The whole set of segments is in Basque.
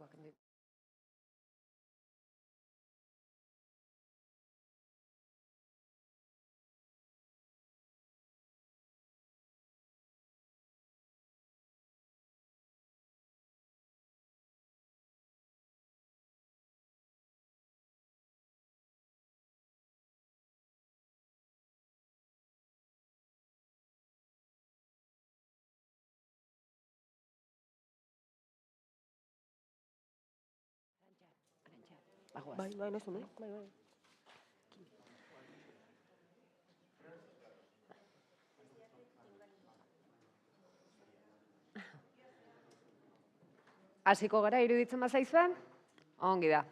Gaurkoak. Bai, nahi zuen, bai. Hasiko gara, iruditzen bazaizue? Ongi da.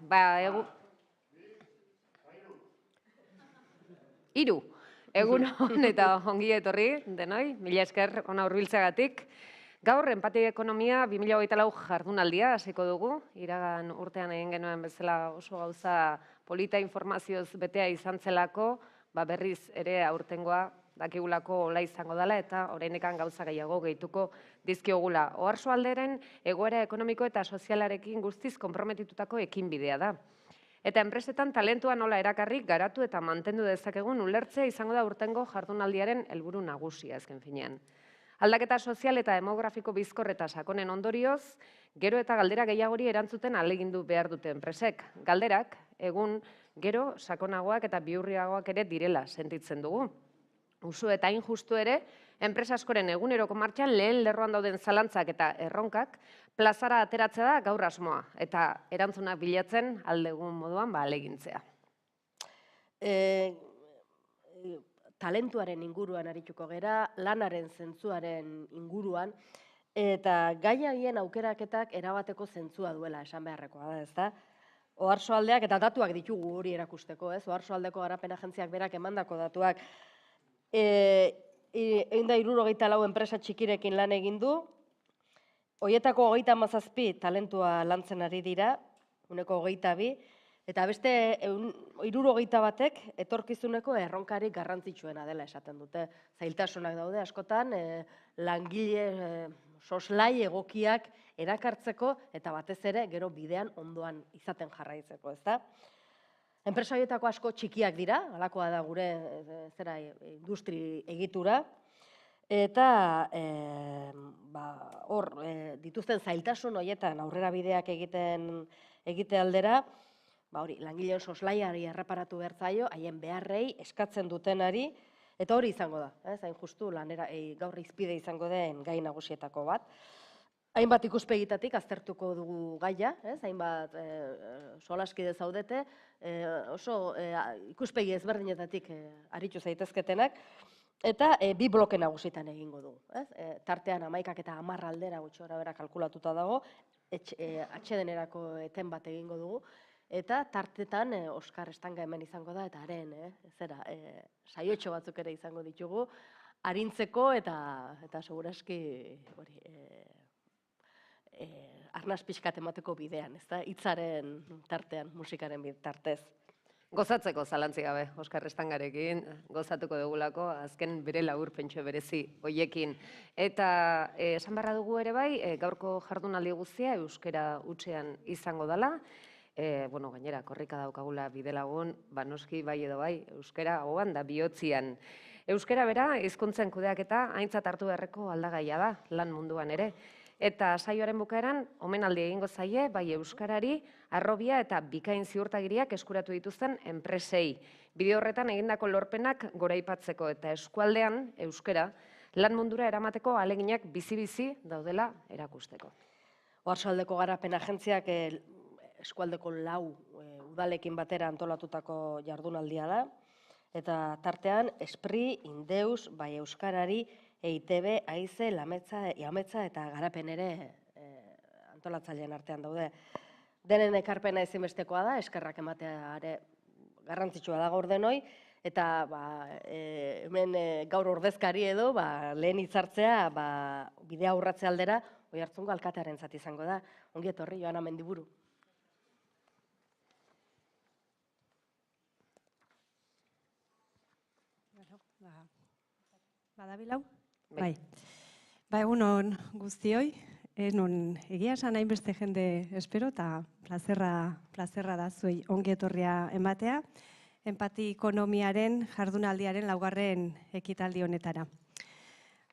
Hiru. Egun hon eta ongi etorri, denoi, mila esker ona hurbiltzeagatik. Gaur, Enpati Ekonomia 2024 jardunaldia hasiko dugu. Iragan urtean egin genuen bezala oso gauza polita informazioz betea izan zelako, berriz ere aurtengoa dakigulako hola izango dela eta oraindekan gauza gehiago gehituko dizkiogula. Oarsoalderen egoera ekonomiko eta sozialarekin guztiz konprometitutako ekinbidea da. Eta enpresetan talentua nola erakarri, garatu eta mantendu dezakegun ulertzea izango da urtengo jardunaldiaren helburu nagusia azken finean. Aldaketa sozial eta demografiko bizkor eta sakonen ondorioz, gero eta galdera gehiagori erantzuten ahalegindu behar dute enpresek. Galderak, egun gero sakonagoak eta bihurriagoak ere direla sentitzen dugu. Usu eta injustu ere, enpresa askoren eguneroko martxan lehen lerroan dauden zalantzak eta erronkak plazara ateratzea da gaur asmoa eta erantzunak bilatzen aldegun moduan ahalegintzea. Talentuaren inguruan arituko gera, lanaren zentzuaren inguruan, eta gaien aukeraketak erabateko zentzua duela esan beharrekoa da, ezta? Oarsoaldeak eta datuak ditugu hori erakusteko, ez? Oarsoaldeko garapen agentziak berak emandako datuak. 164 enpresa txikirekin lan egin du, horietako 37 talentua lantzen ari dira, 22, eta beste 61 etorkizuneko erronkarik garrantzitsuena dela esaten dute. Zailtasunak daude askotan, langile soslai egokiak erakartzeko eta batez ere gero bidean ondoan izaten jarraitzeko, ezta? Enpresa horietako asko txikiak dira, halakoa da gure industri egitura, eta hor dituzten zailtasun horietan aurrera bideak egite aldera, langileen soslaiari erreparatu behar zaio, haien beharrei eskatzen dutenari, eta hori izango da, hain justu gaur izpide izango den gai nagusietako bat. Hainbat ikuspegitatik aztertuko dugu gaia, hainbat solaskide zaudete, oso ikuspegi ezberdinetatik aritu zaitezketenak, eta 2 bloke nagusitan egingo dugu. Tartean 11 eta 10 aldera gutxi gorabehera kalkulatuta dago, atsedenerako eten bat egingo dugu, eta tartetan Oskar Estanga hemen izango da, eta haren saiotxo batzuk ere izango ditugu, arintzeko eta seguraski arnaz pixkat emateko bidean, hitzaren tartean, musikaren bitartez. Gozatzeko zalantzik gabe, Oskar Estangarekin, gozatuko dugulako, azken bere laburpentxo berezi hoiekin. Eta esan beharra dugu ere bai, gaurko jardunaldi guztia euskera hutsean izango dela, gainera, korrika daukagula bidelagun, noski bai edo bai, euskera goan da bihotzian. Euskera bera, hizkuntzen kudeaketa aintzat hartu beharreko aldagaia da, lan munduan ere. Eta saioaren bukaeran, omenaldi egingo zaie, bai euskarari, harrobia eta bikain ziurtagiriak eskuratu dituzten enpresei. Bideo horretan egindako lorpenak goraipatzeko eta eskualdean, euskara, lan mundura eramateko ahaleginak bizi-bizi daudela erakusteko. Oarsoaldeko garapen agentziak eskualdeko 4 udalekin batera antolatutako jardunaldia da, eta tartean Espri, Indeus, bai euskarari, EITB, Aize, Iametza eta Garapen ere antolatzailean artean daude. Denen ekarpena ezinbestekoa da, eskerrak ematea ere garrantzitsua da gaur denoi, eta hemen gaur ordezkari edo lehen hitzartzea bidea urratze aldera Oiartzungo alkatearentzat izango da. Ongi etorri, Joana Mendiburu. Badabilau? Bai. Egun on guztioi, non egia esan hainbeste jende espero, eta plazerra da zuei ongi etorria ematea, Enpati Ekonomiaren jardunaldiaren 4. ekitaldi honetara.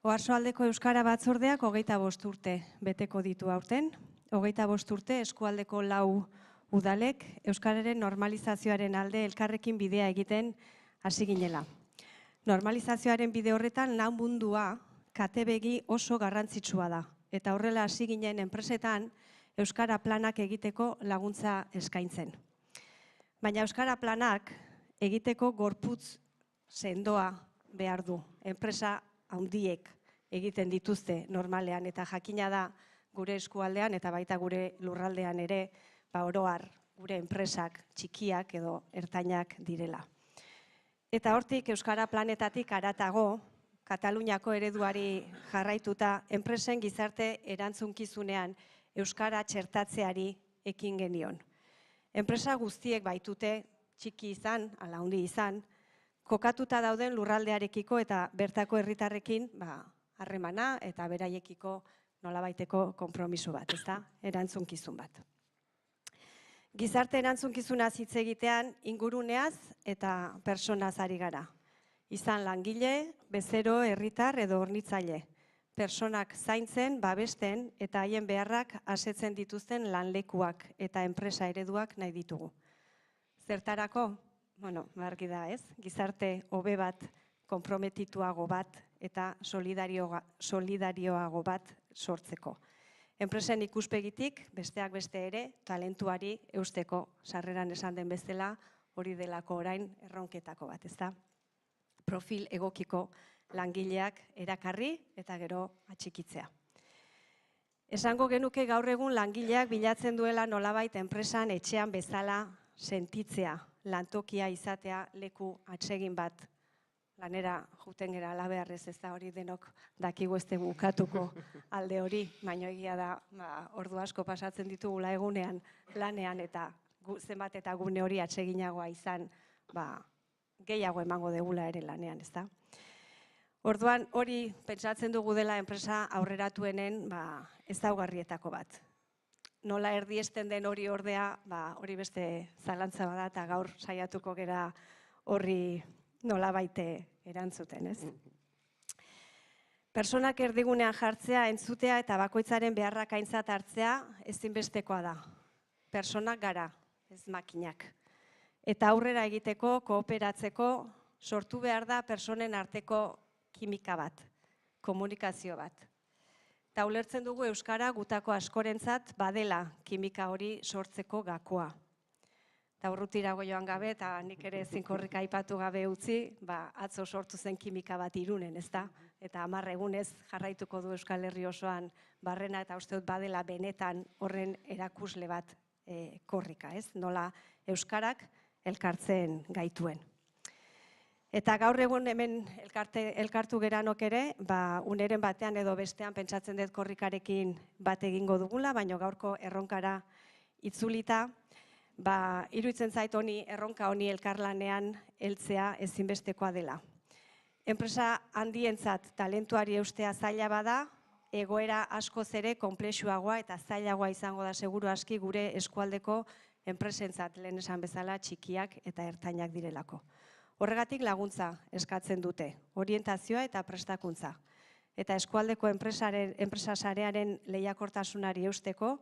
Oarsoaldeko Euskara Batzordeak 25 urte beteko ditu aurten, 25 urte eskualdeko 4 udalek Euskararen normalizazioaren alde elkarrekin bidea egiten hasi ginela. Normalizazioaren bide horretan lan mundua katebegi oso garrantzitsua da. Eta horrela hasi ginen enpresetan Euskara planak egiteko laguntza eskaintzen. Baina Euskara planak egiteko gorputz sendoa behar du. Enpresa handiek egiten dituzte normalean eta jakina da gure eskualdean eta baita gure lurraldean ere oro har gure enpresak txikiak edo ertainak direla. Eta hortik Euskara planetatik haratago, Kataluniako ereduari jarraituta, enpresen gizarte erantzunkizunean Euskara txertatzeari ekin genion. Enpresa guztiek baitute, txiki izan, ala handi izan, kokatuta dauden lurraldearekiko eta bertako herritarrekin harremana eta beraiekiko nolabaiteko konpromiso bat, ezta? Erantzunkizun bat. Gizarte erantzunkizuna hitz egitean inguruneaz eta personaz ari gara. Izan langile, bezero, herritar edo hornitzaile. Personak zaintzen, babesten eta haien beharrak asetzen dituzten lanlekuak eta enpresa ereduak nahi ditugu. Zertarako? Argi da ez, gizarte hobe bat, konprometituago bat eta solidarioago bat sortzeko. Enpresen ikuspegitik, besteak beste ere, talentuari eusteko sarreran esan den bezala hori delako orain erronketako bat, ezta? Profil egokiko langileak erakarri eta gero atxikitzea. Esango genuke gaur egun langileak bilatzen duela nolabait enpresan etxean bezala sentitzea, lantokia izatea leku atsegin bat. Lanera juten gara alabeharrez ez da hori denok dakigu ez bukatuko alde hori, baina egia da ordu asko pasatzen ditugula egunean lanean eta zenbat eta gune hori atseginagoa izan gehiago emango degula ere lanean, ez da? Orduan hori pentsatzen dugu dela enpresa aurreratuenen ezaugarrietako bat. Nola erdiesten den hori ordea, hori beste zalantza bada eta gaur saiatuko gera horri nola baite erantzuten, ez? Personak erdigunean jartzea, entzutea eta bakoitzaren beharrak aintzat hartzea ezinbestekoa da. Personak gara, ez makinak. Eta aurrera egiteko, kooperatzeko, sortu behar da personen arteko kimika bat, komunikazio bat. Eta ulertzen dugu Euskara gutako askorentzat badela kimika hori sortzeko gakoa. Eta urrutirago joan gabe, eta nik ere zinkorrik aipatu gabe utzi, atzo sortu zen kimika bat Irunen, ez da? Eta 10 egunez jarraituko du Euskal Herri osoan barrena, eta uste dut badela benetan horren erakusle bat korrika, ez? Nola Euskarak elkartzen gaituen. Eta gaur egun hemen elkartu geranok ere, uneren batean edo bestean pentsatzen dut korrikarekin bat egingo dugula, baina gaurko erronkara itzulita, iruditzen zait honi erronka honi elkarlanean heltzea ezinbestekoa dela. Enpresa handientzat talentuari eustea zaila bada, egoera askoz ere konplexuagoa eta zailagoa izango da seguru aski gure eskualdeko enpresentzat lehen esan bezala txikiak eta ertainak direlako. Horregatik laguntza eskatzen dute, orientazioa eta prestakuntza. Eta eskualdeko enpresa sarearen lehiakortasunari eusteko,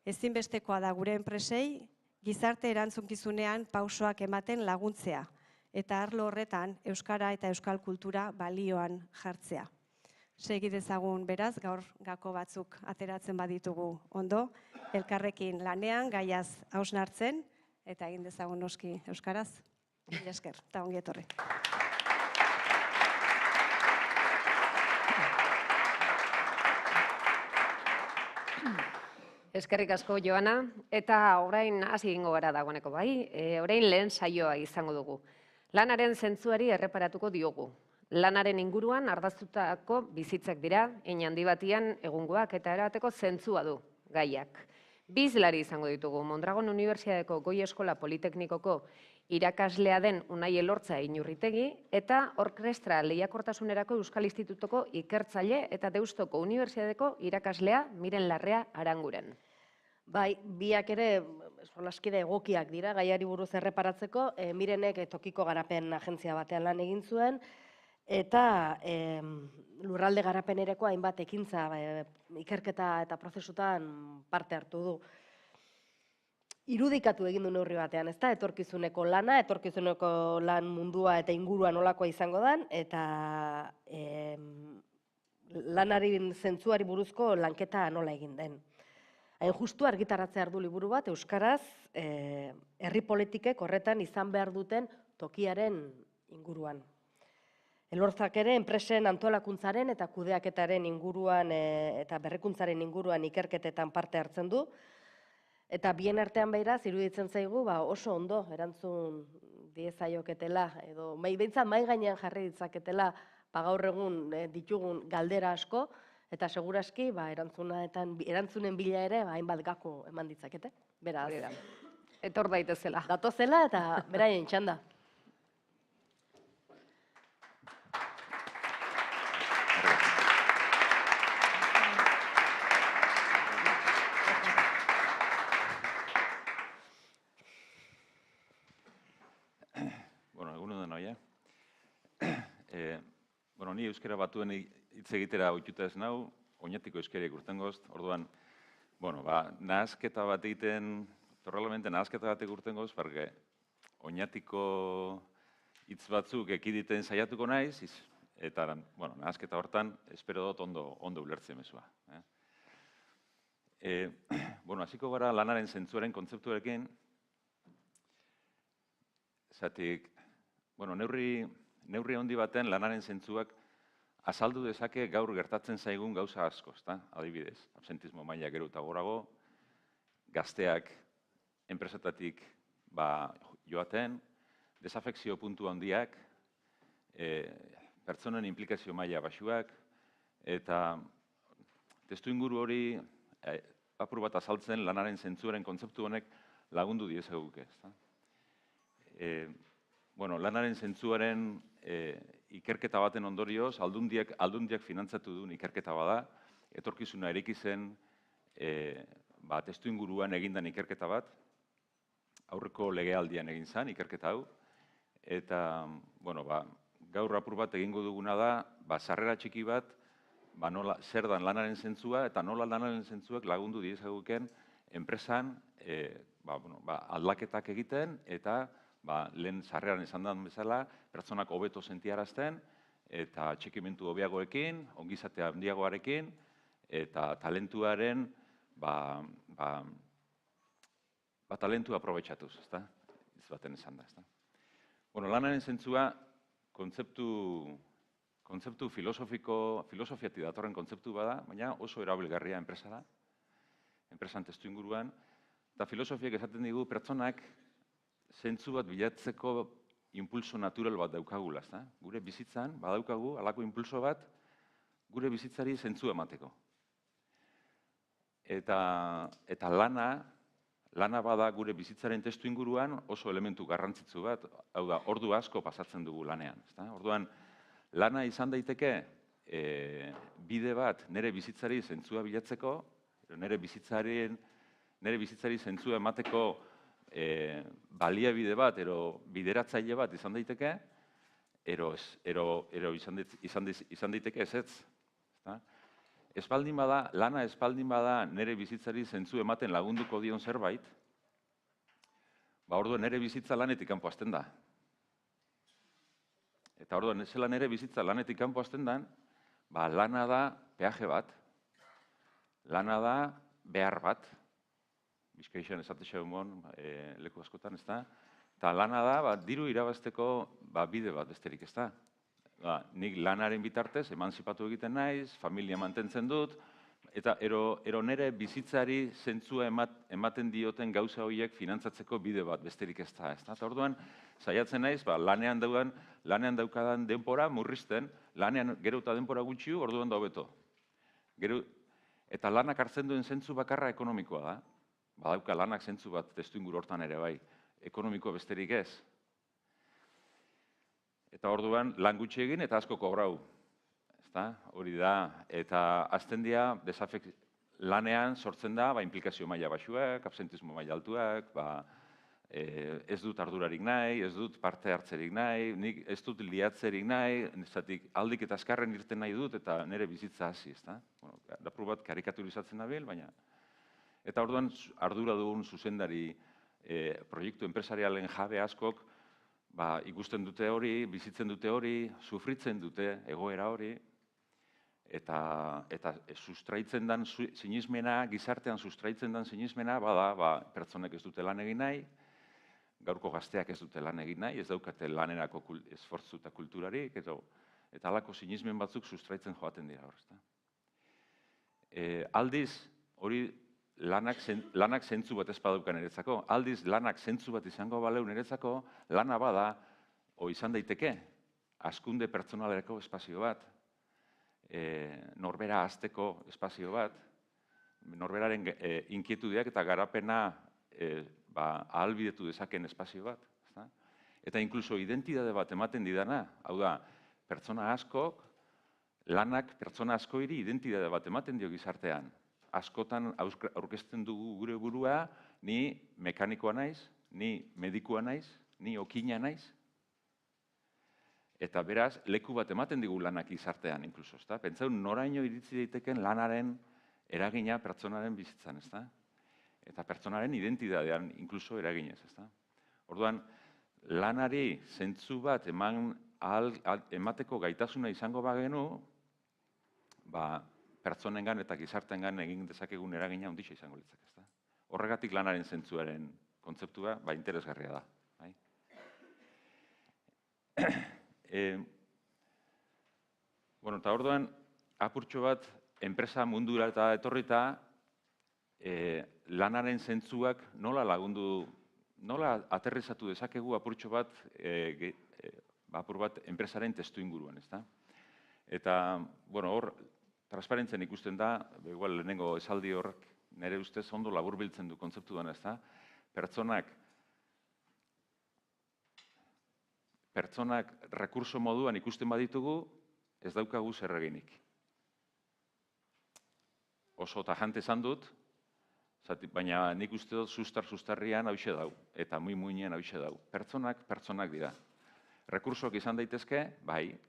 ezinbestekoa da gure enpresei gizarte erantzunkizunean pausoak ematen laguntzea, eta arlo horretan euskara eta euskal kultura balioan jartzea. Segi dezagun beraz, gaur gako batzuk ateratzen baditugu ondo, elkarrekin lanean, gaiaz hausnartzen, eta egin dezagun noski euskaraz. Mila esker, eta ongi etorri. Eskerrik asko, Joana, eta orain hasi egingo gara dagoeneko bai, orain lehen saioa izango dugu. Lanaren zentzuari erreparatuko diogu. Lanaren inguruan ardaztutako bizitzak dira, hein handi batian egungoak eta erabateko zentzua du gaiak. Bi hizlari izango ditugu, Mondragon Unibertsitateko Goi Eskola Politeknikoko irakaslea den Unai Elortza Inurritegi eta Orkestra Lehiakortasunerako Euskal Institutuko ikertzaile eta Deustoko Unibertsitateko irakaslea Miren Larrea Aranguren. Bai, biak ere solaskide egokiak dira, gaiari buruz erreparatzeko, Mirenek tokiko garapen agentzia batean lan egin zuen, eta lurralde garapenereko hainbat ekintza ikerketa eta prozesutan parte hartu du. Irudikatu egin du neurri batean, ezta? Etorkizuneko lana, etorkizuneko lan mundua eta ingurua nolakoa izango den, eta lanaren zentzuari buruzko lanketa nola egin den. Hain justu argitaratzea du liburu bat, euskaraz, herri politikek horretan izan behar duten tokiaren inguruan. Elortzak ere, enpresen antolakuntzaren eta kudeaketaren inguruan eta berrikuntzaren inguruan ikerketetan parte hartzen du. Eta bien artean behiraz, iruditzen zaigu, oso ondo erantzun diezaioketela, edo behintzat mai gainean jarri ditzaketela gaur egun ditugun galdera asko, eta seguraski erantzunen bila ere hainbat gako eman ditzakete. Beraz, Etor daitezela. datozela eta beraien txanda. Egunon denoi, ni euskara batuen hitz egitera ohituta ez nau, oinatiko euskariak urtengoz, orduan, nahasketa bat egiten, torralmente nahasketa batek urtengoz, perquè oinatiko hitz batzuk ekiditen saiatuko naiz, eta nahasketa hortan, espero dut ondo ulertzen mezua. Hasiko gara lanaren zentzuaren kontzeptuarekin, zatik, neurri handi baten lanaren zentzuak azaldu dezake gaur gertatzen zaigun gauza asko, adibidez, absentismo maila gero eta gorago, gazteak enpresetatik joaten, desafekzio puntu handiak, pertsonen implikazio maila baxuak, eta testu inguru hori apur bat azaltzen lanaren zentzuaren kontzeptu honek lagundu diezaguke. Lanaren zentzuaren ikerketa baten ondorioz, aldundiak finantzatu duen ikerketa bada, etorkizuna eriki zen testu inguruan egindan ikerketa bat, aurreko legealdian egin zen ikerketa hau, eta gaur apur bat egingo duguna da, sarrera txiki bat, zer dan lanaren zentzua, eta nola lanaren zentzuak lagundu diezaguken enpresan aldaketak egiten, eta lehen sarreran izan den bezala, pertsonak hobeto sentiarazten, eta txekimentu hobeagoekin, ongizatea handiagoarekin, eta talentuaren, talentua aprobetxatuz, ez baten esan da. Lanaren zentzua, kontzeptu filosofiatik datorren kontzeptu bada, baina oso erabilgarria enpresa da, enpresan testu inguruan, eta filosofiak esaten digu pertsonak zentzu bat bilatzeko impulso natural bat daukagula. Gure bizitzan, badaukagu, halako impulso bat, gure bizitzari zentzu emateko. Eta lana bada gure bizitzaren testu inguruan oso elementu garrantzitsu bat, hau da, ordu asko pasatzen dugu lanean. Orduan, lana izan daiteke bide bat nire bizitzari zentzua bilatzeko, nire bizitzari zentzua emateko baliabide bat, ero bideratzaile bat izan daiteke, ero izan daiteke ezetz. Lana espaldin bada nire bizitzari zentzu ematen lagunduko dion zerbait, orduan nire bizitza lanetik kanpo hasten da. Eta orduan, zela nire bizitza lanetik kanpo hasten da, lana da peaje bat, lana da behar bat, Bizkaixan esate xeumon leku askotan, eta lana da diru irabazteko bide bat besterik, nik lanaren bitartez emantzipatu egiten naiz, familia mantentzen dut, eta ero nire bizitzari zentzua ematen dioten gauza horiek finantzatzeko bide bat besterik ez da. Eta orduan, saiatzen naiz, lanean daukadan denpora murrizten, lanean gero eta denpora gutxiu, orduan da hobeto. Eta lanak hartzen duen zentzu bakarra ekonomikoa da. Badauka lanak zentzu bat testu inguru hortan ere bai, ekonomiko besterik ez. Eta orduan lan gutxi egin eta asko kobrau. Ezta? Hori da. Eta azten dira, lanean sortzen da, implikazio maila baxuak, absentismo maila altuak, ez dut ardurarik nahi, ez dut parte hartzerik nahi, nik ez dut liatzerik nahi, aldik eta azkarren irten nahi dut eta nire bizitza hasi, ezta? Bueno, apur bat karikaturizatzen nabil, baina... Eta orduan ardura dugun zuzendari proiektu enpresarialen jabe askok ikusten dute hori, bizitzen dute hori, sufritzen dute egoera hori, eta sustraitzen den sinismena, gizartean sustraitzen den sinismena, pertsonek ez dute lan egin nahi, gaurko gazteak ez dute lan egin nahi, ez daukate lanerako esfortzu eta kulturarik, eta halako sinismen batzuk sustraitzen joaten dira hor. Aldiz, hori lanak zentzu bat ez badauka niretzako, aldiz lanak zentzu bat izango baleu niretzako, lana bada, izan daiteke, hazkunde pertsonalerako espazio bat, norbera hasteko espazio bat, norberaren inkietudeak eta garapena ahalbidetu dezaken espazio bat. Eta inkluso identitate bat ematen didana, hau da, pertsona askok, lanak pertsona askoiri identitate bat ematen dio gizartean. Askotan aurkezten dugu gure burua, ni mekanikoa naiz, ni medikua naiz, ni okina naiz, eta beraz, leku bat ematen digu lanak gizartean, inkluso, ezta? Pentsaun, noraino iritzi daiteken lanaren eragina pertsonaren bizitzan, ezta? Eta pertsonaren identitatean, inkluso eraginez, ezta? Orduan, lanari zentzu bat emateko gaitasuna izango bagenu, pertsonengan eta gizartengan egin dezakegun eragina handia izango litzake, ezta? Horregatik lanaren zentzuaren kontzeptua, interesgarria da. Bueno, eta orduan, apurtxo bat, enpresa mundura eta etorrita, lanaren zentzuak nola lagundu, nola aterrizatu dezakegu apurtxo bat, apur bat, enpresaren testu inguruan, ezta? Eta, bueno, hor, transparentzen ikusten da, igual lehenengo esaldi horrek nire ustez ondo laburbiltzen du kontzeptu dena, ezta? Pertsonak rekurso moduan ikusten baditugu, ez daukagu zer eginik. Oso tajante esan dut, baina nik uste dut sustarrian hauxe dau, eta muinean hauxe dau. Pertsonak dira. Rekursoak izan daitezke, bai,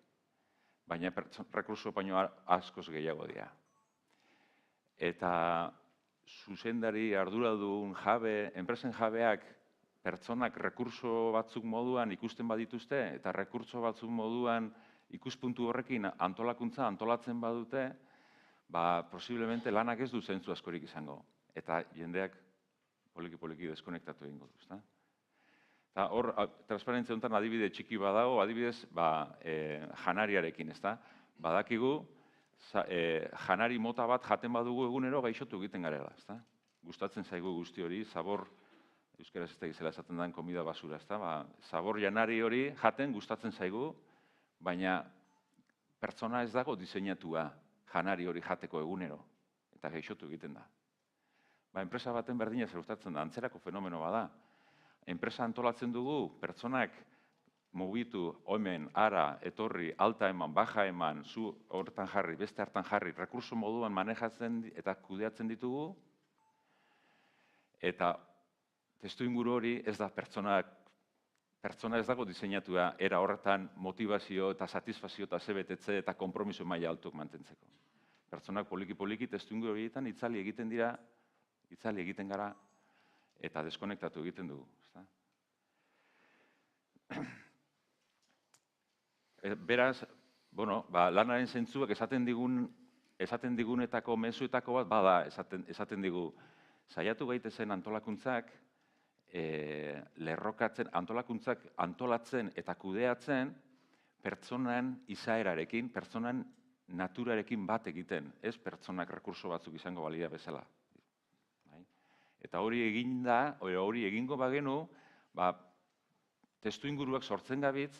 baina rekurso baino askoz gehiago dira. Eta zuzendari arduradun jabe, enpresen jabeak, pertsonak rekurso batzuk moduan ikusten badituzte, eta rekurso batzuk moduan ikuspuntu horrekin antolakuntza antolatzen badute, posiblemente lanak ez du zentzu askorik izango. Eta jendeak poliki-poliki deskonektatu egingo du, ezta? Eta hor, transparentzia honetan adibide txiki badago, adibidez, janariarekin, ezta? Badakigu, janari mota bat jaten badugu egunero gaixotu egiten garela, ezta? Gustatzen zaigu guzti hori, zabor, euskaraz ez da gizela esaten den komida basura, ezta? Zabor janari hori jaten gustatzen zaigu, baina pertsona ez dago diseinatua janari hori jateko egunero, eta gaixotu egiten da. Enpresa baten berdina zerutatzen da, antzerako fenomeno bada. Enpresa antolatzen dugu, pertsonak mugitu, hemen, ara, etorri, alta eman, baja eman, zu horretan jarri, beste hartan jarri, rekurso moduan manejatzen eta kudeatzen ditugu, eta testu inguru hori ez da pertsona ez dago diseinatua era horretan motivazio eta satisfazio eta zebetetze eta konpromiso maila altuk mantentzeko. Pertsonak poliki-poliki testu inguru horietan itzali egiten dira, itzali egiten gara, eta deskonektatu egiten dugu. Beraz, lanaren zentzuak esaten digunetako mezuetako bat, bada, esaten digu, saiatu gaitezen antolakuntzak, lerrokatzen, antolakuntzak antolatzen eta kudeatzen pertsonan izaerarekin, pertsonan naturarekin bat egiten, ez pertsonak rekurso batzuk izango balia bezala. Eta hori eginda, hori egingo bagenu, testu inguruak sortzen gabitz,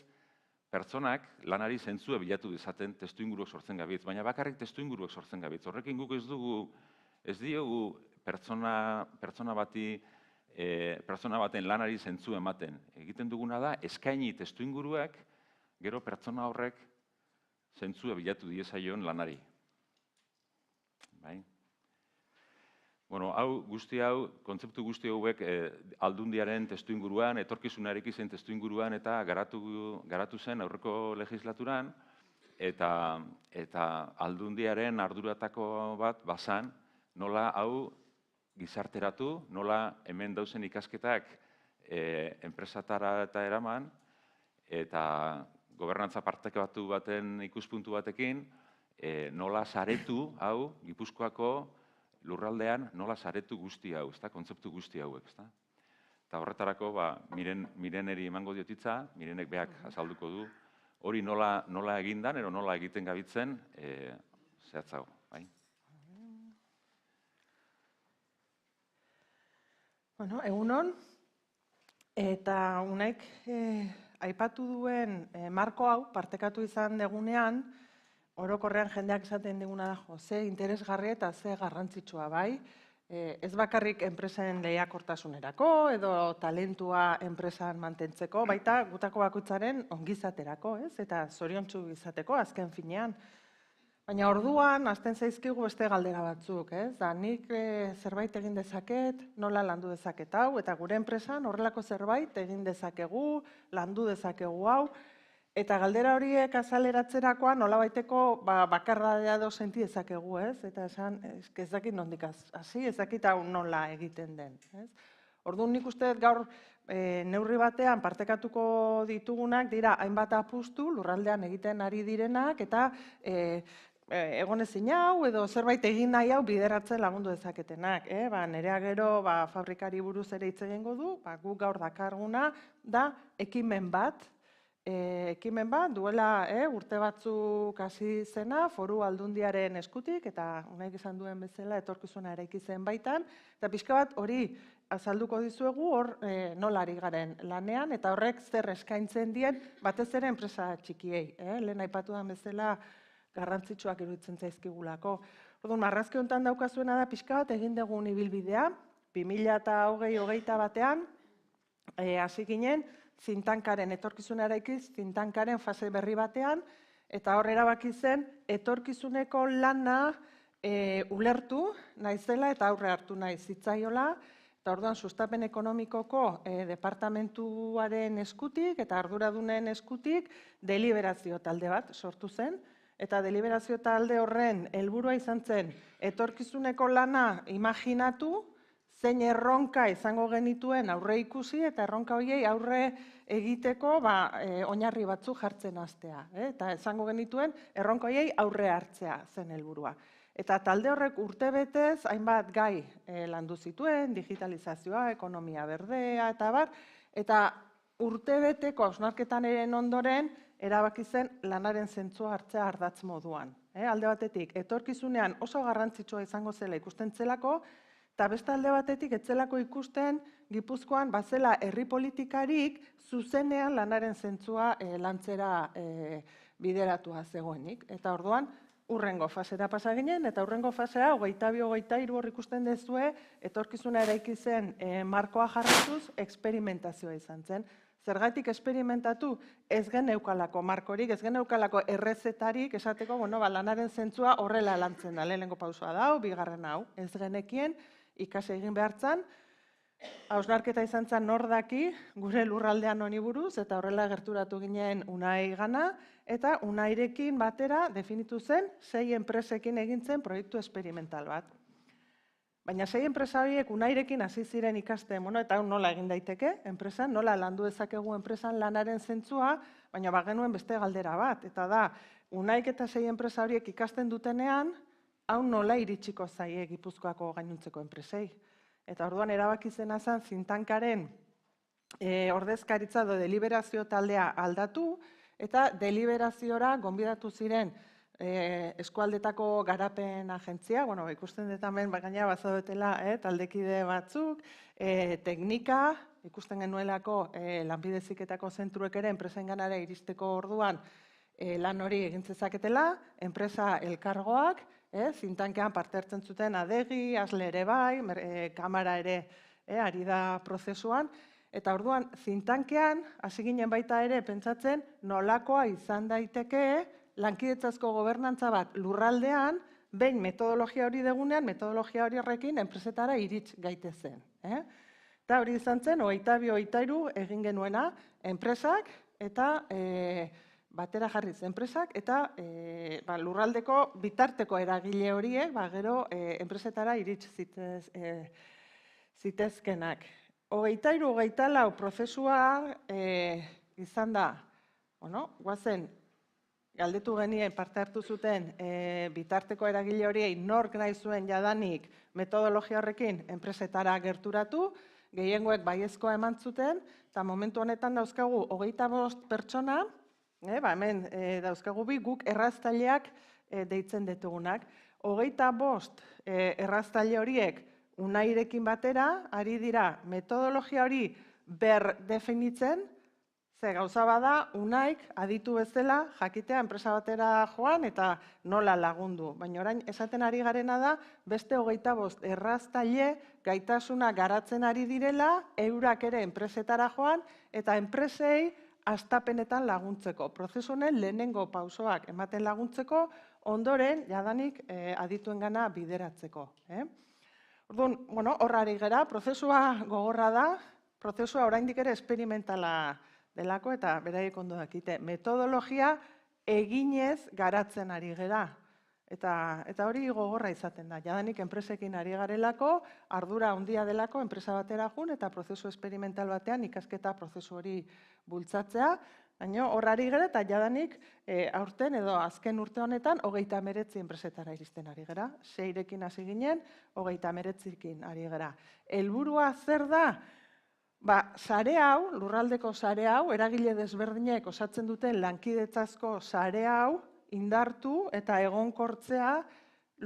pertsonak lanari zentzua bilatu dezaten testu inguruak sortzen gabitz, baina bakarrik testu inguruak sortzen gabitz. Horrekin guk ez diogu pertsona baten lanari zentzu ematen. Egiten duguna da, eskaini testu inguruak gero pertsona horrek zentzua bilatu diezaion lanari. Bai? Bueno, kontzeptu guzti hauek Aldundiaren testuinguruan, etorkizunarekin zen testuinguruan eta garatu zen aurreko legislaturan, eta Aldundiaren arduratako bat bazan, nola hau gizarteratu, nola hemen dauzen ikasketak enpresatara eta eraman, eta gobernantza partekatu baten ikuspuntu batekin, nola saretu hau, Gipuzkoako lurraldean nola saretu guzti hau, kontzeptu guzti hauek. Eta horretarako, Mireneri emango diotitza, Mirenek beak azalduko du, hori nola egindan, ero nola egiten gabitzen, zehatzago. Bueno, egunon, eta unaik aipatu duen marko hau, partekatu izan degunean, orokorrean jendeak esaten diguna da, ze interesgarria eta ze garrantzitsua, bai? Ez bakarrik enpresen lehiakortasunerako edo talentua enpresan mantentzeko, baita gutako bakoitzaren ongizaterako, ez? Eta zoriontsu izateko, azken finean. Baina orduan, hasten zaizkigu beste galdera batzuk, ez? Nik zerbait egin dezaket, nola landu dezaket hau, eta gure enpresan horrelako zerbait egin dezakegu, landu dezakegu hau, eta galdera horiek azaleratzerakoan nolabaiteko bakardadea edo senti dezakegu, ez? Eta esan, ez dakit nondik hasi, ez dakit hau nola egiten den, ez? Orduan nik uste gaur neurri batean partekatuko ditugunak dira hainbat apustu lurraldean egiten ari direnak eta egonezin hau edo zerbait egin nahi hau bideratzen lagundu dezaketenak. Nerea gero fabrikari buruz ere hitz egingo du, guk gaur dakarguna da ekimen bat, duela urte batzuk hasi zena, Foru Aldundiaren eskutik, eta unaik esan duen bezala etorkizuna eraiki zen baitan, eta pixka bat hori azalduko dizuegu hor nola ari garen lanean, eta horrek zer eskaintzen dien batez ere enpresa txikiei. Lehen aipatu den bezala garrantzitsuak iruditzen zaizkigulako. Orduan, marrazki honetan daukazuena da pixka bat egin dugun ibilbidea, 2020-2021 batean, hasi ginen, zintankaren etorkizuna eraikiz, zintankaren fase berri batean, eta hor erabaki zen etorkizuneko lana ulertu naizela eta aurre hartu nahi zitzaiola, eta orduan sustapen ekonomikoko departamentuaren eskutik eta arduradunen eskutik deliberazio talde bat sortu zen, eta deliberazio talde horren helburua izan zen etorkizuneko lana imaginatu, zein erronka izango genituen aurre ikusi eta erronka horiei aurre egiteko oinarri batzuk jartzen hastea. Eta esango genituen erronka horiei aurre hartzea zen helburua. Eta talde horrek urtebetez hainbat gai landu zituen, digitalizazioa, ekonomia berdea eta bar, eta urtebeteko hausnarketaren ondoren erabaki zen lanaren zentzua hartzea ardatz moduan. Alde batetik, etorkizunean oso garrantzitsua izango zela ikusten zelako, eta beste alde batetik etzelako ikusten Gipuzkoan bazela herri politikarik zuzenean lanaren zentzua lantzera bideratua zegoenik. Eta orduan, urrengo fasera pasa ginen, eta urrengo fasea 22-23 hor ikusten dezue etorkizuna eraiki zen markoa jarratuz eksperimentazioa izan zen. Zergatik esperimentatu ez geneukalako markorik, ez geneukalako errezetarik esateko, lanaren zentzua horrela lantzen da. Lehenengo pausua da, bigarren hau, ez genekien, ikasi egin behartzan, hausnarketa izan zen nor daki gure lurraldean honi buruz, eta horrela gerturatu ginen Unai gana, eta Unairekin batera definitu zen 6 enpresekin egin zen proiektu esperimental bat. Baina 6 enpresa horiek Unairekin hasi ziren ikasten, eta nola egin daiteke enpresan, nola landu dezakegu enpresan lanaren zentzua, baina bagenuen beste galdera bat, eta da, Unaik eta 6 enpresa horiek ikasten dutenean, hau nola iritsiko zaie Gipuzkoako gainontzeko enpresei. Eta orduan erabaki zena zen zintankaren ordezkaritza edo deliberazio taldea aldatu, eta deliberaziora gonbidatu ziren eskualdetako garapen agentzia, ikusten dut hemen gaina bazaudetela taldekide batzuk, teknika, ikusten genuelako lanbide heziketako zentruek ere enpresenganara iristeko orduan lan hori egin zezaketela, enpresa elkargoak, zintankean parte hartzen zuten Adegi, Asle ere bai, Kamara ere ari da prozesuan, Eta orduan, zintankean, hasi ginen baita ere, pentsatzen nolakoa izan daiteke lankidetzazko gobernantza bat lurraldean, behin metodologia hori degunean, metodologia hori horrekin enpresetara irits gaitezen. Eta hori izan zen, 22-23 egin genuena, enpresak eta batera jarriz enpresak eta lurraldeko bitarteko eragile horiek gero enpresetara irits zitezkenak. 23-24 prozesua izan da, guazen, galdetu genien parte hartu zuten bitarteko eragile horiei nork nahi zuen jadanik metodologia horrekin enpresetara gerturatu, gehiengoek baiezkoa eman zuten, eta momentu honetan dauzkagu 25 pertsona, hemen dauzkagu bi guk erraztaileak deitzen ditugunak. 25 erraztaile horiek Unairekin batera, ari dira metodologia hori berdefinitzen, ze gauza bada, Unaik aditu bezala jakitea enpresa batera joan eta nola lagundu. Baina orain esaten ari garena da, beste 25 erraztaile gaitasuna garatzen ari direla, eurak ere enpresetara joan, eta enpresei hastapenetan laguntzeko. Prozesu honen lehenengo pausoak ematen laguntzeko, ondoren jadanik adituengana bideratzeko. Orduan, horrari gera, prozesua gogorra da, prozesua oraindik ere esperimentala delako eta beraiek ondo dakite. Metodologia eginez garatzen ari gera. Eta hori gogorra izaten da. Jadanik enpresekin ari garelako, ardura handia delako enpresa batera jun eta prozesu esperimental batean ikasketa prozesu hori bultzatzea. Baina horrari gera eta jadanik aurten edo azken urte honetan 39 enpresetara iristen ari gera. 6rekin hasi ginen, 39ekin ari gera. Helburua zer da? Sare hau, lurraldeko sare hau, eragile desberdinek osatzen duten lankidetzazko sare hau, indartu eta egonkortzea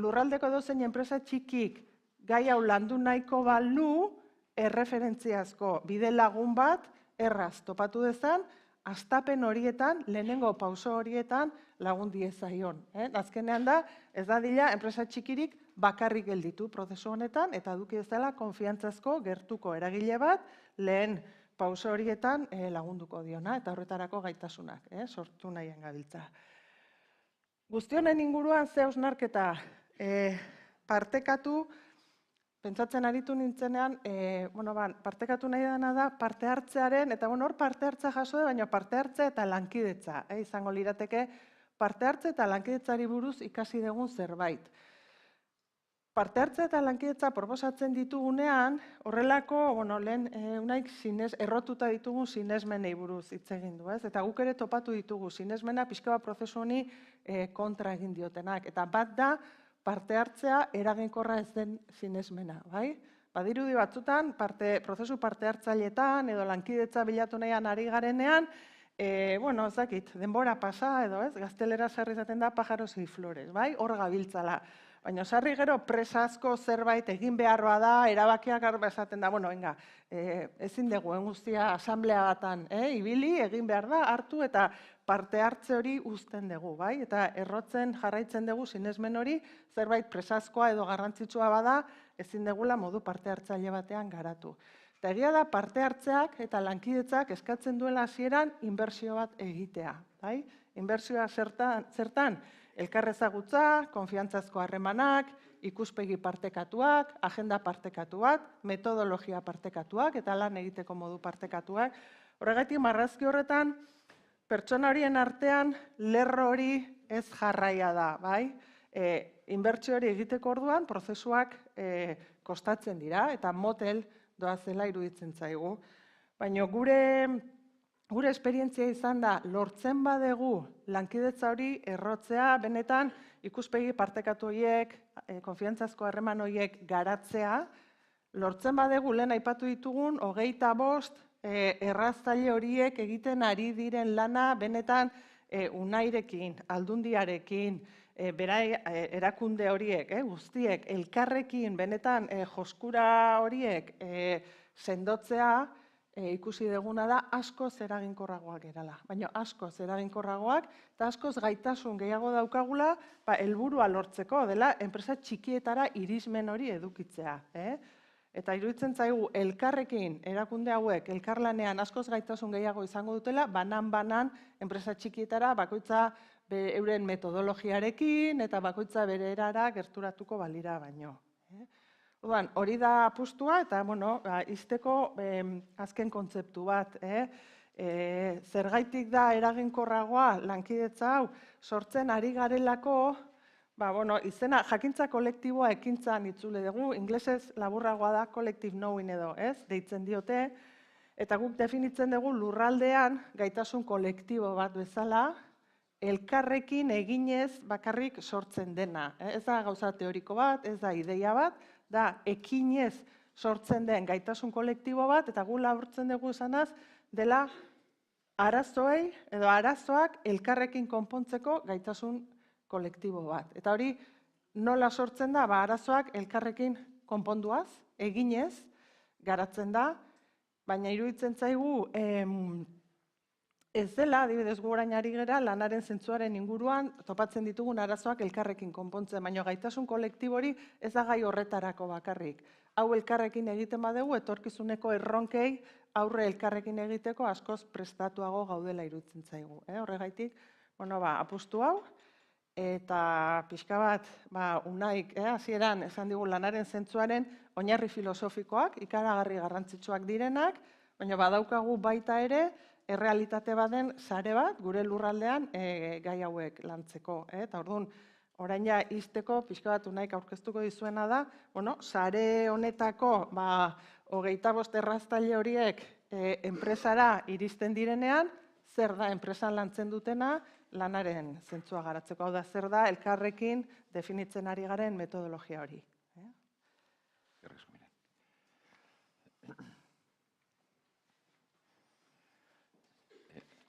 lurraldeko edozein enpresa txikik gai hau landu nahiko balu erreferentziazko bide lagun bat erraz topatu dezan, hastapen horietan, lehenengo pauso horietan lagun diezaion. Azkenean da, ez dadila enpresa txikirik bakarrik gelditu prozesu honetan eta eduki ezala konfiantzazko gertuko eragile bat lehen pauso horietan lagunduko diona eta horretarako gaitasunak sortu nahian gabiltza. Guztionen inguruan ze hausnarketa partekatu, pentsatzen aritu nintzenean, partekatu nahi dena da parte hartzearen, eta hor parte hartza jaso da, baina parte hartza eta lankidetza. Izango lirateke parte hartze eta lankidetzari buruz ikasi dugun zerbait. Parte hartza eta lankidetza proposatzen ditugunean, horrelako, lehen Unaik errotuta ditugun sinesmenei buruz hitz egin du, eta guk ere topatu ditugu sinesmena pixka bat prozesu honi kontra egin diotenak. Eta bat da, parte hartzea eraginkorra ez den sinesmena, bai? Badirudi batzutan, prozesu parte hartzailetan edo lankidetza bilatu nahian ari garenean, ezakit, denbora pasa edo ez, gaztelera sarri zaten da pajaros y flores, bai? Hor gabiltzala. Baina sarri gero presazko zerbait egin beharroa da, erabakiak garba esaten da, ezin dugu, guztia asamblea batan, ibili, egin behar da, hartu eta parte hartze hori uzten dugu, bai? Eta errotzen jarraitzen dugu sinesmen hori, zerbait presazkoa edo garrantzitsua bada, ezin dugula modu parte hartzaile batean garatu. Eta egia da parte hartzeak eta lankidetzak eskatzen duela hasieran inbertsio bat egitea, bai? Inbertsioa zertan? Elkarrezagutza, konfiantzazko harremanak, ikuspegi partekatuak, agenda partekatuak, metodologia partekatuak eta lan egiteko modu partekatuak. Horregatik marrazki horretan, pertsona horien artean lerro hori ez jarraia da, bai? Inbertsio hori egiteko orduan prozesuak kostatzen dira eta motel doazela iruditzen zaigu. Baina gure esperientzia izan da, lortzen badegu lankidetza hori errotzea, benetan ikuspegi partekatu horiek, konfiantzazko harreman horiek garatzea, lortzen badegu lehen aipatu ditugun, 25 erraztaile horiek egiten ari diren lana, benetan Unairekin, Aldundiarekin, erakunde horiek, guztiek, elkarrekin, benetan joskura horiek sendotzea, ikusi duguna da askoz eraginkorragoak gerala. Baina askoz eraginkorragoak eta askoz gaitasun gehiago daukagula helburua lortzeko dela enpresa txikietara irismen hori edukitzea. Eta iruditzen zaigu elkarrekin erakunde hauek elkarlanean askoz gaitasun gehiago izango dutela, banan enpresa txikietara bakoitza euren metodologiarekin eta bakoitza bere erara gerturatuko balira baino. Orduan, hori da apustua eta, izteko azken kontzeptu bat. Zergaitik da eraginkorragoa lankidetza hau sortzen ari garelako, izena jakintza kolektiboa ekintzan itzule dugu, inglesez laburragoa da collective knowing edo, deitzen diote, eta guk definitzen dugu lurraldean gaitasun kolektibo bat bezala, elkarrekin eginez bakarrik sortzen dena. Ez da gauza teoriko bat, ez da ideia bat, da ekinez sortzen den gaitasun kolektibo bat, eta gu laburtzen dugu esanaz, dela arazoei edo arazoak elkarrekin konpontzeko gaitasun kolektibo bat. Eta hori nola sortzen da, arazoak elkarrekin konponduaz, eginez, garatzen da, baina iruditzen zaigu ez dela, adibidez gu orain ari gera, lanaren zentzuaren inguruan topatzen ditugun arazoak elkarrekin konpontzen, baina gaitasun kolektibori ez da gai horretarako bakarrik. Hau elkarrekin egiten badugu, etorkizuneko erronkei aurre elkarrekin egiteko askoz prestatuago gaudela iruditzen zaigu. Horregaitik, apustu hau, eta pixka bat, Unaik, hasieran esan digu lanaren zentzuaren oinarri filosofikoak, ikaragarri garrantzitsuak direnak, baina badaukagu baita ere, errealitate baden sare bat, gure lurraldean gai hauek lantzeko. Eta orduan, orain ja izteko, pixka bat Unaik aurkeztuko dizuena da, sare honetako 25 erraztaile horiek enpresara iristen direnean, zer da enpresan lantzen dutena lanaren zentzua garatzeko. Hau da, zer da elkarrekin definitzen ari garen metodologia hori.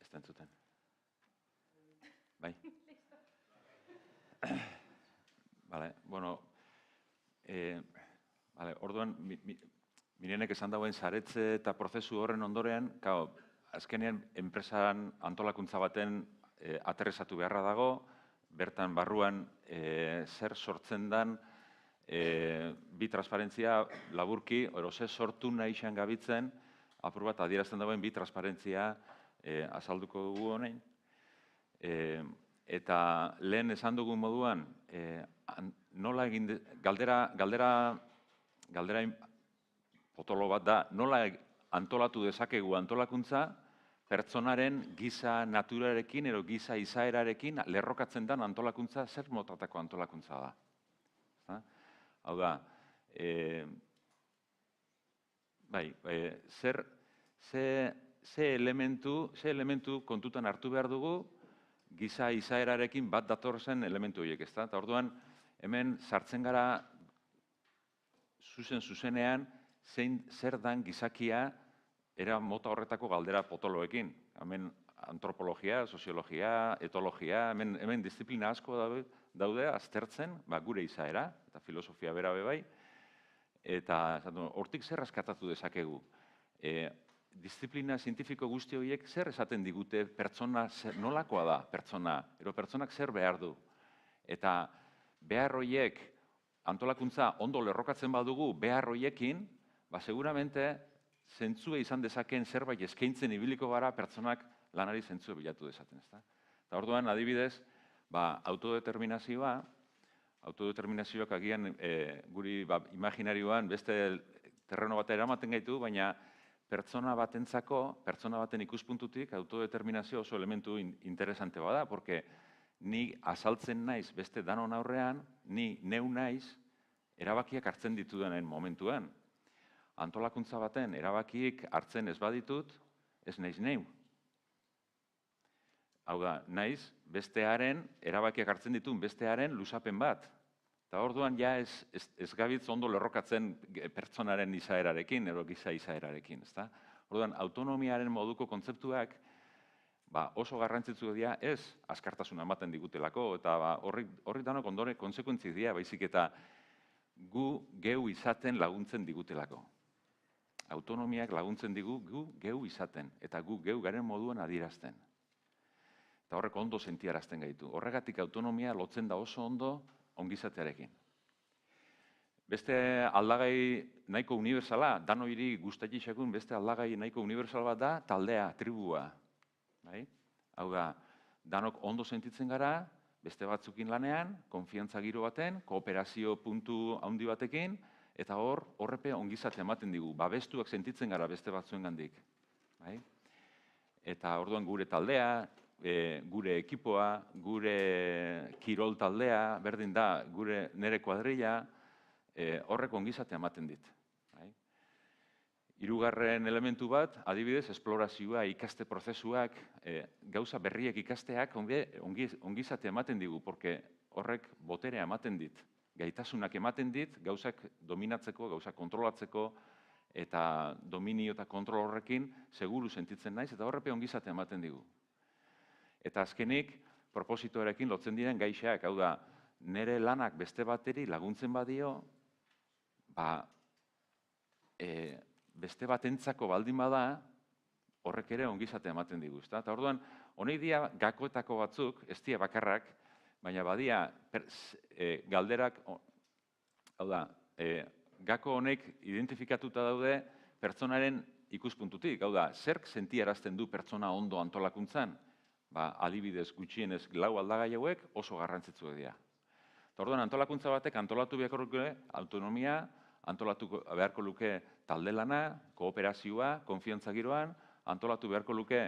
Ez da entzuten. Bai. Orduan, Mirenek esan dagoen saretze eta prozesu horren ondorean, azkenean enpresan antolakuntza baten aterrizatu beharra dago, bertan barruan zer sortzen den, bi transparentzia laburki, ze sortu nahi izan gabitzen, apur bat adierazten dagoen bi transparentzia azalduko dugu honein. Eta lehen esan dugun moduan, nola egin, galdera potolo bat da, nola antolatu dezakegu antolakuntza, pertsonaren giza naturarekin edo giza izaerarekin lerrokatzen den antolakuntza, zer motatako antolakuntza da. Hau da, ze elementu kontutan hartu behar dugu giza izaerarekin bat datorzen elementu horiek, ezta? Eta orduan, hemen sartzen gara zuzenean zer dan gizakia era mota horretako galdera potoloekin. Hemen antropologia, soziologia, etologia, hemen disiplina asko daude aztertzen gure izaera, eta filosofia bera bai. Eta hortik zer askatatu dezakegu? Disiplina zientifiko guzti horiek zer esaten digute pertsona, nolakoa da pertsona, edo pertsonak zer behar du. Eta behar horiek antolakuntza ondo lerrokatzen badugu behar horiekin, seguramente zentzue izan dezaken zerbait eskaintzen ibiliko gara pertsonak lanari zentzue bilatu dezaten. Eta orduan, adibidez, autodeterminazioak agian guri imaginarioan beste terreno bat eramaten gaitu, baina pertsona batentzako, pertsona baten ikuspuntutik, autodeterminazio oso elementu interesante bada, porque ni azaltzen naiz beste danon aurrean, ni neu naiz erabakiak hartzen ditudenen momentuan. Antolakuntza baten erabakiek hartzen ez baditut, ez naiz neu. Hau da, naiz bestearen, erabakiak hartzen dituen bestearen luzapen bat. Eta orduan ja ez gabitz ondo lerrokatzen pertsonaren izaerarekin, edo giza izaerarekin. Orduan, autonomiaren moduko kontzeptuak oso garrantzitsu dira ez askartasuna ematen digutelako, eta horrik danok ondore konsekuentzi dira, baizik eta gu geu izaten laguntzen digutelako. Autonomiak laguntzen digu gu geu izaten, eta gu geu garen moduan adierazten. Eta horrek ondo sentiarazten gaitu. Horregatik autonomia lotzen da oso ondo ongizatearekin. beste aldagai nahiko universala, danoiri gustatxixakun beste aldagai nahiko universal bat da, taldea, tribua. Bai? Hau da, danok ondo sentitzen gara, beste batzukin lanean, konfiantza giro baten, kooperazio puntu handi batekin, eta horrepe ongizate ematen digu, babestuak sentitzen gara beste batzuengandik. Bai? Eta orduan gure taldea, gure ekipoa, gure kirol taldea, berdin da, nere kuadrilla, horrek ongizate ematen dit. Hirugarren elementu bat, adibidez, esplorazioa, ikaste prozesuak, gauza berriek ikasteak ongizate ematen digu, porque horrek boterea ematen dit, gaitasunak ematen dit, gauzak dominatzeko, gauzak kontrolatzeko, eta dominio eta kontrol horrekin seguru sentitzen naiz, eta horrepe ongizate ematen digu. Eta azkenik, propositoarekin lotzen diren gaixak, hau da, nere lanak beste bateri laguntzen badio, beste batentzako baldin bada, horrek ere ongizate ematen digu. Eta orduan, honek dia gakoetako batzuk, ez dira bakarrak, baina badia galderak, hau da, gako honek identifikatuta daude pertsonaren ikuspuntutik. Hau da, zerk sentiarazten du pertsona ondo antolakuntzan? Adibidez gutxienez lau aldagai hauek oso garrantzitsuak dira. Orduan, antolakuntza batek antolatu beharko luke autonomia, antolatu beharko luke talde lana, kooperazioa, konfiantza giroan, antolatu beharko luke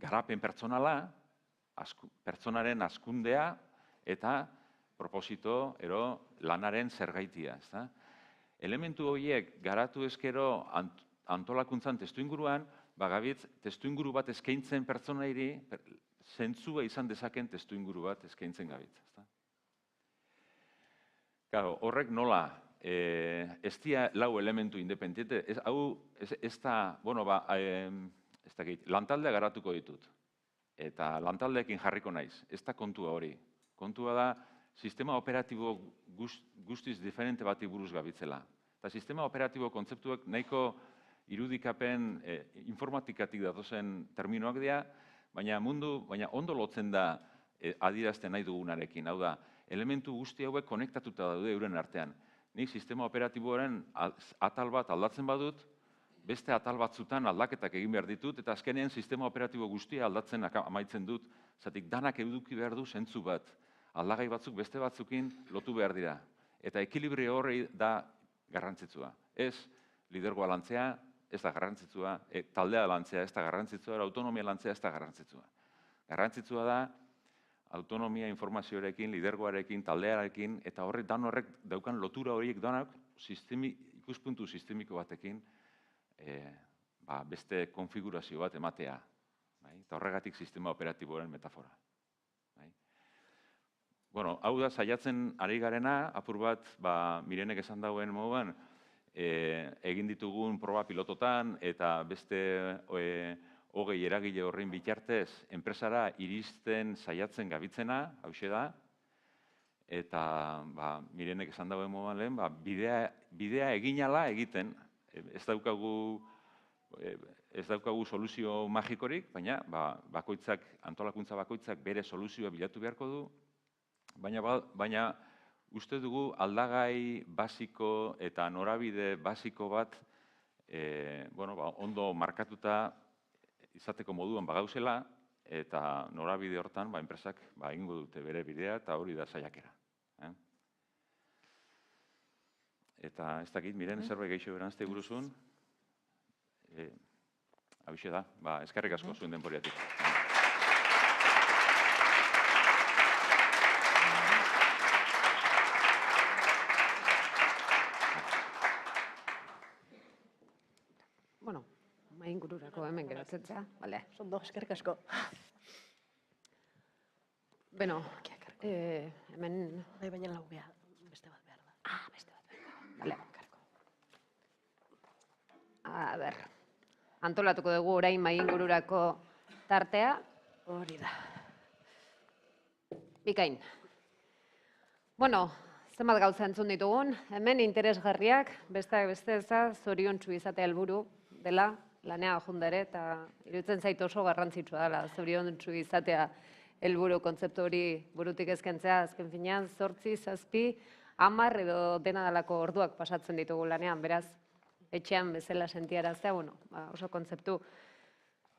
garapen pertsonala, pertsonaren hazkundea eta proposito lanaren zergaitia. Elementu horiek garatu ezkero antolakuntzan testuinguruan, bagabitz testuinguru bat eskaintzen pertsonairi, zentzua izan dezaken testuinguru bat eskaintzen gabitz. Horrek nola, ez dira lau elementu independiente, hau ez da, lantaldea garatuko ditut. Eta lantaldeekin jarriko naiz, ez da kontua hori. Kontua da, sistema operatibo guztiz diferente bati buruz gabitzela. Eta sistema operatibo kontzeptuak nahiko irudikapen informatikatik datozen terminoak dira, baina ondo lotzen da adierazten nahi dugunarekin. Hau da, elementu guzti hauek konektatuta daude euren artean. Nik sistema operatiboaren atal bat aldatzen badut, beste atal batzutan aldaketak egin behar ditut, eta azkenean sistema operatibo guztia aldatzen amaitzen dut, zatik danak eduki behar du zentzu bat. Aldagai batzuk beste batzukin lotu behar dira. Eta ekilibrio horri da garrantzitsua. Ez lidergoa lantzea, ez da garrantzitsua, taldea lantzea ez da garrantzitsua, autonomia lantzea ez da garrantzitsua. Garrantzitsua da autonomia informazioarekin, lidergoarekin, taldearekin, eta dan horrek daukan lotura horiek danak ikuspuntu sistemiko batekin beste konfigurazio bat ematea. Eta horregatik sistema operatiboaren metafora. Hau da, saiatzen ari garena, apur bat, Mirenek esan dauen moduan, egin ditugun proba pilototan eta beste 20 eragile horrein bitartez enpresara iristen saiatzen gabitzena, hauxe da, eta Mirenek esan dauen moduan lehen, bidea eginala egiten, ez daukagu soluzio magikorik, baina antolakuntza bakoitzak bere soluzioa bilatu beharko du, baina uste dugu aldagai basiko eta norabide basiko bat ondo markatuta izateko moduan bagauzela, eta norabide hortan enpresak egingo dute bere bidea eta hori da saiakera. Eta ez dakit, Miren, zerbait gehiago erantzte buruzun, hauxe da, eskerrik asko zuen denboriatik. Ingururako hemen geratzea, bale. Ondo, eskerrik asko. Beno, hemen... Baina lau behar, beste bat behar da. Beste bat behar da, bale. A ber, antolatuko dugu orain mahai ingururako tartea. Hori da. Bikain. Bueno, zenbat gauza entzun ditugun, hemen interesgarriak, besteak beste zoriontsu izatea helburu dela, lanea jundere, eta iruditzen zait oso garrantzitsua dela, zoriontsu izatea helburu kontzeptu hori burutik ezkentzea, azken finean, 8, 7, 10 edo dena dalako orduak pasatzen ditugu lanean, beraz, etxean bezala sentiaraztea, bueno, oso kontzeptu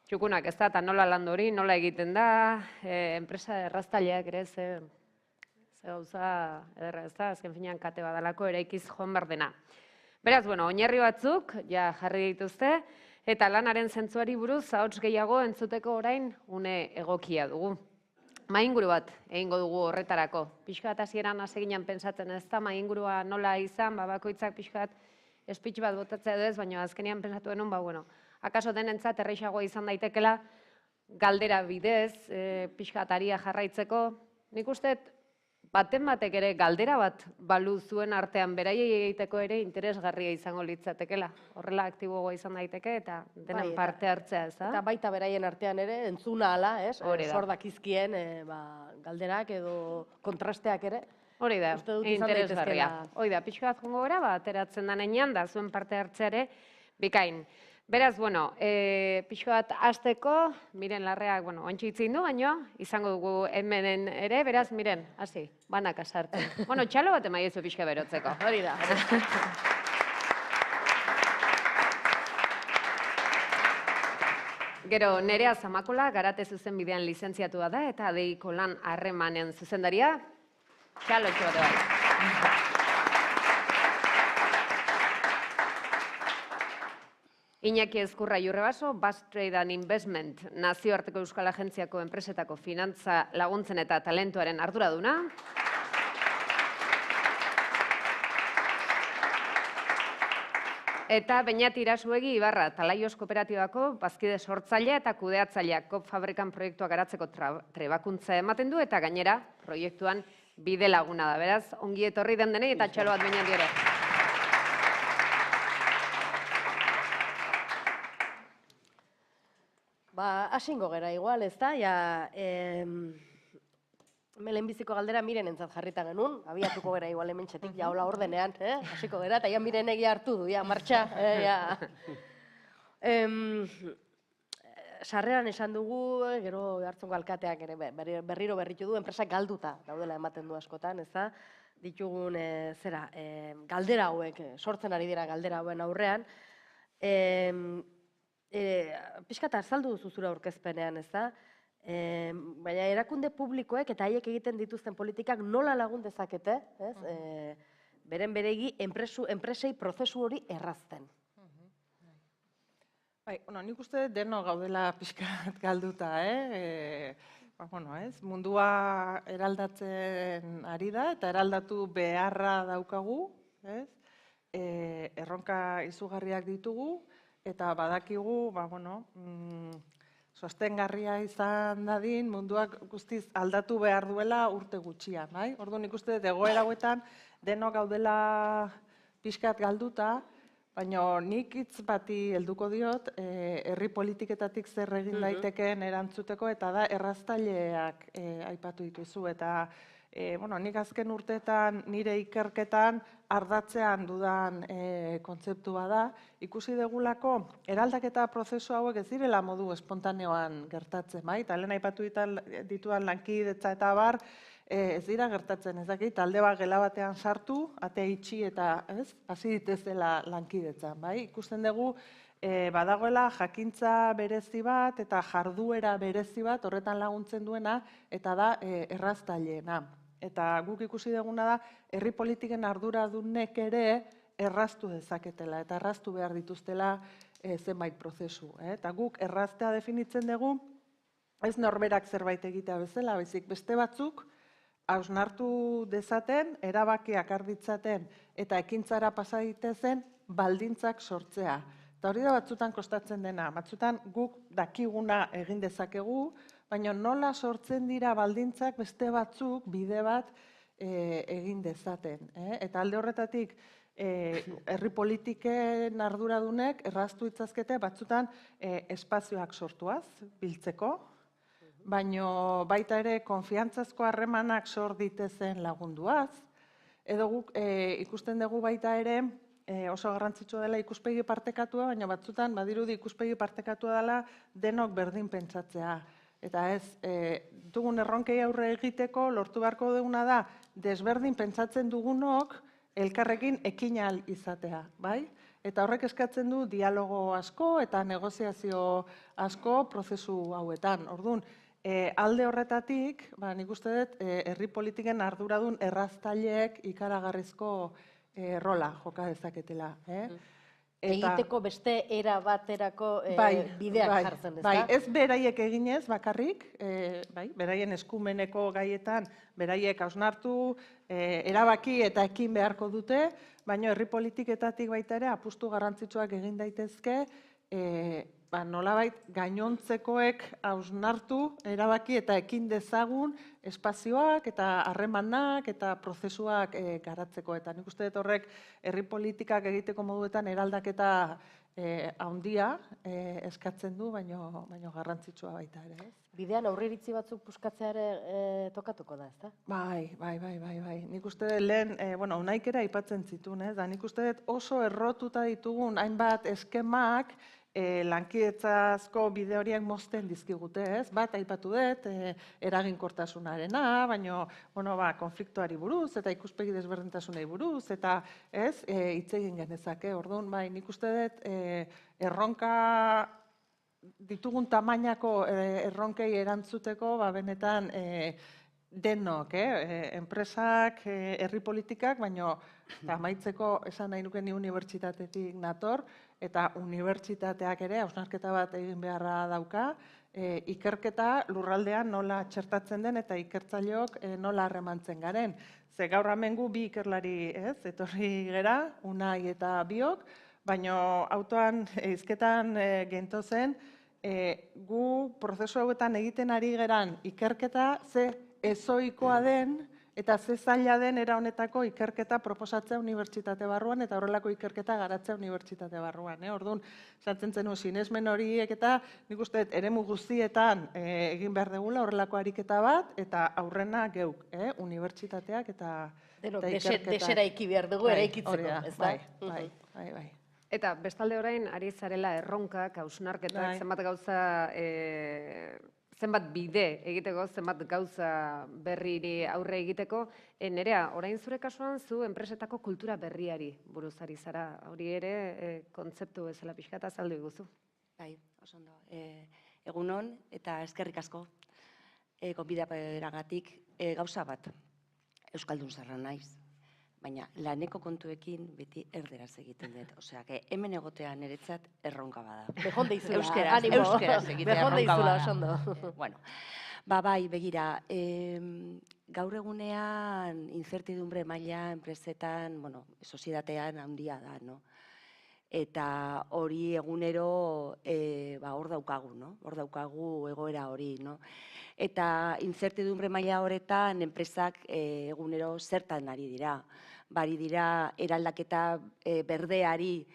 txukunak ez da, eta nola landu hori, nola egiten da, enpresa erraztaileak ere, ze gauza ederra ez da, azken finean kate badalako eraikiz joan behar dena. Beraz, bueno, oinarri batzuk, ja jarri dituzte, eta lanaren zentzuari buruz, ahots gehiago entzuteko orain une egokia dugu. Mainguru bat egingo dugu horretarako. Pixkat hasieran hasi ginen pentsatzen ez da, maingurua nola izan, bakoitzak pixkat espitx bat botatzea edo ez, baina azkenean pentsatu denun, bueno, akaso denentzat erreixagoa izan daitekela galdera bidez, pixkat aria jarraitzeko. Nik uste baten batek ere galdera bat balu zuen artean beraiei egiteko ere interesgarria izango litzatekela. Horrela aktiboagoa izan daiteke eta denen parte hartzea, ez da? Eta baita beraien artean ere, entzuna ala, Hori da. sor dakizkien galderak edo kontrasteak ere. Hori da, Uste dut izan interesgarria. daitezkeela. Hori da, pixka bat jongo gara, ateratzen denean da, zuen parte hartzeare bikain. Beraz, bueno, pixka bat hasteko, Miren Larreak, bueno, ontsi itzin du, baino, izango dugu hemenen ere, beraz, Miren, hasi, banaka sartzen. Bueno, txalo bat emaiezu pixka berotzeko. Hori da. Gero, Nerea Zamakola, Garate Zuzenbidean lizentziatua da, eta Adeiko lan harremanen zuzendaria, txalo txote bai. Iñaki Ezkurra Jurrebaso, Basque Trade and Investment, nazioarteko Euskal Agentziako enpresetako finantza laguntzen eta talentuaren arduraduna. Eta Beñat Irasuegi Ibarra, Talaios Kooperatibako bazkide sortzailea eta kudeatzailea KOP fabrikan proiektua garatzeko trebakuntza ematen du eta gainera proiektuan bide laguna da. Beraz, ongi etorri den denei eta txalo bat Beñat ere. Asingo gera igual, ez da? Lehenbiziko galdera Miren entzat jarrita genuen, abiatuko gera igual hemen txetik, ja hola ordenean, hasiko gera, eta ja Miren egia hartu du, ja martxa. Sarreran esan dugu, gero hartzungo alkateak ere berriro berritu du, enpresak galduta daudela ematen du askotan, ez da? Ditugun, galdera hauek, sortzen ari dira galdera hauen aurrean. Pixkat azaldu duzu zure aurkezpenean, ez da? Baina erakunde publikoek eta haiek egiten dituzten politikak nola lagun dezakete, beren beregi enpresei prozesu hori errazten. Nik uste deno gaudela pixkat galduta, mundua eraldatzen ari da eta eraldatu beharra daukagu, erronka izugarriak ditugu, eta badakigu, sostengarria izan dadin, munduak guztiz aldatu behar duela urte gutxian. Orduan nik uste egoera hauetan denok gaudela pixkat galduta, baina nik hitz bati helduko diot, herri politiketatik zer egin daitekeen erantzuteko, eta da erraztaileak aipatu dituzu. Eta nik azken urteetan nire ikerketan ardatzean dudan kontzeptua da, ikusi degulako eraldaketa prozesu hauek ez direla modu espontaneoan gertatzen, eta lehen aipatu dituan lankidetza eta bar, ez dira gertatzen, ez dakit, talde bat gela batean sartu, ate itxi eta hasi ditezela lankidetzan, ikusten dugu badagoela jakintza berezi bat eta jarduera berezi bat horretan laguntzen duena, eta da erraztaileena. Eta guk ikusi duguna da, herri politiken arduradunek ere erraztu dezaketela, eta erraztu behar dituztela zenbait prozesu. Eta guk erraztea definitzen dugu, ez norberak zerbait egitea bezala, baizik beste batzuk, hausnartu dezaten, erabakiak arditzaten, eta ekintzara pasa daitezen baldintzak sortzea. Eta hori da batzutan kostatzen dena, batzutan guk dakiguna egin dezakegu, baina nola sortzen dira baldintzak beste batzuk bide bat egin dezaten. Eta alde horretatik, herri politiken arduradunek erraztu itzazkete batzutan espazioak sortuaz, biltzeko, baina baita ere konfiantzazko harremanak sor ditezen lagunduaz, edo guk ikusten dugu baita ere, oso garrantzitsua dela ikuspegi partekatua, baina batzutan badirudi ikuspegi partekatua dela denok berdin pentsatzea. Eta ez ditugun erronkei aurre egiteko lortu beharko duguna da desberdin pentsatzen dugunok elkarrekin ekin ahal izatea, bai? Eta horrek eskatzen du dialogo asko eta negoziazio asko prozesu hauetan. Orduan, alde horretatik, nik uste dut, herri politiken arduradun erraztaileek ikaragarrizko rola joka dezaketela. Egiteko beste era baterako bideak jartzen, ezta? Bai, ez beraiek eginez bakarrik, beraien eskumeneko gaietan, beraiek hausnartu, erabaki eta ekin beharko dute, baina herri politiketatik baita ere apustu garrantzitsuak egin daitezke, nolabait gainontzekoek hausnartu, erabaki eta ekin dezagun espazioak eta harremanak eta prozesuak garatzeko. Eta nik uste dut horrek herri politikak egiteko moduetan eraldaketa handia eskatzen du, baino garrantzitsua baita ere. Bidean aurreiritzi batzuk puskatzea ere tokatuko da, ezta? Bai. Nik uste dut lehen, naikera aipatzen zituen, da nik uste dut oso errotuta ditugun hainbat eskemak lankidetzazko bide horiek mozten dizkigute, ez? Bat aipatu dut, eraginkortasunarena, baino, konfliktuari buruz eta ikuspegi desberdintasunei buruz, eta ez, hitz egin genezake, orduan, nik uste dut, erronka ditugun tamainako erronkei erantzuteko, benetan denok, enpresak, herri politikak, baino amaitzeko esan nahi nuke ni unibertsitatetik nator, eta unibertsitateak ere hausnarketa bat egin beharra dauka, ikerketa lurraldean nola txertatzen den eta ikertzaileok nola harremantzen garen. Ze gaur hemen gu bi ikerlari etorri gera, Unai eta biok, baino autoan hizketan gentozen, gu prozesu hauetan egiten ari geran ikerketa ze ezoikoa den eta ze zaila den era honetako ikerketa proposatzea unibertsitate barruan eta horrelako ikerketa garatzea unibertsitate barruan. Orduan, esaten zenuen sinesmen horiek eta nik uste dut eremu guztietan egin behar dugula horrelako ariketa bat eta aurrena geuk, unibertsitateak eta ikerketa. Deseraiki behar dugu eraikitzeko, ez da? Bai. Eta bestalde orain, ari zarela erronkak, hausnarketak, zenbat gauza, zenbat bide egiteko, zenbat gauza berriri aurre egiteko. Nerea, orain zure kasuan zu enpresetako kultura berriari buruz ari zara. Hori ere, kontzeptu bezala pixka eta azaldu iguzu. Bai, oso ondo. Egunon eta eskerrik asko gonbidapenagatik gauza bat. Euskaldun zarra naiz. Baina laneko kontuekin beti erderaz egiten dut. Osea, hemen egotea niretzat erronka bada. Bejonde izula, Euskeraz egitea erronka bada. Oso Bueno, bai, begira, gaur egunean incertidumbre maila enpresetan, soziedatean handia da, no? Eta hori egunero hor daukagu, no? Hor daukagu egoera hori, no? Eta incertidumbre maila horretan enpresak egunero zertan ari dira. Bari dira eraldaketa berdeari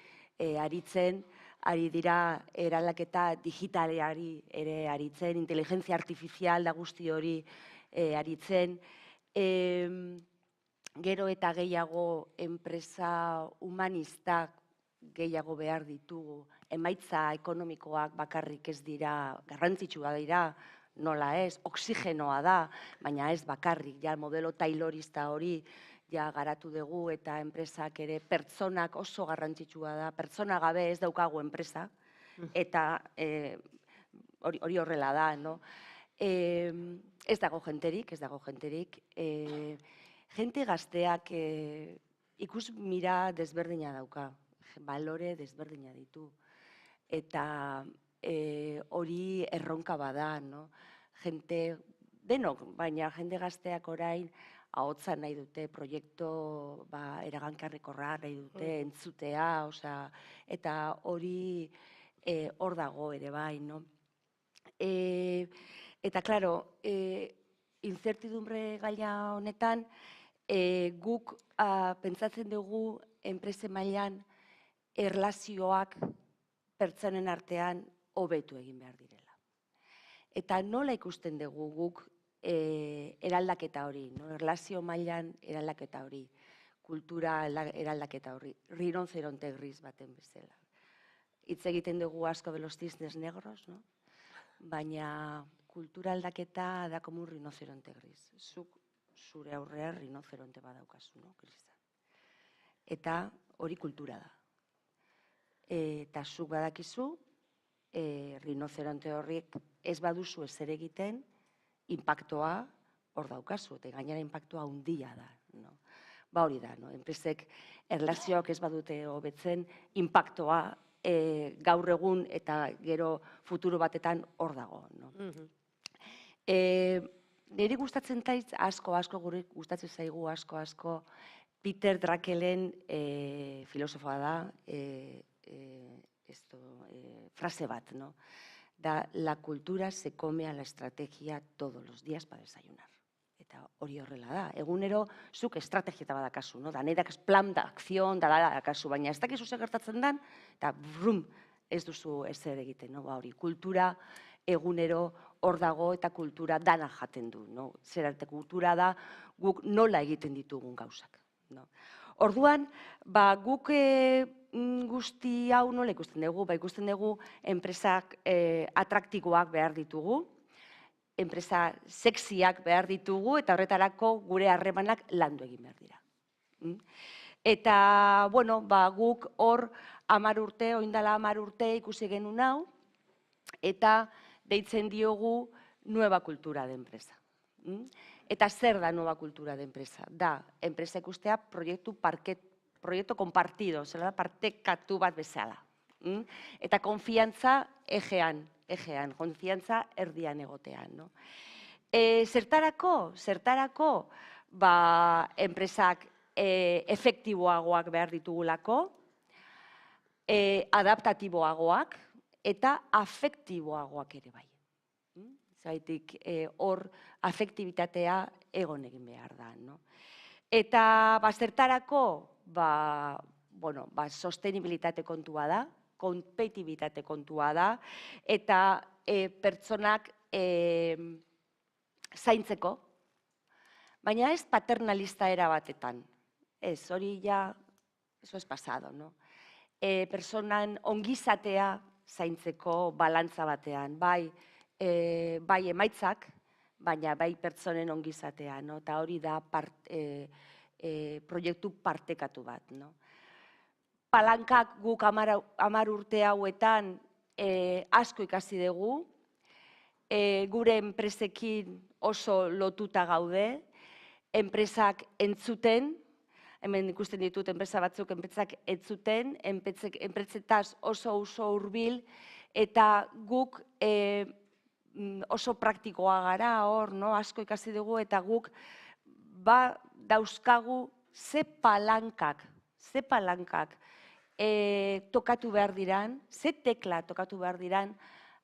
aritzen, ari dira eraldaketa digitaleari ere aritzen, inteligentzia artifizial da guzti hori aritzen. Gero eta gehiago enpresa humanistak gehiago behar ditugu. Emaitza ekonomikoak bakarrik ez dira, garrantzitsua dira, nola ez, oksigenoa da, baina ez bakarrik, ja modelo taylorista hori ja garatu dugu eta enpresak ere pertsonak oso garrantzitsua da, pertsona gabe ez daukagu enpresa, eta hori horrela da, no? Ez dago jenterik, jente gazteak ikusmira desberdina dauka, balore desberdina ditu, eta hori erronka bada, no? Jente, denok, baina jende gazteak orain ahotsa nahi dute, proiektu eragankarrekorra nahi dute, entzutea, eta hori hor dago ere bai, no? Eta, klaro, incertidumbre gaia honetan, guk pentsatzen dugu enprese mailan erlazioak pertsonen artean hobetu egin behar direla. Eta nola ikusten dugu guk eraldaketa hori, erlazio mailan eraldaketa hori, kultura eraldaketa hori, rinoceronte gris baten bezala. Hitz egiten dugu asko de los cisnes negros, baina kultura aldaketa da como un rinoceronte gris. Zuk zure aurrean rinoceronte badaukazu, no, Kristan? Eta hori kultura da. Eta zuk badakizu, rinoceronte horriek ez baduzu ezer egiten, inpaktoa hor daukazu, eta gainera inpaktoa handia da. No? Ba hori da, no? Enpresek erlazioak ez badute hobetzen, inpaktoa gaur egun eta gero futuro batetan hor dago. No? Niri gustatzen zait asko, gure gustatzen zaigu asko, Peter Druckeren filosofoa da, frase bat, no? Da, la cultura se come a la estrategia todos los días para desayunar. Eta hori horrela da. Egunero, zuk estrategieta badakazu, no? Da, nahi dakaz plan da, akzion, da dakazu, baina ez dakizu zer gertatzen den, eta brum, ez duzu ezer egiten, no? Ba, hori, kultura egunero hor dago eta kultura dana jaten du, no? Zer arte kultura da guk nola egiten ditugun gauzak, no? Orduan, ba, guk guzti hau nola ikusten dugu? Ba, ikusten dugu enpresak atraktikoak behar ditugu, enpresa sexiak behar ditugu, eta horretarako gure harremanak landu egin behar dira. Eta, bueno, ba, guk hor 10 urte, oindala 10 urte ikusi genuen hau, eta deitzen diogu nueva cultura de empresa. Eta zer da nueva cultura de empresa? Da, enpresa ikustea proiektu compartido, zela da partekatu bat bezala. Eta konfiantza ejean, konfiantza erdian egotean. No? Zertarako, ba, enpresak efektiboagoak behar ditugulako, adaptatiboagoak eta afektiboagoak ere bai. Zaitik hor afektibitatea egon egin behar da. No? Eta zertarako, sostenibilitate kontua da, kompetibitate kontua da, eta pertsonak zaintzeko, baina ez paternalista era batetan. Ez, hori ja, eso es pasado, no? Pertsonan ongizatea zaintzeko balantza batean, bai emaitzak, baina bai pertsonen ongizatea, no? Eta hori da proiektu partekatu bat, no? Palankak guk 10 urte hauetan asko ikasi dugu, gure enpresekin oso lotuta gaude, enpresak entzuten, hemen ikusten ditut enpresa batzuk enpresak entzuten, enpresetaz oso hurbil, eta guk oso praktikoa gara hor, asko ikasi dugu, eta guk dauzkagu ze palankak tokatu behar diran, ze tekla tokatu behar diran,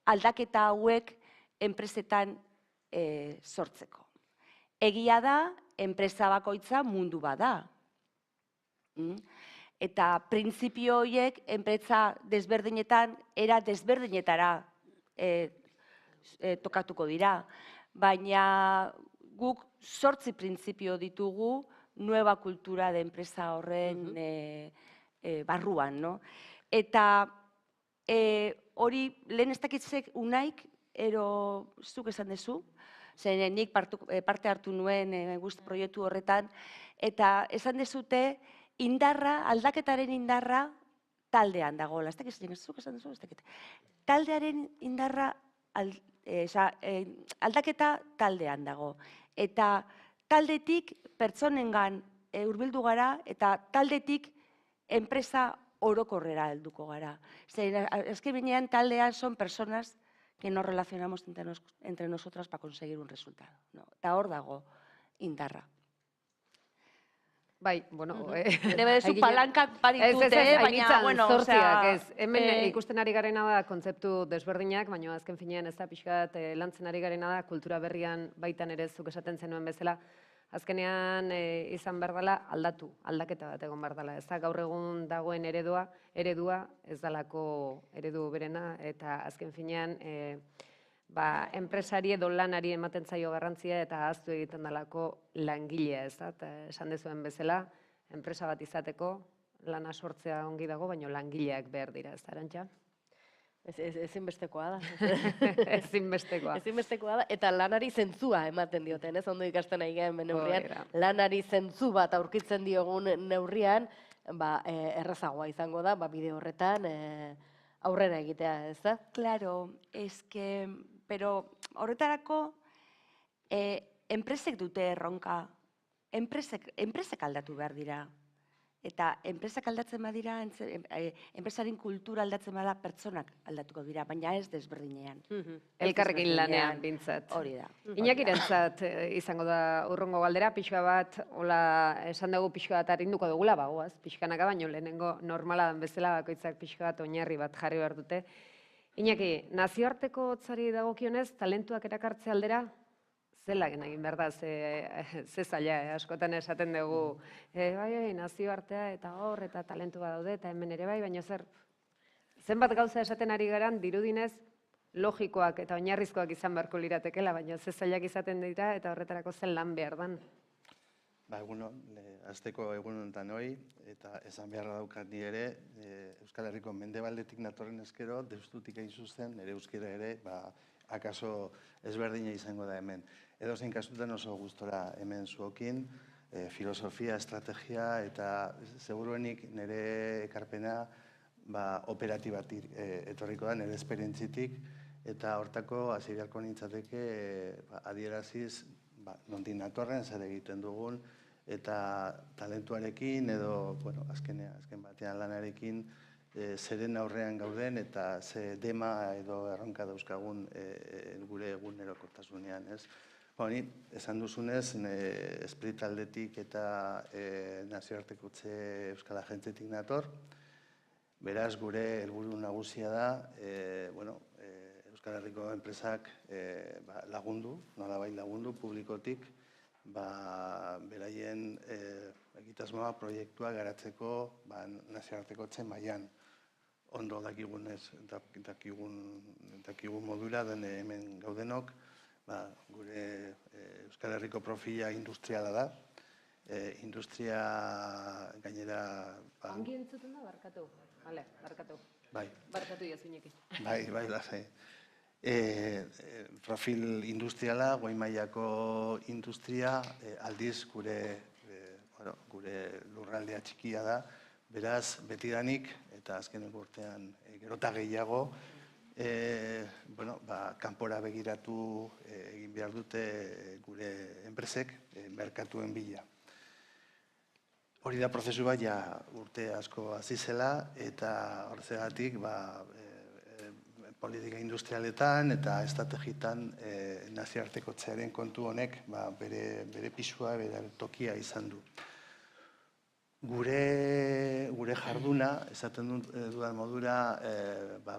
aldaketa hauek enpresetan sortzeko. Egia da, enpresa bakoitza mundu bada. Eta printzipio horiek enpresa desberdinetan, era desberdinetara tokatuko dira. Baina guk 8 printzipio ditugu nueva kultura de enpresa horren barruan, no? Eta hori lehen ez dakitzek unaik, ero zuk esan dezu, zen nik parte hartu nuen guzti proiektu horretan, eta esan dezute indarra, aldaketaren indarra taldean dagoela. Ez dakitzen, zuk esan dezu, ez dakit. Taldearen indarra, aldaketa taldean dago. Eta taldetik pertsonengan hurbildu gara, eta taldetik enpresa orokorrera helduko gara. Azken binean taldean son personas que nos relacionamos entre nosotras para conseguir un resultado. Eta hor dago indarra. Bai, bueno... Debe dezu palankak baditute, baina, bueno, osea... Hemen ikusten ari garena da kontzeptu desberdinak, baina azken finean ez da pixkat lantzen ari garena da kultura berrian baitan ere zuk esaten zenuen bezala, azkenean izan behar dela aldaketa bat egon behar dela. Ez da gaur egun dagoen eredua ez dalako eredu berena, eta azken finean enpresari edo lanari ematen zaio garrantzia eta ahaztu egiten dalako langilea, ez da? Esan dezuen bezala, enpresa bat izateko lana sortzea ongi dago, baina langileak behar dira, ez da, Arantxa? Ezinbestekoa da. Ezinbestekoa. Ezinbestekoa da, eta lanari zentzua ematen dioten, ez? Ondo ikasten nahi gen neurrian, Hori da. lanari zentzu bat aurkitzen diogun neurrian, errazagoa izango da, bide horretan aurrera egitea, ez da? Claro, pero horretarako enpresek dute erronka, enpresek aldatu behar dira. Eta enpresak aldatzen badira, enpresaren kultura aldatzen bada, pertsonak aldatuko dira, baina ez desberdinean. Elkarrekin lanean bintzat. Hori da. Inakirentzat izango da urrongo galdera, pixka bat, hola, esan dugu pixka bat arinduko dugula, bagoaz, pixkanaka baino lehenengo normala den bezala bakoitzak pixka bat oinarri bat jarri behar dute. Inaki, nazioarteko hotzari dagokionez, talentuak erakartze aldera, zela egin behar da, ze zaila, askotan esaten dugu, bai, nazioartea eta hor, eta talentu bat daude, eta hemen ere bai, baina zenbat gauza esaten ari garan, dirudinez, logikoak eta oinarrizkoak izan beharko liratekela, baina ze zailak izaten dira, eta horretarako zen lan behar dan. Azteko egun honetan hoi, eta esan beharra daukat ni ere, Euskal Herriko mendebaldetik natorren eskero, deustutik egin zuzen, ere euskera ere, akaso ezberdina izango da hemen. Edo zein kasutan oso gustora hemen zuokin, filosofia, estrategia, eta seguruenik nire ekarpena operatibatik etorriko da, nire esperientzitik, eta hortako hasi beharko nintzateke adieraziz nondik natorren, zer egiten dugun, eta talentuarekin edo, azken batean lanarekin, zeren aurrean gauden eta ze dema edo erronka dauzkagun gure egunerokotasunean, ez? Ni, esan duzunez, esprit aldetik eta nazioartekotze euskal agentzetik nator. Beraz, gure helburu nagusia da, Euskal Herriko enpresak lagundu, nolabait lagundu publikotik, beraien egitasmoa proiektua garatzeko nazioartekotze mailan. Ondo dakigun modura den hemen gaudenok, gure Euskal Herriko profila industriala da. Industria gainera... Ongi entzuten da, barkatu. Bale, barkatu. Bai. Barkatu jazuinekin. Bai, lasai. Profil industriala, goi mailako industria, aldiz gure lurraldea txikia da, beraz, betidanik, eta azkeneko urtean gerota gehiago, kanpora begiratu egin behar dute gure enpresek merkatuen bila. Hori da prozesu bat urte asko hasi zela, eta horregatik politika industrialetan eta estrategitan nazioartekotzearen kontu honek bere pisua, bere tokia izan du. Gure jarduna, esaten dudan modura,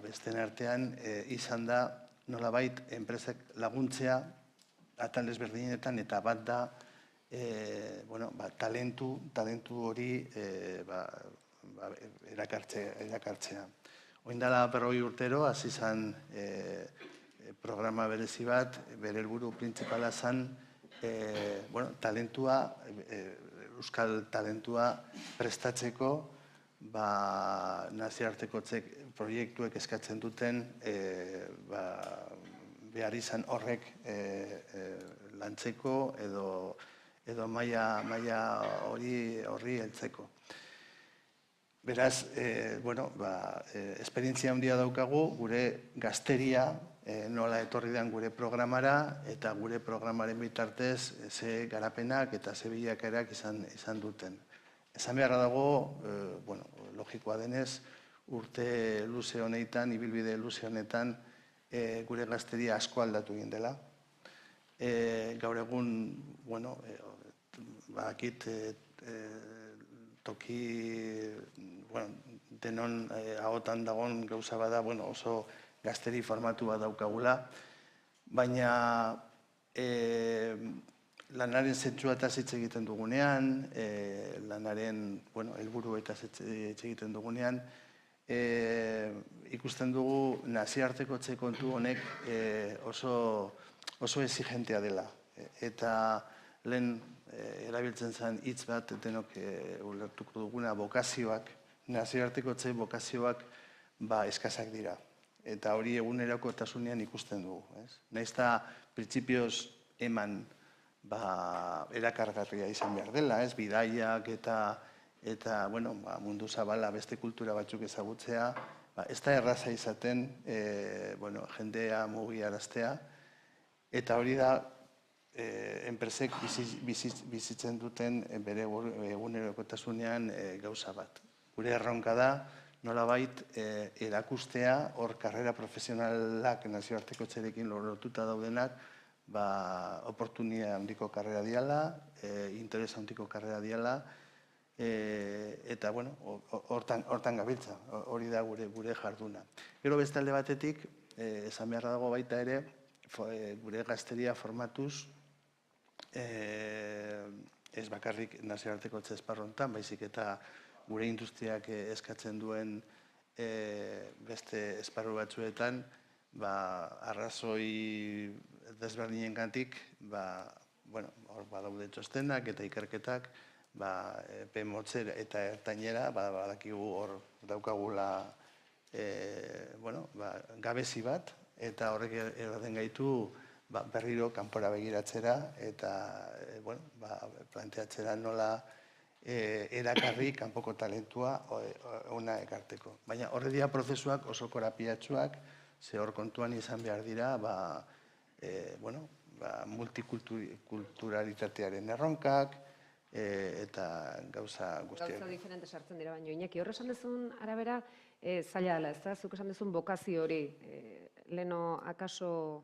besteen artean, izan da nolabait enpresak laguntzea, atal ezberdinetan, eta bat da talentu hori erakartzea. Oindala 40 urtero, hasi zen programa berezi bat, bere helburu printzipala zen talentua, euskal talentua prestatzeko nazioartekotze proiektuek eskatzen duten behar izan horrek lantzeko edo maila horri heltzeko. Beraz, esperientzia handia daukagu, gure gazteria nola etorri den gure programara, eta gure programaren bitartez ze garapenak eta ze bilakaerak izan duten. Esan beharra dago, logikoa denez, urte luze honetan, ibilbide luze honetan, gure gazteria asko aldatu egin dela. Gaur egun, bakit toki denon ahotan dagoen gauza bada, oso gazteri formatu bat daukagula, baina lanaren zentzua eta hitz egiten dugunean, lanaren helburu eta hitz egiten dugunean, ikusten dugu nazioartekotze kontu honek oso exigentea dela. Eta lehen erabiltzen zen hitz bat, denok ulertuko duguna, bokazioak, nazioartekotze bokazioak eskazak dira. eta hori egunerokotasunean ikusten dugu. Nahiz eta printzipioz eman erakargarria izan behar dela, bidaiak eta mundu zabala beste kultura batzuk ezagutzea, ez da erraza izaten jendea mugiaraztea, eta hori da enpresek bizitzen duten bere egunerokotasunean gauza bat. Gure erronka da, nolabait erakustea, hor karrera profesionalak nazioarteko txerekin lotuta daudenak, oportunia handiko karrera diala, interes handiko karrera diala, eta, hortan gabiltza, hori da gure jarduna. Gero beste alde batetik, esan beharra dago baita ere, gure gazteria formatuz, ez bakarrik nazioarteko esparrontan, baizik eta gure industriak eskatzen duen beste esparru batzuetan, arrazoi desberdinen gantik, hor badaude txostenak eta ikerketak, epe motzera eta ertainera, badakigu hor daukagula gabezi bat, eta horrek erraten gaitu berriro kanpora begiratzera eta planteatzera nola erakarri kanpoko talentua ona ekarteko. Baina horre dira prozesuak oso korapilatsuak, ze hor kontuan izan behar dira multikulturalitatearen erronkak eta gauza guztiak. Gauza diferente sartzen dira, baina Iñaki, hor esan dezun arabera, zaila dela, ez da? Zuk esan dezun bokazio hori, leno akaso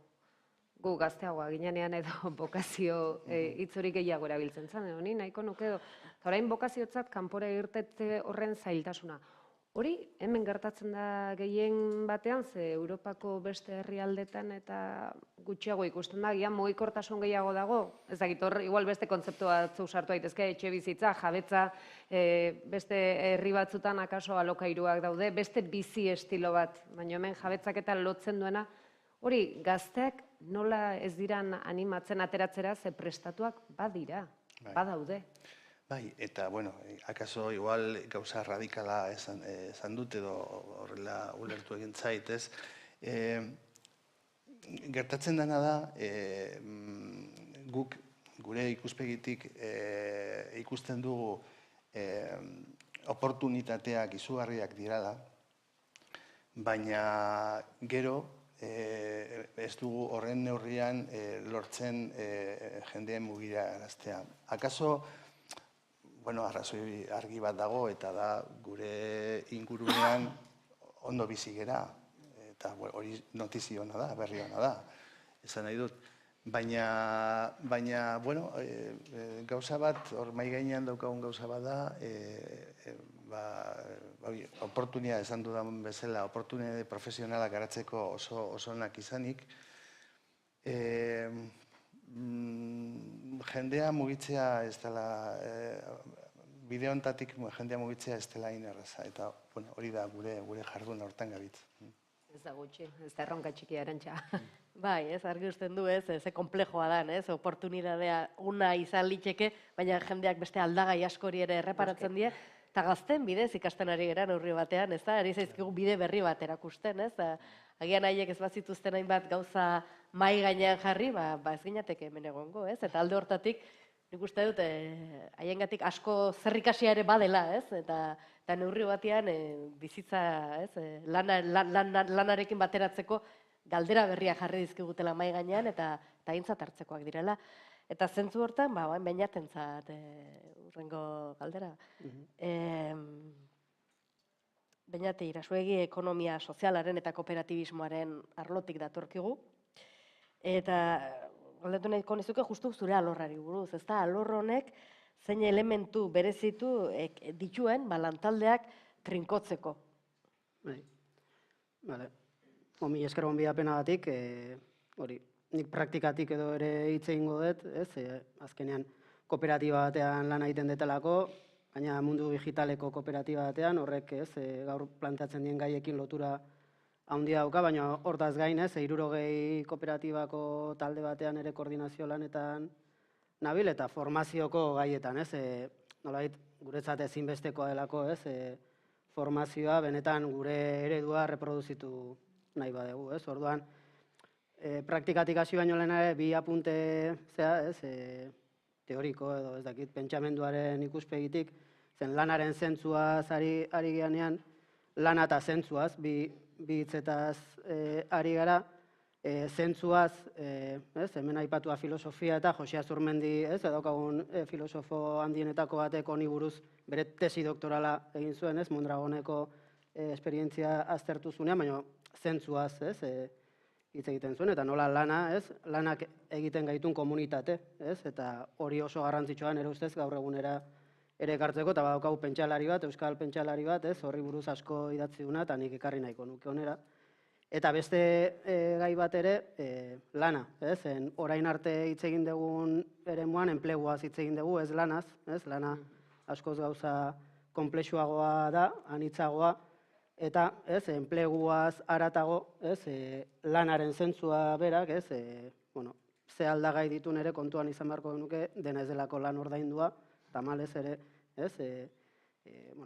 gu gazteagoa ginean edo bokazio hitz hori gehiago erabiltzen zen, honi nahiko nuke edo. Eta orain bokaziotzat kanpora irtete horren zailtasuna. Hori hemen gertatzen da gehien batean, ze Europako beste herrialdetan eta gutxiago ikusten da, gian mugikortasun gehiago dago. Ez dakit hor, igual beste kontzeptu batzuk sartu daitezke, etxe bizitza, jabetza, beste herri batzutan akaso alokairuak daude, beste bizi estilo bat, baina hemen jabetzak eta lotzen duena. Hori, gazteak nola ez diran animatzen ateratzera, ze prestatuak badira, badaude. Bai, eta, akaso igual gauza radikala esan dut edo horrela ulertu egin zait, ez? Gertatzen dena da, guk gure ikuspegitik ikusten dugu oportunitateak izugarriak dirala, baina gero ez dugu horren neurrian lortzen jendeen mugira araztea. Akaso, arrazoi argi bat dago eta da gure ingurunean ondo bizi gera. Eta hori notizio hona da, berri hona da. Esan nahi dut. Baina, gauza bat, hor mai gainean daukagun gauza bat da, oportunia esan dudan bezala, oportunia profesionalak garatzeko oso onak izanik, jendea mugitzea ez dela, bide honetatik jendea mugitzea ez dela inerraza, eta hori da gure jarduna hortan gabitz. Ez da gutxi, ez da erronka txikia erantxa. Bai, argi usten du, ze komplejoa dan, oportunidadea una izan liteke, baina jendeak beste aldagai askori ere erreparatzen die, eta gazten bidez ikasten ari gara neurri batean, ez da, ari zaizkigu bide berri bat erakusten, ez, agian haiek ez bazituzten hainbat gauza mai gainean jarri, ez ginateke hemen egongo, ez, eta alde hortatik, nik uste dut, haiengatik asko zerrikasia ere badela, ez, eta neurri batean bizitza, ez, lanarekin bateratzeko galdera berria jarri dizkigutela mai gainean eta aintzat hartzekoak direla. Eta zentzu hortan, bainatentzat urrengo galdera. Bainate, Irasuegi ekonomia sozialaren eta kooperatibismoaren arlotik datorkigu. Eta galdetu nahiko nizuke justu zure alorrari buruz. Ez da, alor honek zein elementu berezitu dituen lantaldeak trinkotzeko. Bale. Mi esker gonbidapenagatik, hori, nik praktikatik edo ere hitz egingo dut, azkenean kooperatiba batean lan egiten detelako, baina mundu digitaleko kooperatiba batean, horrek gaur planteatzen dien gaiekin lotura handia dauka, baina hortaz gain, 60 kooperatibako talde batean ere koordinazio lanetan nabil, eta formazioko gaietan, nolabait guretzat ezinbestekoa delako, formazioa benetan gure eredua reproduzitu nahi badegu, ez? Orduan, praktikatik hasi baino lehenago bi apunte teoriko edo ez dakit pentsamenduaren ikuspegitik, zen lanaren zentzuaz ari geanean, lana eta zentzuaz, bi hitzetaz ari gara, zentzuaz, hemen aipatua filosofia eta Jose Azurmendi, daukagun filosofo handienetako batek honi buruz bere tesi doktorala egin zuen, Mondragoneko esperientzia aztertu zunean, baina zentzuaz, hitz egiten zuen, eta nola lana, lanak egiten gaitun komunitate, eta hori oso garrantzitsua nire ustez gaur egunera ere ekartzeko, eta badaukagu pentsalari bat, euskal pentsalari bat, horri buruz asko idatzi duna, eta nik ekarri nahiko nuke onera. Eta beste gai bat ere, lana, orain arte hitz egin dugun eremuan, enpleguaz hitz egin dugu, ez lanaz, lana askoz gauza konplexuagoa da, anitzagoa, eta enpleguaz haratago, lanaren zentzua berak, ze aldagai ditun ere kontuan izan beharko genuke, dena ez delako lan ordaindua, tamalez ere,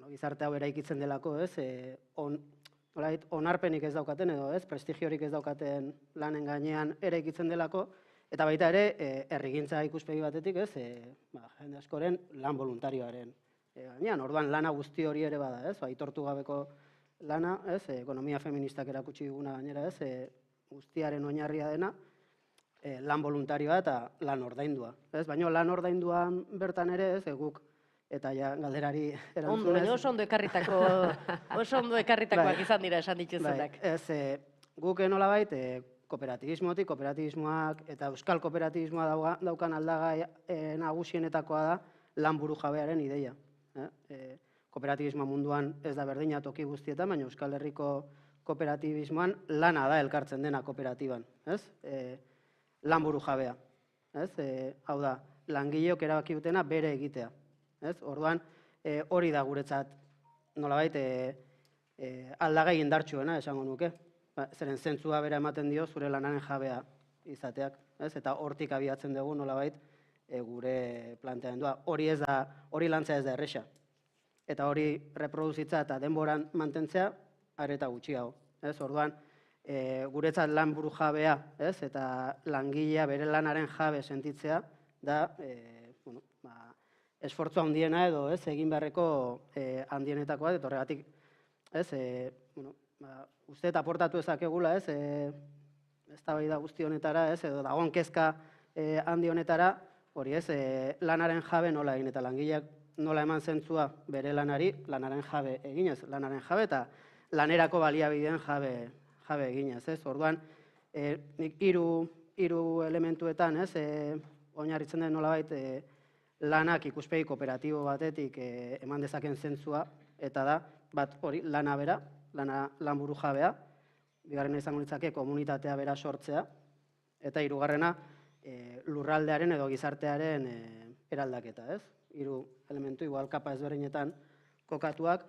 gizarte hau eraikitzen delako, onarpenik ez daukaten edo, prestigiorik ez daukaten lanen gainean eraikitzen delako, eta baita ere, herrigintza ikuspegi batetik, jende askoren lan voluntarioaren gainean. Orduan lana guzti hori ere bada, aitortu gabeko lana, ekonomia feministak erakutsi diguna gainera, guztiaren oinarria dena, lan voluntarioa eta lan ordaindua. Baina lan ordainduan bertan ere, guk, eta ja galderari erantzunez. Ondo, oso ondo ekarritakoak izan dira esan dituzunak. Guk nolabait, kooperatibismoak eta euskal kooperatibismoa daukan aldagai nagusienetakoa da lan buru jabearen ideia. Kooperatibismoa munduan ez da berdina toki guztietan, baina Euskal Herriko kooperatibismoan lana da elkartzen dena kooperatiban. Lan buru jabea. Hau da, langileok erabaki dutena bere egitea. Orduan, hori da guretzat nolabait aldagai indartsuena esango nuke. Zeren zentzua bera ematen dio zure lanaren jabea izateak. Eta hortik abiatzen dugu nolabait gure planteamendua. Hori lantzea ez da erresa. Eta hori reproduzitza eta denboran mantentzea areta gutxiago. Orduan, guretzat lan buru jabea eta langilea bere lanaren jabe sentitzea da esfortzu handiena edo egin beharreko handienetakoa, eta horregatik uste eta aportatu ezakegula eztabaida guzti honetara edo dagoen kezka handi honetara hori lanaren jabe nola egin eta langileak nola eman zentzua bere lanari, lanaren jabe eginez, lanaren jabe eta lanerako baliabideen jabe eginez. Orduan, nik hiru elementuetan oinarritzen den nolabait lanak ikuspegi kooperatibo batetik eman dezaken zentzua, eta da, bat hori lana bera, lan buru jabea, bigarrena izango litzake komunitatea bera sortzea, eta hirugarrena lurraldearen edo gizartearen eraldaketa, hiru elementu igual kapa ezberdinetan kokatuak,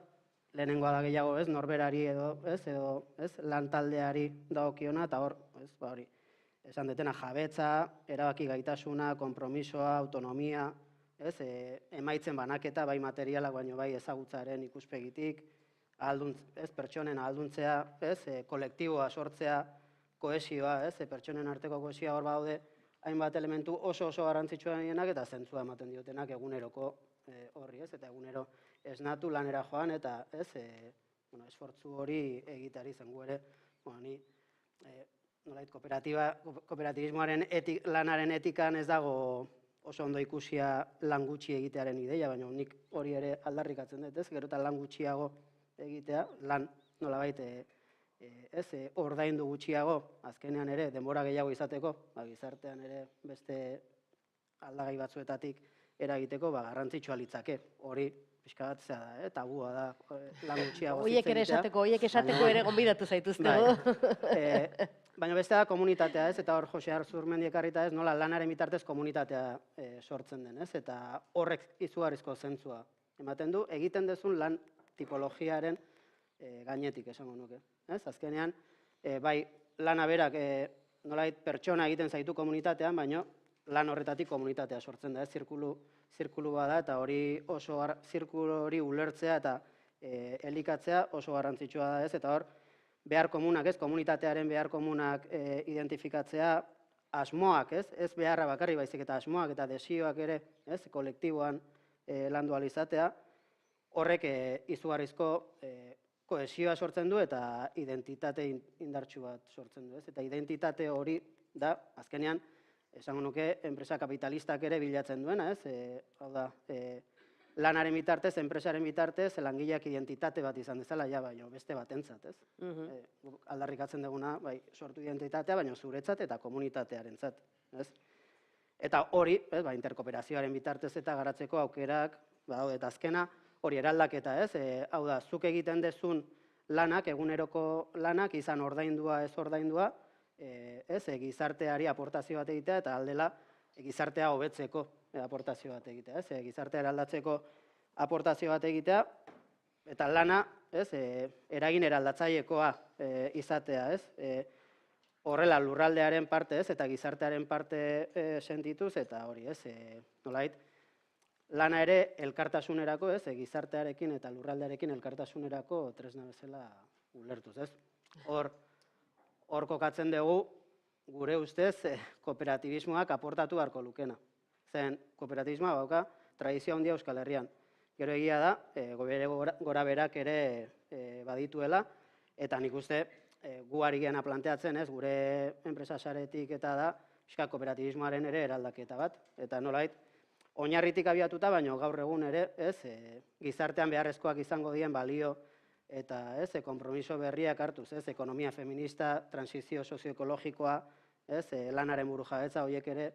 lehenengoa da gehiago norberari edo lantaldeari dagokiona, eta hor, esan detena jabetza, erabaki gaitasuna, konpromisoa, autonomia, emaitzen banaketa, bai materialak baino bai ezagutzaren ikuspegitik, pertsonen ahalduntzea, kolektiboa sortzea, kohesioa, pertsonen arteko kohesioa hor badaude, hainbat elementu oso garrantzitsua dienak eta zentzua ematen diotenak eguneroko horri, eta egunero esnatu lanera joan, eta esfortzu hori egiteari zengu ere, nolait kooperatibismoaren lanaren etikan ez dago oso ondo ikusia lan gutxi egitearen ideia, baina nik hori ere aldarrikatzen dut, gero eta lan gutxiago egitea, lan nolabait ordaindu gutxiago, azkenean ere denbora gehiago izateko, gizartean ere beste aldagai batzuetatik eragiteko garrantzitsua litzake, hori pixka bat zea da, tabua da, lan gutxiago zitzen. Oiek esateko ere gonbidatu zaituztegu. Baina beste da komunitatea, eta hor Jose Azurmendi ekarrita nola lanaren bitartez komunitatea sortzen den, eta horrek izugarrizko zentzua ematen du, egiten dezun lan tipologiaren gainetik esango nuke. Azkenean, bai lana berak nolait pertsona egiten zaitu komunitatean, baina lan horretatik komunitatea sortzen da, zirkulu bada, eta hori zirkulu hori ulertzea eta elikatzea oso garrantzitsua da, eta hor, behar komunak, ez, komunitatearen behar komunak identifikatzea, asmoak, ez beharra bakarri baizik eta asmoak eta desioak ere, ez, kolektiboan landu ahal izatea, horrek izugarrizko kohesioa sortzen du eta identitate indartsu bat sortzen du, ez? Eta identitate hori da, azkenean, esango nuke, enpresa kapitalistak ere bilatzen duena, ez? Hau da, lanaren bitartez, enpresaren bitartez, langileak identitate bat izan dezala, ja, baino, beste batentzat, ez? Aldarrikatzen duguna, bai, sortu identitatea, baino zuretzat eta komunitatearentzat, ez? Eta hori, interkooperazioaren bitartez eta garatzeko aukerak, eta azkena, hori eraldaketa, ez? Hau da, zuk egiten dezun lanak, eguneroko lanak, izan ordaindua, ez ordaindua, ez? Gizarteari aportazio bat egitea, eta aldela, gizartea hobetzeko aportazio bat egitea, ez? Gizartea eraldatzeko aportazio bat egitea, eta lana, ez? Eragin eraldatzailekoa izatea, ez? Horrela lurraldearen parte, ez? Eta gizartearen parte sentituz, eta hori, ez? Nolait, lana ere elkartasunerako, ez? Gizartearekin eta lurraldearekin elkartasunerako tresna bezala ulertuz, ez? Hor kokatzen dugu, gure ustez, kooperatibismoak aportatu beharko lukena. Zen, kooperatibismoa bauka tradizio handia Euskal Herrian. Gero egia da, gora berak ere badituela, eta nik uste gu ari gena planteatzen, ez, gure enpresa saretik eta da, kooperatibismoaren ere eraldaketa bat. Eta nolait, oinarritik abiatuta, baino gaur egun ere, ez, gizartean beharrezkoak izango dien balio eta, ez, konpromiso berriak hartuz, ez, ekonomia feminista, transizio sozioekologikoa, ez, lanaren burujabetza horiek ere,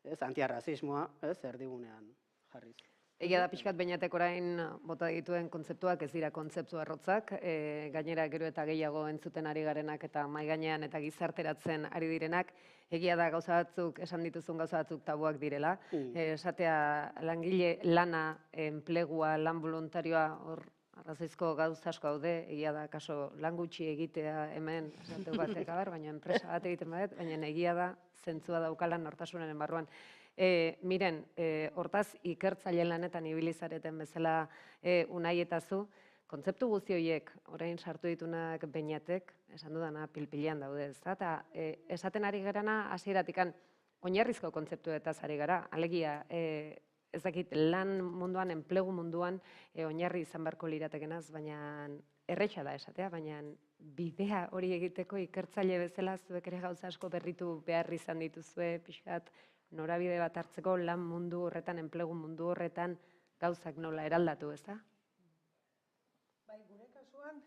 ez, antiarrazismoa, ez, erdigunean jarriz. Egia da pixkat Beñatek orain bota dituen kontzeptuak ez dira kontzeptu arrotzak, gainera gero eta gehiago entzuten ari garenak eta mahai gainean eta gizarteratzen ari direnak, egia da gauza batzuk, esan dituzun gauza batzuk tabuak direla, esatea langile lana, enplegua, lan voluntarioa, hor arrazoizko gauza asko haude, egia da kaso lan gutxi egitea hemen, esateu batek abar, baina enpresa bat egiten badet, baina egia da zentzua daukalan nortasunaren barruan. Miren, hortaz ikertzaileen lanetan ibili zareten bezala Unai eta zu, kontzeptu guzti horiek orain sartu ditunak Beñatek, esan dudana pilpilean daude, ez da? Eta esaten ari garana hasieratikan oinarrizko kontzeptuetaz ari gara, alegia ez dakit lan munduan, enplegu munduan oinarri izan beharko liratekenaz, baina erretxa da esatea, baina bidea hori egiteko ikertzaile bezala zuek ere gauza asko berritu behar izan dituzue, pixkat, norabide bat hartzeko lan mundu horretan, enplegu mundu horretan gauzak nola eraldatu, ez da? Bai, gure kasuan,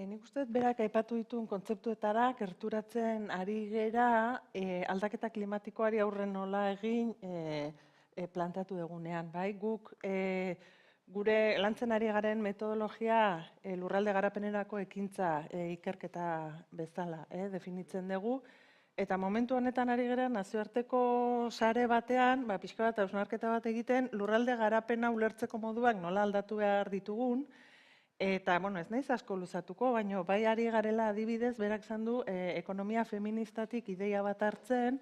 nik uste berak aipatu dituen kontzeptuetara gerturatzen ari gera aldaketa klimatikoari aurre nola egin plantatu egunean. Bai, guk gure lantzen ari garen metodologia lurralde garapenerako ekintza ikerketa bezala definitzen dugu. Eta momentu honetan ari gara nazioarteko sare batean, pixka bat hausnarketa bat egiten, lurralde garapena ulertzeko moduak nola aldatu behar ditugun. Eta, ez naiz asko luzatuko, baina bai ari garela adibidez, berak zan du ekonomia feministatik ideia bat hartzen,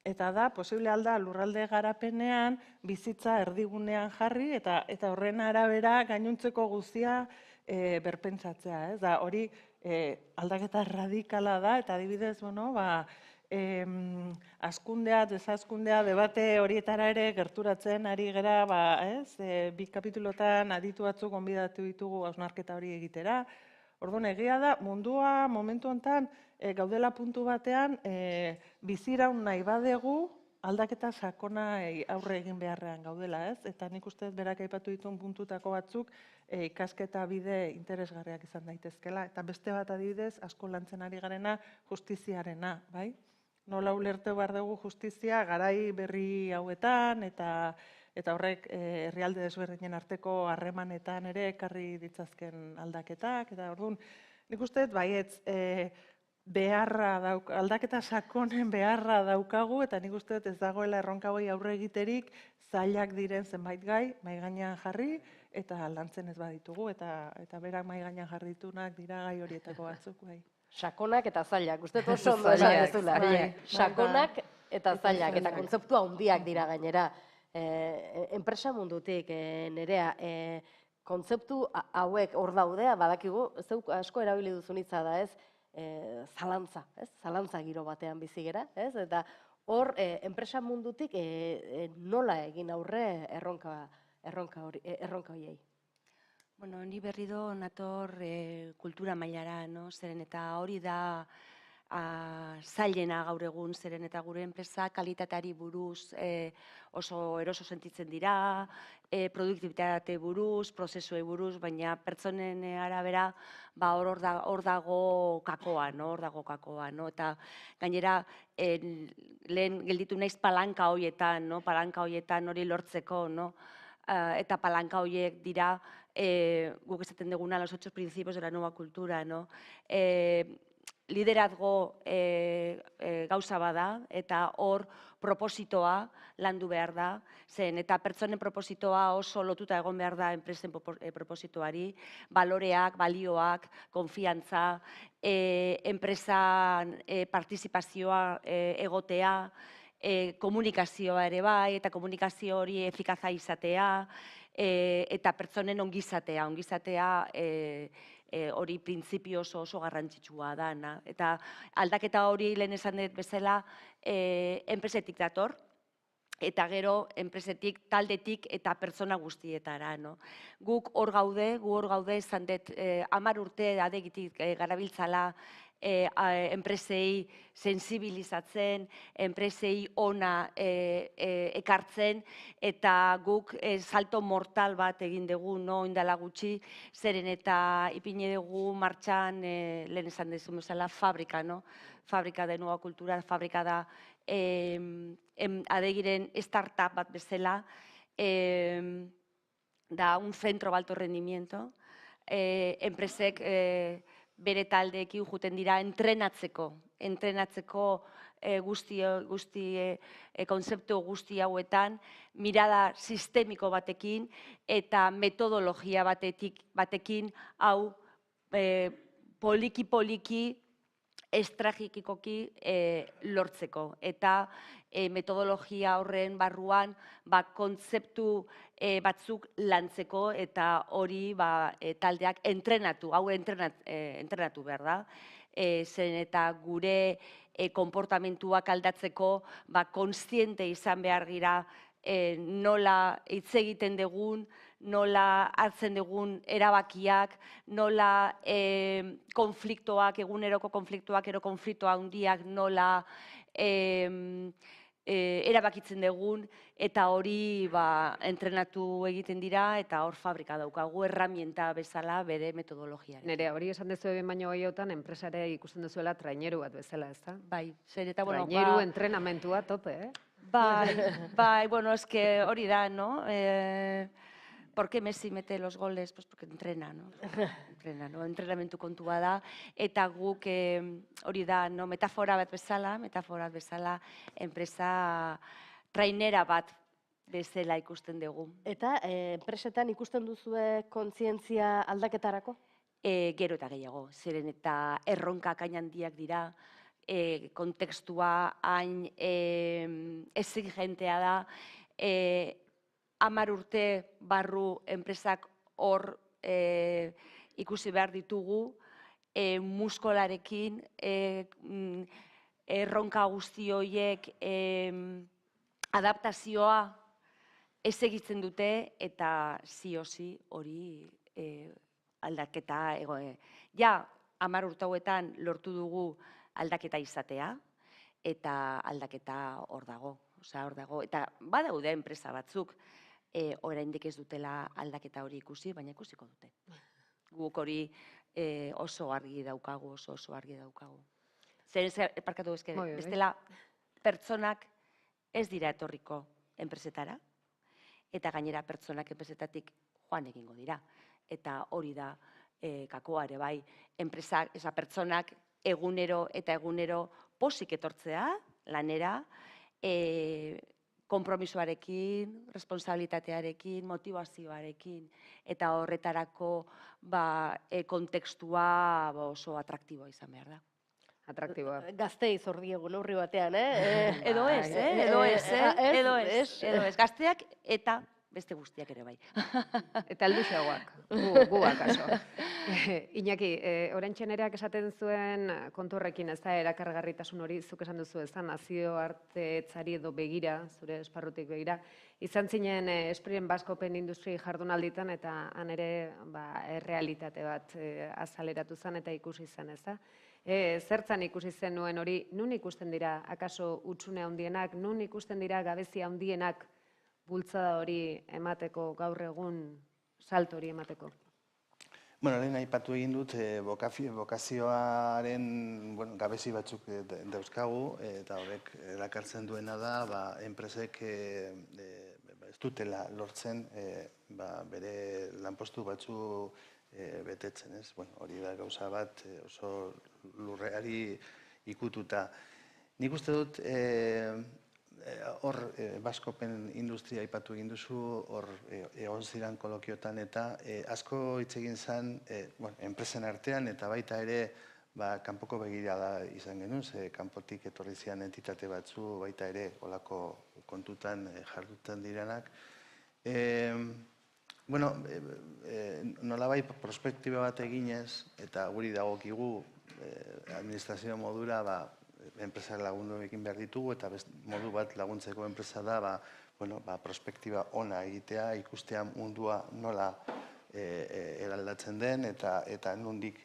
eta da, posible alda lurralde garapenean bizitza erdigunean jarri, eta horren arabera gainuntzeko guztia berpentsatzea. Da, hori aldaketa radikala da, eta adibidez, azkundea, desazkundea, debate horietara ere gerturatzen ari gera, bi kapitulotan aditu batzuk gonbidatu ditugu hausnarketa hori egitera. Orduan, egia da, mundua momentu honetan gaudela puntu batean biziraun nahi badegu aldaketa sakona aurre egin beharrean gaudela, ez? Eta nik uste berak aipatu dituen puntutako batzuk ikasketa bide interesgarriak izan daitezkela. Eta beste bat adibidez, asko lantzen ari garena justiziarena, bai? Nola ulertu behar dugu justizia garai berri hauetan eta horrek herrialde desberdinen arteko harremanetan ere ekarri ditzazken aldaketak. Eta orduan, nik uste baietz aldaketa sakonen beharra daukagu, eta nik uste ez dagoela erronka hori aurre egiterik zailak diren zenbait gai, mahai gainean jarri, eta lantzen ez baditugu, eta berak mahai gainean jarritunak dira gai horietako batzuk, bai. Sakonak eta zailak, uste oso ondo esan dezula. Sakonak eta zailak, eta kontzeptu handiak dira gainera. Enpresa mundutik, Nerea, kontzeptu hauek hor daudea, badakigu, zeuk asko erabili duzun hitza da, ez? zalantza, ez? Zalantza giro batean bizi gera, ez? Eta hor, enpresa mundutik nola egin aurre erronka horiei? Bueno, ni berriro nator kultura mailara, no? Zeren eta hori da zailena gaur egun, zeren eta gure enpresa kalitateari buruz oso eroso sentitzen dira, produktibitate buruz, prozesuei buruz, baina pertsonen arabera hor dago kakoa, no? Hor dago kakoa, no? Eta gainera lehen gelditu naiz palanka horietan, no? Palanka horietan hori lortzeko, no? Eta palanka horiek dira guk esaten duguna los 8 principios de la nueva cultura, no? Liderazgo gauza bada eta hor propositoa landu behar da, zen eta pertsonen propositoa oso lotuta egon behar da enpresen propositoari, baloreak, balioak, konfiantza, enpresan partizipazioa egotea, komunikazioa ere bai, eta komunikazio hori efikaza izatea, eta pertsonen ongizatea hori printzipio oso garrantzitsua da. Eta aldaketa hori lehen esan dut bezala enpresetik dator, eta gero enpresetik, taldetik eta pertsona guztietara. Guk hor gaude, esan dut 10 urte adegitik garabiltzala enpresei sensibilizatzen, enpresei ona ekartzen, eta guk salto mortal bat egin dugu, indala gutxi, zeren eta ipini dugu martxan, lehen esan dezu bezala, fabrika, fabrika de nueva kultura, fabrika da adegiren startup bat bezala, da un centro de alto rendimiento, enpresek bere taldeekin juten dira entrenatzeko konzeptu guzti hauetan, mirada sistemiko batekin eta metodologia batekin hau poliki estrategikoki lortzeko. Eta metodologia horren barruan kontzeptu batzuk lantzeko eta hori taldeak entrenatu behar da. Zen eta gure konportamentuak aldatzeko kontziente izan behar gira nola hitz egiten dugun, nola hartzen dugun erabakiak, nola konfliktoak, eguneroko konfliktoak, konflikto handiak nola erabakitzen dugun, eta hori entrenatu egiten dira, eta hor fabrika daukagu erramienta bezala bere metodologiaren. Nere, hori esan dezu egin baino gehiotan, enpresare ikusten duzuela traineru bat bezala, ez da? Bai, zer eta, bueno, traineru entrenamentua tope, eh? Bai, bueno, eske hori da, no? ¿Por qué Messi mete los goles? Pues porque entrena, ¿no? Entrenamentu kontua da, eta guk hori da, metafora bat bezala, enpresa trainera bat bezala ikusten dugu. Eta enpresetan ikusten duzue kontzientzia aldaketarako? Gero eta gehiago, zeren eta erronkak hain handiak dira, kontekstua hain exigentea da, 10 urte barru enpresak hor ikusi behar ditugu, muskolarekin, erronka guzti horiek adaptazioa ez egitzen dute, eta zi hori aldaketa, ja 10 urte hauetan lortu dugu aldaketa izatea, eta aldaketa hor dago. Eta badaude enpresa batzuk, oraindik ez dutela aldaketa hori ikusi, baina ikusiko dute. Guk hori oso argi daukagu, oso argi daukagu. Parkatu bestela, pertsonak ez dira etorriko enpresetara, eta gainera pertsonak enpresetatik joan egingo dira. Eta hori da kakoa ere bai, enpresak, pertsonak egunero eta egunero posik etortzea, lanera, konpromisoarekin, responsabilitatearekin, motivazioarekin, eta horretarako kontekstua oso atraktiboa izan behar da. Atraktiboa. Gaztei zor diegu neurri batean, Edo ez. Gazteak eta beste guztiak ere bai. Eta alduxeagoak, gu akaso. Iñaki, oraintxe nereak esaten zuen kontu horrekin, ez da, erakargarritasun hori, zuk esan duzu, ez da, nazioartetzari edo begira, zure esparrutik begira, izan zinen Esprien Baskopen industri jardunalditan, eta han ere errealitate bat azaleratu zen eta ikusi zen, ez da? Zertzan ikusi zen nuen hori, nun ikusten dira, akaso hutsune handienak, nun ikusten dira gabezia handienak bultzada hori emateko, gaur egun salto hori emateko? Bueno, lehen aipatu egin dut, bokazioaren gabezi batzuk dauzkagu, eta horrek erakartzen duena da, enpresek ez dutela lortzen bere lanpostu batzu betetzen, ez? Hori da gauza bat oso lurreari ikututa. Nik uste dut, hor Baskopen industria aipatu egin duzu, hor egon ziren kolokiotan eta asko hitz egin zen enpresen artean eta baita ere kanpoko begirada izan genuen, kanpotik etorri ziren entitate batzu baita ere olako kontutan jarduten direnak. Nolabait prospektiba bat eginez eta guri dagokigu administrazio modura enpresa lagundu egin behar ditugu eta modu bat laguntzeko enpresa da prospektiba ona egitea, ikustea mundua nola eraldatzen den eta nondik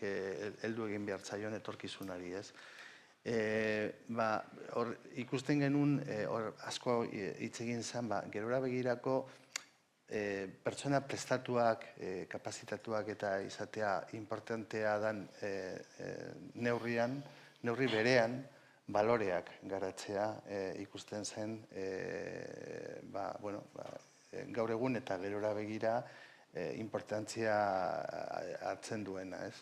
heldu egin behar zaion etorkizunari, ez? Ikusten genuen, asko hitz egin zen, gerora begirako pertsona prestatuak, kapazitatuak eta izatea importantea den neurri berean, baloreak garatzea ikusten zen gaur egun eta gerora begira importantzia hartzen duena, ez?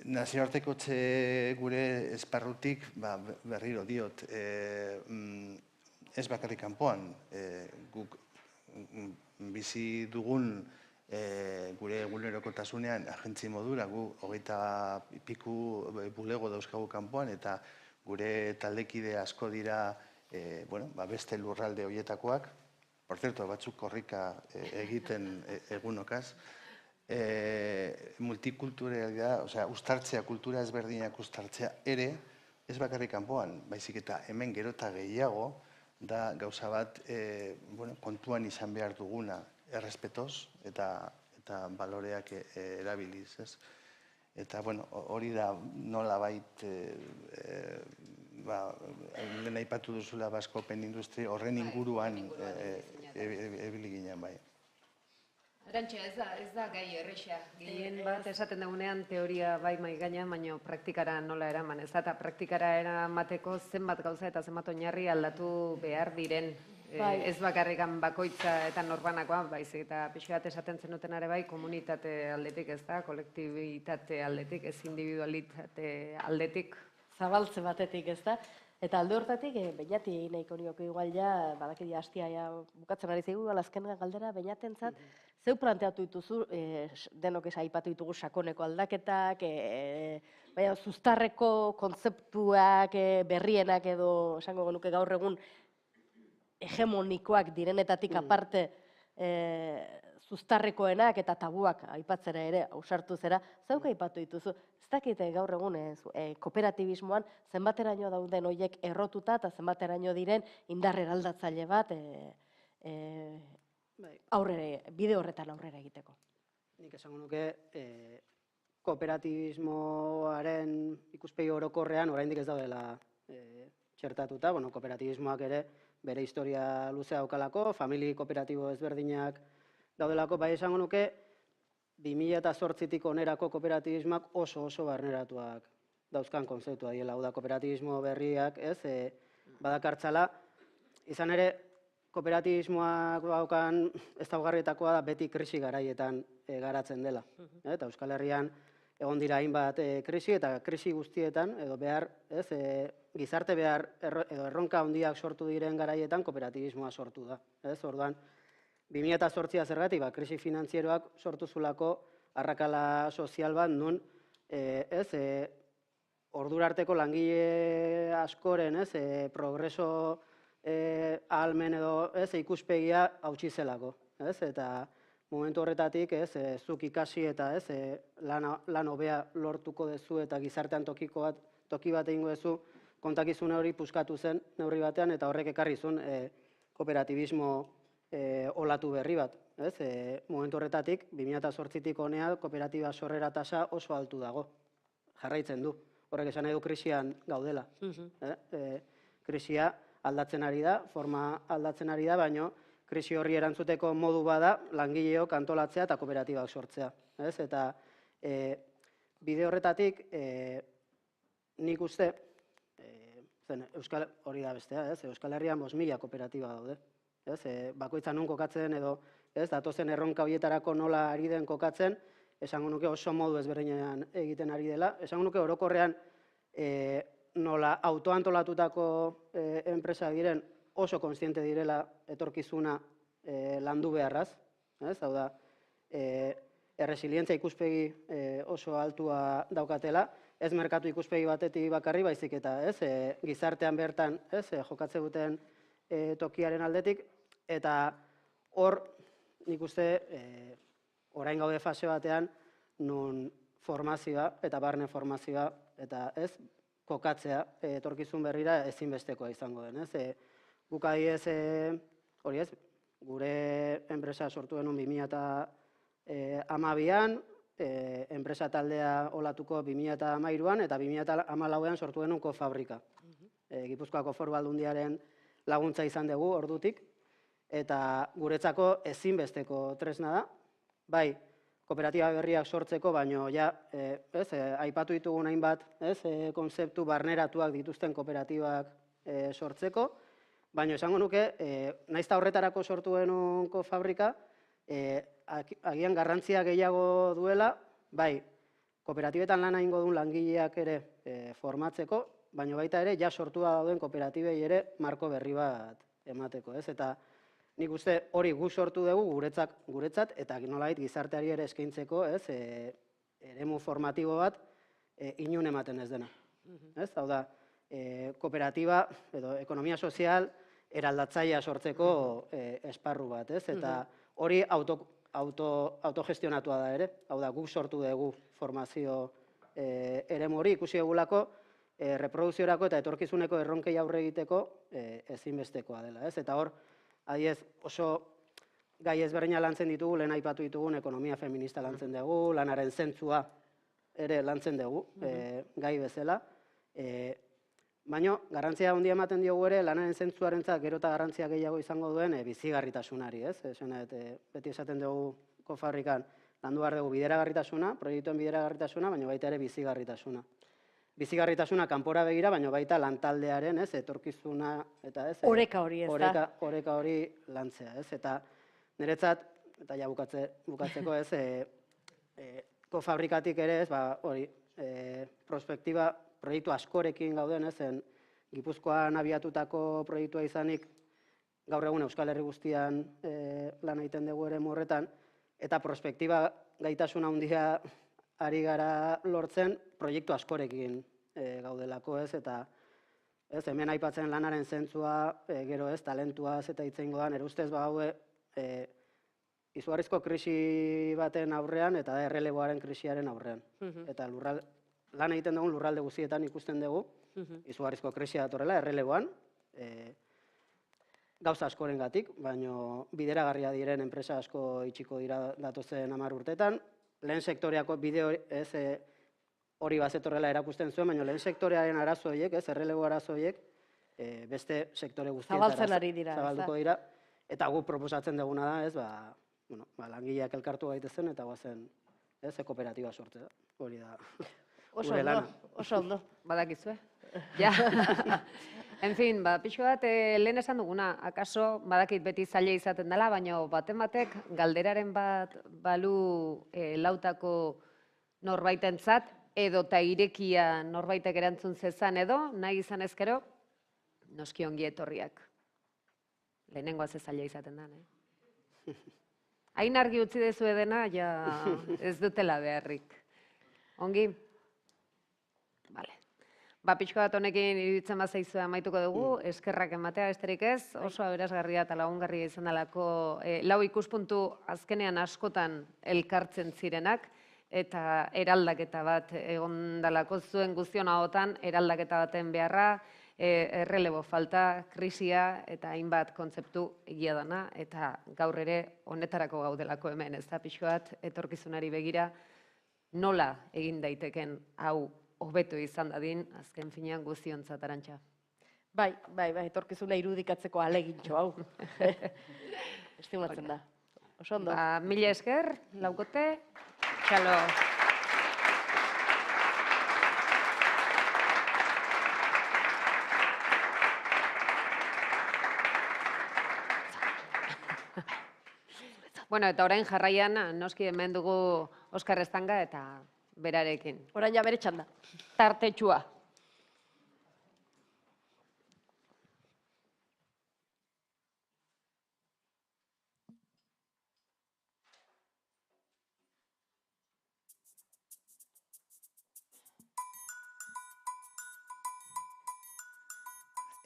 Nazioartekotze gure esparrutik, berriro diot, ez bakarrik kanpoan, guk bizi dugun gure egunerokotasunean agentzi modura, gu 20 piku bulego dauzkagu kanpoan eta gure taldekide asko dira beste lurralde horietakoak, por cierto, batzuk korrika egiten egunokaz, multikulturalidad, uztartzea, kultura ezberdinak uztartzea ere, ez bakarrik kanpoan, baizik eta hemen gero eta gehiago, da gauza bat kontuan izan behar duguna, errespetoz eta baloreak erabiliz, ez? Eta, hori da nolabait, lehen aipatu duzula Baskopen industri horren inguruan ebili ginen, bai. Arantxa, ez da gai erresa. Gehien bat esaten dugunean teoria bai mai gainean, baina praktikara nola eraman. Ez da, eta praktikara eramateko zenbat gauza eta zenbat oinarri aldatu behar diren. Ez bakarrikan bakoitza eta norbanakoa, baizik eta pixka bat esaten zenuten ere bai, komunitate aldetik, ez da, kolektibitate aldetik, ez individualitate aldetik. Zabaltze batetik, ez da? Eta alde hortatik, Beñati nahiko nioke igual ja, badakit hastia bukatzen ari zaigu, azken galdera, Beñatentzat, zeu planteatu dituzu, denok aipatu ditugu sakoneko aldaketak, zuztarreko kontzeptuak berrienak edo, esango genuke gaur egun, hegemonikoak direnetatik aparte zuztarrekoenak eta tabuak aipatzera ere ausartu zera, zeuk aipatu dituzu, ez dakite gaur egun kooperatibismoan zenbateraino dauden horiek errotuta eta zenbateraino diren indar eraldatzaile bat bide horretan aurrera egiteko. Nik esango nuke kooperatibismoaren ikuspegi orokorrean oraindik ez daudela txertatuta, kooperatibismoak ere bere historia luzea daukalako, famili kooperatibo ezberdinak daudelako, bai esango nuke 2008tik onerako kooperatibismoak oso barneratuak dauzkan konzeptua diela, hau da kooperatibismo berriak, badakartzala, izan ere kooperatibismoak daukan ezaugarrietakoa da beti krisi garaietan garatzen dela. Eta Euskal Herrian egon dira hainbat krisi eta krisi guztietan, edo behar, gizarte behar edo erronka handiak sortu diren garaietan kooperatibismoa sortu da. Orduan, 2008a zergatik, krisi finantzieroak sortu zulako arrakala sozial bat, nun ordura arteko langile askoren progreso ahalmen edo ikuspegia hautsi zelako. Eta momentu horretatik zuk ikasi eta lan hobea lortuko duzu eta gizartean toki bat egingo duzu, kontakizune hori puskatu zen neurri batean eta horrek ekarri zuen kooperatibismo olatu berri bat. Momentu horretatik, 2008tik honea kooperatiba sorrera tasa oso altu dago. Jarraitzen du. Horrek esan nahi du krisian gaudela. Krisia aldatzen ari da, forma aldatzen ari da, baina krisi horri erantzuteko modu bada langileok antolatzea eta kooperatibak sortzea. Eta bide horretatik nik uste, hori da bestea, Euskal Herrian 5.000 kooperatiba daude. Bakoitza nun kokatzen edo datozen erronka horietarako nola ari den kokatzen, esango nuke oso modu ezberdinean egiten ari dela. Esango nuke orokorrean nola autoantolatutako enpresa diren oso kontziente direla etorkizuna landu beharraz. Hau da, erresilientzia ikuspegi oso altua daukatela, ez merkatu ikuspegi batetik bakarri baizik eta gizartean bertan jokatze duten tokiaren aldetik, eta hor nik uste orain gaude fase batean nun formazioa eta barne formazioa eta kokatzea etorkizun berrira ezinbestekoa izango den. Guk adibidez, hori gure enpresa sortu genuen 2012an, enpresa taldea olatuko 2013an eta 2014an sortu genuen kofabrika. Gipuzkoako Foru Aldundiaren laguntza izan dugu ordutik, eta guretzako ezinbesteko tresna da, bai, kooperatiba berriak sortzeko, baino aipatu ditugun hainbat konzeptu barneratuak dituzten kooperatibak sortzeko, baina esango nuke, nahiz eta horretarako sortu genuen kofabrika, agian garrantzia gehiago duela, bai, kooperatibetan lan egingo duen langileak ere formatzeko, baina baita ere, ja sortua dauden kooperatibei ere marko berri bat emateko. Eta nik uste hori gu sortu dugu guretzat, eta nolabait gizarteari ere eskaintzeko eremu formatibo bat inun ematen ez dena. Hau da, kooperatiba edo ekonomia sozial eraldatzailea sortzeko esparru bat. Eta hori autogestionatua da ere. Hau da, guk sortu dugu formazio eremu hori ikusi dugulako reproduziorako eta etorkizuneko erronkei aurre egiteko ezinbestekoa dela. Eta hor, adiez, oso gai ezberdina lantzen ditugu, lehen aipatu ditugun ekonomia feminista lantzen dugu, lanaren zentzua ere lantzen dugu, gai bezala. Baina, garrantzia handia ematen diogu ere, lanaren zentzuarentzat gero eta garrantzia gehiago izango duen bizigarritasunari. Beti esaten dugu kofabrikan, landu behar dugu bideragarritasuna, proiektuen bideragarritasuna, baina baita ere bizigarritasuna. Bizigarritasuna kanpora begira, baina baita lantaldearen, etorkizuna eta oreka hori, ez da? Oreka hori lantzea, eta niretzat, eta ja bukatzeko, kofabrikatik ere, hori, prospektiba, proiektu askorekin gauden, Gipuzkoan abiatutako proiektua izanik, gaur egun Euskal Herri guztian lan egiten dugu ere horretan, eta prospektiba gaitasuna handia ari gara lortzen proiektu askorekin gaudelako, eta hemen aipatzen lanaren zentzua, gero talentuaz eta hitz egingo da, nire ustez haue izugarrizko krisi baten aurrean eta erreleboaren krisiaren aurrean. Eta lan egiten dugun lurralde guztietan ikusten dugu, izugarrizko krisia datorrela, erreleboan, gauza askorengatik, baina bideragarria diren enpresa asko itxiko dira datozen 10 urteetan. Lehen sektoreako bideo hori bazetorrela erakusten zuen, baina lehen sektorearen arazo horiek, errelebo arazo horiek, beste sektore guztietara zabalduko dira. Eta guk proposatzen duguna da, langileak elkartu gaitezen eta guazen kooperatiba sortzea. Hori da. Oso ondo. Badakizue. Ja. En fin, pixko bat, lehen esan duguna, akaso badakit beti zaila izaten dela, baina baten batek galderaren bat balu lautako norbaitentzat, edo eta irekia norbaitek erantzun zezan edo, nahi izan ezkero, noski ongi etorriak. Lehenengoa ze zaila izaten da, hain argi utzi dezu edena, ja ez dutela beharrik. Ongi? Bale. Pixka bat honekin iruditzen bazaizu amaituko dugu, eskerrak ematea besterik ez, oso aberasgarria eta lagungarria izan delako lau ikuspuntu azkenean askotan elkartzen zirenak, eta eraldaketa bat egon dalako zuen guztion ahotan, eraldaketa baten beharra, errelebo falta, krisia eta hainbat kontzeptu egia dana, eta gaur ere honetarako gaudelako hemen, ez da pixka bat etorkizunari begira, nola egin daiteken hau hobeto izan dadin, azken finean guztiontzat Arantxa. Bai, etorkizuna irudikatzeko alegintxo hau. Estimatzen da. Oso ondo. Mila esker, laukote, txalo. Bueno, eta orain jarraian, noski hemen dugu Oskar Estanga eta berarekin. Orain ja bere txanda. Tartetxua.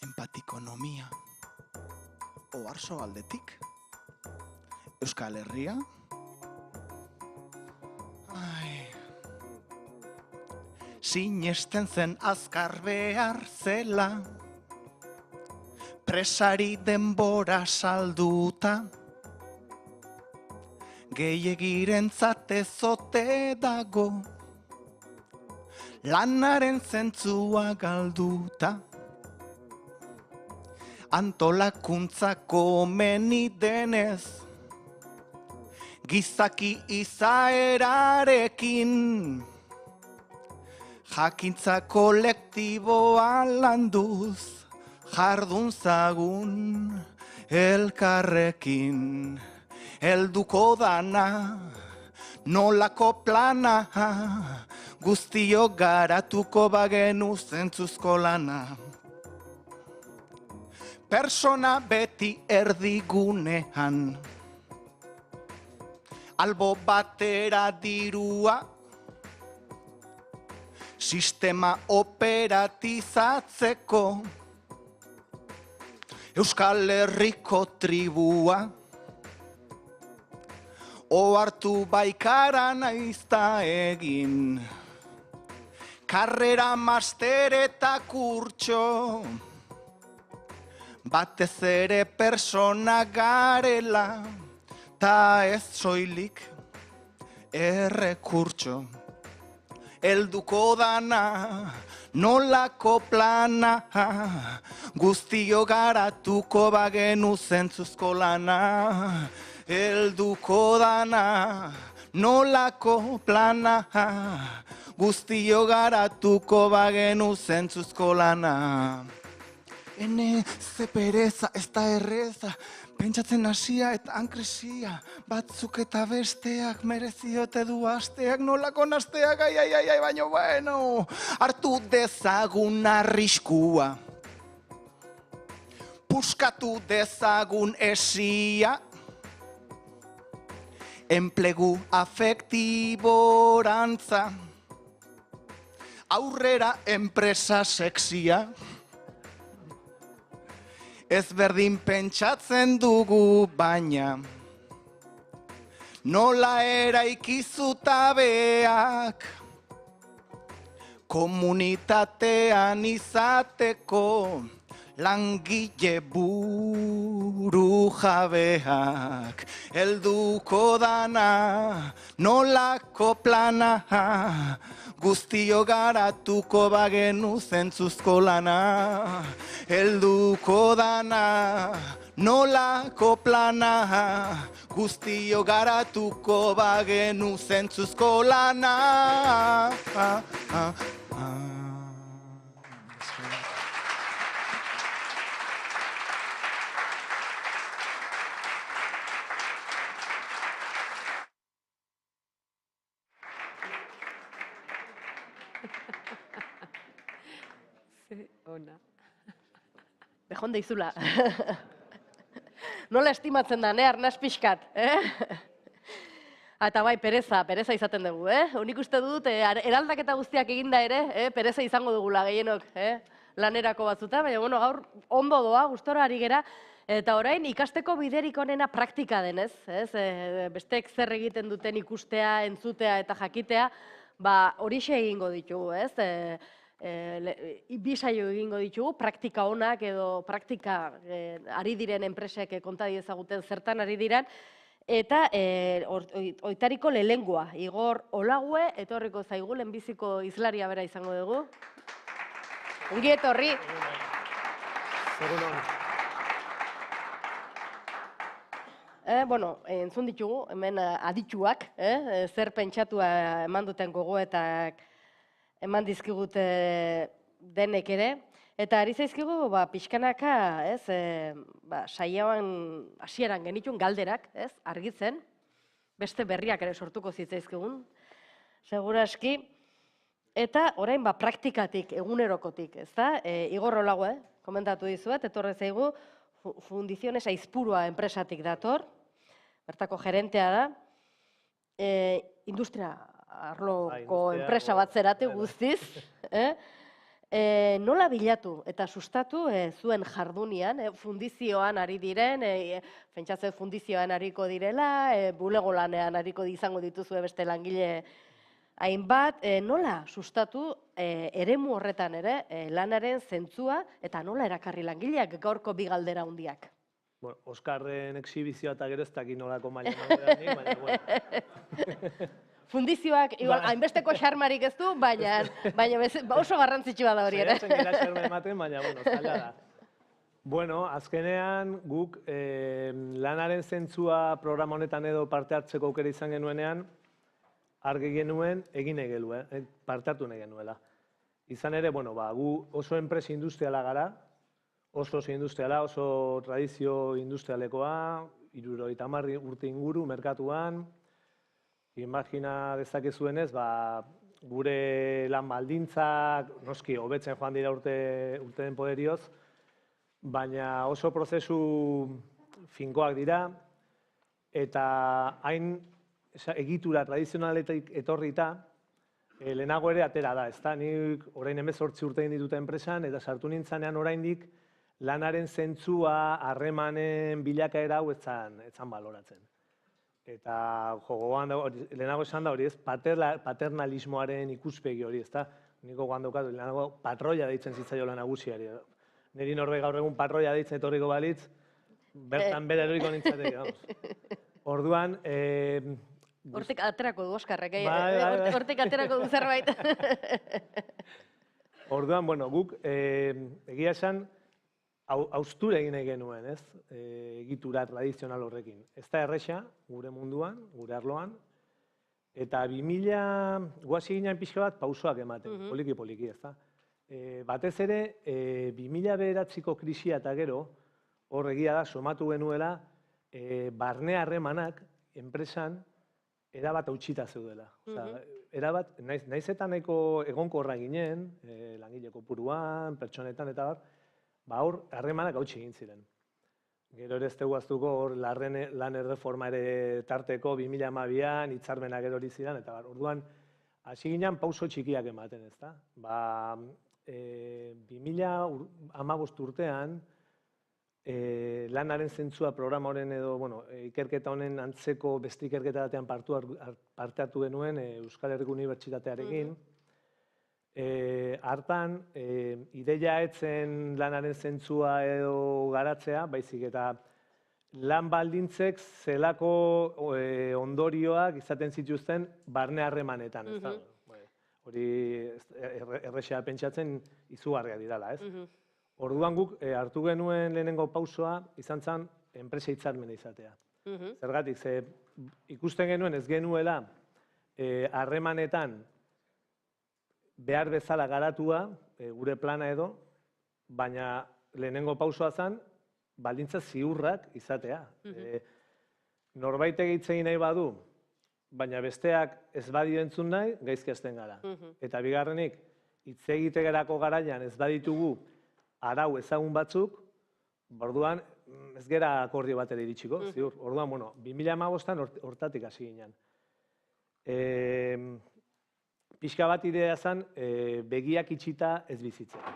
Empatikonomia. Oarso aldetik. Euskal Herria. Sinesten zen azkar behar zela, presari denbora salduta, gehiagirentzat ezote dago, lanaren zentzua galduta. Antolakuntzako meni denez, gizaki izaerarekin, jakintza kolektiboa landuz, jardun zagun elkarrekin. Helduko dana, nolako plana, guztiok garatuko bagenu zentzuzko lana. Persona beti erdigunean, albo batera dirua, sistema operatizatzeko, Euskal Herriko tribua, ohartu baikara naizta egin, karrera, master eta kurtso, batez ere persona garela, ta ez soilik errekurtso. Helduko dana, nolako plana, guztio garatuko bagenu zentzuzko lana. Helduko dana, nolako plana, guztio garatuko bagenu zentzuzko lana. Ene, ze pereza, ez da erreza, pentsatzen hasia eta hankresia, batzuk eta besteak mereziote du asteak, nolako nasteak, ai, baino bueno, hartu dezagun arriskua, puskatu dezagun esia, enplegu afektiborantza, aurrera enpresa sexia, ezberdin pentsatzen dugu baina, nola eraikizuta beak, komunitatean izateko, langile buru jabeak. Helduko dana, nolako plana, guztio garatuko bagenu zentzuzko lana. Helduko dana, nolako plana, guztio garatuko bagenu zentzuzko lana. Ona. Bejon deizula. Nola estimatzen da, arnaz pixkat, Eta bai, pereza izaten dugu, Nik uste dut, eraldaketa guztiak eginda ere, pereza izango dugula gehienok, lanerako batzuta, baina, bueno, gaur ondo doa, gustora ari gera, eta orain ikasteko biderik onena praktika denez, bestek zer egiten duten ikustea, entzutea eta jakitea, ba, horixe egingo ditugu, bi saio egingo ditugu, praktika onak edo praktika ari diren enpresek konta diezaguten zertan ari diren, eta oitariko lehengoa, Igor Olague, etorriko zaigu, lehenbiziko hizlaria bera izango dugu. Ongi etorri. Bueno, entzun ditugu, hemen adituak, zer pentsatua eman duten gogoetak eman dizkigute denek ere, eta ari zaizkigu pixkanaka, saioan hasieran genituen galderak, argitzen, beste berriak ere sortuko zitzaizkigun, seguraski, eta orain praktikatik, egunerokotik, ezta? Igor Olague, komentatu dizuet, etorre zaigu, Fundiziones Aizpurua enpresatik dator, bertako gerentea da, industria arloko enpresa bat zerate guztiz, nola bilatu eta sustatu zuen jardunian, fundizioan ari diren, pentsatzen fundizioan ariko direla, bulego lanean ariko izango dituzue beste langile hainbat, nola sustatu eremu horretan ere lanaren zentzua eta nola erakarri langileak gaurko bi galdera handiak. Bueno, Oskarren exhibizioa eta gero ez dakit nolako maila mango baina bueno. Fundizioak, hainbesteko xarmarik ez du, baina oso garrantzitsua da hori ere. Zaiatzen gela xarma ematen, baina, bueno, zaila da. Bueno, azkenean guk lanaren zentzua programa honetan edo parte hartzeko aukera izan genuenean, argi genuen egin egelu, parte hartu nahi genuela. Izan ere, bueno, gu oso enpresa industriala gara, oso industriala, oso tradizio industrialekoa, 70 urte inguru merkatuan. Imagina dezakezuenez, gure lan baldintzak, noski, hobetzen joan dira urteen poderioz, baina oso prozesu finkoak dira, eta hain egitura tradizionaletik etorrita, lehenago ere atera da, ezta? Nik orain 18 urte egin ditut enpresan, eta sartu nintzanean oraindik lanaren zentzua, harremanen bilakaera hau etzan baloratzen. Eta jogoan lehenago esan da hori ez, paternalismoaren ikuspegi hori, ezta? Niko guandokatu, lehenago patroia deitzen zitzaiola nagusiari. Niri norbait gaur egun patroia deitzen etorriko balitz, bertan bere eroriko nintzateke. Orduan... Hortik aterako du, Oskarrek, hortik aterako du zerbait. Orduan, bueno, guk egia esan, haustura egin nahi genuen, ez? Egitura tradizional horrekin. Ez da erresa, gure munduan, gure arloan, eta 2000, guazi ginen pixka bat, pausoak ematen, poliki-poliki, ez da? Batez ere, 2009ko krisia eta gero, hor egia da, somatu genuela, barne harremanak, enpresan, erabat hautsita zeudela. Erabat, naiz eta nahiko egonkorra ginen, langile kopuruan, pertsonetan, eta hor, harremanak hautsi egin ziren. Gero ere ez teguaztuko hor lan erreforma ere tarteko 2012an, hitzarmenak gero hori ziren, eta orduan, hasi ginen pauso txikiak ematen, ez da? 2015 urtean, lanaren zentzua programa honen edo, ikerketa honen antzeko beste ikerketa batean parte hartu genuen Euskal Herriko Unibertsitatearekin. Hartan, ideia etzen lanaren zentzua edo garatzea, baizik eta lan baldintzek zelako ondorioak izaten zituzten barne harremanetan. Hori errexea pentsatzen izugarria dirala, ez? Orduan guk hartu genuen lehenengo pausoa izan zen enpresa hitzarmena izatea. Zergatik, ikusten genuen ez genuela harremanetan behar bezala garatua, gure plana edo, baina lehenengo pausoa zen baldintza ziurrak izatea. Norbait egin nahi badu, baina besteak ez badio entzun nahi, gaizki hasten gara. Eta bigarrenik, hitz egitegerako garaian ez baditugu arau ezagun batzuk, orduan ez gera akordio batera iritsiko, ziur. Orduan, 2015an hortatik hasi ginen. Pixka bat idea zen, begiak itxita ez bizitzea.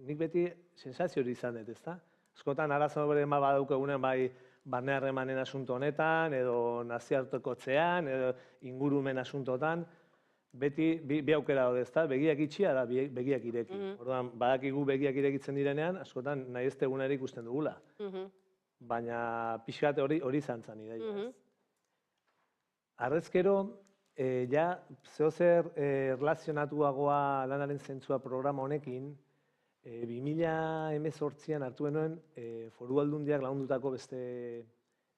Nik beti sensazio hori izan dut, ezta? Askotan arazo bere badauka egunen bai barne harremanen asunto honetan, edo nazioartekotzean, edo ingurumen asuntotan, beti bi aukera daude, ezta? Begiak itxia da begiak ireki. Orduan, badakigu begiak irekitzen direnean, askotan nahi ez tegunera ikusten dugula. Baina pixka bat hori izan zen ideia, ez? Arrezkero, ja, zehozer erlazionatuagoa lanaren zentzua programa honekin, 2018an hartu genuen Foru Aldundiak lagundutako beste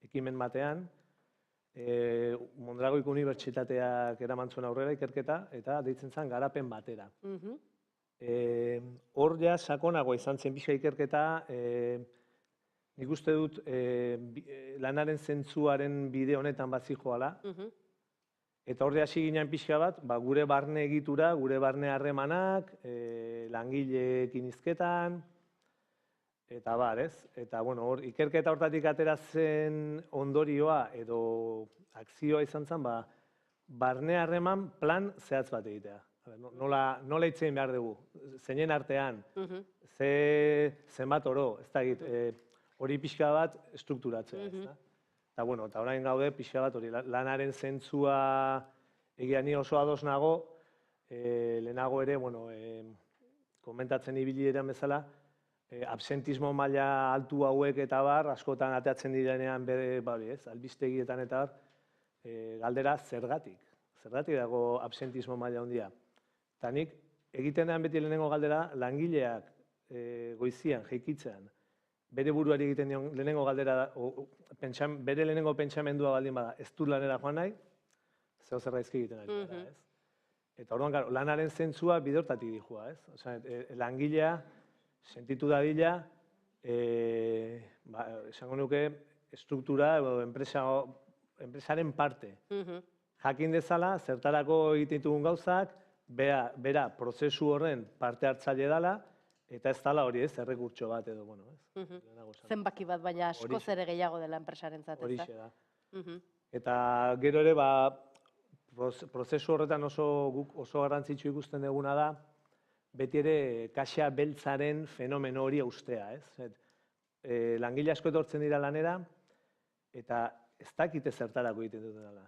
ekimen batean, Mondragoiko Unibertsitateak eraman zuen aurrera ikerketa, eta deitzen zen garapen batera. Hor ja sakonagoa izan zen pixka ikerketa, nik uste dut lanaren zentzuaren bide honetan bat zijoala, eta hor hasi ginen pixka bat, gure barne egitura, gure barne harremanak, langileekin hizketan, eta ez? Eta, bueno, hor, ikerketa hortatik atera zen ondorioa edo akzioa izan zen, barne harreman plan zehatz bat egitea. Nola hitzein behar dugu? Zeinen artean, zenbat oro, ez da egit, hori pixka bat estrukturatzea, ez da? Eta, bueno, eta orain gaude, pixka bat hori, lanaren zentzua egia ni oso ados nago, lehenago ere, bueno, komentatzen ibili eran bezala, absentismo maila altu hauek eta bar, askotan ateatzen direnean bere, albistegietan eta bar, galdera zergatik. Zergatik dago absentismo maila handia. Eta nik, egiten den beti lehenengo galdera, langileak goizian, jeikitzean, bere buruari egiten dion lehenengo galdera, bere lehenengo pentsamendua baldin bada, ez du lanera joan nahi, zeo zer gaizki egiten ari gara, ez? Eta orduan, lanaren zentzua bidortatik dihua, ez? Osea, langilea, sentitu dadila, esango nuke, estruktura edo enpresaren parte. Jakin dezala, zertarako egiten ditugun gauzak, bera prozesu horren parte hartzaile dela, eta ez dala hori ez, errekurtso bat edo, bueno, ez? Zenbaki bat, baina askoz ere gehiago dela enpresaren zatez. Horixe da. Eta gero ere, prozesu horretan oso garrantzitsu ikusten duguna da, beti ere kaxa beltzaren fenomeno hori ustea, ez? Langile asko etortzen dira lanera, eta ez dakite zertarako egiten duten dela.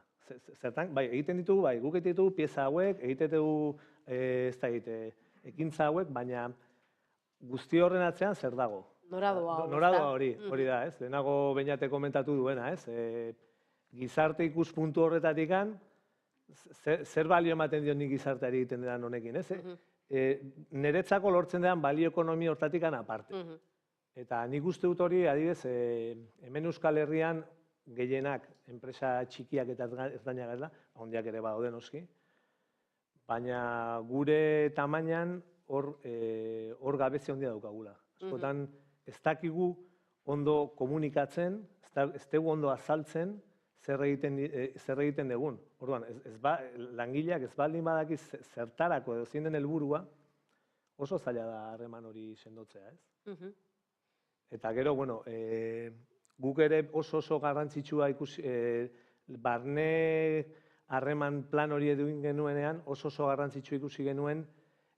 Zertan, bai, egiten ditugu, bai, guk egiten ditugu pieza hauek, egiten dugu, ez dakite, ekintza hauek, baina guzti horren atzean zer dago? Noradoa. Noradoa hori da, ez? Lehenago Beñate komentatu duena, ez? Gizarte ikuspuntu horretatikan, zer balio ematen dion nik gizarteari egiten den honekin, ez? Niretzako lortzen den balio ekonomi hortatikan aparte. Eta nik uste dut hori, adibidez, hemen Euskal Herrian gehienak, enpresa txikiak eta erdainak da, handiak ere badaude noski, baina gure tamainan hor gabezi handia daukagula. Askotan ez dakigu ondo komunikatzen, ez dugu ondo azaltzen zer egiten dugun. Orduan, langileak ez baldin badaki zertarako edo zein den helburua, oso zaila da harreman hori sendotzea, ez? Eta gero, bueno, guk ere oso garrantzitsua ikusi, barne harreman plan hori eduin genuenean, oso garrantzitsua ikusi genuen,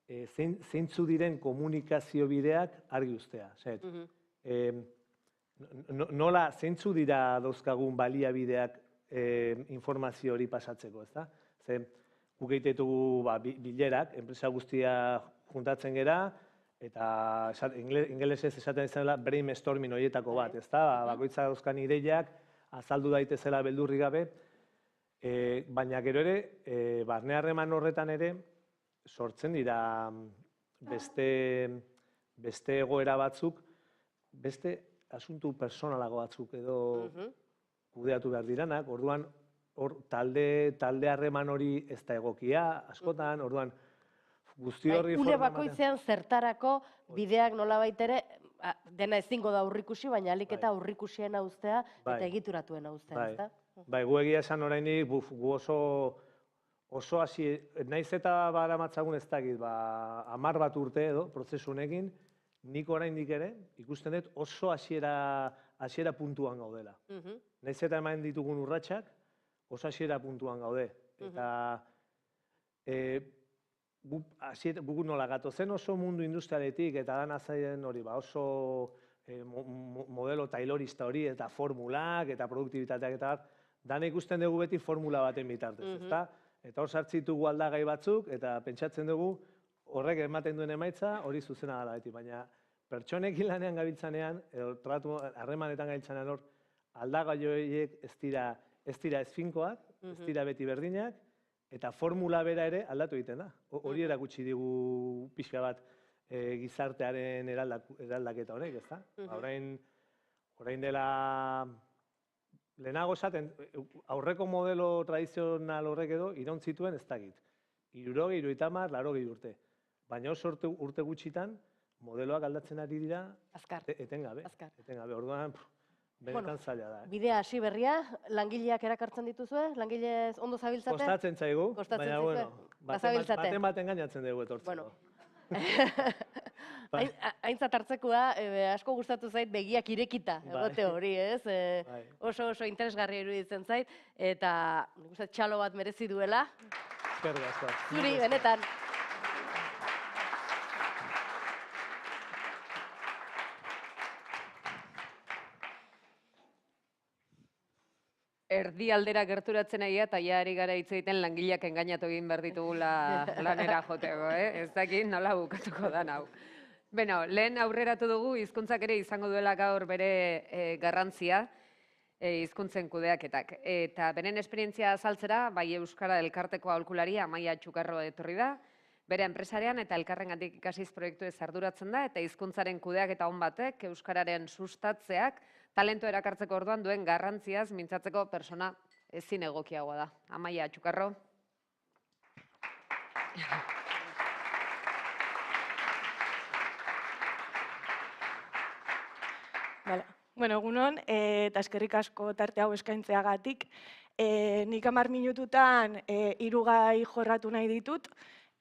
zeintzu diren komunikazio bideak argi ustea. Nola, zeintzu dira dauzkagun baliabideak informazio hori pasatzeko, ez da? Guk egitetugu bilerak, enpresa guztia juntatzen gera, eta ingelesez esaten izanela brainstorming horietako bat, ez da? Bakoitza dauzkan ideiak, azaldu daitezela beldurri gabe, baina gero ere, barne harreman horretan ere, sortzen dira beste egoera batzuk, beste asuntu personalago batzuk edo kudeatu behar diranak, orduan talde harreman hori ez da egokia, askotan, orduan guzti horri une bakoitzean zertarako bideak nolabait ere, dena ezingo da aurrikusi, baina alik eta aurrikusien uztea eta egituratuen uztea, ez da? Bai, gu egia esan orainik, gu oso hasi, naiz eta baramatzagun ez dakit, 10 bat urte edo, prozesu honekin, nik oraindik ere, ikusten dut oso hasiera puntuan gaudela. Naiz eta eman ditugun urratsak, oso hasiera puntuan gaude. Eta guk nola gatozen oso mundu industrialetik eta dan azaien hori, oso modelo tailorista hori eta formulak eta produktibitateak eta dan ikusten dugu beti formula baten bitartez, ezta? Eta hor sartzitugu aldagai batzuk eta pentsatzen dugu horrek ematen duen emaitza hori zuzena dela beti, baina pertsonekin lanean gabiltzanean, edo tratu harremanetan gabiltzanean hor, aldagai horiek ez dira ezfinkoak, ez dira beti berdinak, eta formula bera ere aldatu egiten da. Hori erakutsi digu pixka bat gizartearen eraldaketa honek, ezta? Orain dela lehenago esaten, aurreko modelo tradizional horrek edo iraun zituen ez dakit. 60, 70, 80 urte. Baina oso urte gutxitan modeloak aldatzen ari dira etengabe. Orduan, benetan zaila da. Bidea hasi berria, langileak erakartzen dituzue? Langilez ondo zabiltzate? Kostatzen zaigu, baina bueno, baten gainatzen dugu etortzeko. Aintzat hartzekoa, asko gustatu zait begiak irekita egote hori, ez? Oso interesgarria iruditzen zait, eta txalo bat merezi duela. Eskerrik asko. Zuri, benetan. Erdi aldera gerturatzen egia eta ja ari gara hitz egiten langileak engainatu egin behar ditugula lanera joteko, ez dakit nola bukatuko da hau. Beno, lehen aurreratu dugu hizkuntzak ere izango duela gaur bere garrantzia, hizkuntzen kudeaketak. Eta beren esperientzia azaltzera, bai Euskara Elkarteko aholkularia Amaia Txukarro etorri da, bere enpresarian eta elkarrengatik ikasiz proiektu ez arduratzen da, eta hizkuntzaren kudeaketa on batek Euskararen sustatzeak talentu erakartzeko orduan duen garrantziaz mintzatzeko persona ezin egokiagoa da. Amaia Txukarro. Bueno, egunon, eta eskerrik asko tarte hau eskaintzeagatik. Nik 10 minututan 3 gai jorratu nahi ditut.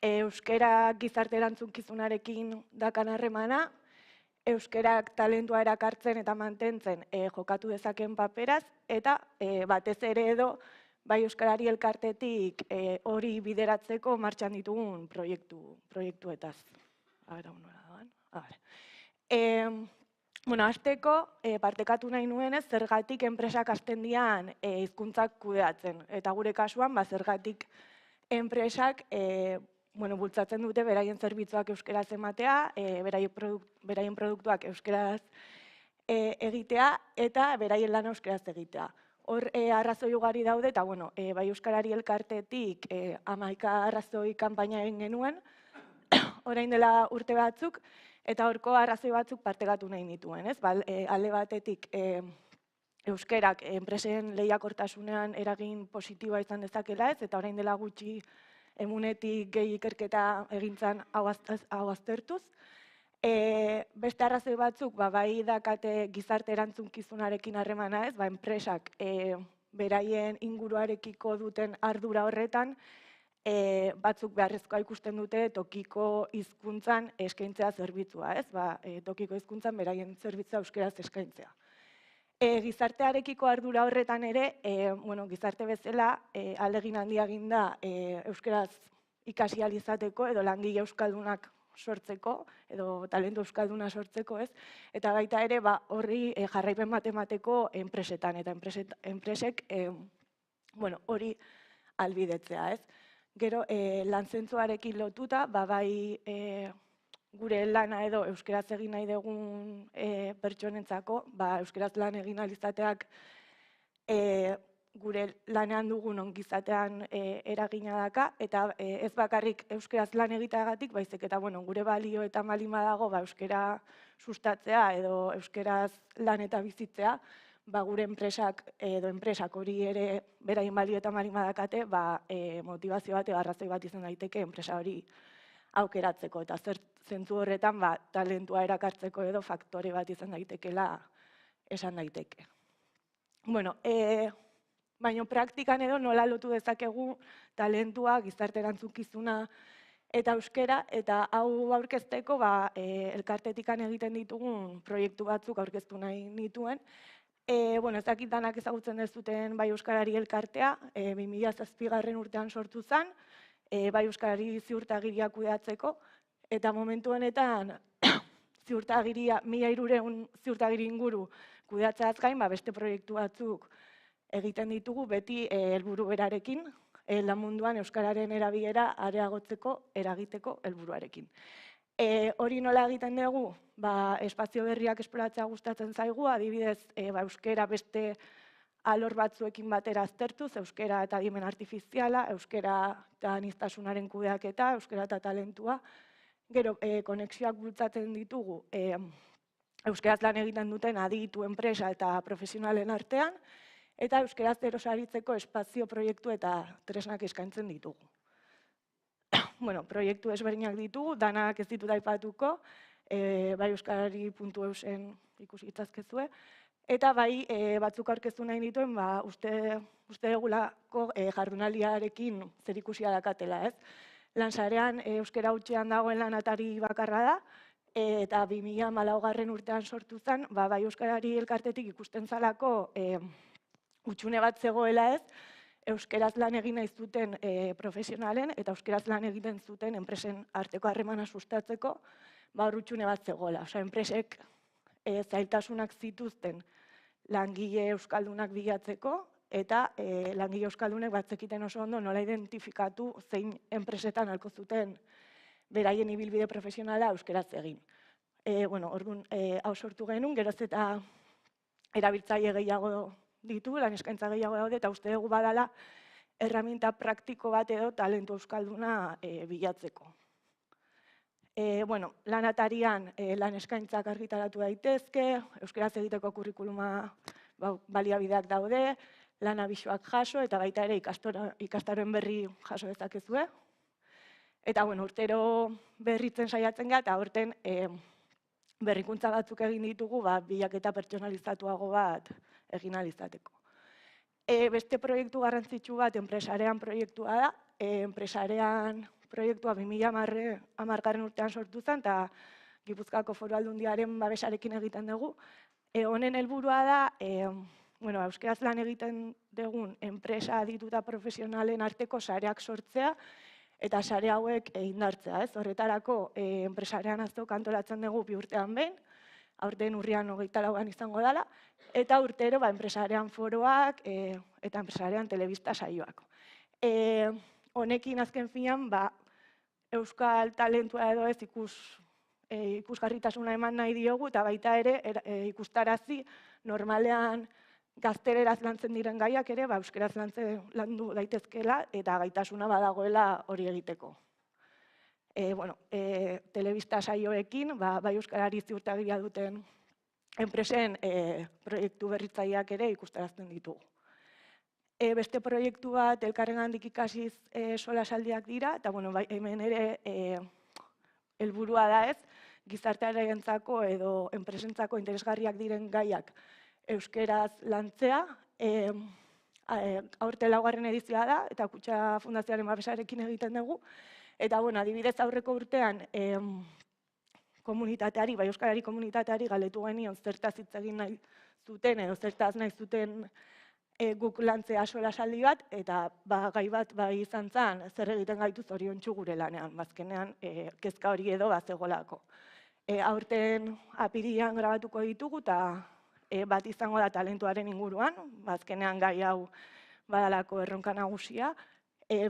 Euskara gizarte erantzunkizunarekin dakan harremana, euskerak talentua erakartzen eta mantentzen jokatu dezaken paperaz, eta batez ere edo bai euskarari elkartetik hori bideratzeko martxan ditugun proiektuetaz. Bueno, hasteko partekatu nahi nuenez, zergatik enpresak hasten dian hizkuntzak kudeatzen. Eta gure kasuan, zergatik enpresak bultzatzen dute beraien zerbitzuak euskeraz ematea, beraien produktuak euskeraz egitea eta beraien lana euskeraz egitea. Hor arrazoi ugari daude eta bai euskarari elkartetik 11 arrazoi kanpaina egin genuen, orain dela urte batzuk, eta horko arrazoi batzuk partekatu nahi nituen. Alde batetik euskerak enpresen lehiakortasunean eragin positiboa izan dezakela ez, eta orain dela gutxi emunetik gehi ikerketa egintzan hau aztertuz. Beste arrazoi batzuk, bai dakate gizarte erantzunkizunarekin harremana ez, enpresak beraien inguruarekiko duten ardura horretan, batzuk beharrezkoa ikusten dute tokiko hizkuntzan eskaintzea zerbitzua, ez? Tokiko hizkuntzan beraien zerbitzua euskeraz eskaintzea. Gizartearekiko ardura horretan ere, gizarte bezala ahalegin handia egin da euskeraz ikasi ahal izateko edo langile euskaldunak sortzeko edo talentu euskalduna sortzeko, ez? Eta baita ere horri jarraipen bat emateko enpresetan eta enpresek hori ahalbidetzea, ez? Gero lan zentzuarekin lotuta, bai gure lana edo euskeraz egin nahi dugun pertsonentzako, euskeraz lan egin ahal izateak gure lanean dugun ongizatean eragina daka, eta ez bakarrik euskeraz lan egiteagatik, baizik eta gure balio eta malima dago euskera sustatzea edo euskeraz lan eta bizitzea, gure enpresak edo enpresak hori ere beraien balio eta malima dakate, motivazio bat edo arrazoi bat izan daiteke enpresa hori aukeratzeko, eta zentzu horretan talentua erakartzeko edo faktore bat izan daitekela esan daiteke. Baina praktikan edo nola lotu dezakegu talentua, gizarte erantzukizuna eta euskera, eta hau aurkezteko elkartetikan egiten ditugun proiektu batzuk aurkeztu nahi nituen. Bueno, ez dakit danak ezagutzen ez duten Bai Euskarari elkartea, 2007 urtean sortu zen, Bai Euskarari ziurtagiria kudeatzeko, eta momentu honetan ziurtagiria, 1300 ziurtagiri inguru kudeatzeaz gain, beste proiektu batzuk egiten ditugu beti helburu berarekin, lan munduan euskararen erabilera areagotzeko eragiteko helburuarekin. Hori nola egiten dugu? Espazio berriak esploratzea gustatzen zaigu, adibidez, euskera beste alor batzuekin batera aztertuz, euskera eta adimen artifiziala, euskera eta aniztasunaren kudeaketa, euskera eta talentua. Gero, konexioak bultzatzen ditugu, euskeraz lan egiten duten aditu, enpresa eta profesionalen artean, eta euskeraz erosaritzeko espazio proiektu eta tresnak eskaintzen ditugu. Proiektu ezberdinak ditugu, danak ez ditut aipatuko, bai euskarari.eusen ikusi itzazkezue, eta bai batzuk aurkeztu nahi dituen, uste dugulako jardunaldiarekin zerikusia dakatela, ez? Lansarean euskera hutsean dagoen lanatari bakarra da, eta 2014 urtean sortu zen, bai euskarari elkartetik ikusten zalako hutsune bat zegoela ez, euskeraz lan egin nahi zuten profesionalen eta euskeraz lan egiten zuten enpresen arteko harremana sustatzeko, hor hutsune bat zegoela. Enpresek zailtasunak zituzten langile euskaldunak bilatzeko, eta langile euskaldunek batzekiten oso ondo nola identifikatu zein enpresetan ahalko zuten beraien ibilbide profesionala euskeraz egin. Orduan, hau sortu genuen, geroz eta erabiltzaile gehiago ditu, lan eskaintza gehiago daude, eta uste dugu badala erraminta praktiko bat edo talentu euskalduna bilatzeko. Lanatarian lan eskaintzak argitaratu daitezke, euskeraz egiteko kurrikuluma baliabideak daude, lan abisuak jaso, eta baita ere ikastaroen berri jaso dezakezue. Eta urtero berritzen saiatzen gara, eta aurten berrikuntza batzuk egin ditugu, bilaketa pertsonalizatuago bat egin ahal izateko. Beste proiektu garrantzitsu bat enpresarean proiektua da. Enpresarean proiektua 2010 urtean sortu zen, eta Gipuzkoako Foru Aldundiaren babesarekin egiten dugu. Honen helburua da, euskeraz lan egiten dugun enpresa aditu eta profesionalen arteko sareak sortzea, eta sare hauek indartzea. Horretarako enpresarean azok antolatzen dugu 2 urtean behin, aurten urrian 24an izango dela, eta urtero enpresarean foroak eta enpresarean telebista saioak. Honekin azken finean, euskal talentua edo ez ikusgarritasuna eman nahi diogu, eta baita ere ikustarazi normalean gazteleraz lantzen diren gaiak ere, euskeraz landu daitezkela eta gaitasuna badagoela hori egiteko. Telebista saioekin, bai euskarari ziurtagiria duten enpresen proiektu berritzaileak ere ikustarazten ditugu. Beste proiektu bat elkarrengandik ikasiz solasaldiak dira, eta hemen ere helburua da ez, gizartearentzako edo enpresentzako interesgarriak diren gaiak euskeraz lantzea, aurten 4. edizioa da, eta Kutxa Fundazioaren babesarekin egiten dugu, eta adibidez aurreko urtean komunitateari, bai euskarari komunitateari galdetu genion zertaz hitz egin nahi zuten edo zertaz nahi zuten guk lantzea solasaldi bat, eta gai bat izan zen zer egiten gaitu zoriontsu gure lanean, bazkenean kezka hori edo bazegolako. Aurten apirilean grabatuko ditugu, eta bat izango da talentuaren inguruan, bazkenean gai hau badalako erronka nagusia,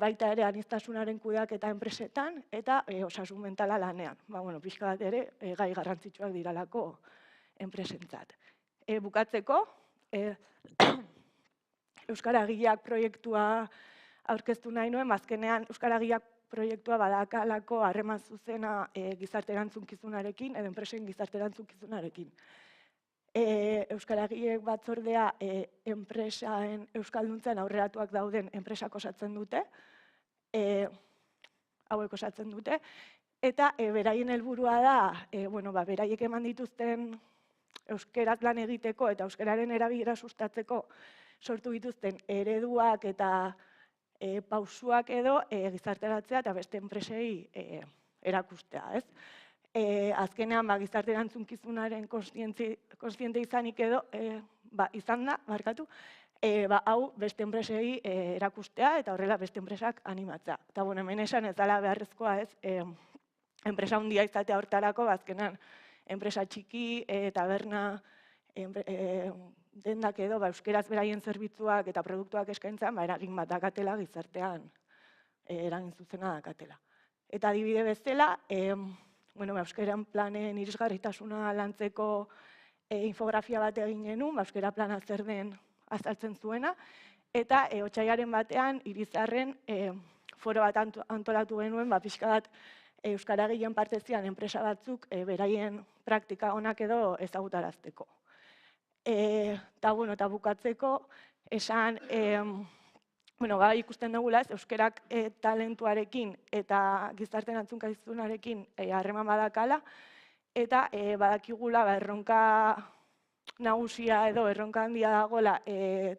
baita ere aniztasunaren kudeaketa enpresetan, eta osasun mentala lanean. Pixka bat ere gai garrantzitsuak diralako enpresentzat. Bukatzeko, Euskaragileak proiektua aurkeztu nahi nuen, azkenean Euskaragileak proiektua badakalako harreman zuzena gizarte erantzunkizunarekin edo enpresen gizarte erantzunkizunarekin. Euskaragileek batzordea enpresaen euskalduntzen aurreratuak dauden enpresak osatzen dute, hauek osatzen dute, eta beraien helburua da, beraiek eman dituzten euskeraz lan egiteko eta euskararen erabilera sustatzeko sortu dituzten ereduak eta pausuak edo gizarteratzea eta beste enpresei erakustea. Azkenean, gizarte erantzunkizunaren kontziente izanik edo, izan da, hau beste enpresei erakustea eta horrela beste enpresak animatzea. Eta hemen esan ez dela beharrezkoa ez, enpresa handia izatea hortarako, azkenan enpresa txiki, taberna, dendak edo, euskeraz beraien zerbitzuak eta produktuak eskaintzan, eragin bat dakatela gizartean eragin zuzena dakatela. Eta adibide bezala, euskeran planen irisgarritasuna lantzeko infografia bat egin genuen, euskera plana zer den azaltzen zuena, eta otsailaren batean, Irizarren foro bat antolatu genuen, pixka bat euskaragileen partezian enpresa batzuk beraien praktika onak edo ezagutarazteko. Eta bukatzeko, esan, ikusten dugula ez, euskerak talentuarekin eta gizarte erantzukizunarekin harreman badakala, eta badakigula erronka nagusia edo erronka handia dagoela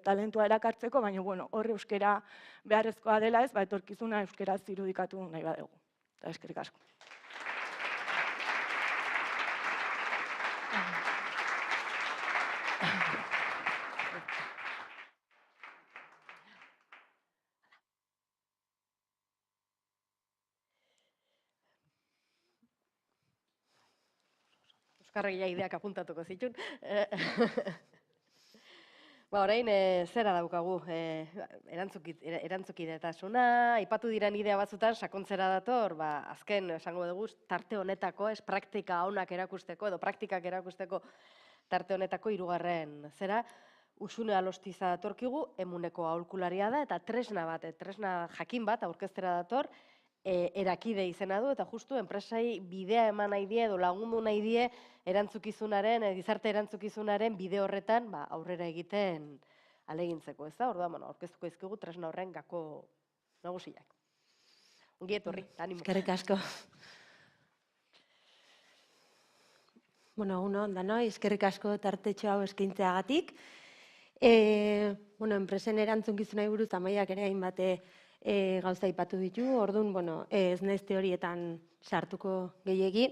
talentua erakartzeko, baina horre euskera beharrezkoa dela ez, etorkizuna euskera zirudikatu nahi badugu. Eta eskerrik asko. Euskarria ideak apuntatuko zitun. Orain, zera daukagu, erantzukidetasuna, aipatu diren idea batzutan, sakontzera dator, azken, esango dugu, tarte honetako, praktika onak erakusteko, edo praktikak erakusteko tarte honetako hirugarren zera, Usune Alostiza datorkigu, emuneko aholkularia da, eta tresna jakin bat, aurkeztera dator, erakide izena du, eta justu enpresai bidea eman nahi die, edo lagundu nahi die, gizarte erantzukizunaren bide horretan aurrera egiten alegintzeko, ez da? Orduan, aurkeztuko izkigu tresna horren gako nagusiak. Ongi etorri, animo. Eskerrik asko. Egunon, danoi, eskerrik asko tartetxo hau eskaintzeagatik. Enpresen erantzunkizunari buruz Amaiak ere hainbat gauza aipatu ditu, orduan, ez naiz teorietan sartuko gehiegi.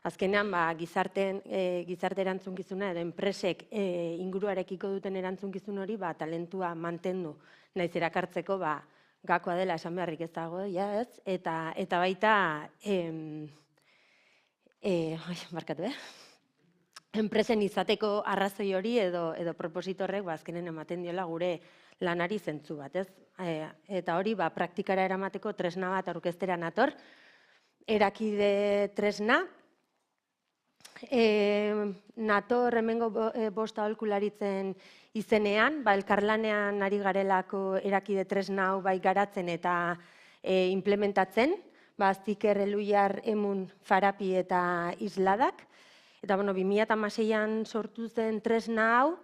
Azkenean, gizarte erantzunkizuna edo enpresek inguruarekiko duten erantzunkizun hori talentua mantendu naiz erakartzeko gakoa dela esan beharrik ez dago, eta baita enpresen izateko arrazoi hori edo propositorrek azkenen ematen diola gure lanari zentzu bat, ez? Eta hori praktikara eramateko tresna bat aurkeztera nator, erakide tresna, nator hemengo bosta aholkularitzen izenean, elkarlanean ari garelako erakide tresna hau bai garatzen eta implementatzen, Sticker, Eluiar, Emun, Farapi eta Isladak. Eta 2016an sortu zen tresna hau,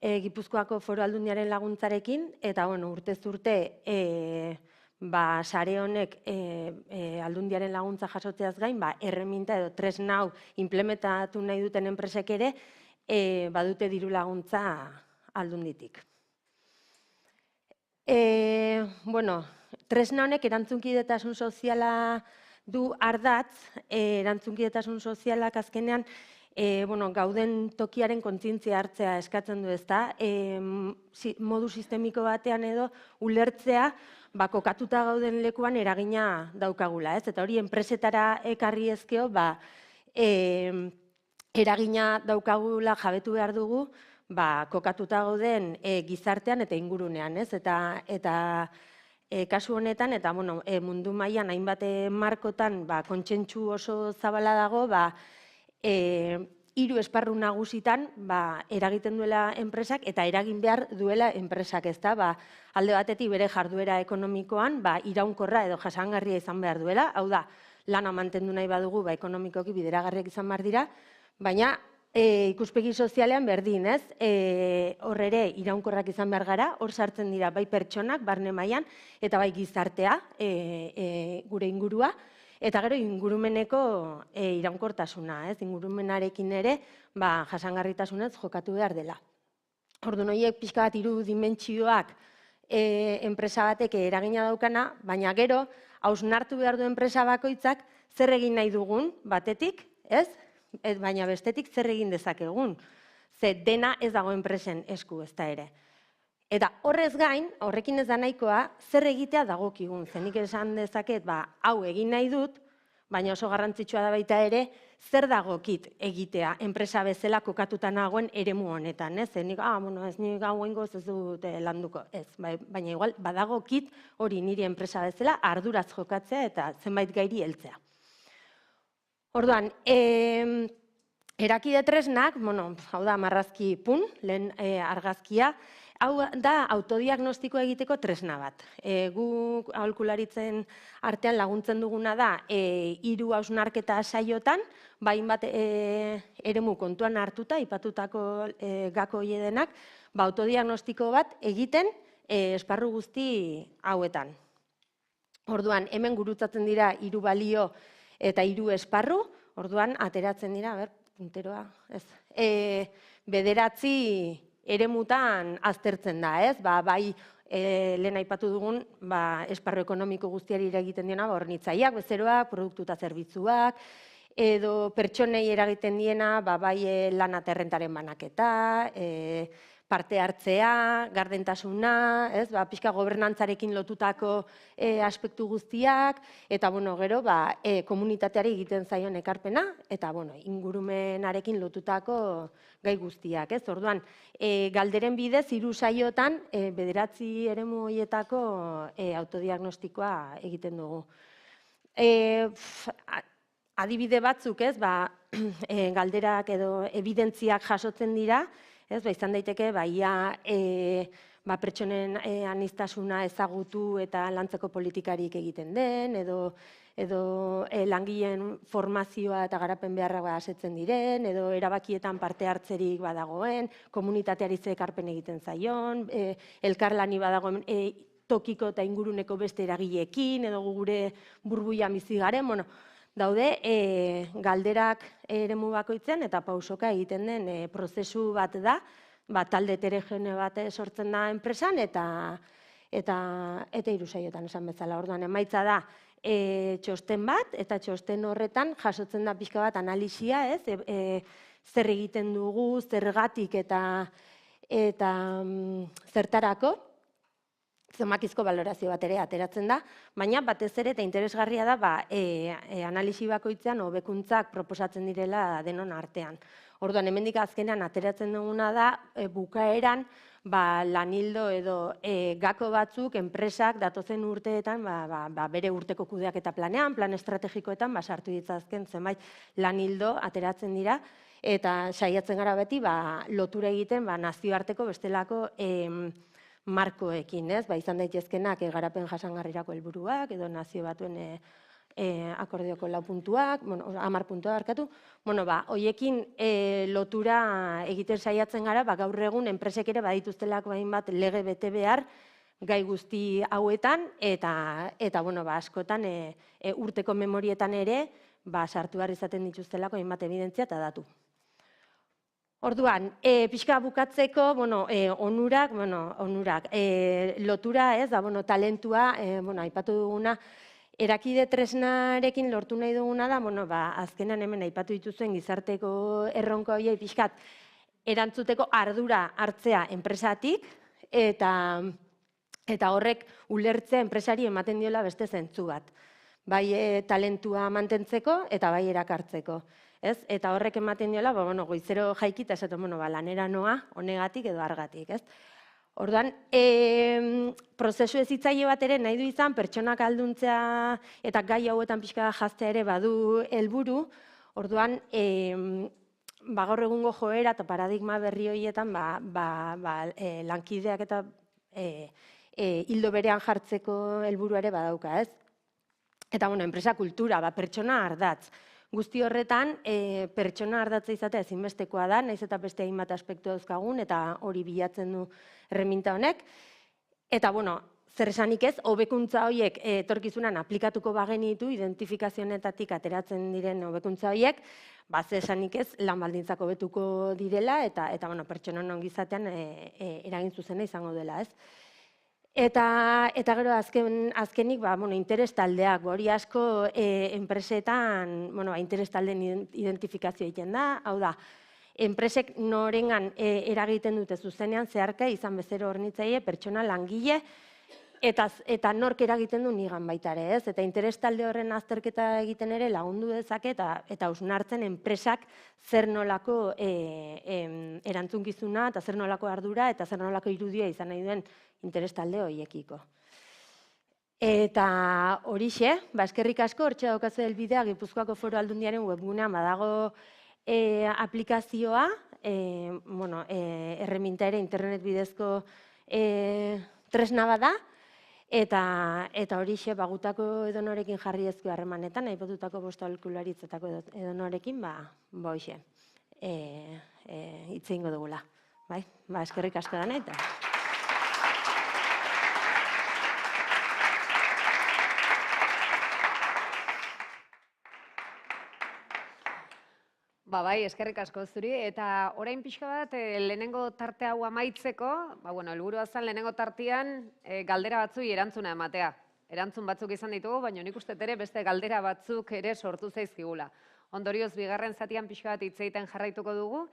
Gipuzkoako Foru Aldundiaren laguntzarekin, eta urtez urte sare honek Aldundiaren laguntza jasotzeaz gain, erreminta edo tresna hau implementatu nahi duten enpresek ere, badute diru laguntza Aldunditik. Tresna honek erantzunkidetasun soziala du ardatz, erantzunkidetasun sozialak azkenean gauden tokiaren kontzientzia hartzea eskatzen du, ezta? Modu sistemiko batean edo ulertzea kokatuta gauden lekuan eragina daukagula, ez? Eta hori enpresetara ekarri ezkeo, eragina daukagula jabetu behar dugu, kokatuta gauden gizartean eta ingurunean, ez? Eta kasu honetan, eta mundu mailan hainbat markotan kontsentsu oso zabala dago, 3 esparru nagusitan eragiten duela enpresak eta eragin behar duela enpresak, ezta? Alde batetik bere jarduera ekonomikoan iraunkorra edo jasangarria izan behar duela, hau da, lana mantendu nahi badugu ekonomikoki bideragarriak izan behar dira, baina ikuspegi sozialean berdin, ez? Hor ere iraunkorrak izan behar gara, hor sartzen dira bai pertsonak, barne mailan, eta bai gizartea, gure ingurua, eta gero ingurumeneko iraunkortasuna, ez? Ingurumenarekin ere jasangarritasunez jokatu behar dela. Orduan horiek pixka bat 3 dimentsioak enpresa batek eragina daukana, baina gero hausnartu behar du enpresa bakoitzak zer egin nahi dugun batetik, ez? Baina bestetik zer egin dezakegun. ze dena ez dago enpresen esku ez da ere. Eta horrez gain, horrekin ez da nahikoa, zer egitea dagokigun. Zenik esan dezaket, hau egin nahi dut, baina oso garrantzitsua da baita ere, zer dagokit egitea enpresa bezala kokatuta nagoen eremu honetan, ez? Nik, ez nik hau ingoz ez dut landuko, ez. Baina igual, badagokit hori niri enpresa bezala arduraz jokatzea eta zenbait gairi heltzea. Orduan, erakide tresnak, hau da marrazki pun, lehen argazkia, hau da autodiagnostiko egiteko tresna bat. Gu aholkularitzen artean laguntzen duguna da 3 hausnarketa saiotan, hainbat eremu kontuan hartuta, aipatutako gako hiedenak, autodiagnostiko bat egiten esparru guzti hauetan. Orduan, hemen gurutzatzen dira 3 balio eta 3 esparru, orduan ateratzen dira, punteroa, ez, 9 eremutan aztertzen da, ez? Bai, lehen aipatu dugun, esparru ekonomiko guztiari eragiten diena, hornitzaileak, bezeroak, produktu eta zerbitzuak, edo pertsonei eragiten diena, bai lana eta errentaren banaketa, parte hartzea, gardentasuna, pixka gobernantzarekin lotutako aspektu guztiak, eta gero komunitateari egiten zaion ekarpena, eta ingurumenarekin lotutako gai guztiak. Orduan, galderen bidez, 3 saiotan 9 eremu horietako autodiagnostikoa egiten dugu. Adibide batzuk, galderak edo evidentziak jasotzen dira, izan daiteke, pertsonen aniztasuna ezagutu eta lantzeko politikarik egiten den, edo langileen formazioa eta garapen beharra asetzen diren, edo erabakietan parte hartzerik badagoen, komunitateari ze ekarpen egiten zaion, elkarlani badagoen tokiko eta inguruneko beste eragileekin, edo gure burbuian bizi garen, daude galderak eremu bakoitzen eta pausoka egiten den prozesu bat da, talde heterogene bat sortzen da enpresan eta 3 saiotan esan bezala. Orduan, emaitza da txosten bat eta txosten horretan jasotzen da pixka bat analisia, zer egiten dugu, zergatik eta zertarako, zenbakizko balorazio bat ere ateratzen da, baina batez ere eta interesgarria da analisi bakoitzean hobekuntzak proposatzen direla denon artean. Orduan, hemendik azkenean ateratzen duguna da bukaeran lanildo edo gako batzuk enpresak datozen urteetan bere urteko kudeaketa planean, plan estrategikoetan sartu ditzazken zenbait lanildo ateratzen dira eta saiatzen gara beti lotura egiten nazioarteko bestelako markoekin, izan daitezkenak garapen jasangarrirako helburuak, edo nazio batuen akordioko 4 puntuak, 10 puntua barkatu, hoiekin lotura egiten saiatzen gara, gaur egun enpresek ere badituztelako hainbat lege bete behar gai guzti hauetan, eta askotan urteko memorietan ere sartu behar izaten dituztelako hainbat evidentzia eta datu. Orduan, pixka bukatzeko, onurak, lotura, talentua, aipatu duguna, erakide tresnarekin lortu nahi duguna da, azkenan hemen aipatu dituzuen gizarteko erronka horiei pixkat erantzuteko ardura hartzea enpresatik, eta horrek ulertzea enpresari ematen diola beste zentzu bat. Bai talentua mantentzeko eta bai erakartzeko. Eta horrek ematen diola, goizero jaikita esaten, lanera noa, honegatik edo argatik. Orduan, prozesu hezitzaile bat ere nahi du izan, pertsonak alduntzea eta gai hauetan pixka jaztea ere badu helburu. Orduan, gaur egungo joera eta paradigma berri horietan lankideak eta hildo berean jartzeko helburua ere badauka. Eta, enpresa kultura, pertsona ardatz. Guzti horretan, pertsona ardatza izatea ezinbestekoa da, nahiz eta beste hainbat aspektu dauzkagun, eta hori bilatzen du erreminta honek. Eta, zer esanik ez, hobekuntza horiek etorkizunan aplikatuko bagenitu, identifikazionetatik ateratzen diren hobekuntza horiek, zer esanik ez, lan baldintzak hobetuko direla, eta pertsonan ongizatean eragin zuzena izango dela, ez. Eta gero azkenik interes taldeak, hori asko enpresetan interes taldeen identifikazio egiten da, hau da, enpresek norengan eragiten dute zuzenean zeharka, izan bezero hornitzaile, pertsona, langile, eta nork eragiten du nigan baita ere, ez? Eta interes talde horren azterketa egiten ere lagundu dezake eta hausnartzen enpresak zer nolako erantzunkizuna eta zer nolako ardura eta zer nolako irudia izan nahi duen interes talde horiekiko. Eta horixe, eskerrik asko, hortxe daukazu helbidea Gipuzkoako Foru Aldundiaren webgunean badago aplikazioa, erreminta ere internet bidezko tresna bada, eta horixe, gutako edonorekin jarri ezko harremanetan, aipatutako bost aholkularitzetako edonorekin, hoxe, hitz egingo dugula. Eskerrik asko da nahi. Bai, eskerrik asko zuri, eta orain pixka bat lehenengo tarte hau amaitzeko, helburua zen lehenengo tartean galdera batzuk erantzuna ematea. Erantzun batzuk izan ditugu, baina nik uste ere beste galdera batzuk ere sortu zaizkigula. Ondorioz, bigarren zatian pixka bat hitz egiten jarraituko dugu,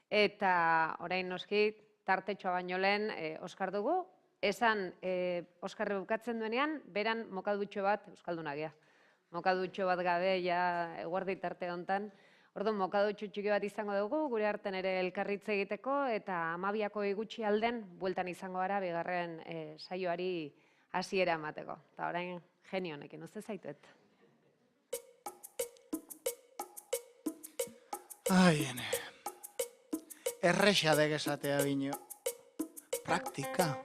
eta orain noski tartetxoa baino lehen Oskar dugu, esan Oskar bukatzen duenean, beran mokadutxo bat euskaldunagia. Mokadutxo bat gabe, eguerdi tarte hontan, orduan, mokadutxo txiki bat izango dugu, gure artean ere elkarritze egiteko, eta 12 gutxi alden, bueltan izango gara, bigarren saioari hasiera emateko. Eta orain, genio honekin, ez zaituet. Ene, erresa degesatea bino. Praktika.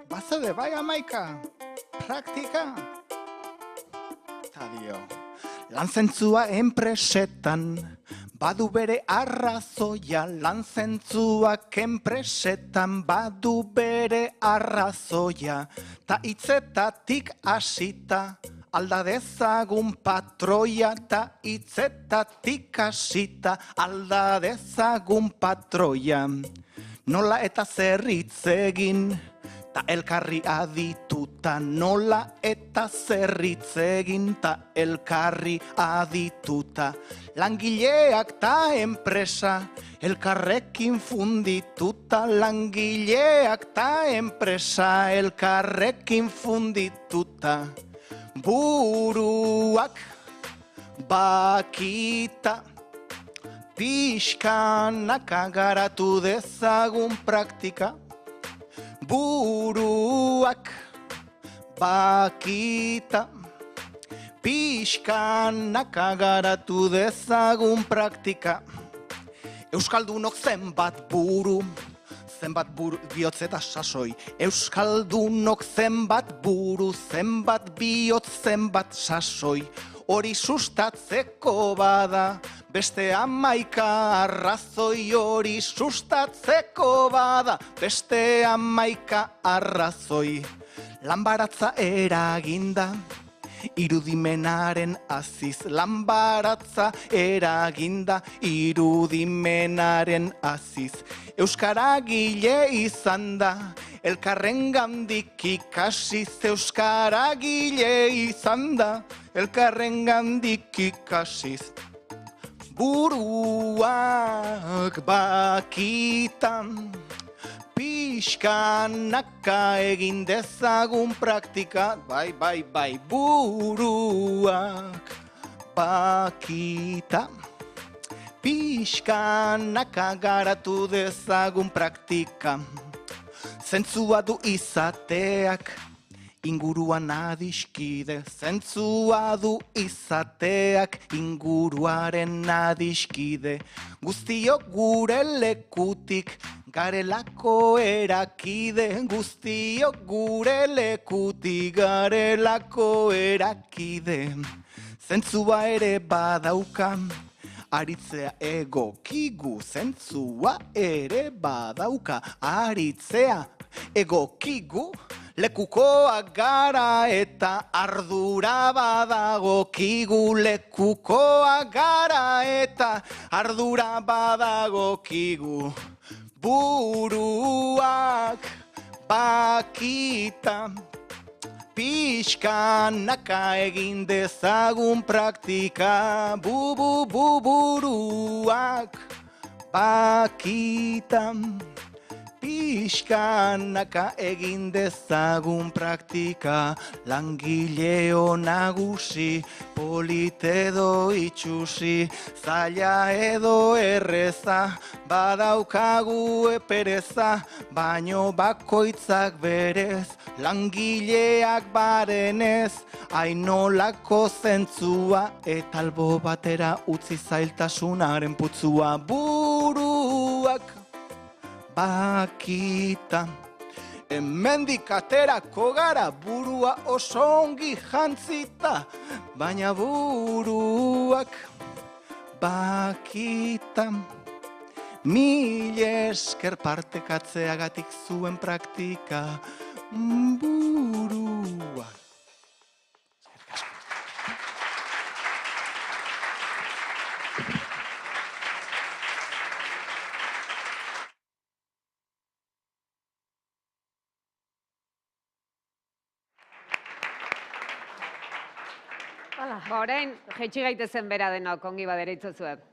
Bazade, bai amaika. Praktika. Eta dio. Lan zentzua enpresetan, badu bere arrazoia. Lan zentzuak enpresetan, badu bere arrazoia. Ta hitzetatik hasita, alda dezagun patroia. Ta hitzetatik hasita, alda dezagun patroia. Nola eta zer hitz egin, ta elkarri adituta. Nola eta zer hitz egin, ta elkarri adituta. Langileak ta enpresa, elkarrekin fundituta. Langileak ta enpresa, elkarrekin fundituta. Buruak bakita, pixkanaka garatu dezagun praktika. Buruak bakita, pixkanaka garatu dezagun praktika. Euskaldunok zenbat buru bihotz eta sasoi. Euskaldunok zenbat buru, zenbat bihotz, zenbat sasoi. Hori sustatzeko bada, beste 11 arrazoi. Hori sustatzeko bada, beste 11 arrazoi. Lanbaratza eraginda, irudimenaren aziz. Lanbaratza eraginda, irudimenaren aziz. Euskaragile izan da, elkarrengandik ikasiz. Euskaragile izan da, elkarrengandik ikasiz. Buruak bakitan, pixkanaka egin dezagun praktika. Bai, buruak bakita, pixkanaka garatu dezagun praktika. Zentzua du izateak, inguruan adiskide. Zentzua du izateak, inguruaren adiskide. Guztiok gure lekutik, garelako erakide. Guztiok gure lekutik, garelako erakide. Zentzua ere badauka, aritzea egokigu. Zentzua ere badauka, aritzea egokigu. Lekukoak gara eta ardura badagokigu. Lekukoak gara eta ardura badagokigu. Buruak bakita, Pixkanaka egin dezagun praktika, buruak bakitan. Pixkanaka egin dezagun praktika, langileo nagusi, polite edo itxusi, zaila edo erreza, badaukagu epereza, baino bakoitzak berez, langileak barenez, ainolako zentzua, eta albo batera utzi zailtasunaren putzua, buruak bakita. Hemendik aterako gara burua oso ongi jantzita, baina buruak bakita. Mil esker partekatzeagatik zuen praktika, buruak. Orain, jetxi gaitezen bera denok, ongi badera itzozuet.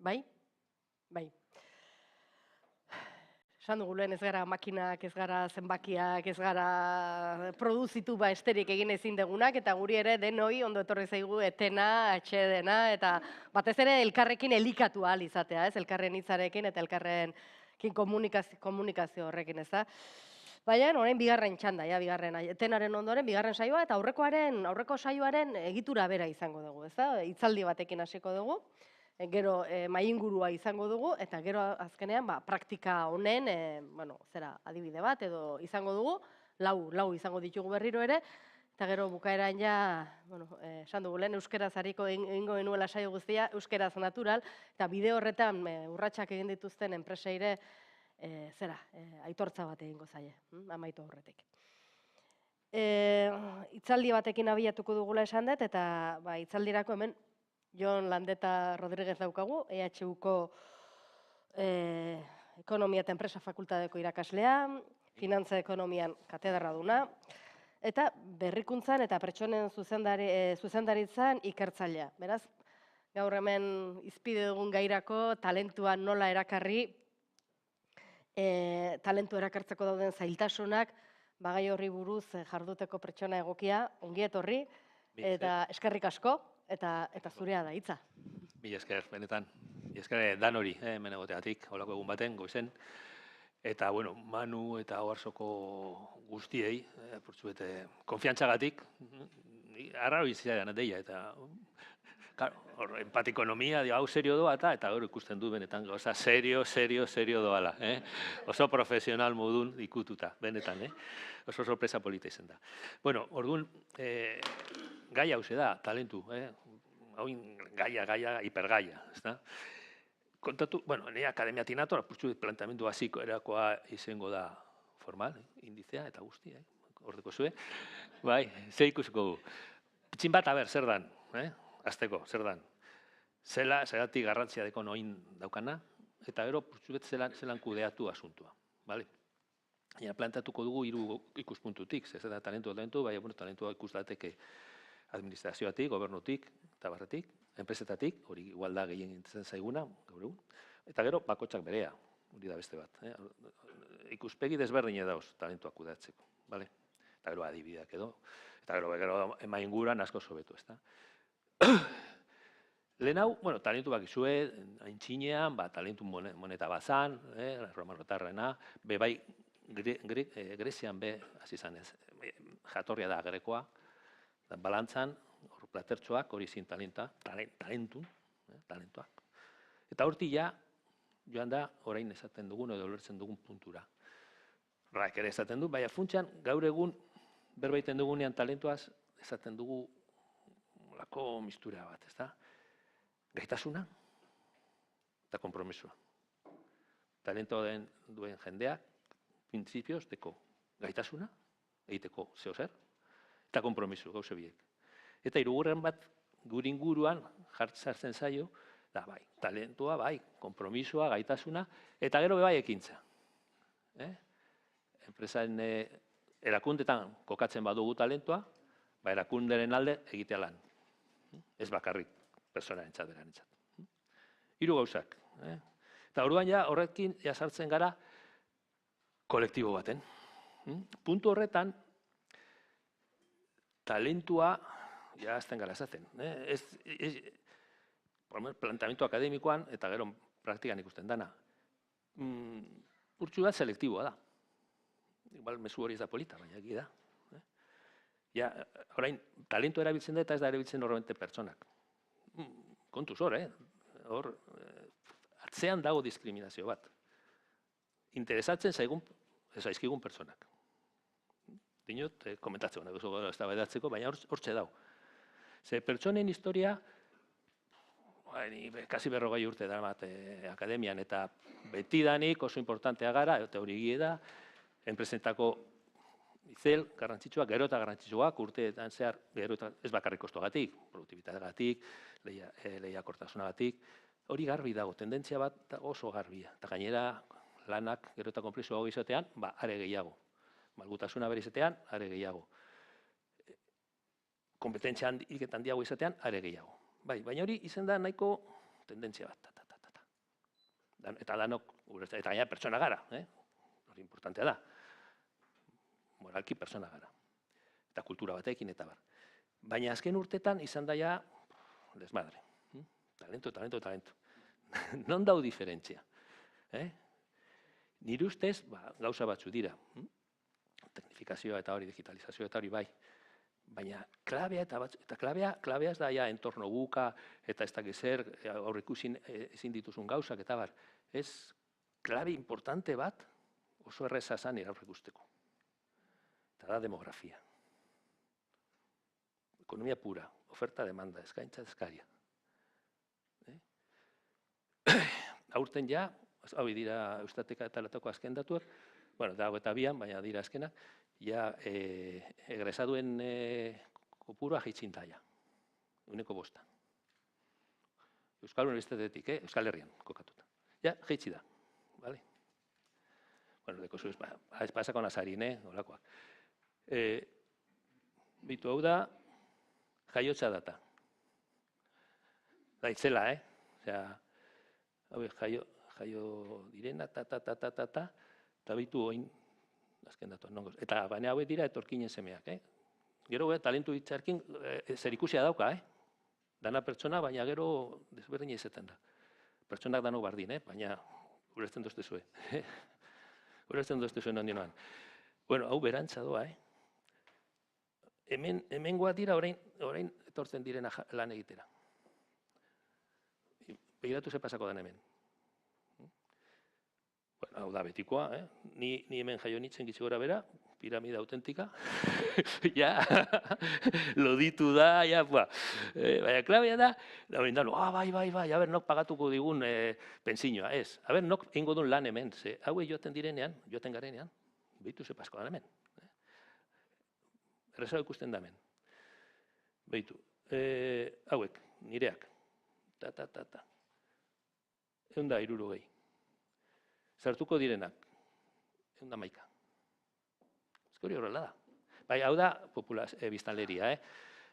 Bai? Bai. Esan dugu lehen ez gara makinak, ez gara zenbakiak, ez gara produzitu esterik egin ezin degunak, eta guri ere denoi ondo etorri zaigu etena, atxedena, eta batez ere elkarrekin elikatu ahal izatea, ez? Elkarren hitzarekin eta elkarrekin komunikazio horrekin, ez da? Baina, orain bigarren txanda, bigarren etenaren ondoren, bigarren saioa, eta aurreko saioaren egitura bera izango dugu, ez da? Hitzaldi batekin hasiko dugu. Gero maingurua izango dugu, eta gero azkenean praktika honen adibide bat edo izango dugu, lau izango ditugu berriro ere, eta gero bukaeran esan dugu lehen euskeraz hariko egingo genuela saio guztia, euskeraz natural, eta bide horretan urratsak egin dituzten enpreseire aitortza bat egingo zaie, amaitu aurretik. Hitzaldi batekin abiatuko dugula esan dut, eta hitzaldirako hemen Jon Landeta Rodríguez daukagu, EHUko Ekonomia eta Enpresa Fakultateko irakaslea, Finantza Ekonomian katedraduna, eta berrikuntzan eta pertsonen zuzendaritzan ikertzailea. Beraz, gaur hemen izpide dugun gairako talentua nola erakarri, talentu erakartzeko dauden zailtasunak, gai horri buruz jarduteko pertsona egokia, ongi etorri, eta eskerrik asko. Eta zurea da, hitza. Mila esker, benetan. Mila esker dan hori, hemen egoteatik, holako egun baten, goizen. Eta, bueno, Manu eta Oarsoko guztiei, portzuete, konfiantzagatik, arraro izatean deia, eta, empatikonomia, hau serio doa, eta hori ikusten du benetan, gauza serio doala. Oso profesional modun ikututa, benetan, oso sorpresa polita izan da. Bueno, orduan, gaia hau da, talentu, hau gaia, hipergaia, ez da? Kontatu, bueno, nire akademia tinato, apurtzu planteamendu hasiko erakoa izango da formal, indizea eta guztia, ordeko zue. Bai, ze ikusiko du. Pitxin bat, zer dan, azteko, zer dan. Zeratik garrantzia deko noin daukana, eta gero, purtzu zelan kudeatu asuntua, bale? Planteatuko dugu hiru ikuspuntutik, ez da talentua, baina talentua ikus dateke administrazioatik, gobernutik, eta barretik, enpresetatik, hori igual da gehien gintzen zaiguna, gaur egun, eta gero bakotxak berea, hori da beste bat. Ikuspegi desberdine dauz talentuak kudeatzeko, bale? Eta gero adibideak edo, eta gero emainguran asko sobetu, ez da? Lehen hau, bueno, talentu bakizue, haintxinean, talentu moneta bazan, romanotarrena, bai, Grezian hasi izan ez, jatorria da grekoa, balantzan, platertxoak, hori zin talentuak. Eta horti joan da, orain esaten dugun, edo lertzen dugun puntura. Raek ere esaten du, baina funtsean, gaur egun, berbaiten dugunean talentuaz, esaten dugu lako mistura bat, ez da? Gaitasuna eta kompromisua. Talento duen jendeak, printzipioz, deko gaitasuna, egiteko zeo zer, eta kompromisu, gauze biek. Eta hirugarren bat, gure inguruan jartzen zaio, da bai, talentua, bai, kompromisua, gaitasuna, eta gero bai ekintza. Enpresaren erakundetan kokatzen badugu talentua, erakunderen alde egitea lan. Ez bakarrik, personaren txaderan entzat. Hiru gauzak. Eta orduan horrekin sartzen gara kolektibo baten. Puntu horretan, talentua, azten gara esaten. Planteamendu akademikoan, eta gero praktikan ikusten dana. Urtsu bat selektiboa da. Igual mezu hori ez da polita, baina egi da. Orain, talentu erabiltzen da eta ez da erabiltzen horramente pertsonak. Kontuz hor, hor, atzean dago diskriminazio bat. Interesatzen zaizkigun pertsonak. Dinot, komentatzen, ez da baidatzeko, baina hortxe dau. Ze pertsonen historia, kasi 40 urte da akademian, eta betidanik oso importantea gara, eta hori gie da, enpresentako izel garrantzitsuak, gero eta garrantzitsuak, urteetan zehar, gero eta ez bakarrik kostogatik, produktibitategatik, lehiakortasunagatik, hori garbi dago, tendentzia bat oso garbia. Eta gainera, lanak gero eta konplexuago izatean, are gehiago. Malgutasuna bere izatean, are gehiago. Kompetentzia handiago izatean, are gehiago. Baina hori izan da nahiko tendentzia bat. Eta danok, eta gaina pertsona gara, hori importantea da. Moralki pertsona gara. Eta kultura batekin eta bar. Baina azken urtetan izan daia desmadre. Talento. Non dau diferentzia? Nire ustez, gauza batzu dira. Teknifikazioa eta hori, digitalizazioa eta hori bai. Baina klabea eta klabea ez da ja entorno buka eta ez dakiz zer aurrikusi ezin dituzun gauzak eta bar. Ez klabe importante bat oso erreza zan aurrikusteko. Eta da demografia. Ekonomia pura, oferta demanda, eskaintza eskaria. Aurten ja, hau dira Eustateka eta Latako azken datuak, bueno, dago eta bian, baina dira azkenak, ja egresaduen kopurua jaitzin daia, 1,5. Euskal Unibertsitatetik, Euskal Herrian kokatuta. Ja, jaitsi da, bale? Bueno, deko zuez, ez pasako nazarin, holakoak. Bitu hau da, jaiotza data. Da, itzela, osea, hau jaio direna, eta bitu oin, azken datuan, nongoz. Eta baina hauek dira etorkinen semeak, Gero, talentu hitzarkin zerikusia dauka, Dana pertsona, baina gero desberdina izaten da. Pertsonak dano bardin, baina ulertzen doztezue. Ulertzen doztezue non dinoan. Bueno, hau berantza doa, Hemen goa dira orain etortzen direna lan egitera. Begiratu ze pasako den hemen. Bueno, hau da betikoa, Ni hemen jaio nitzen gitzi gora bera, piramida autentika. Ja, loditu da, ja, baina klabea da, bai, a ber, nok pagatuko digun pentsinoa, ez. A ber, nok egingo duen lan hemen, ze haue joaten garenean, behitu ze pasko da hemen. Errezau ikusten da hemen. Behitu, hauek, nireak, ta. 160. Zartuko direnak, 111. Hori horrela da. Bai, hau da biztanleria,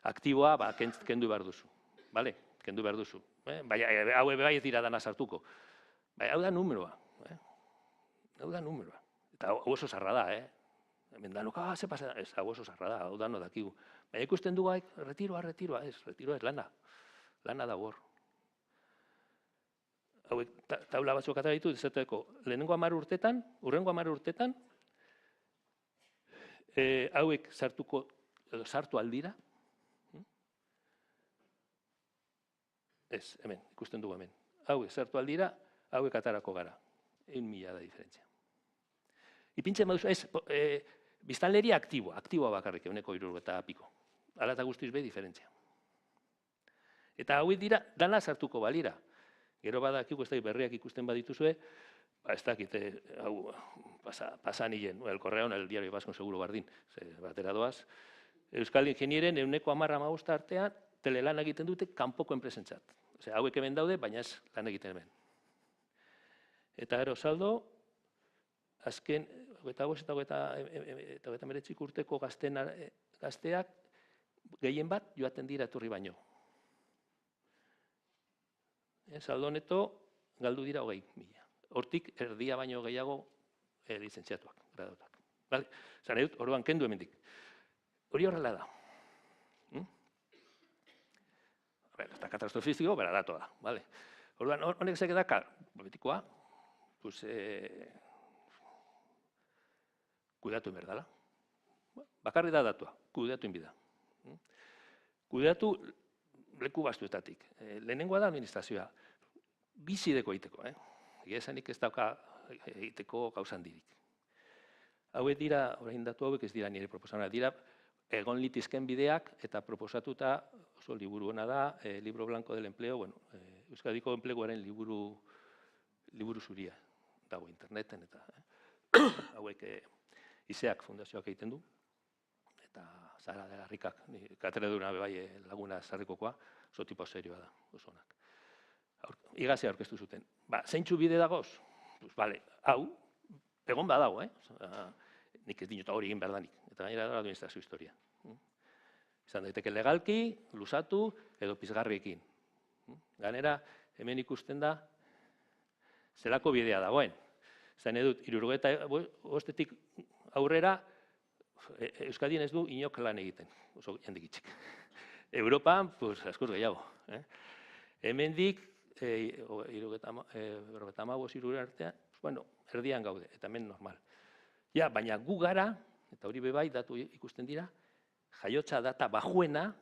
aktiboa kendu behar duzu. Bale, kendu behar duzu. Bai, hau bai ez dira dana sartuko. Bai, hau da numeroa. Hau da numeroa. Eta hau oso zarra da, Hemen danok, ze pasa, ez, hau oso zarra da, hau dano dakigu. Baina ikusten du retiroa, ez, lana. Lana da hor. Hauek taula batzuk atara ditu, izateko, lehenengo 10 urtetan, urrengo 10 urtetan, hauek sartu aldira. Ez, hemen, ikusten dugu hemen. Hauek sartu aldira, hauek atarako gara. 1.000 da diferentzia. Ipintzen baduzu, ez, biztanleria aktiboa bakarrik, 160 eta piko. Hala eta guztiz be diferentzia. Eta hauek dira, dana sartuko balira. Gero badakigu, ez da, berriak ikusten badituzue, ez dakit, hau, pasan hilen, el Correon, el Diario Vasco seguro bardin, batera doaz. Euskal Ingenieren 10% artean, telelan egiten dute kanpoko enpresentzat. Osea, hauek hemen daude, baina ez lan egiten hemen. Eta gero saldo, azken, 25 urteko gazteak gehien bat joaten dira etorri baino. Saldo neto, galdu dira 20.000. Hortik erdia baino gehiago lizentziatuak, graduatuak. Zan edut, orduan kendu hemendik. Hori horrela da. Ez da katastrofistiko, bera dato da. Orduan, honek zek edakar, betikoa, kudeatu inberdala. Bakarri da datua, kudeatu inbida. Kudeatu leku bastuetatik. Lehenengoa da administrazioa. Bizideko egiteko, Egia esanik ez dauka egiteko gauzan dirik. Hauek dira, orain datu hauek ez dira nire proposamena, dira egon litizken bideak eta proposatuta oso liburu hona da, Libro Blanco del Empleo, Euskadiko enpleguaren liburu zuria dago interneten eta hauek Iseak fundazioak egiten du, eta Zara de la Rikak, katedraduna bai laguna zarrikokoa, oso tipo serioa da, oso onak. Igazia aurkeztu zuten. Zeintzu bide dagoz? Hau, egon badago, nik ez dinota hori egin behar danik, eta gainera da administrazio historia. Izan daiteke legalki, lusatu, edo pizgarriekin. Gainera, hemen ikusten da, zelako bidea dagoen. Zan edut, 75 aurrera, Euskadien ez du inok lan egiten, oso jende gitxik. Europan, pues, askoz gehiago. Hemendik, 75 artean, bueno, erdian gaude, eta hemen normal. Ja, baina gu gara, eta hori bebai, datu ikusten dira, jaiotza data bajuena,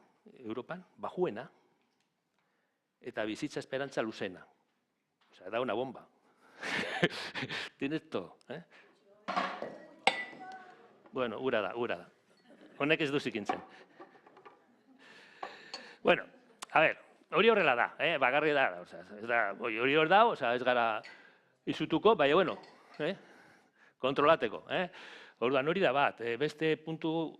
Europan, bajuena, eta bizitza esperantza luzena. Osea, da una bomba. Tienes todo, Bueno, ura da. Honek ez du zikintzen. Bueno, a ver, hori horrela da, bagarri da. Hori hor da, ez gara izutuko, baina, bueno, kontrolateko. Orduan hori da bat, beste puntu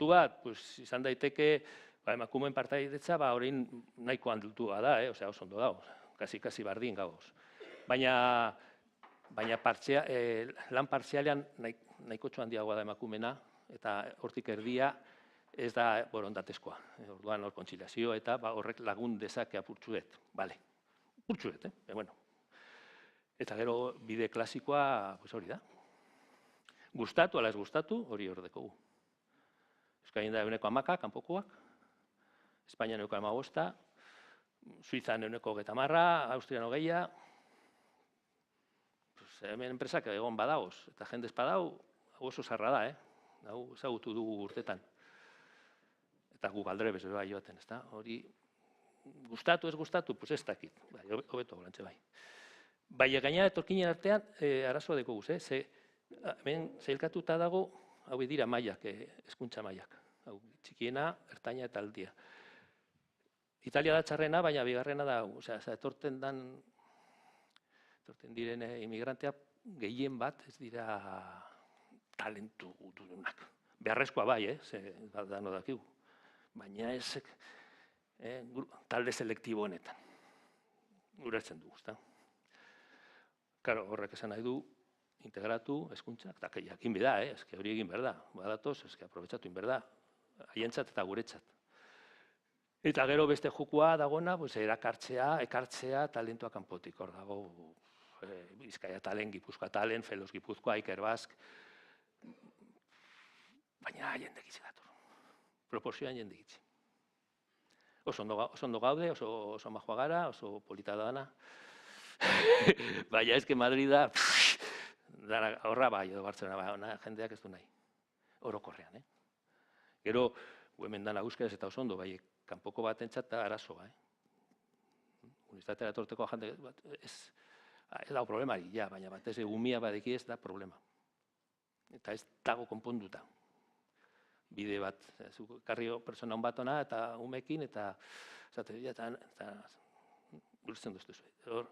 bat, izan daiteke, emakumeen partaidetza, orain nahiko handutua da, oso ondo dago, kasi bardin gagoz. Baina lan partzialean nahiko handiagoa da emakumena, eta hortik erdia ez da borondatezkoa. Orduan hor kontziliazio eta horrek lagun dezake apurtzuet. Bale, apurtzuet, bueno. Eta gero bide klasikoa hori da. Gustatu, ala ez gustatu, hori hor dekogu. Euskadin da 10%, kanpokoak. Espainian 15%, Suizan 30%, Austrian 20%. Hemen enpresak egon badagoz, eta jendez badau, hau oso zarra da, hau ezagutu dugu urtetan. Eta gu galdrebez bai joaten, ezta? Hori, gustatu, ez gustatu, pues ez dakit. Hobeto bolantze bai. Baina gaina etorkinen artean, arazoa dekogu, ze hemen zailkatuta dago, hau dira mailak, hezkuntza mailak. Hau, txikiena, ertaina eta aldia. Italia da txarrena, baina bigarrena da, etorten diren imigrantea gehien bat ez dira talentu dudunak. Beharrezkoa bai, dano dakigu. Baina ez talde selektibo honetan. Ulertzen dugu, ezta? Karo, horrek esan nahi du, integratu, hezkuntzak, eta jakin bida, hori egin behar da. Badatoz, aprobetsatu egin behar da. Haientzat eta guretzat. Eta gero beste jokua dagona, ekartzea talentua kanpotik. Hor dago, Bizkaia talen, Gipuzkoa talen, Felos Gipuzkoa, Iker Bask. Baina jende gitzi gatur. Proporzioan jende gitzi. Oso ondo gaude, oso majoa gara, oso polita dana. Baina ezke Madrida, horra bai, edo Bartzelona, jendeak ez du nahi. Orokorrean, Gero, hemen dana euskaraz eta oso ondo, bai, kanpoko batentzat da arazoa, Unibertsitatera etorteko jende ez dago problemari, baina batez egumia badeki ez da problema. Eta ez dago konponduta. Bide bat, karrio persona hon bat ona eta umekin, eta urtzen duztu zuen.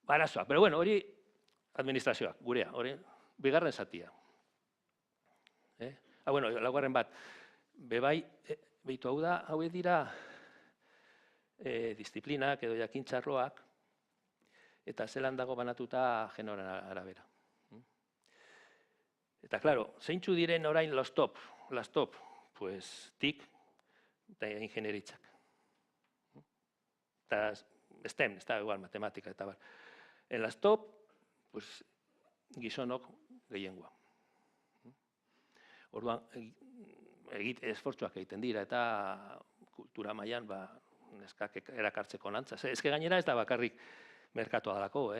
Arazoa, pero bueno, hori administrazioak, gurea, hori bigarren zatia. Bueno, laugarren bat, bebai, behitu hau da, hauek dira disiplinak edo jakintxarroak, eta zelan dago banatuta genoren arabera. Eta, klaro, zeintzu diren orain las top, pues, TIC eta ingenieritzak. Eta STEM, ez da igual, matematika eta bar. En las top, pues, gizonok gehiengoa. Orduan, esfortzuak egiten dira, eta kultura mailan, neskak erakartzeko nantza. Ez gainera ez da bakarrik merkatua dalako,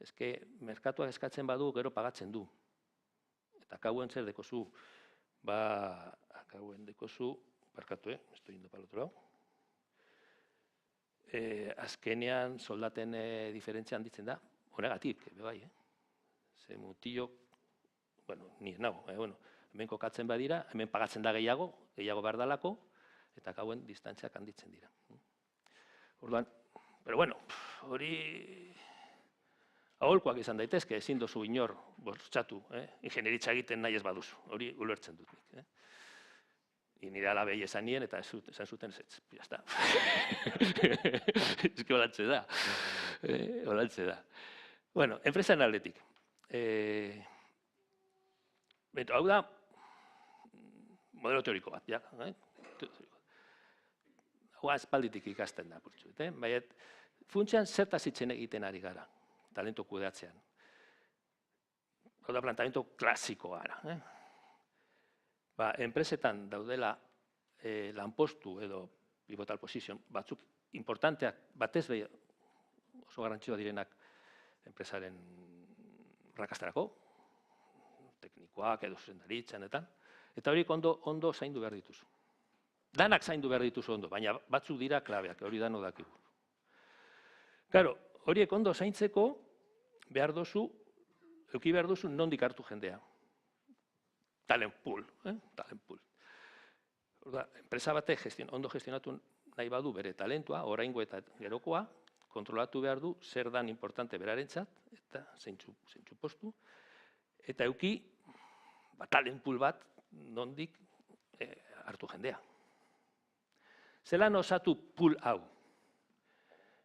Ez merkatuak eskatzen badu, gero pagatzen du. Eta kauen zer dekozu, kauen dekozu, barkatu, estoy indo para otro lado. Azkenean soldaten diferentzia handitzen da, honegatik, bai, Ze mutillo, bueno, ni nago, hemen kokatzen badira, hemen pagatzen da gehiago behar dalako, eta kauen distantziak handitzen dira. Orduan, pero bueno, hori aholkuak izan daitezke, ezin dozu inor bortxatu, ingenieritza egiten nahi ez baduzu, hori ulertzen dut nik. Nire alabei esan nien, eta esan zuten ez, jazta. Ez que holantze da. Bueno, enpresan aldetik. Hau da, modelo teoriko bat, Hau aspalditik ikasten da, purtsu. Baiet, funtsean zertaz hitzen egiten ari gara, talento kudeatzean. Hau da, planteamiento klasikoa gara. Enpresetan daudela lanpostu edo pivotal position batzuk importanteak, batez behi oso garrantzioa direnak enpresaren rakastarako, teknikoak edo zuzendaritzan eta horiek ondo zaindu behar dituzu. Danak zaindu behar dituzu ondo, baina batzuk dira klabeak, hori dano dakigu. Claro, horiek ondo zaintzeko eduki behar duzu nondik hartu jendea. Talent pool. Enpresa batek ondo gestionatu nahi badu bere talentua, oraingo eta gerokoa, kontrolatu behar du zer dan importante berarentzat, eta zeintzu postu, eta eduki talent pool bat nondik hartu jendea. Zelan osatu pool hau?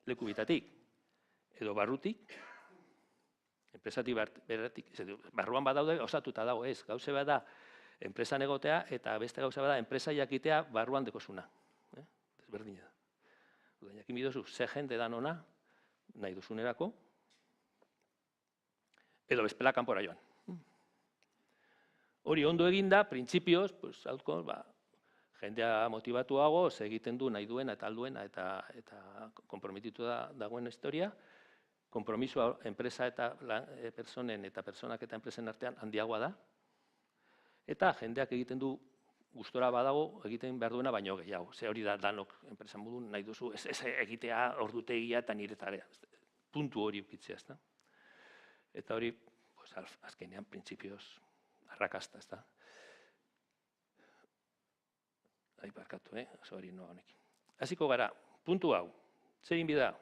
Leku bitatik, edo barrutik, enpresatik beratik, barruan badaude osatuta dago ez, gauze bada enpresan egotea eta beste gauza bada enpresa jakitea barruan dekosuna. Desberdina da. Jakin bidozu, ze jende dan ona, nahi duzunerako, edo bezpela kanpora joan. Hori ondo eginda, printzipioz, jendea motibatuago, egiten du nahi duena eta alduena eta komprometitu dagoen historia, kompromisoa enpresa eta personen eta personak eta enpresen artean handiagoa da, eta jendeak egiten du gustora badago egiten behar duena baino gehiago. Ze hori da danok enpresan modun nahi duzu, ez egitea ordutegia eta nire tarea. Puntu hori ukitzea, ez da. Eta hori, azkenean, printzipioz, arrakasta, ez da. Ahi barkatu, hori noa honekin. Hasiko gara, puntu hau, zer inbida?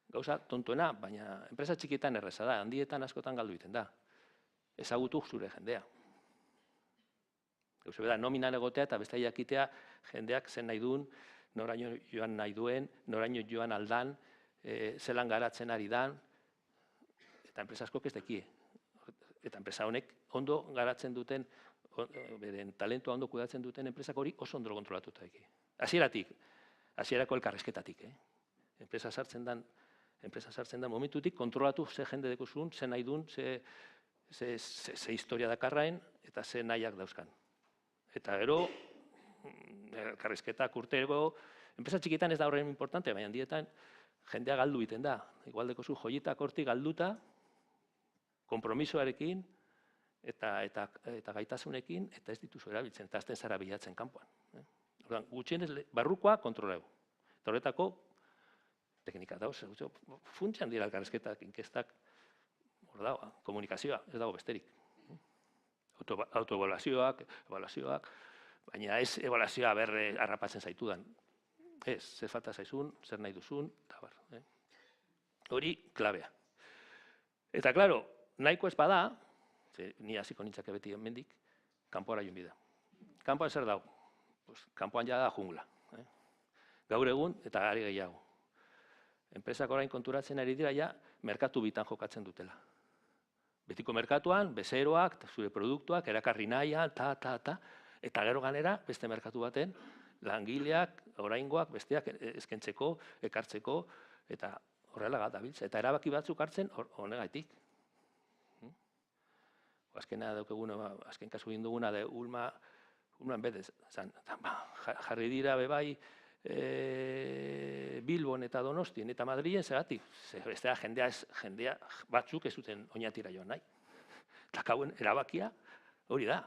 Gauza tontuena, baina enpresa txikietan erreza da, handietan askotan galdu egiten da. Ezagutu zure jendea. Gauza beda, nominan egotea eta beste jakitea jendeak zen nahi duen, noraino joan nahi duen, noraino joan aldan, zelan garatzen ari dan, eta enpresa askok ez dekie. Eta enpresa honek ondo garatzen duten, beren talentua ondo kudatzen duten enpresak hori oso ondo kontrolatuta eki. Hasierako elkarrezketatik. Enpresa sartzen den momentutik kontrolatu ze jende dekuzun, ze nahi duen, ze historia dakarraen eta ze nahiak dauzkan. Eta gero, elkarrezketak urtego, enpresa txikietan ez da horren importante, baina handietan jendea galdu egiten da. Igual dekozu joietak hortik galduta, kompromisoarekin eta gaitasunekin, eta ez dituzu erabiltzen, eta azten zara bilatzen kanpoan. Gutxienez, barrukoa kontroleu. Eta horretako, teknika dauz, funtsean dira elkarrezketak, inkestak, hor dago, komunikazioa, ez dago besterik. Autoevaluazioak, baina ez evaluazioa berre harrapatzen zaitudan. Ez, zer falta zaizun, zer nahi duzun, eta bar. Hori, klabea. Eta, klaro, nahiko ez bada, ni hasiko nintzake beti hemendik, kanpoara joan bida. Kanpoan zer dago? Kanpoan ja da jungla. Gaur egun eta gari gehiago. Enpresak orain konturatzen ari dira ja, merkatu bitan jokatzen dutela. Betiko merkatuan, bezeroak, zure produktuak, erakarri nahian, eta gero ganera, beste merkatu baten, langileak, oraingoak, besteak eskentzeko, ekartzeko, eta horrela dabiltza. Eta erabaki batzuk hartzen honegaitik. Azkena daukeguna, azken kasu egin duguna, Ulman bedez, jarri dira bebai Bilbon eta Donostien eta Madrilen zeratik. Bestea jendea batzuk ez zuten oinatira joan nahi. Eta kauen erabakia hori da.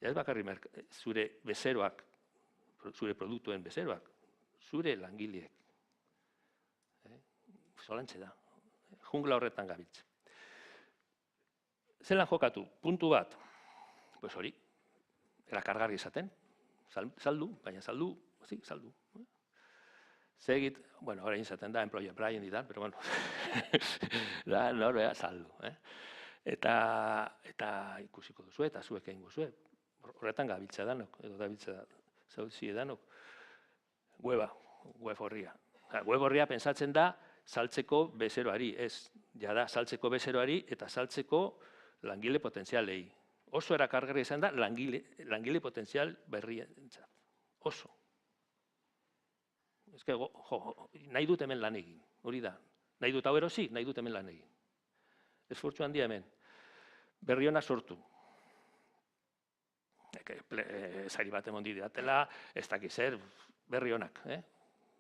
Ez bakarri zure bezeroak, zure produktuen bezeroak, zure langileek. Zolantxe da. Jungla horretan gabiltze. Zelan jokatu? Puntu bat. Pues hori. Erakargarri izaten. Saldu, baina saldu. Zegit, bueno, orain izaten da, employer branding ditan, pero bueno, norbea saldu. Eta ikusiko duzu, eta zuek egin guzue. Horretan gabiltza danok, edo gabiltza zautzie danok. Web horria. Web horria pensatzen da, saltzeko bezeroari, ez, jada, saltzeko bezeroari eta saltzeko langile potentzialei. oso erakargarria izan da langile potentzial berrientzat. Oso. Ez que, nahi dut hemen lan egin, hori da. Nahi dut hau erosi, nahi dut hemen lan egin. Esfortzu handia hemen. Berriona sortu. Sari bat emon didatela, ez dakiz zer, Berrionak.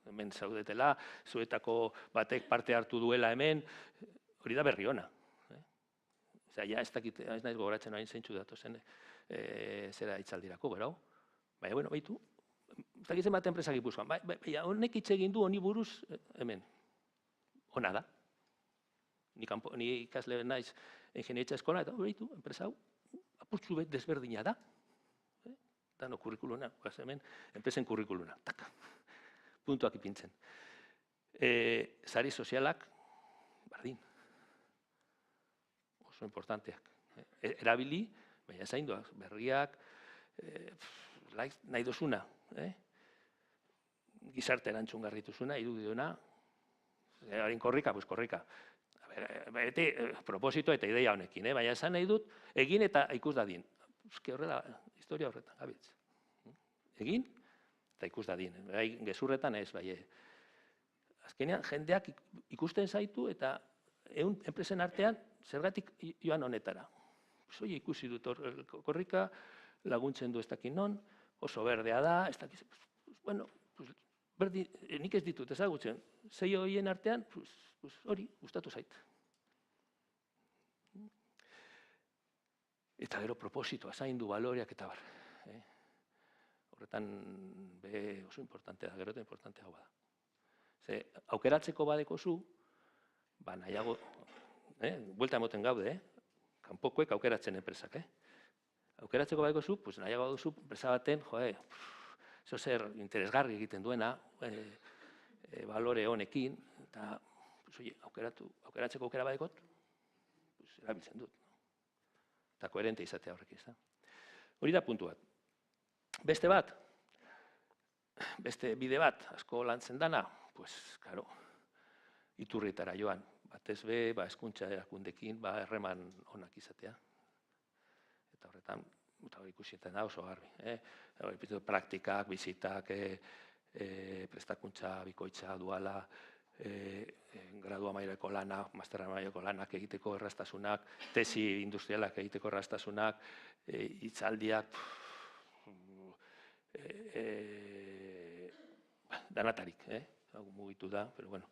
Hemen zaudetela, zuetako batek parte hartu duela hemen, hori da Berriona. Ja, ez dakit, ez nahiz gogoratzen hain zeintzu datozen zera itzaldirako, berau. Baina, bueno, baitu, ez dakitzen bat enpresa Gipuzkoan. Baina, honek hitz egin du honi buruz hemen. Ona da. Ni ikasle naiz ingeniaritza eskola, eta baitu, enpresa hau, apurtzu bet desberdina da. Dano kurrikuluna, hemen, enpresen kurrikuluna. Tak. Puntuak ipintzen. Sari sozialak, bardin. Oso importanteak. Erabili, baina zainduak, berriak, nahi dozuna. Gizarte erantzungarri duzuna, irudiona, harin korrika, pues korrika. Bete, proposito eta ideia honekin, baina esan nahi dut, egin eta ikus dadin. Euske horrela, historia horretan, gabitz. Egin eta ikus dadin. Gezurretan ez, bai. Azkenean, jendeak ikusten zaitu eta enpresen artean zergatik joan honetara. Zoi ikusi dut korrika, laguntzen du ez dakin non, oso berdea da, ez dakiz, bueno, nik ez ditut ezagutzen, zei horien artean, hori, gustatu zait. Eta gero propositoa, zaindu baloreak eta bar. Horretan, oso importantea da, gero eta importantea hau da. Ze, aukeratzeko badeko zu, nahiago, buelta emoten gaude, kanpokoek aukeratzen enpresak, aukeratzeko badeko zu, nahiago duzu, enpresa baten, zo zer interesgarri egiten duena, balore honekin, eta aukeratzeko aukera badekot, erabiltzen dut. Eta koherente izatea horrek izan. Hori da puntu bat. Beste bat, beste bide bat, asko lantzen dana, karo, iturrietara joan. Batez be, hezkuntza erakundekin, erreman onak izatea. Eta horretan, ikusietan da oso garbi. Praktikak, bizitak, prestakuntza bikoitza duala, gradua mailako lanak, masterra mailako lanak egiteko erraztasunak, tesi industrialak egiteko erraztasunak, hitzaldiak, danatarik, mugitu da, pero bueno,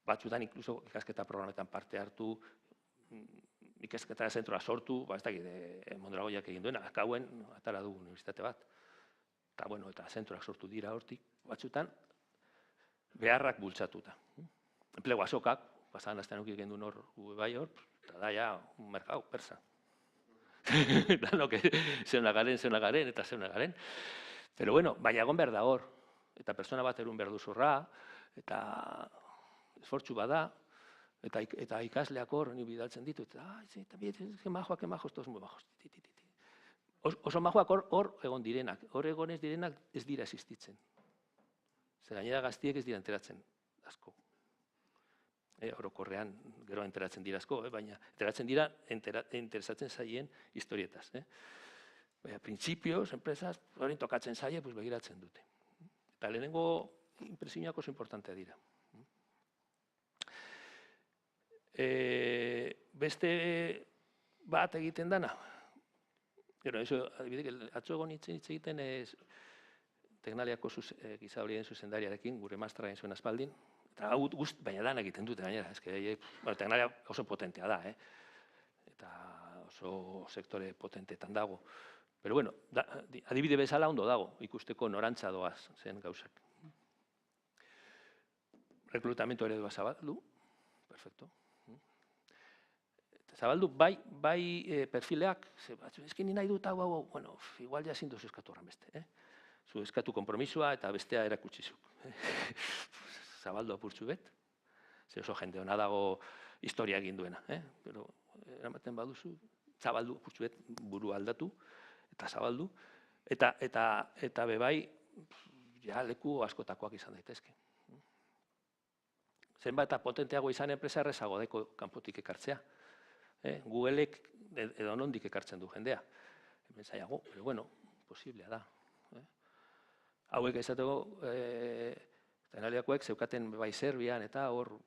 batzutan inkluso ikasketa programetan parte hartu, ikasketa zentroa sortu, ez dakit, Mondragoiak egin duena, akauen atara du unibertsitate bat. Eta, bueno, eta zentroak sortu dira hortik, batzutan, beharrak bultzatuta. Enplegu azokak, pasan aztean ukik egin duen hor, bai hor, eta da ja, un merkau, persa. Danok, zeuna garen, eta zeuna garen. Pero bueno, baina egon behar da hor, eta persona bat erun behar duzurra, eta esfortzu bada, eta ikasleak hor, ni bidaltzen ditut, eta que majoak, todos muy majos. Oso majoak hor egon direnak, hor egon ez direnak ez dira existitzen. Zer gainera gaztiek ez dira enteratzen asko. Orokorrean gero enteratzen dira asko, baina enteratzen dira interesatzen zaien historietaz. Baina, printzipioz, enpresas, hori tokatzen zaie, begiratzen dute. Eta lehenengo impresioak oso importantea dira. Beste bat egiten dana. Atzo egon hitz egiten Teknaliako giza horien zuzendariarekin, gure mastra egin zuen aspaldin, eta baina dan egiten dute gainera, Teknalia oso potentea da, eta oso sektore potenteetan dago. Pero bueno, adibide bezala ondo dago, ikusteko norantza doaz zen gauzak. Rekrutamentu eredua zabaldu, perfecto. Zabaldu, bai perfileak, ezkin nahi dut hau, bueno, igual ja zindu zuzkatu horren beste, zu eskatu konpromisua eta bestea erakutsizuk. Zabaldu apurtzu bet, ze oso jende hona dago historia egin duena, pero eramaten baduzu, zabaldu apurtzu bet buru aldatu, eta zabaldu, eta bebai, ja leku askotakoak izan daitezke. Zenbat eta potenteago izan enpresa errezago daiko kanpotik ekartzea. Googleek edo nondik ekartzen du jendea. Hemen zaiago, pero bueno, posiblea da. Hauek esateko, tenaliakoek zeukaten bai Serbian eta hor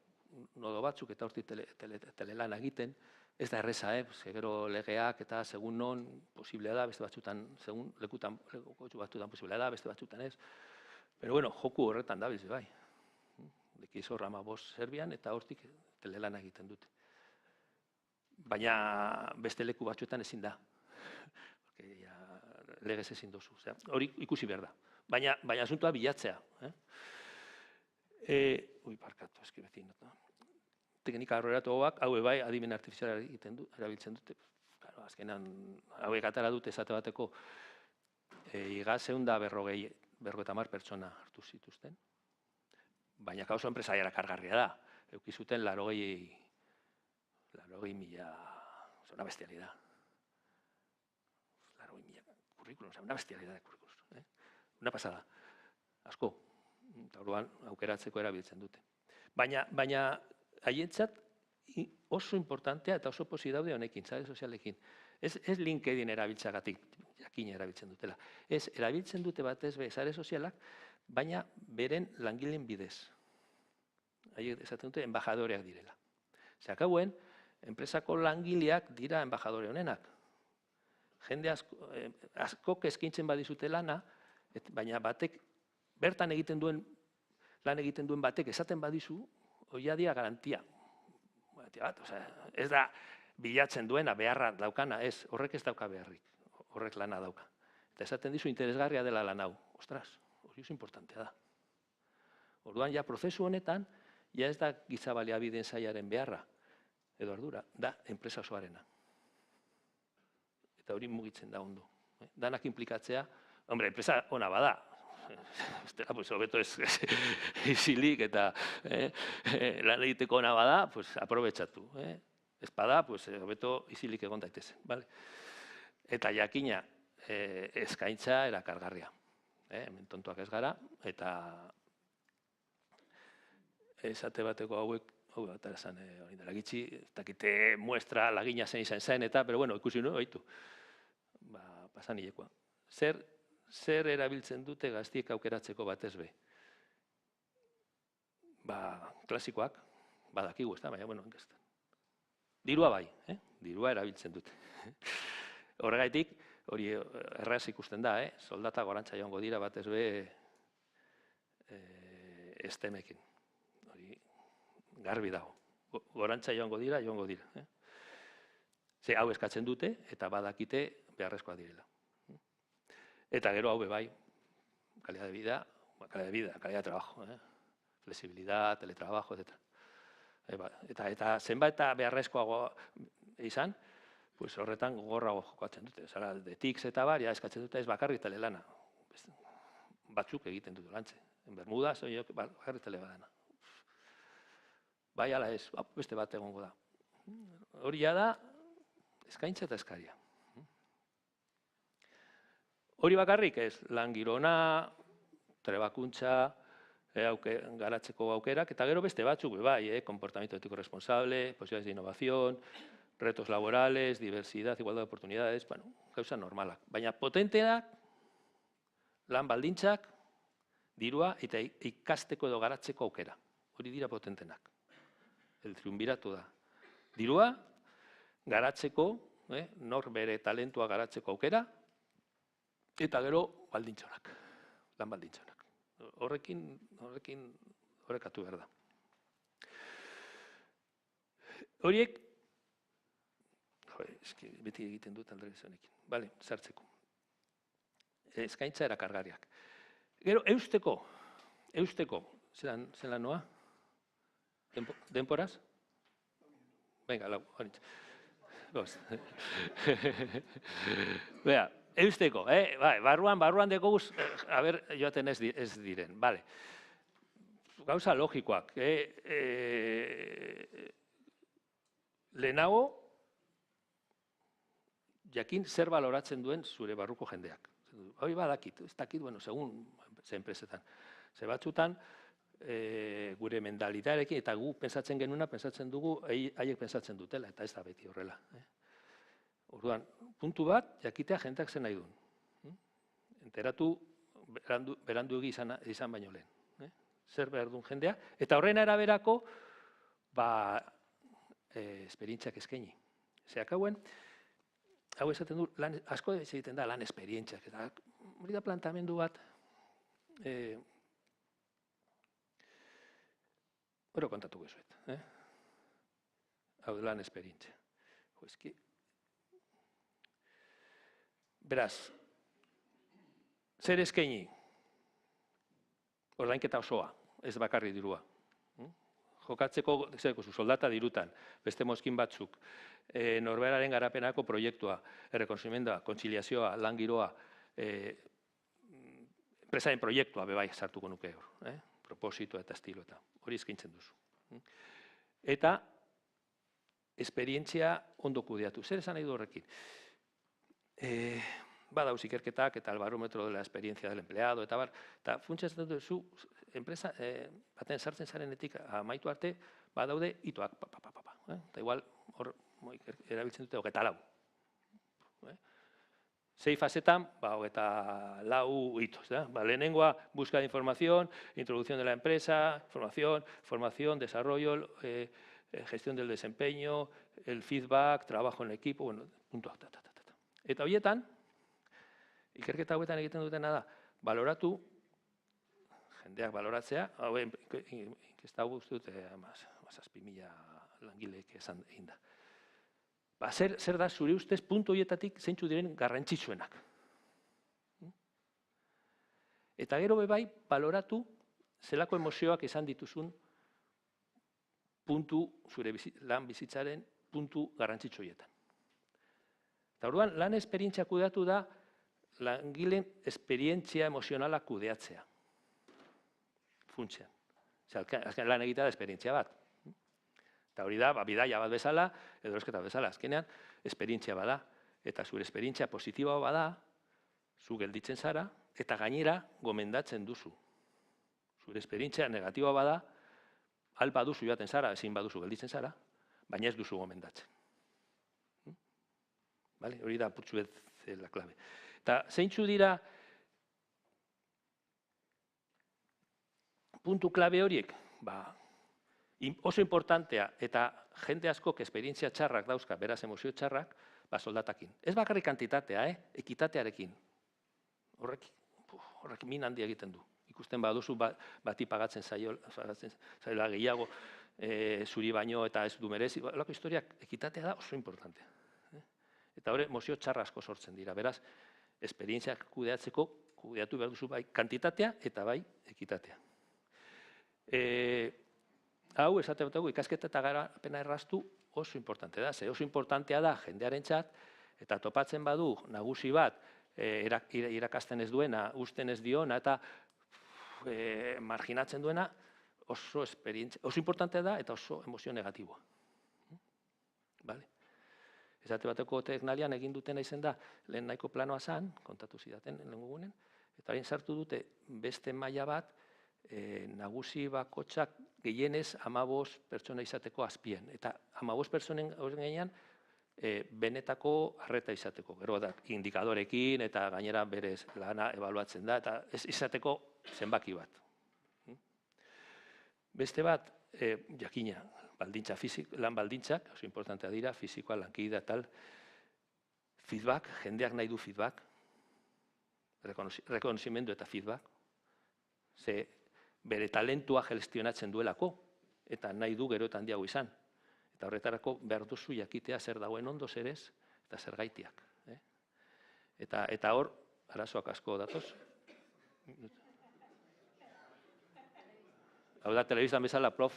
nodo batzuk eta hortik telelan egiten. Ez da erreza, gero legeak eta segun non posiblea da, beste batzutan, segun lekutan batzutan posiblea da, beste batzutan ez. Pero bueno, joku horretan da bizi bai. Dekiz hor 15 Serbian eta hortik telelan egiten dute. Baina beste leku batzuetan ezin da. Legez ezin dozu. Hori ikusi behar da. Baina asuntoa bilatzea. Parkatu, eski bezin. Teknika aurreratuak, hau bai, adimen artifiziala erabiltzen dute. Azkenan, hauek atara dute esate bateko igaz 150 pertsona hartu zituzten. Baina kauso enpresaiara kargarria da. Eukizuten 80.000, una bestialidad. 80.000 currículums, una bestialidad de currículums. Una pasada. Asko. Eta orduan aukeratzeko erabiltzen dute. Baina haientzat oso importantea eta oso posi daude honekin, sare sozialekin. Ez LinkedIn erabiltzagatik, jakin erabiltzen dutela. Ez erabiltzen dute batez be sare sozialak, baina beren langileen bidez. Haiek esaten dute enbajadoreak direla. Zakauen, enpresako langileak dira enbajadore honenak. Jende askok eskintzen badizute lana, baina batek bertan egiten duen lan egiten duen batek esaten badizu, hoia dia garantia. Ez da bilatzen duena, beharra daukana, ez, horrek ez dauka beharrik, horrek lana dauka. Eta esaten dizu interesgarria dela lan hau. Ostras, hori oso importantea da. Orduan, ja, prozesu honetan, ja ez da giza baliabideen sailaren beharra, edo ardura, da enpresa osoarena. Eta hori mugitzen da ondo. Danak inplikatzea, hombre, enpresa ona bada, Estela, pues, hobeto ez isilik eta lan egiteko ona bada, pues, aprobetxatu. Ez bada, pues, hobeto isilik egon daitezen. Eta jakina, eskaintza erakargarria. Hemen tontuak ez gara, eta esate bateko hauek, hau bat erazan, hori dela gitxi, ez dakite muestra lagina zen izan zen, eta, pero bueno, ikusi nuen, oitu. Pasan hilekoa. Zer erabiltzen dute gaztiek aukeratzeko batez be? Klasikoak, badakigu ez da, baina, bueno, enkestan. Dirua bai, dirua erabiltzen dute. Horregaitik, hori erraz ikusten da, soldata gorantza joango dira batez be estemekin. Hori garbi dago. Gorantza joango dira. Ze hau eskatzen dute eta badakite beharrezkoa direla. Eta gero hau bai, calidad de vida, calidad de trabajo, flexibilidad, teletrabajo, etc. Eta zenbait eta beharrezkoago izan, pues horretan gogorrago jokatzen dute. Zara, detik eta bar, ja eskatzen dute ez bakarrik telelana. Batzuk egiten dut lantze. En Bermuda, bakarrik telebadana. Bai, ala ez, beste bat egongo da. Hori da, eskaintza eta eskaria. Hori bakarrik ez, lan girona, trebakuntza, garatzeko aukerak, eta gero beste batzuk, bai, comportamiento ético responsable, posibilidades de innovación, retos laborales, diversidad, igualdad de oportunidades, bueno, gauza normalak. Baina potenteak, lan baldintzak, dirua eta ikasteko edo garatzeko aukera. Hori dira potentenak. El triunviratu da. Dirua, garatzeko, nor bere talentua garatzeko aukera, eta gero baldintzonak, lan baldintzonak. Horrekatu behar da. Horiek, beti egiten dut aldrebezonekin, bale, sartzeko. Eskaintza erakargarriak. Gero, eusteko, zelan noa? Denporaz? Venga, lau, horitz. Goz. Bea, eusteko, barruan dekoguz, joaten ez diren, bale. Gauza logikoak. Lehenago, jakin zer baloratzen duen zure barruko jendeak. Hori badakit, ez dakit, bueno, segun ze enpresetan. Ze batzutan, gure mentalitatearekin, eta gu pentsatzen genuena, pentsatzen dugu, haiek pentsatzen dutela, eta ez da beti horrela. Orduan, puntu bat, jakitea jendeak zen nahi duen. Enteratu beranduegi izan baino lehen. Zer behar duen jendea, eta horren araberako, esperientziak eskaini. Zeak hauen, hau esaten du, asko egiten da lan esperientziak, eta hori da plantamendu bat, hori kontatu gezuet. Hau lan esperientzia. Beraz, zer eskaini? Ordainketa osoa, ez bakarri dirua. Jokatzeko soldata dirutan, beste mozkin batzuk, norberaren garapenako proiektua, errekonozimendua, kontziliazioa, lan giroa, enpresaren proiektua bebai sartuko nuke hor, propositoa eta estilo eta hori eskaintzen duzu. Eta esperientzia ondo kudeatu. Zer esan nahi du horrekin? Badauz ikerketak eta el barómetro de la experiencia del empleado, eta funtsatzen duzu, enpresa baten sartzen zarenetik amaitu arte, badaude itoak, eta igual hor erabiltzen dute 24. 6 fasetan, 24 hitos. Lehenengoa, búsqueda de información, introducción de la empresa, formación, desarrollo, gestión del desempeño, el feedback, trabajo en equipo, bueno, puntua. Eta horietan, ikerketa hauetan egiten dutena da, baloratu, jendeak baloratzea, hau inkesta hau uste dute 7.000 langileek esan egin da. Zer da zure ustez puntu horietatik zeintzu diren garrantzitsuenak. Eta gero bebai, baloratu zelako emozioak izan dituzun puntu, zure lan bizitzaren puntu garrantzitsu horietan. Eta orduan, lan esperientzia kudeatu da, langileen esperientzia emozionala kudeatzea. Funtsean. Azkenean lan egitea da esperientzia bat. Eta hori da, bidaia bat bezala, edo erosketa bezala, azkenean, esperientzia bada. Eta zure esperientzia positiboa bada, zu gelditzen zara, eta gainera gomendatzen duzu. Zure esperientzia negatiboa bada, al baduzu joaten zara, ezin baduzu gelditzen zara, baina ez duzu gomendatzen. Hori da putzuet la klabe. Eta zeintzu dira puntu klabe horiek? Oso importantea eta jende askok esperientzia txarrak dauzka, beraz emozio txarrak, soldatakin. Ez bakarrik kantitatea, ekitatearekin. Horrek min handia egiten du. Ikusten baduzu bati pagatzen zaiola gehiago zuri baino eta ez du merezi. Olako historiak ekitatea da oso importantea. Eta hori emozio txarra asko sortzen dira. Beraz, esperientziak kudeatzeko, kudeatu behar duzu bai kantitatea eta bai ekitatea. Hau, esate bat dugu, ikasketa eta garapena erraztu oso importantea da. Oso importantea da jendearen txat, eta topatzen badu nagusi bat irakasten ez duena, usten ez diona, eta marginatzen duena, oso importantea da eta oso emozio negatiboa. Esate bateko teknalian egin dutena izen da, lehen nahiko planoa zan, kontatu zidaten lehen gugunen, eta hori sartu dute beste maila bat, nagusi bakotxak gehienez 15 pertsona izateko azpien. Eta 15 pertsonen horren gainean, benetako arreta izateko. Gero da, indikadorekin eta gainera berez lana ebaluatzen da, eta ez izateko zenbaki bat. Beste bat, jakina, lan baldintzak, oso importantea dira, fizikoa, lankidea, tal, feedback, jendeak nahi du feedback, rekonozimendu eta feedback, ze bere talentua gestionatzen duelako, eta nahi du gero eta handiago izan. Eta horretarako behar duzu jakitea zer dagoen ondo zer ez, eta zer gaitiak. Eta hor, arazoak asko datoz. Hau da, telebistan bezala, prof.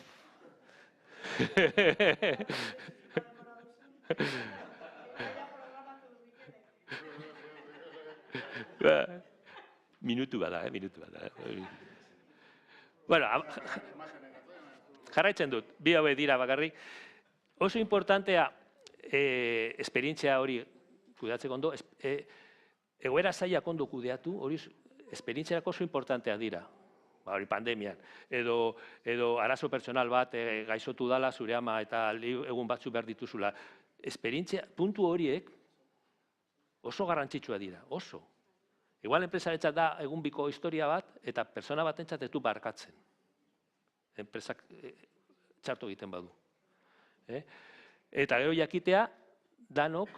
Minutu bada, minutu bada. Bueno, jarraitzen dut, bi hauek dira bakarrik. Oso importantea, esperientzia hori kudeatzeko ondo, egoera zailak ondo kudeatu, hori esperientziarako oso importantea dira. hori pandemian, edo arazo pertsonal bat gaixotu dala zure ama eta egun batzu behar dituzula. Esperientzia, puntu horiek oso garrantzitsua dira, oso. Igual enpresarentzat da egun biko historia bat, eta persona batentzat ez du barkatzen. Enpresak txarto egiten badu. Eta gero jakitea, danok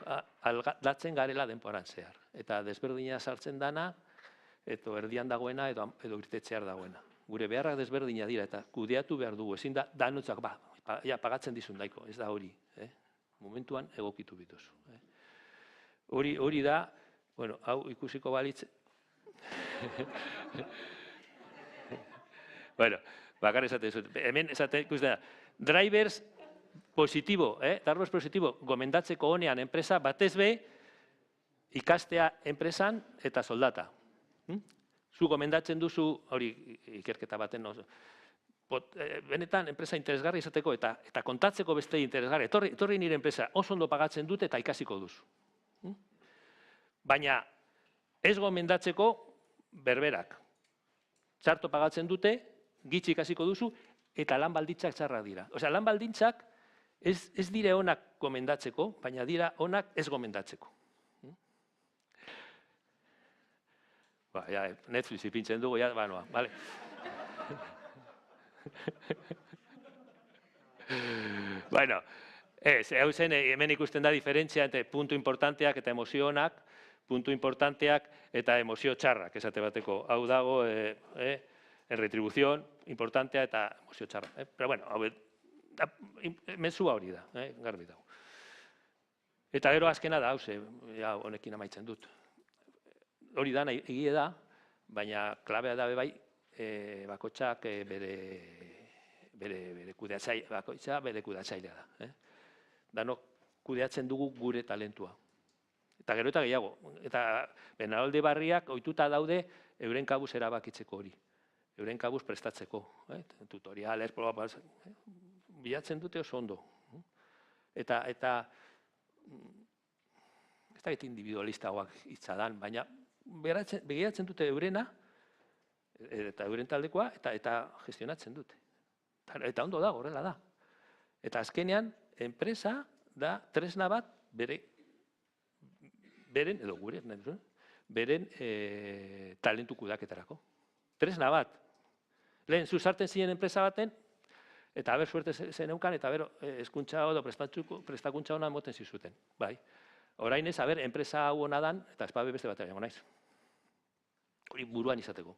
aldatzen garela denporan zehar. Eta desberdina sartzen dana, edo erdian dagoena, edo irtetzear dagoena. Gure beharrak desberdina dira, eta kudeatu behar dugu. Ezin da, danotzak, pagatzen dizun daiko, ez da hori. Momentuan egokitu bituzu. Hori da, bueno, hau ikusiko balitz. Bueno, bakar esaten zut. Hemen esaten ikusten da. Drivers positibo, drivers positibo, gomendatzeko honean enpresa batez be, ikastea enpresan eta soldata. Zu gomendatzen duzu, hori ikerketa baten oso, benetan enpresa interesgarri izateko eta kontatzeko beste interesgarri. Etorri nire enpresa oso ondo pagatzen dute eta ikasiko duzu. Baina ez gomendatzeko berberak. Txarto pagatzen dute, gitxi ikasiko duzu, eta lan baldintzak txarrak dira. Osea, lan baldintzak ez dire onak gomendatzeko, baina dira onak ez gomendatzeko. Netflix ipintzen dugu, banoa, bale. Bueno, hau zen, hemen ikusten da diferentzia entre puntu importanteak eta emozio onak, puntu importanteak eta emozio txarrak, esate bateko. Hau dago, retribuzion, importantea eta emozio txarra. Pero bueno, mezua hori da, garbi dago. Eta gero azkena da, honekin amaitzen dut. Hori da, egie da, baina klabea da bai, bakotxak bere kudeatzailea da. Danok kudeatzen dugu gure talentua. Eta gero eta gehiago. Eta Benalde Barriak ohituta daude euren kabuz erabakitzeko hori. Euren kabuz prestatzeko. Tutoriales, bilatzen dute oso ondo. Eta ez da individualistagoak hitzadan, baina begiratzen dute eurena, eta euren taldekoa, eta gestionatzen dute. Eta ondo da, horrela da. Eta azkenean, enpresa da tresna bat beren talentu kudeaketarako. Tresna bat. Lehen, zuzarten ziren enpresa baten, eta haber suerte zeneukan, eta haber eskuntza edo prestakuntza hona moten zizuten. Bai. Orain ez, haber, enpresa hau hona dan, eta espabe beste batera jango naiz. Hori buruan izateko.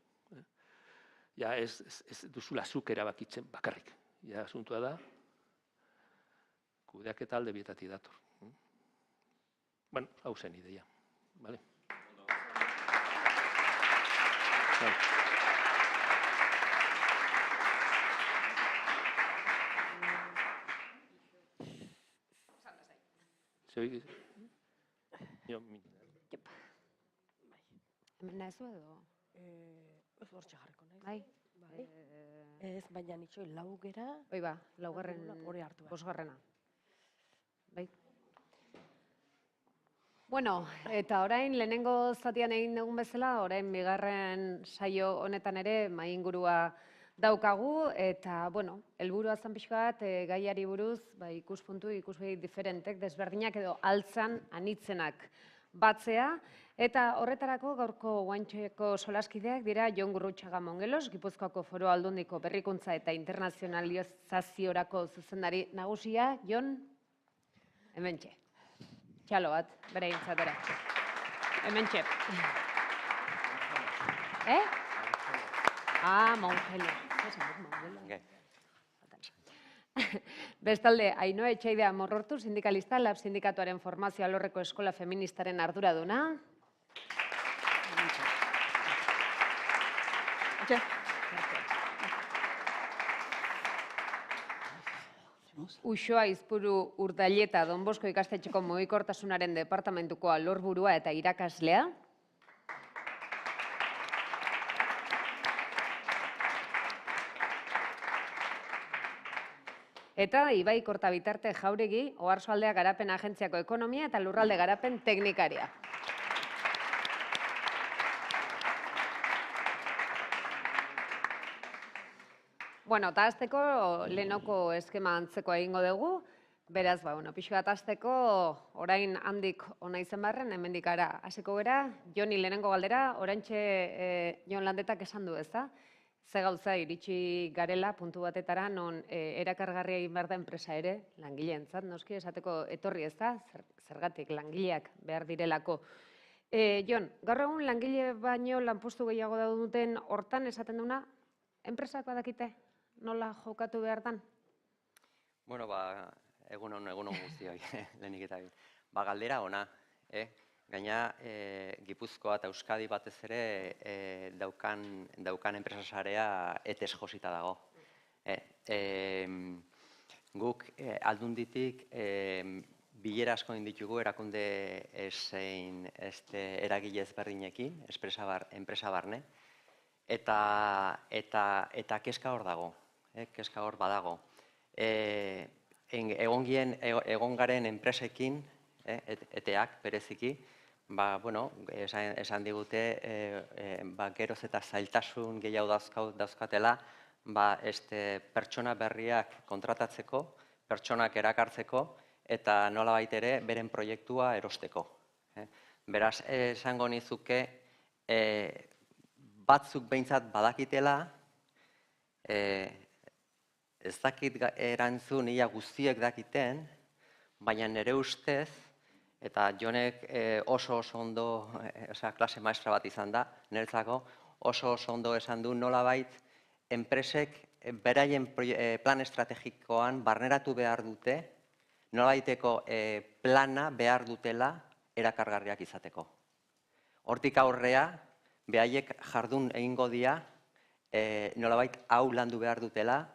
Ja, ez duzula zuk erabakitzen bakarrik. Ja, asuntua da, kudeaketa alde bietatik dator. Bueno, hau zen ideia. Vale? Hemen nahizu edo? Ez hortxe jarriko nahi. Bai? Ez, baina nitxoi laugera. Hoi ba, laugarren, hori hartu. bosgarrena. Bai. Bueno, eta orain lehenengo zatian egin dugun bezala, orain bigarren saio honetan ere maingurua daukagu, eta, bueno, helburua zen pixka bat gaiari buruz, ikuspegi diferentek, desberdinak edo altzan anitzenak batzea, eta horretarako gaurko guantxeko solaskideak dira Jon Gurrutxaga Mongelos, Gipuzkoako Foru Aldundiko Berrikuntza eta Internazionalizaziorako zuzendari nagusia. Jon, hementxe. Txalo bat, bere intzatera. Hementxe. Mongelo. Bestalde, Ainhoa Etxaidea Morrortu, sindikalista, Lab Sindikatuaren formazio alorreko eskola feministaren arduraduna. Uxoa Izpuru Urdaileta Don Bosko ikastetxeko mugikortasunaren departamentuko alorburua eta irakaslea. Eta Ibai Kortabitarte Jauregi, Oarsoaldea Garapen Agentziako Ekonomia eta Lurralde Garapen Teknikaria. Bueno, eta hasteko lehenoko eskema antzeko egingo dugu, beraz, pixka bat hasteko orain handik ona izan barren, hemendik ara hasiko gera, Joni lehenengo galdera, oraintxe Jon Landetak esan du, ezta? Ze gauza iritsi garela puntu batetara non erakargarria egin behar da enpresa ere, langileentzat, noski esateko etorri, ezta? Zergatik langileak behar direlako. Jon, gaur egun langile baino lanpostu gehiago duten hortan esaten duna, enpresak badakite nola jokatu behar dan? Bueno, egunon guztioi, lehenik eta galdera ona, gaina Gipuzkoa eta Euskadi batez ere daukan enpresa sarea etez josita dago. Guk aldunditik bilera asko ditugu erakunde eragile ezberdinekin, enpresa barne, eta kezka hor dago, kezka hor badago. Egon garen enpresekin, eteak bereziki, esan digute geroz eta zailtasun gehiago dauzkatela pertsona berriak kontratatzeko, pertsonak erakartzeko, eta nolabait ere beren proiektua erosteko. Beraz, esango nizuke, batzuk behintzat badakitela, ez dakit erantzun ia guztiek dakiten, baina nire ustez, eta Jonek oso ondo, klase maestra bat izan da, niretzako oso ondo esan du nolabait enpresek beraien plan estrategikoan barneratu behar dute, nolabaiteko plana behar dutela erakargarriak izateko. Hortik aurrea, behaiek jardun egingo dira, nolabait hau landu behar dutela,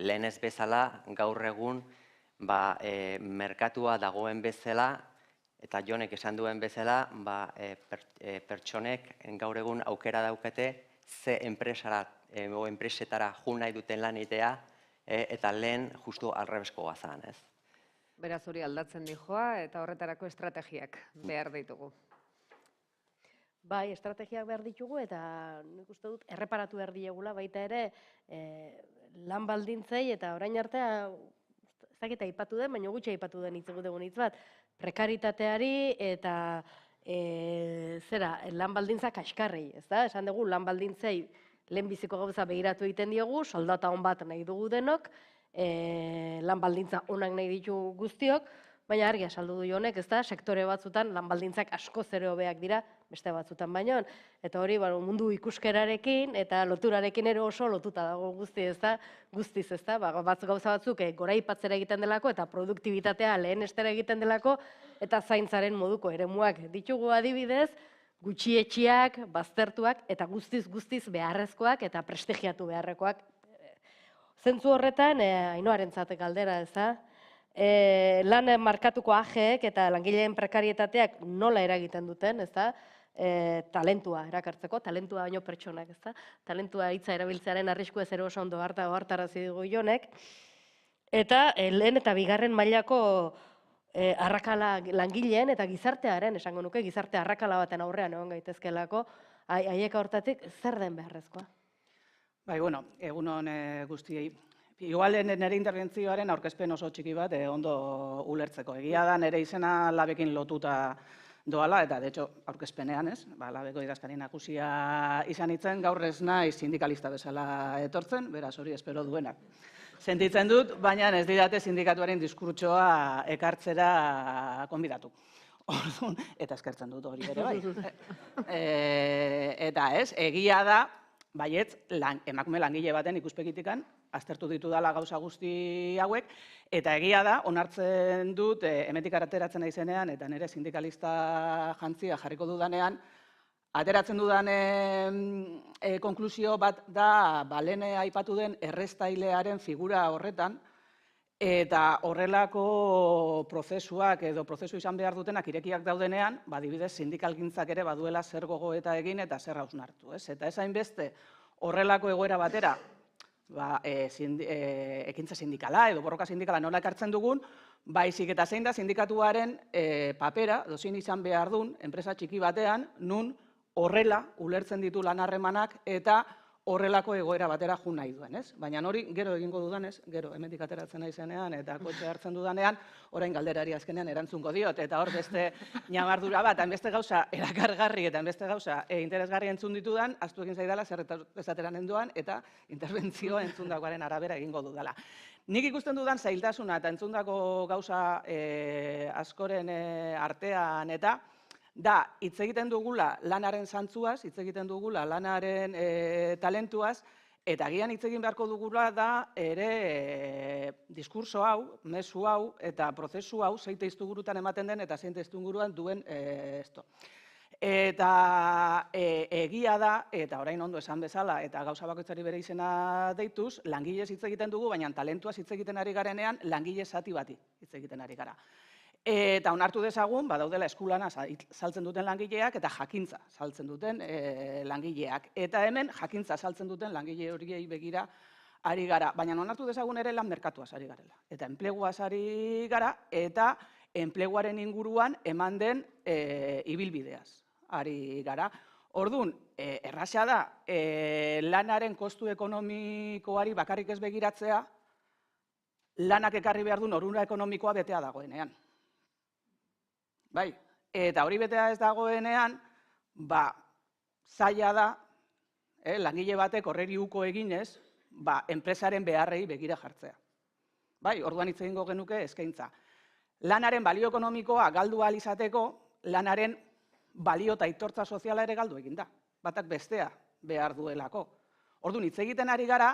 lehen ez bezala, gaur egun, merkatua dagoen bezala, eta Jonek esan duen bezala, pertsonek gaur egun aukera daukate ze enpresetara jun nahi duten lan egitea, eta lehen justu alrebesko gazan, ez? Beraz hori aldatzen dijoa eta horretarako estrategiak behar ditugu. Bai, estrategiak behar ditugu eta nik uste dut erreparatu behar diegula baita ere lan baldintzei eta orain artea ez dakit aipatu den, baina gutxi aipatu den hitz bat, prekaritateari eta lan baldintzak kaskarrei, ez da? Esan dugu lan baldintzei lehenbiziko gauza begiratu egiten diegu, soldata on bat nahi dugu denok, lan baldintza onak nahi ditu guztiok, baina argi asaldu du Jonek, ez da, sektore batzutan lan baldintzak asko zere hobeak dira, beste batzutan baino, eta hori mundu ikuskerarekin eta loturarekin ere oso lotuta dago guztiz, ez da, gauza batzuk goraipatzera egiten delako eta produktibitatea lehenestera egiten delako eta zaintzaren moduko eremuak ditugu adibidez, gutxietxiak, baztertuak eta guztiz beharrezkoak eta prestigiatu beharrekoak. Zentzu horretan, Ainoarentzat galdera, ez da? Lan markatuko ajeek eta langileen prekarietateak nola eragiten duten, ez da? Talentua erakartzeko, talentua baino pertsonak, ez da? Talentua hitza erabiltzearen arrisku ez ere oso ondo hartarazi dugu Jonek. Eta lehen eta bigarren mailako arrakala langileen eta gizartearen, esango nuke, gizarte arrakala baten aurrean egon gaitezkelako, haiek hortatik zer den beharrezkoa? Bai, bueno, egunon guztiei. Igual nire interbentzioaren aurkezpen oso txiki bat ondo ulertzeko. Egia da nire izena labekin lotuta doala, eta de hecho aurkezpenean ez, labeko idazkari nagusia izan itzen, gaur ez nahi sindikalista bezala etortzen, beraz hori espero duenak. Sentitzen dut, baina ez didate sindikatuaren diskurtsoa ekartzera konbidatu. Eta eskertzen dut hori ere bai. Eta ez, egia da, baietz, emakume langile baten ikuspegitikan, aztertu ditu dala gauza guzti hauek, eta egia da, onartzen dut, hemetik ateratzen naizenean, eta nire sindikalista jantzia jarriko dudanean, ateratzen dudan konklusio bat da, lehen aipatu den erreztailearen figura horretan, eta horrelako prozesuak edo prozesu izan behar dutenak irekiak daudenean, adibidez sindikalgintzak ere baduela zer gogoeta egin eta zer hausnartu. Eta ez hainbeste horrelako egoera batera, ekintza sindikala edo borroka sindikala nola ekartzen dugun, baizik eta zein da sindikatuaren papera, dozin izan behar duen, enpresa txiki batean, nun horrela ulertzen ditu lan harremanak eta horrelako egoera batera jun nahi duen, ez? Baina hori gero egingo dudanez, gero hemendik ateratzen naizenean eta kotxe hartzen dudanean, orain galderari azkenean erantzungo diot, eta hor beste ñabardura bat, beste gauza erakargarri eta beste gauza interesgarri entzun ditudan, ahaztu egin zaidala zer esatera nenduan, eta interbentzioa entzundakoaren arabera egingo dudala. Nik ikusten dudan zailtasuna eta entzundako gauza askoren artean eta da, hitz egiten dugula lanaren zantzuaz, hitz egiten dugula lanaren talentuaz, eta agian hitz egin beharko dugula da ere diskurso hau, mezu hau eta prozesu hau zein testuingurutan ematen den eta zein testuinguruan duen esto. Eta egia da, eta orain ondo esan bezala, eta gauza bakoitzari bere izena deituz, langilez hitz egiten dugu, baina talentuaz hitz egiten ari garenean, langile zati bati hitz egiten ari gara. Eta onartu dezagun, badaudela eskulana saltzen duten langileak eta jakintza saltzen duten langileak. Eta hemen jakintza saltzen duten langile horiei begira ari gara. Baina onartu dezagun ere lan merkatuaz ari garela. Eta enpleguaz ari gara eta enpleguaren inguruan eman den ibilbideaz ari gara. Orduan, erraza da, lanaren kostu ekonomikoari bakarrik ez begiratzea, lanak ekarri behar du onura ekonomikoa betea dagoenean. Bai, eta hori betea ez dagoenean, zaila da, langile batek horreri uko eginez, enpresaren beharrei begira jartzea. Bai, orduan hitz egingo genuke eskaintza. Lanaren balio ekonomikoa galdu ahal izateko, lanaren balio eta aitortza soziala ere galdu eginda. Batak bestea behar duelako. Orduan hitz egiten ari gara,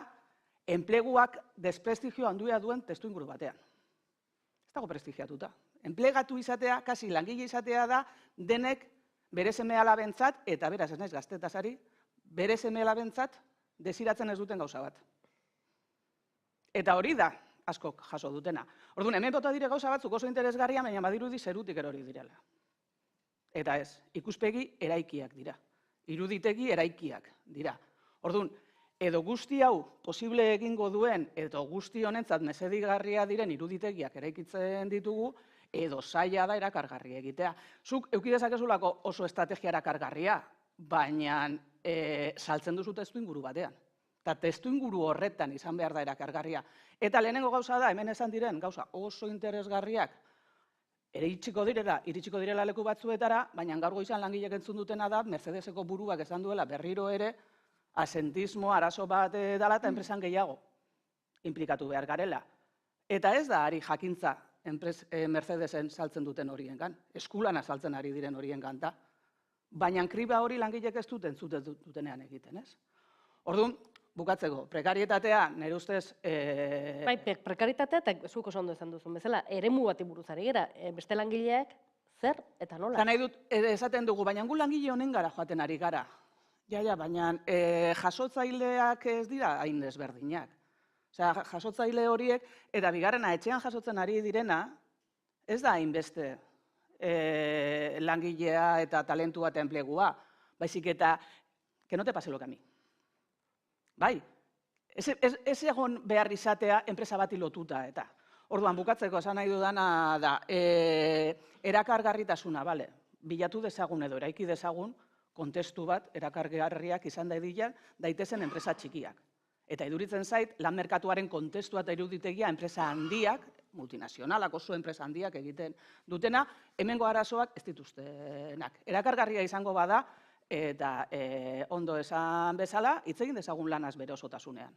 enpleguak desprestigio handia duen testuinguru batean. Ez dago prestigiatuta. Enplegatu izatea, kasi langile izatea da, denek bere seme-alabentzat, eta beraz ez naiz gaztetazari, bere seme-alabentzat desiratzen ez duten gauza bat. Eta hori da askok jaso dutena. Orduan, hemen bota dire gauza batzuk oso interesgarria, baina badirudi zerutik erori direla. Eta ez, ikuspegi eraikiak dira. Iruditegi eraikiak dira. Orduan, edo guzti hau posible egingo duen, edo guzti honentzat mesedigarria diren iruditegiak eraikitzen ditugu, edo zaila da erakargarri egitea. Zuk eukidezakezulako oso estrategia erakargarria, baina saltzen duzu testuinguru batean. Eta testuinguru horretan izan behar da erakargarria. Eta lehenengo gauza da, hemen esan diren gauza oso interesgarriak, iritsiko direla leku batzuetara, baina gaur goizan langilek entzun dutena da, Mercedeseko buruak esan duela berriro ere, asentismo arazo bat dela eta enpresan gehiago implikatu behar garela. Eta ez da ari jakintza Mercedesen saltzen duten horiengan, eskulana saltzen ari diren horiengan da. Baina kriba hori langilek ez dutenean egiten, ez? Orduan, bukatzeko, prekarietatea, nire ustez... Bai, prekarietatea eta zuk oso ondo esan duzun bezala, eremu bati buruzari gara, beste langileak zer eta nola. Eta nahi dut, esaten dugu, baina gu langile honen gara joaten ari gara. Ja, baina jasotzaileak ez dira hain desberdinak. Osea, jasotzaile horiek, eta bigarrena, etxean jasotzen ari direna, ez da hainbeste langilea eta talentua eta enplegua. Baizik eta, que no te pase lo que a mí. Bai, ez egon behar izatea enpresa bati lotuta eta. Orduan, bukatzeko esan nahi dudana da, erakargarritasuna, bale, bilatu dezagun edo eraiki dezagun, kontestu bat, erakargarriak izan daitezen enpresa txikiak. Eta iduritzen zait, lan merkatuaren kontestua eta iruditegia enpresa handiak, multinazionalak oso enpresa handiak egiten dutena, hemengo arazoak ez dituztenak. Erakargarria izango bada, eta ondo esan bezala, hitz egin dezagun lanaz bere osotasunean.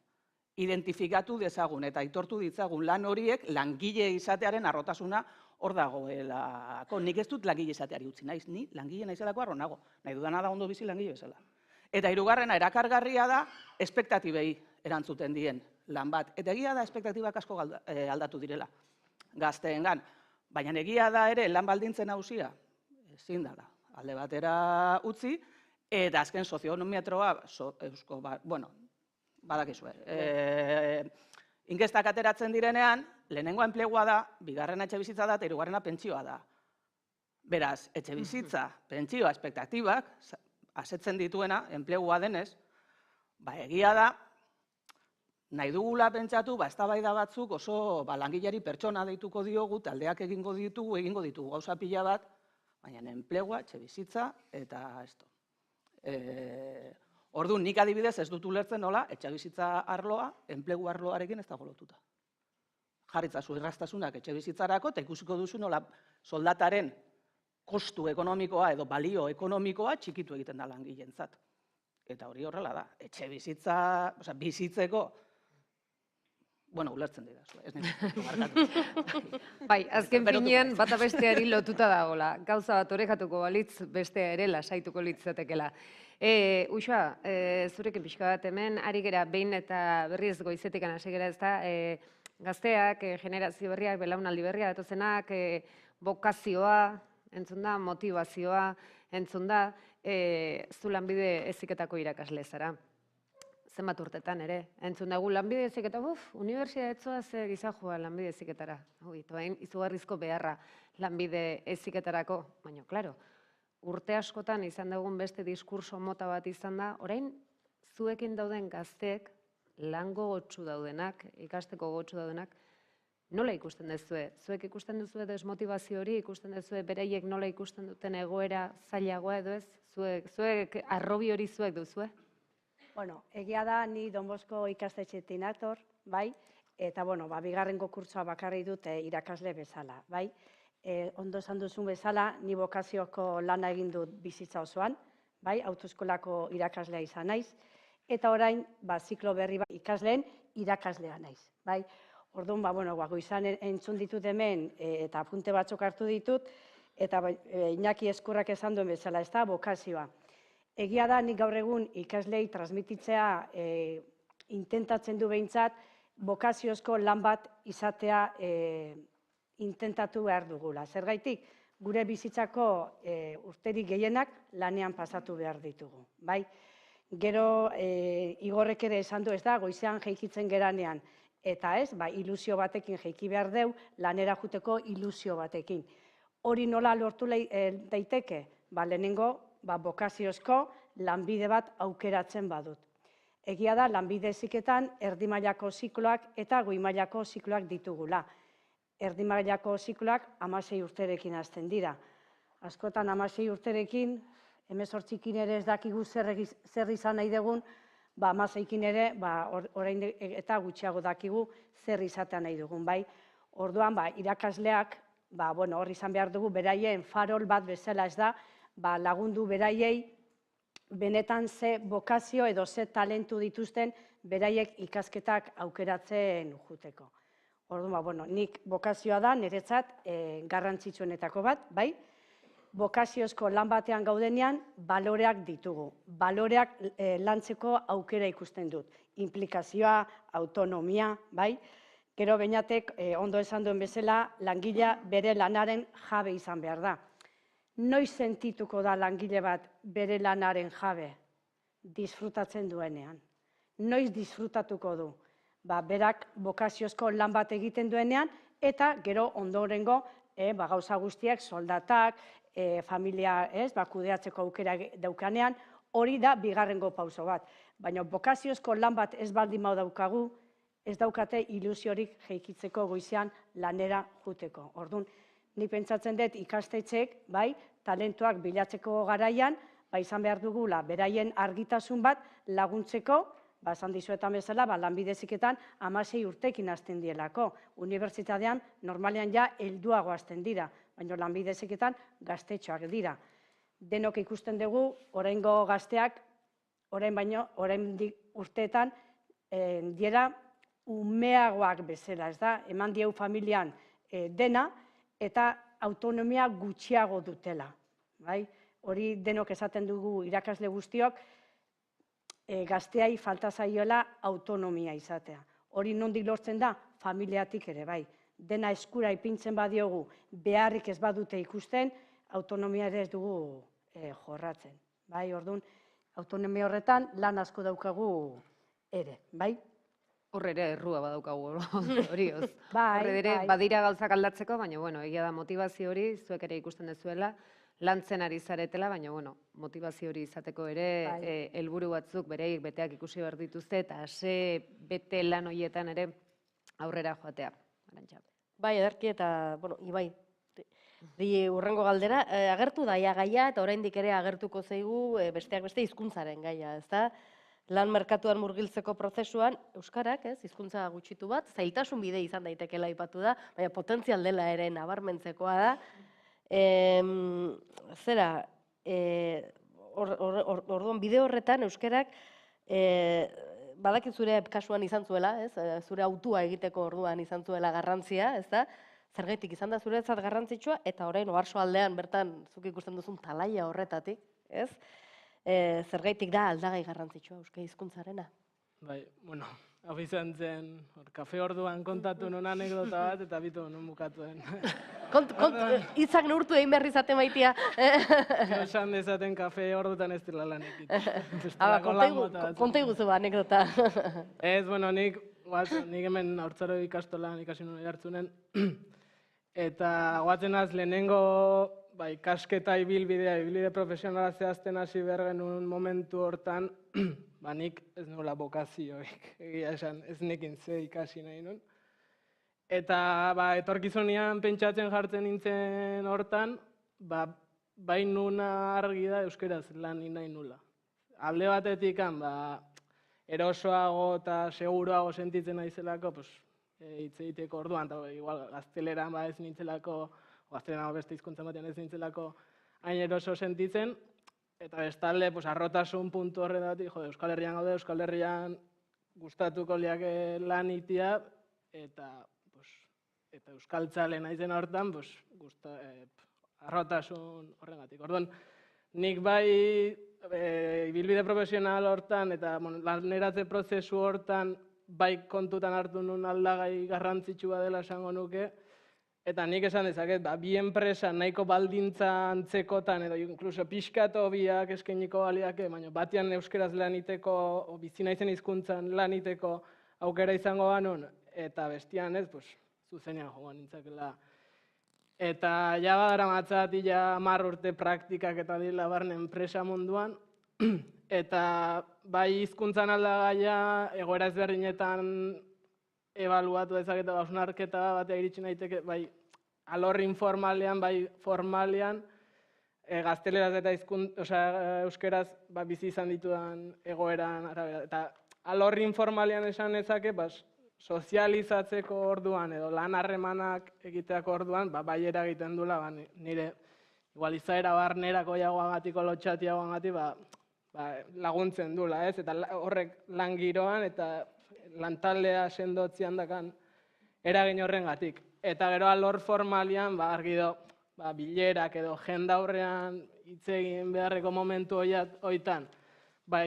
Identifikatu dezagun eta aitortu ditzagun lan horiek langile izatearen arrotasuna hor dagoelako. Nik ez dut langile izateari utzi naiz, ni langile naizelako arro nago. Nahi dudana da ondo bizi langile bezala. Eta hirugarrena erakargarria da espektatibei erantzuten dien lan bat. Eta egia da espektatibak asko aldatu direla gazteengan. Baina egia da ere lan baldintzen nagusia ezin dela alde batera utzi, eta azken soziometroa, badakizue, inkestak ateratzen direnean, lehenengoa enplegua da, bigarrena etxebizitza da, eta hirugarrena pentsioa da. Beraz, etxebizitza, pentsioa, espektatibak, asetzen dituena, enplegua denez, egia da, nahi dugula pentsatu, eztabaida batzuk oso langilari pertsona deituko diogu, taldeak egingo ditugu gauza pila bat, baina enplegua, etxebizitza, eta esto. Orduan, nik adibidez ez dut ulertzen nola, etxebizitza arloa, enplegu arloarekin ez dago lotuta. Jarritzazu erraztasunak etxebizitzarako, eta ikusiko duzu nola soldataren kostu ekonomikoa edo balio ekonomikoa txikitu egiten da langileentzat. Eta hori horrela da, etxebizitza, bizitzeko, ulertzen dira, ez nire markatu. Bai, azken finean bata besteari lotuta dagoela. Gauza bat orekatuko balitz, bestea ere lasaituko litzatekela. Uxoa, zurekin pixka bat hemen, ari gera behin eta berriz goizetik hasi gera ez da, gazteak, generazio berriak, belaunaldi berria, datozenak, bokazioa, entzun da, motivazioa, entzun da, zu lanbide heziketako irakasle zara. Zenbat urtetan ere, entzun dugu lanbide heziketa, unibertsitatea ze gizajua lanbide heziketara. Izugarrizko beharra lanbide heziketarako, baina, klaro, urte askotan izan dugun beste diskurso mota bat izan da, orain zuekin dauden gazteek, lan gogotsu daudenak, ikasteko gogotsu daudenak, nola ikusten duzue? Zuek ikusten duzue desmotivazio hori, ikusten duzue beraiek nola ikusten duten egoera zailagoa edo ez? Zuek arrobi hori zuek duzue? Bueno, egia da, ni Don Bosco ikastetxetik nator, bai, eta, bigarrengo kurtsoa bakarri dut irakasle bezala, bai. Ondo esan duzun bezala, ni bokazioko lana egin dut bizitza osoan, bai, autoeskolako irakaslea izan naiz, eta orain, ziklo berri ikasleen irakaslea naiz, bai. Orduan, goizan entzun ditut hemen, eta apunte batzuk hartu ditut, eta Iñaki Eskurrak esan duen bezala, ez da, bokazioa. Egia da, nik gaur egun ikaslei transmititzea intentatzen du behintzat, bokaziozko lan bat izatea intentatu behar dugula. Zergaitik, gure bizitzako urterik gehienak lanean pasatu behar ditugu. Gero, Igorrek ere esan du, ez da, goizean jeikitzen geranean, eta ez, ilusio batekin jeiki behar deu, lanera juteko ilusio batekin. Hori nola lortu daiteke? Lehenengo, bokaziozko lanbide bat aukeratzen badut. Egia da, lanbide heziketan erdi mailako zikloak eta goi mailako zikloak ditugula. Erdi mailako zikloak 16 urterekin hasten dira. Askotan 16 urterekin, 18ekin ere ez dakigu zer izan nahi dugun, 16ekin ere, orain eta gutxiago dakigu zer izatea nahi dugun. Orduan, irakasleak, hor izan behar dugu, beraien farol bat bezala ez da, lagundu beraiei benetan ze bokazio edo ze talentu dituzten beraiek ikasketak aukeratzen juteko. Orduan, nik bokazioa da, niretzat garrantzitsuenetako bat, bai? Bokaziozko lan batean gaudenean, baloreak ditugu. Baloreak lantzeko aukera ikusten dut. Implikazioa, autonomia, bai? Gero beinatek, ondo esan duen bezala, langilea bere lanaren jabe izan behar da. Noiz sentituko da langile bat bere lanaren jabe? Disfrutatzen duenean. Noiz disfrutatuko du? Berak bokaziozko lan bat egiten duenean, eta gero ondorengo gauza guztiak, soldatak, familia kudeatzeko aukera daukanean, hori da bigarrengo pauso bat. Baina bokaziozko lan bat ez baldin daukagu, ez daukate ilusiorik jeikitzeko goizean lanera juteko. Orduan, nik pentsatzen dut ikastetxeek, talentuak bilatzeko garaian, izan behar dugula, beraien argitasun bat laguntzeko, esan dizuetan bezala, lanbide heziketan 16 urtekin hasten dielako. Unibertsitatean, normalean ja, helduago hasten dira, baina lanbide heziketan gaztetxoak dira. Denok ikusten dugu, oraingo gazteak, orain urteetan, diera umeagoak bezala, ez da, eman dieu familian dena, eta autonomia gutxiago dutela. Hori denok esaten dugu irakasle guztiok, gazteai falta zaiola autonomia izatea. Hori nondik lortzen da, familiatik ere bai. Dena eskura ipintzen badiogu, beharrik ez badute ikusten, autonomia ere ez dugu jorratzen. Orduan, autonomia horretan lan asko daukagu ere, bai? Horre ere errua badaukagu hori, hoz. Horre ere badira gauzak aldatzeko, baina egia da motivazio hori, zuek ere ikusten dezuela, lantzen ari zaretela, baina motivazio hori izateko ere helburu batzuk bereik beteak ikusi behar dituzte, eta ze bete lan horietan ere aurrera joatea. Bai, ederki eta, Ibai, Urrengo galdera, agertu daia gaia eta oraindik ere agertuko zaigu besteak beste hizkuntzaren gaia, ezta? Lan merkatuan murgiltzeko prozesuan, euskarak, hizkuntza gutxitu bat, zailtasun bide izan daitekeela aipatu da, baina potentzial dela ere nabarmentzekoa da. Zera, orduan bide horretan euskarak badakit zure kasuan izan zuela, zure autua egiteko orduan izan zuela garrantzia, ez da? Zergaitik izan da zuretzat garrantzitsua, eta orain oarsoaldean bertan zuk ikusten duzun talaia horretatik, ez? Zergaitik da aldagai garrantzitsua euskal hizkuntzarena? Bai, bueno, hau izan zen, kafe orduan kontatu non anekdota bat, eta bitu non bukatuen. Hitzak neurtu egin behar izaten maitia. Esan dezaten kafe ordutan ez dela lanekin. Konta iguzu ba, anekdota. Ez, bueno, nik hemen haurtzaro ikastolan ikasi nuen jartzunen, eta guatzen az lehenengo ikasketa ibilbide profesionala zehazten hasi behar genuen momentu hortan, nik ez nuela bokazioik, egia esan, ez nekin ze ikasi nahi nuen. Eta etorkizunean pentsatzen jartzen nintzen hortan, bai nuna argi da euskeraz lan nahi nula. Alde batetik, erosoago eta seguruago sentitzen naizelako, hitz egiteko orduan, eta igual gazteleran ez nintzelako, gazteleran beste hizkuntza batean ez nintzelako hain eroso sentitzen, eta bestalde, arrotasun puntu horretatik, Euskal Herrian gaude, Euskal Herrian gustatuko liake lan itia, eta euskaltzale naizen hortan, arrotasun horregatik. Orduan, nik bai ibilbide profesional hortan eta laneratze prozesu hortan bai kontutan hartu nun aldagai garrantzitsua dela esango nuke, eta nik esan dezaket, bi enpresa nahiko baldintza antzekotan edo inkluso pixkat hobiak eskainiko baliake, baina batean euskeraz laniteko, bizi naizen hizkuntzan laniteko aukera izango banun, eta bestian ez, zuzenean joan nintzakela. Eta ja badara matzat, 10 urte praktikak eta dila barne enpresa munduan, eta bai hizkuntzan aldagaia egoera ezberdinetan ebaluatu dezaketa, hausnarketa batea iritsi naiteke, bai alor informalean, bai formalean, gazteleraz eta euskeraz bizi izan ditudan egoeran arabera. Eta alor informalean esan ezake, sozializatzeko orduan edo lan harremanak egiteako orduan, bai eragiten dula, nire igual izaera barnerako jagoagatik, lotxatiagoagatik, laguntzen dula, ez? Eta horrek lan giroan eta lantaldea sendotzian dakan eragin horrengatik. Eta gero alor formalian, argi do, bilerak edo jendaurrean hitz egin beharreko momentu hoitan,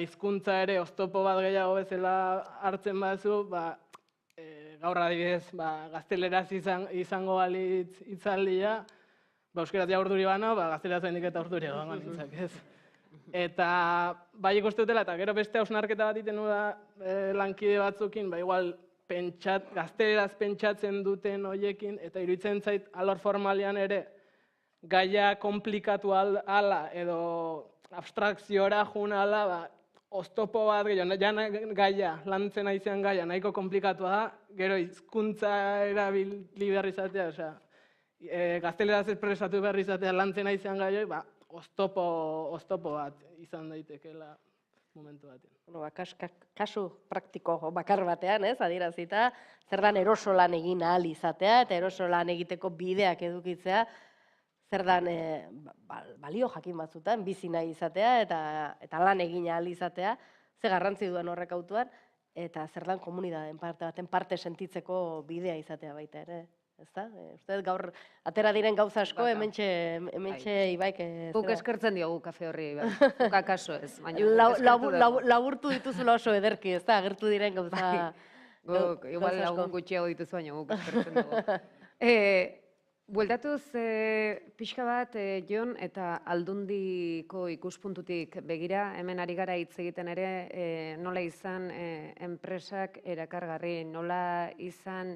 hizkuntza ere oztopo bat gehiago bezala hartzen bazu, gaur adibidez, gazteleraz izango balitz hitzaldia, euskeraz ja urduri bano, gazteleraz haindik eta urduri egongo nintzak, ez? Eta bai ikuste dutela, eta gero beste hausnarketa bat iten da lankide batzukin, igual gazteleraz pentsatzen duten hoiekin, eta iruditzen zait alor formalian ere gaia komplikatu ala edo abstrakziora jun ala, oztopo bat gehiago, gaia, lantzen aizean gaia, nahiko komplikatua da, gero hizkuntza erabili behar izatea, gazteleraz espresatu behar izatea lantzen aizean gaia, oztopo bat izan daitekeela momentu batean. Kasu praktiko bakar batean, adierazita, zer dan eroso lan egin ahal izatea, eta eroso lan egiteko bideak edukitzea, zer dan balio jakin batzutan, bizi nahi izatea, eta lan egin ahal izatea, ze garrantzi duen horrek autuan, eta zer dan komunitateen parte sentitzeko bidea izatea baita ere. Uste gaur atera diren gauza asko, hementxe Ibaik... Guk eskertzen diogu kafe horri, buka kaso ez. Laburtu dituzula oso ederki, ez da, agertu diren gauza... Igual lagun gutxiago dituzu, baina guk eskertzen dugu. Bueltatuz pixka bat, Jon, eta Aldundiko ikuspuntutik begira, hemen ari gara hitz egiten ere, nola izan enpresak erakargarri, nola izan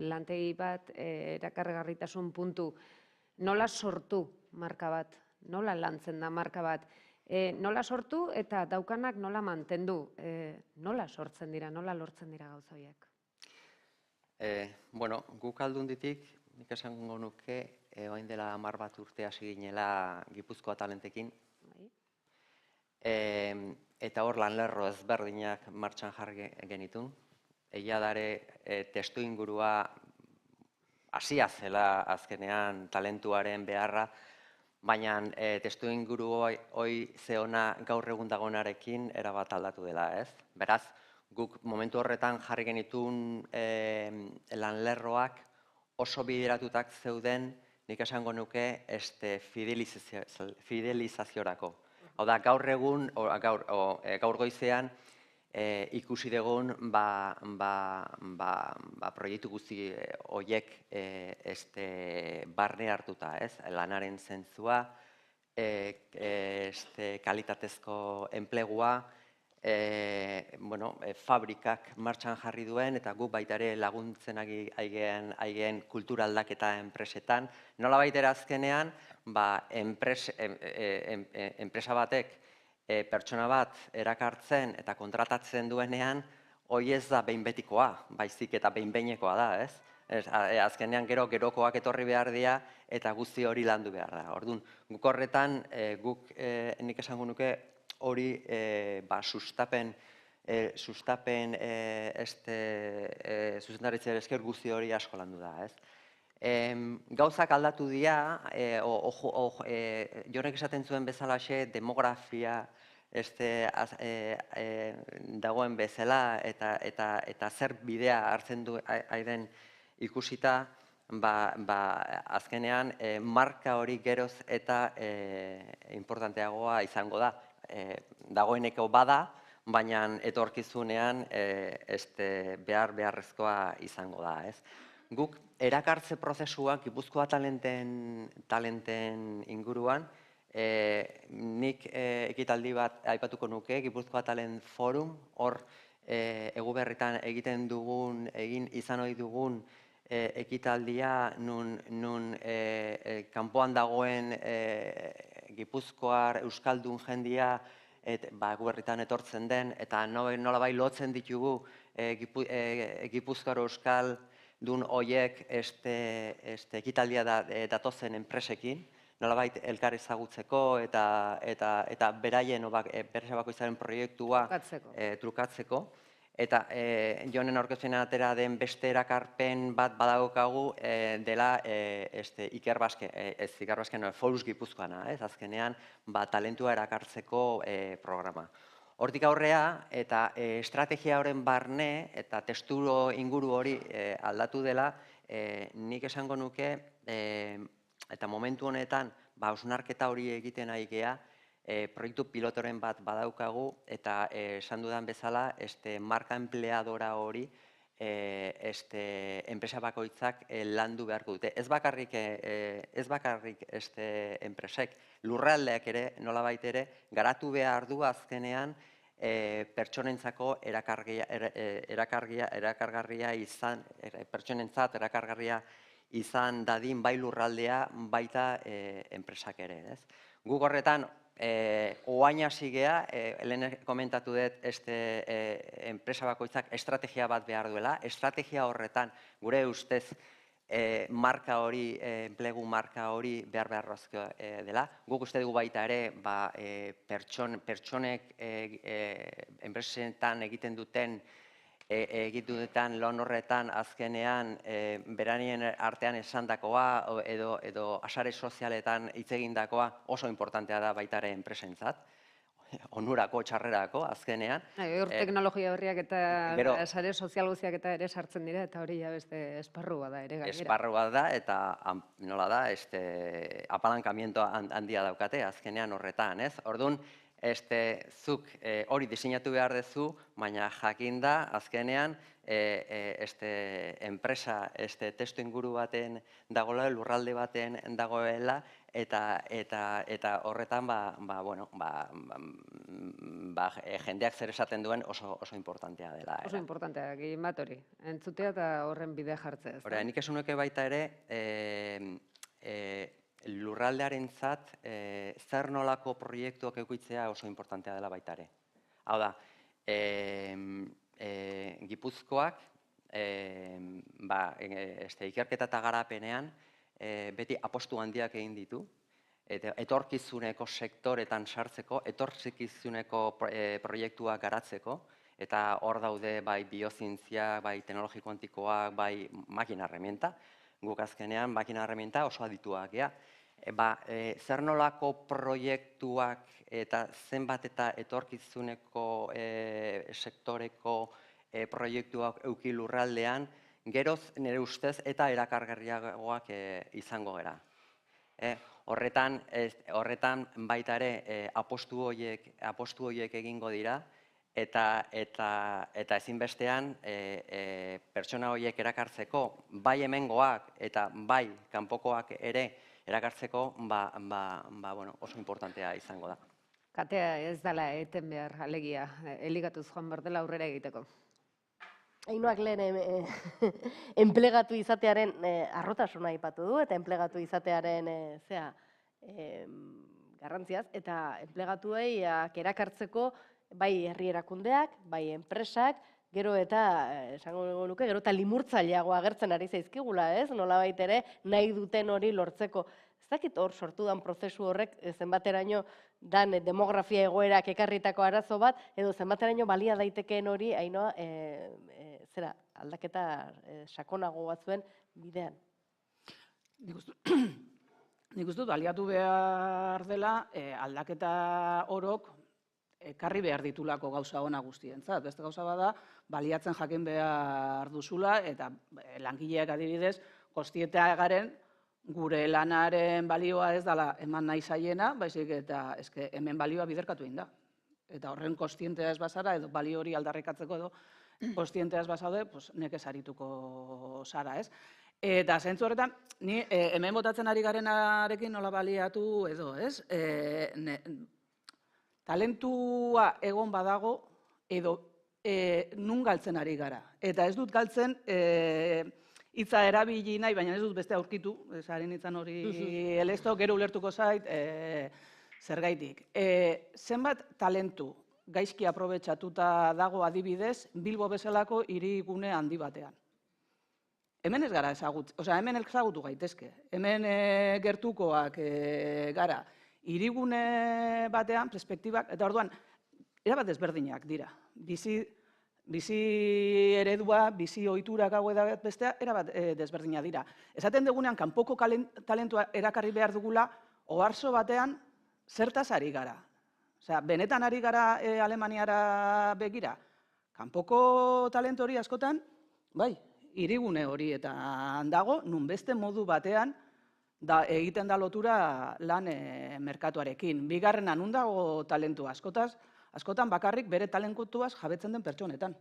lantegi bat erakargarritasun puntu, nola sortu marka bat, nola lantzen da marka bat, nola sortu eta daukanak nola mantendu, nola sortzen dira, nola lortzen dira gauza horiek? Bueno, guk Aldunditik, nik esango nuke orain dela 10 bat urte hasi ginela Gipuzkoa talentekin. Eta hor lanlerro ezberdinak martxan jarri genitun. Egia dare testu ingurua hasia zela azkenean talentuaren beharra, baina testu inguru hoi zeona gaur egun dagoenarekin erabat aldatu dela, ez? Beraz, guk momentu horretan jarri genitun lanlerroak oso bideratutak zeuden, nik esango nuke, fidelizaziorako. Hau da, gaur egun, gaur goizean, ikusi dugun proiektu guzti horiek barne hartuta, ez? Lanaren zentzua, kalitatezko enplegua, fabrikak martxan jarri duen, eta guk baita ere laguntzen aigeen kultura aldaketa enpresetan. Nola baita ere azkenean, enpresa batek pertsona bat erakartzen eta kontratatzen duenean, hori ez da behin betikoa, baizik eta behin behinekoa da, ez? Azkenean gerokoak etorri behar dira eta guzti hori landu behar da. Orduan, guk horretan, nik esango nuke, hori zuzendaritzea esker guzti hori asko landu da, ez? Gauzak aldatu dira, Jonek esaten zuen bezalaxe, demografia dagoen bezala eta zer bidea hartzen du aiden ikusita, azkenean marka hori geroz eta importanteagoa izango da. Dagoeneko bada, baina etorkizunean beharrezkoa izango da, ez? Guk erakartze prozesuak Gipuzkoa talenten inguruan, nik ekitaldi bat aipatuko nuke, Gipuzkoa Talent Forum, hor Eguberritan egin izan ohi dugun ekitaldia nun kanpoan dagoen Gipuzkoar euskaldun jendia Eguberritan etortzen den, eta nolabait lotzen ditugu Gipuzkoar euskal dun horiek ekitaldia datozen enpresekin, nolabait elkar ezagutzeko eta beraien bakoitzaren proiektua trukatzeko. Eta Jonen aurkezpena atera den beste erakarpen bat badaukagu dela Iker Basken, Forus Gipuzkoana, azkenean talentua erakartzeko programa. Hortik aurrea eta estrategia horren barne eta testuro inguru hori aldatu dela, nik esango nuke, eta momentu honetan hausnarketa hori egiten ari gea, proiektu pilotoren bat badaukagu eta esan dudan bezala marka empleadora hori enpresa bakoitzak landu beharko dute. Ez bakarrik enpresek, lurraldeak ere, nolabait ere, garatu behar du azkenean pertsonentzako erakargarria izan dadin bai lurraldea, baita enpresak ere. Guk horretan, oain hasi gea, lehen komentatu dut enpresa bakoitzak estrategia bat behar duela. Estrategia horretan, gure ustez, marka hori, enplegu marka hori behar-beharrezkoa dela. Guk uste dugu baita ere, pertsonek enpresetan egiten duten lan horretan azkenean beranien artean esandakoa edo asare sozialetan hitz egindakoa oso importantea da baita ere enpresentzat, onurako, txarrerako azkenean. Hor teknologia horriak eta asare sozial guztiak eta ere sartzen dira eta hori beste esparru bat da ere gainera. Esparru bat da eta nola da, apalankamiento handia daukate azkenean horretan, ez? Orduan, zuk hori diseinatu behar duzu, baina jakinda azkenean enpresa testu inguru baten dagoela, lurralde baten dagoela, eta horretan jendeak zer esaten duen oso importantea dela. Oso importantea, gehien bat hori, entzutea eta horren bidea jartzea. Nik esan nuke baita ere, lurraldearentzat zer nolako proiektuak edukitzea oso importantea dela baita ere. Hau da, Gipuzkoak ikerketa eta garapenean beti apostu handiak egin ditu, etorkizuneko sektoretan sartzeko, etorkizuneko proiektuak garatzeko, eta hor daude bai biozientziak, bai teknologi kuantikoak, bai makina herramienta. Guk azkenean makina herramienta oso adituak gea. Zer nolako proiektuak eta zenbat eta etorkizuneko sektoreko proiektuak euki lurraldean, geroz nire ustez eta erakargarriagoak izango gara. Horretan baita ere apostu horiek egingo dira, eta ezinbestean pertsona horiek erakartzeko, bai hemengoak eta bai kanpokoak ere erakartzeko, oso importantea izango da. Katea ez dela eten behar, alegia, eligatuz joan behar dela aurrera egiteko. Ainoak lehen enplegatu izatearen arrotasuna aipatu du, eta enplegatu izatearen garrantziaz, eta enplegatuei erakartzeko bai herri erakundeak, bai enpresak, gero eta, esango nuke, gero eta limurtzaileago agertzen ari zaizkigula, ez? Nolabait ere nahi duten hori lortzeko. Ez dakit hor sortu dan prozesu horrek zenbateraino dan demografia egoerak ekarritako arazo bat, edo zenbateraino balia daitekeen hori, Ainhoa, aldaketa sakonago batzuen bidean. Nik uste dut, baliatu behar dela aldaketa orok ekarri behar ditulako gauza ona guztientzat. Beste gauza bada, baliatzen jakin behar duzula, eta langileak adibidez, kontzientea garen, gure lanaren balioa ez dela eman nahi zaiena, baizik eta hemen balioa biderkatu egin da. Eta horren kontzientea ez bazara, edo balio hori aldarrikatzeko edo kontzientea ez bazaude, nekez arituko zara, ez? Eta zentzu horretan, ni hemen botatzen ari garenarekin nola baliatu edo, ez? Talentua egon badago edo nun galtzen ari gara. Eta ez dut galtzen hitza erabili nahi, baina ez dut beste aurkitu, zaren hitzan hori elesto, gero ulertuko zait, zergaitik. Zenbat talentu gaizki aprobetxatuta dago adibidez, Bilbo bezalako hirigune handi batean. Hemen ez gara ezagutu, hemen ezagutu gaitezke, hemen gertukoak gara, hirigune batean, perspektibak, eta orduan, erabat ezberdinak dira. Bizi eredua, bizi ohiturak hau edo bestea, erabat desberdina dira. Esaten dugunean, kanpoko talentua erakarri behar dugula, oharso batean, zertaz ari gara. Benetan ari gara Alemaniara begira. Kanpoko talentu hori askotan, bai, hirigune horietan dago, nun beste modu batean egiten da lotura lan merkatuarekin. Bigarrena, nun dago talentu askotan bakarrik bere talentuaz jabetzen den pertsonetan.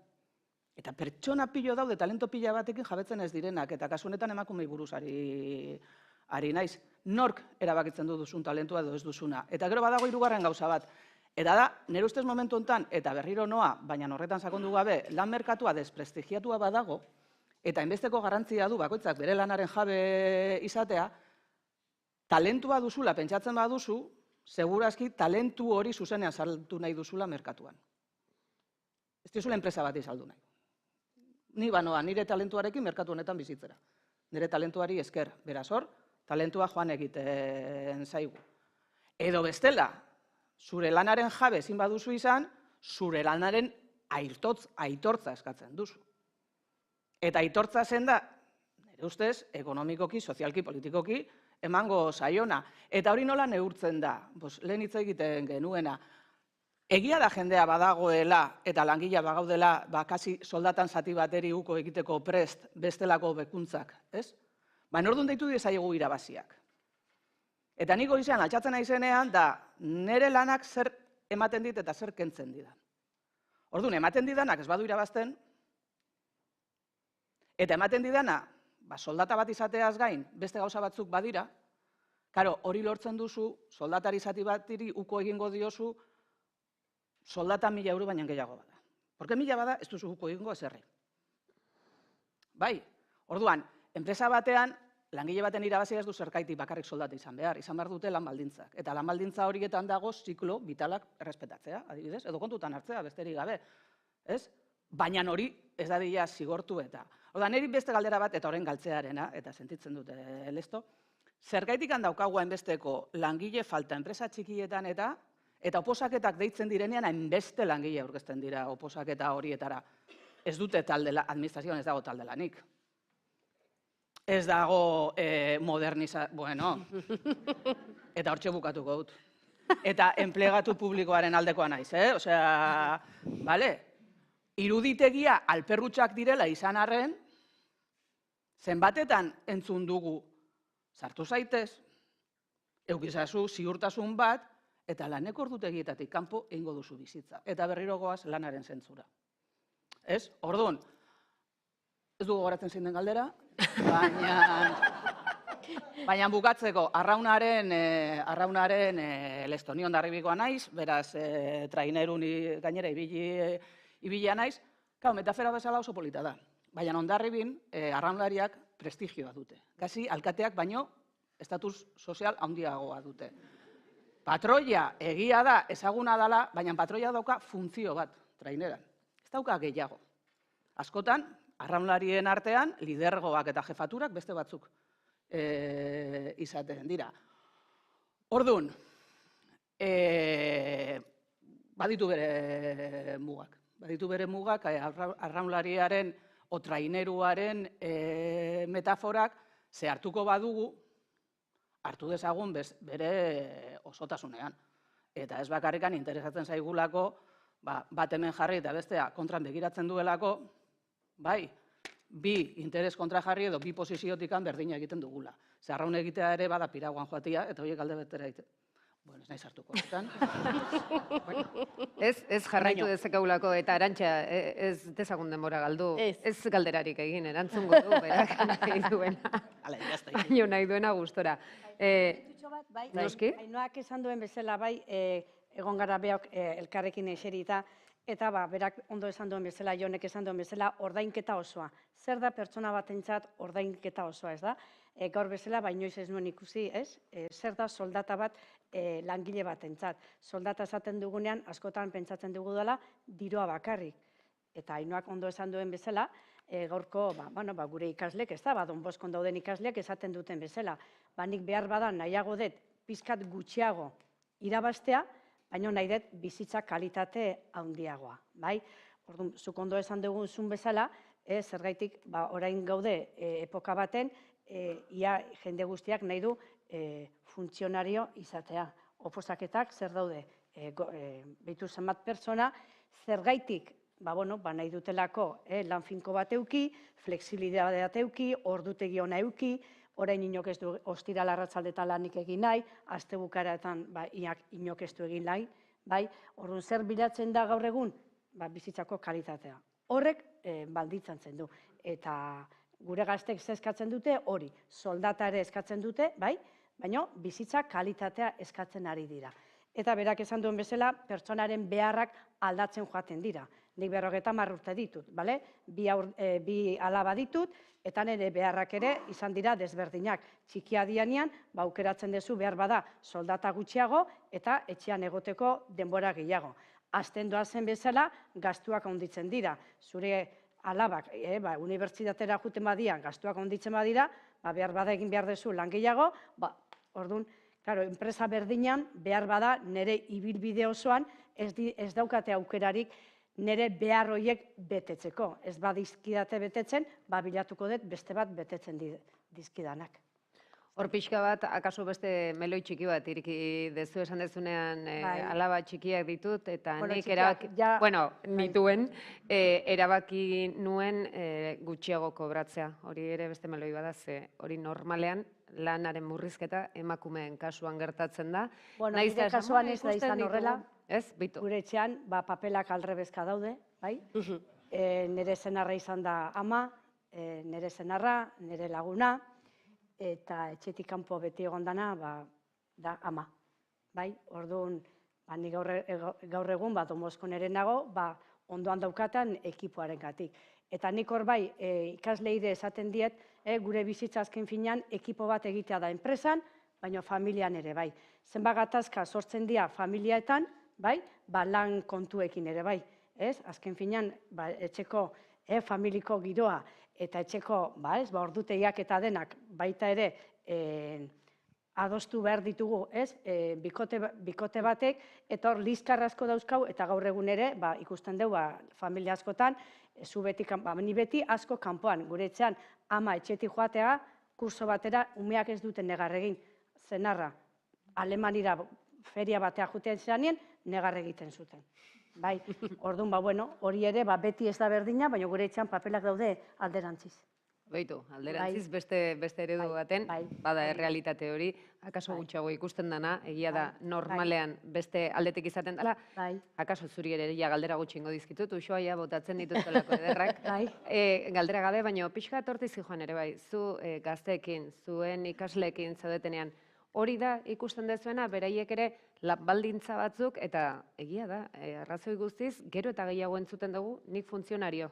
Eta pertsona pilo daude, talento pila batekin jabetzen ez direnak, eta kasu honetan emakumei buruz ari naiz. Nork erabakitzen du duzun talentua edo ez duzuna. Eta gero badago hirugarren gauza bat. Eta da, nire ustez momentu honetan, eta berriro noa, baina horretan sakondu gabe, lan merkatua desprestigiatua badago, eta inbesteko garrantzia du bakoitzak bere lanaren jabe izatea, talentua duzula pentsatzen baduzu, segurazki talentu hori zuzenean saldu nahi duzula merkatuan. Ez duzula enpresa bat izaldu nahi. Ni banoa, nire talentuarekin merkatu honetan bizitzera. Nire talentuari esker, beraz hor, talentua joan egiten zaigu. Edo bestela, zure lanaren jabe ezin baduzu izan, zure lanaren aitortza eskatzen duzu. Eta aitortza zen da, nire ustez, ekonomikoki, sozialki, politikoki, emango zaiona. Eta hori nola neurtzen da? Lehen hitz egiten genuena. Egia da jendea badagoela eta langilea bagaudela kasi soldatan zati bateri uko egiteko prest bestelako bekuntzak, ez? Baina orduan deitu diezaiegu irabaziak. Eta nik goizean altxatzen naizenean da nire lanak zer ematen dit eta zer kentzen didan. Orduan, ematen didanak ez badu irabazten, eta ematen didana, soldata bat izateaz gain, beste gauza batzuk badira, karo, hori lortzen duzu, soldatari zati batiri uko egingo diozu, soldata 1.000 euro baina gehiago bada. Porque 1.000 bada, ez duzu uko egingo ezerri. Bai, orduan, enpresa batean, langile baten irabazia ez du zerkaitik bakarrik soldata izan behar dute lan baldintzak. Eta lan baldintza horietan dago ziklo vitalak errespetatzea, adibidez, edo kontutan hartzea, besterik gabe. Baina hori ez dadila zigortu eta. Oda, niri beste galdera bat, eta horren galtzearena, eta sentitzen dute lesto, Zergaitik handaukagu hainbesteko langile falta enpresa txikietan eta oposaketak deitzen direnean hainbeste langile aurkezten dira oposaketa horietara. Ez dute administrazioan ez dago talde lanik. Ez dago bueno, eta hortxe bukatuko dut. Eta enplegatu publikoaren aldekoa naiz, Osea, bale, iruditegia alperrutxak direla izan arren, zenbatetan entzun dugu, sartu zaitez, eukizazu ziurtasun bat, eta laneko ordutegietatik kanpo egingo duzu bizitza. Eta berriro goaz lanaren zentzura. Ez? Orduan, ez dugu gogoratzen zein den galdera, baina bukatzeko, arraunaren lestoni ondarribikoa naiz, beraz, trainerun gainera ibilia naiz, metafora bezala oso polita da. Baina ondarribin, arraunlariak prestigioa dute. Gazi, alkateak baino, estatus sozial handiagoa dute. Patroia egia da, ezaguna dela, baina patroia dauka funtzio bat, traineran. Ez dauka gehiago. Askotan, arraunlarien artean, lidergoak eta jefaturak beste batzuk izaten dira. Orduan, baditu bere mugak. Baditu bere mugak, arraunlariaren o traineruaren metaforak zehartuko badugu, hartu dezagun bere osotasunean. Eta ez bakarrikan interesatzen zaigulako, bat hemen jarri eta bestea kontran begiratzen duelako, bai, bi interes kontra jarri edo bi posiziotikan berdina egiten dugula. Ze arraun egitea ere bada piraguan joatia, eta horiek alde betera egiten. Bueno, ez nahi sartuko. Ez jarraitu dezakegulako eta Arantxa, ez dezagun denbora galdu. Ez galderarik egin, erantzungo du, berak nahi duena. Baina nahi duena gustora. Noski? Ainoak esan duen bezala bai, egon gara beok elkarrekin eserita, eta berak ondo esan duen bezala, Jonek esan duen bezala, ordainketa osoa. Zer da pertsona batentzat ordainketa osoa, ez da? Gaur bezala, inoiz ez nuen ikusi, ez? Zer da soldata bat langile batentzat. Soldata esaten dugunean, askotan pentsatzen dugu dela, diroa bakarrik. Eta Ainoak ondo esan duen bezala, gaurko, gure ikaslek, ez da, Don Boskon dauden ikasleak esaten duten bezala. Nik behar badan nahiago dut pizkat gutxiago irabaztea, baina nahi dut bizitza kalitate handiagoa. Orduan, zuk ondo esan dugun bezala, zergaitik orain gaude epoka baten, ia jende guztiak nahi du funtzionario izatea. Oposaketak zer daude, behitu zenbat pertsona, zergaitik nahi dutelako lan finko bat euki, fleksibilidade bat euki, ordutegi ona euki, orain inok ez du ostiral arratsaldeta lanik egin nahi, aste bukaeretan inok ez du egin nahi, orduan zer bilatzen da gaur egun? Bizitzako kalitatea. Horrek balditzatzen du. Eta gure gaztek eskatzen dute hori, soldata ere eskatzen dute, baina bizitza kalitatea eskatzen ari dira. Eta berak esan duen bezala, pertsonaren beharrak aldatzen joaten dira. Nik 50 urte ditut, bi alaba ditut, eta nire beharrak ere izan dira desberdinak. Txikia dianean, aukeratzen duzu behar bada soldata gutxiago eta etxean egoteko denbora gehiago. Azten doazen bezala, gastuak handitzen dira. Zure alabak, unibertsitatera juten badian, gastuak handitzen badira, behar bada egin behar duzu lan gehiago, orduan, enpresa berdinan, behar bada nire ibilbide osoan ez daukate aukerarik nire behar horiek betetzeko. Ez badizkidate betetzen, bilatuko dut beste bat betetzen dizkidanak. Hor pixka bat, akaso beste meloi txiki bat iriki dezu esan dezunean alaba txikiak ditut, eta nik erabaki nuen gutxiago kobratzea. Hori ere beste meloi bada, ze hori normalean lanaren murrizketa emakumeen kasuan gertatzen da. Nire kasuan ez da izan horrela, gure etxean papelak aldrebezka daude, nire senarra izan da ama, nire senarra, nire laguna, eta etxetik kanpo beti egon dana, da ama. Orduan, ni gaur egun, Don Boskon ere nago, ondoan daukatan ekipoaren gatik. Eta nik hor ikasleide esaten diet, gure bizitza azken finean, ekipo bat egitea da enpresan, baina familian ere bai. Zenbat gatazka sortzen dira familiaetan, lan kontuekin ere bai. Azken finean, etxeko familiko giroa, eta etxeko ordutegiak eta denak baita ere adostu behar ditugu, ez, bikote batek, eta hor liskar asko dauzkau, eta gaur egun ere, ikusten dugu, familia askotan, zu beti, ni beti asko kanpoan, gure etxean, ama etxetik joatea, kurso batera, umeak ez duten negar egin, zenarra, Alemanira feria batea juten zeanien, negar egiten zuten. Bai, orduan, hori ere, beti ez da berdina, baina gure etxean papelak daude alderantziz. Beitu, alderantziz beste eredu baten, bada errealitate hori, akaso gutxiago ikusten dana, egia da normalean beste aldetik izaten dela, akaso zuri ere galdera gutxi ingo dizkitut, usoaia botatzen dituztelako ederrak, galdera gabe, baina pixka tortizi joan ere bai, zu gazteekin, zuen ikasleekin zaudetenean, hori da ikusten dezuena, beraiek ere baldintza batzuk, eta egia da, arrazoi guztiz, gero eta gehiago entzuten dugu, nik funtzionario.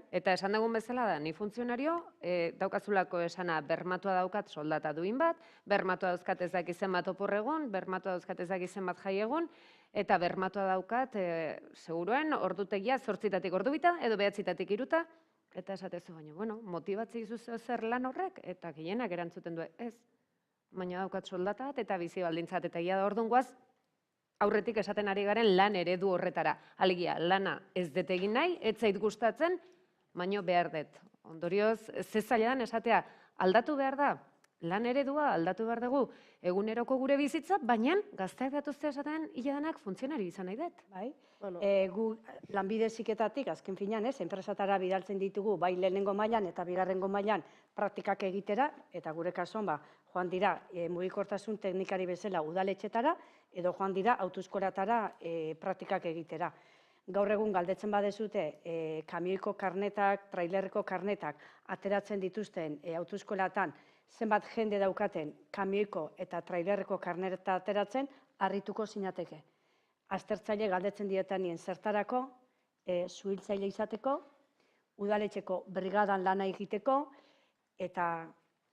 Eta esan dugun bezala da, ni funtzionario, daukazulako esana bermatua daukat soldata duin bat, bermatua dauzkat ez dakizen bat opor egun, bermatua dauzkat ez dakizen bat jai egun, eta bermatua daukat, seguruen, ordutegia 8 ordu bita, edo 9 iruta, eta esatezu baina, motibatzi izuzo zer lan horrek, eta gehienak erantzuten du, ez, baina daukat soldata bat, eta bizi baldintzat, eta egia da orduan guaz, aurretik esaten ari garen lan eredu horretara. Alegia, lana ez dut egin nahi, ez zait gustatzen, baino behar dut. Ondorioz, ze zaila dan esatea, aldatu behar da, lan eredua aldatu behar dugu, eguneroko gure bizitza, baina gazteak datuzte esaten hiledanak funtzionari izan nahi dut. Gu lanbide heziketatik, azken finean, enpresatara bidaltzen ditugu, bai lehenengo mailan eta bigarrengo mailan praktikak egitera, eta gure kasuan, joan dira mugikortasun teknikari bezala udaletxetara, edo joan dira autoeskolatara praktikak egitera. Gaur egun galdetzen badezute, kamioiko karnetak, trailerreko karnetak ateratzen dituzten autoeskolatan, zenbat jende daukaten kamioiko eta trailerreko karneta ateratzen, harrituko zinateke. Aztertzaile galdetzen dietanien zertarako, zuhiltzaile izateko, udaletxeko brigadan lana egiteko, eta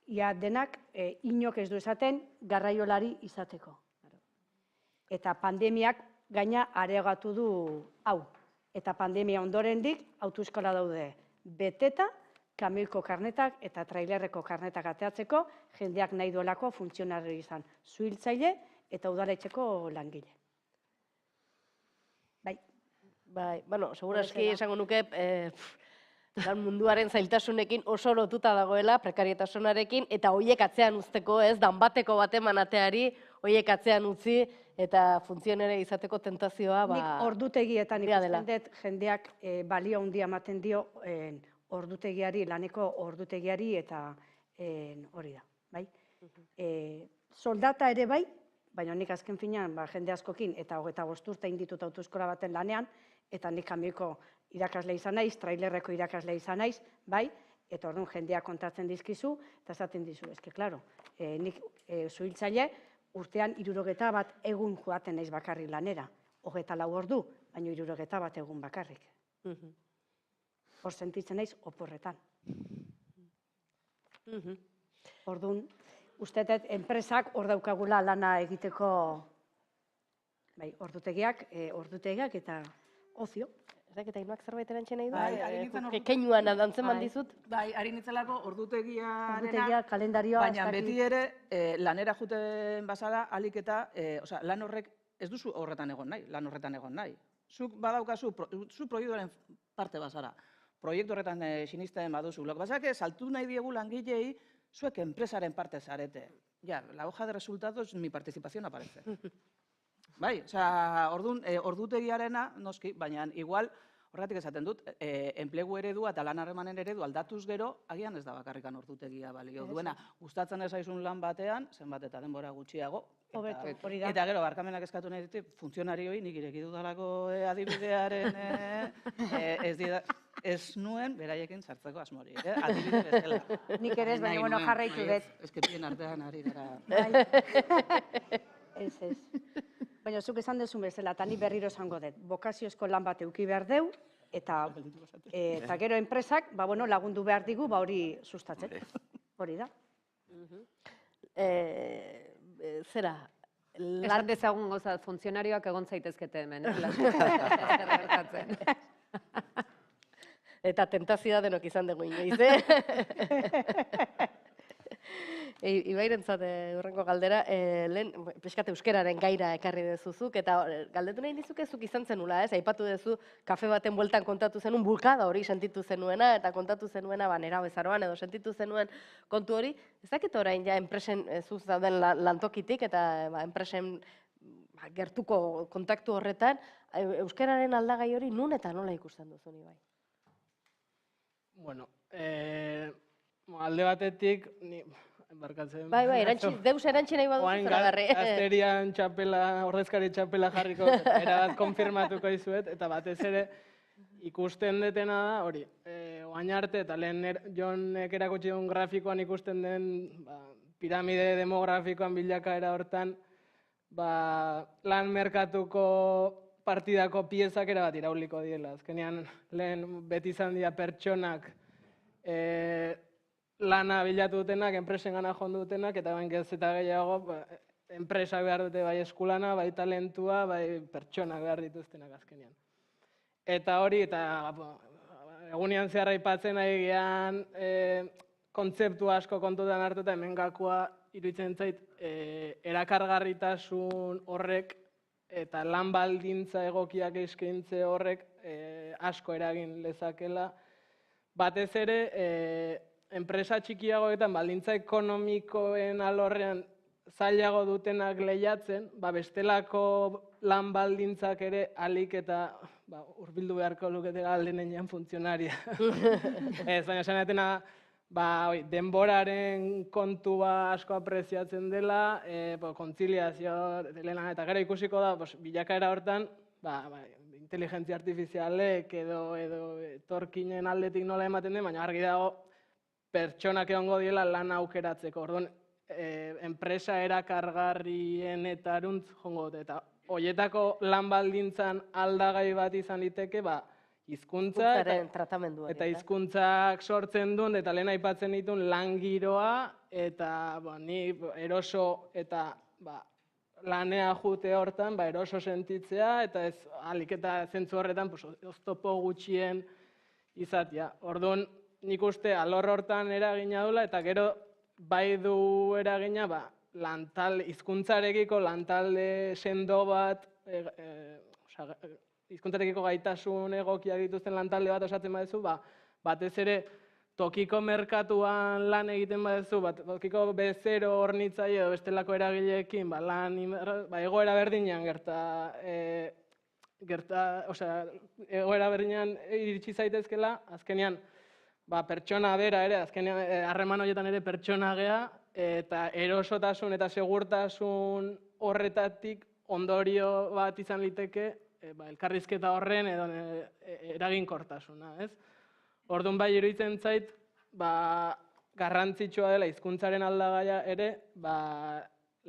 ia denak inok ez du esaten garraiolari izateko. Eta pandemiak gaina areagatu du hau. Eta pandemia ondorendik autoeskola daude beteta, kamioiko karnetak eta trailerreko karnetak ateatzeko, jendeak nahi duelako funtzionario izan. Zuhiltzaile eta udaletxeko langile. Bai, segurazki esango nuke, lan munduaren zailtasunekin oso lotuta dagoela, prekarietasunarekin, eta hoiek atzean uzteko, ez, danbateko bat emanateari, hoiek atzean utzi, eta funtzionere izateko tentazioa, Nik ordutegietan ikusten dut, jendeak balio handia ematen dio ordutegiari, laneko ordutegiari, eta hori da, bai? Soldata ere bai, baina nik azken finean jende askokin, eta 25 urte inditut autoeskola baten lanean, eta nik kamioiko irakasle izan naiz, trailerreko irakasle izan naiz, bai, eta orduan jendeak kontatzen dizkizu, eta esaten dizu, eske, klaro, nik zuhiltzaile urtean 61 egun joaten naiz bakarrik lanera, 24 ordu, baina 61 egun bakarrik. Hor sentitzen naiz oporretan. Orduan, uste dut, enpresak hor daukagula lana egiteko, bai, ordutegiak eta ozio. Eta inuak zerbait erantxe nahi du? Keinuan dantzen mandizut? Bai, ari nitzelako ordutegia, kalendarioa. Baina beti ere, lanera juten bazara, alik eta, lan horrek ez duzu horretan egon nahi, lan horretan egon nahi. Zuk badaukazu, zu proiektuaren parte bazara. Proiektu horretan sinisten baduzu. Lok bazak saltu nahi diegu langilei, zuek enpresaren parte zarete. Ja, la hoja de resultados, mi participación aparece. Bai, orduan, ordutegiarena, noski, baina igual, horretik esaten dut, enplegu eredua eta lan harremanen eredu aldatuz gero, agian ez da bakarrikan ordutegia balio duena. Gustatzen ezaizun lan batean, zenbat eta denbora gutxiago. Eta gero, barkamenak eskatu nahi ditu, funtzionarioi nik ireki dudalako adibidearen, ez nuen beraiekin sartzeko asmori, adibide bezala. Nik ere ez, baina jarraitu dut. Eskepien artean ari gara. Ez. Baina zuk esan dezun bezala, eta ni berriro esango dut, bokaziozko lan bat euki behar deu, eta gero enpresak lagundu behar digu, hori sustatzen. Hori da. Zera? Esan dezagun goza, funtzionarioak egon zaitezkete hemen. Eta tentazioa denok izan dugu inoiz, Ibairentzat hurrengo galdera, lehen pixkat euskeraren gaira ekarri dezuzuk, eta galdetu nahi dizuke zuk izan zenula, ez? Aipatu dezu, kafe baten bueltan kontatu zenuen, bulkada hori sentitu zenuena, eta kontatu zenuena, nera bezaroan, edo sentitu zenuen kontu hori. Ez dakit orain, ja, enpresen zuz dauden lantokitik, eta enpresen gertuko kontaktu horretan, euskararen aldagai hori nun eta nola ikusten duzu ni bai? Bueno, alde batetik, barkatzen. Bai, deus erantzi nahi baduzu zera garri. Gazterian txapela, ordezkari txapela jarriko, erabat konfirmatuko izuet, eta batez ere ikusten detena da, hori, oain arte, eta lehen Jonek erakutsi duen grafikoan ikusten den piramide demografikoan bilakaera hortan, lan merkatuko partidako piezak erabat irauliko diela. Azkenean, lehen beti izan dira pertsonak lana bilatu dutenak, enpresen gana joan dutenak, eta bain gez eta gehiago, enpresak behar dute bai eskulana, bai talentua, bai pertsonak behar dituztenak azkenean. Eta hori, eta egunean zehar aipatzen ari gehan kontzeptu asko kontutan hartuta, hemen gakoa iruditzen zait, erakargarritasun horrek eta lan baldintza egokiak eskaintze horrek asko eragin lezakela. Batez ere, enpresa txikiagoetan baldintza ekonomikoen alorrean zailago dutenak lehiatzen, bestelako lan baldintzak ere alik eta hurbildu beharko lukete galdenean funtzionaria. Ez, baina esan denboraren kontua asko apreziatzen dela, kontziliazio, eta gero ikusiko da, bilakaera hortan, inteligentzia artifizialek edo etorkinen aldetik nola ematen den, baina argi dago pertsonak egongo diela lan aukeratzeko. Orduan, enpresa erakargarrien eta aruntz jongo dute. Eta horietako lan baldintzan aldagai bat izan liteke, hizkuntza eta hizkuntzak sortzen duen, eta lehen aipatzen dituen lan giroa, eta ni eroso eta lanea jute hortan, eroso sentitzea, eta ez alik eta zentzu horretan oztopo gutxien izatea. Orduan, nik uste alor hortan eragina dula, eta gero bai du eragina hizkuntzarekiko lantalde sendo bat, hizkuntzarekiko gaitasun egokia dituzten lantalde bat osatzen badezu, batez ere tokiko merkatuan lan egiten badezu, tokiko bezero hornitzaile edo bestelako eragileekin, egoera berdinean egoera berdinean iritsi zaitezkela, azkenean pertsona bera ere, azkenean harreman horietan ere pertsona gea, eta erosotasun eta segurtasun horretatik ondorio bat izan liteke elkarrizketa horren edo eraginkortasuna, ez? Orduan iruditzen zait, garrantzitsua dela hizkuntzaren aldagaia ere,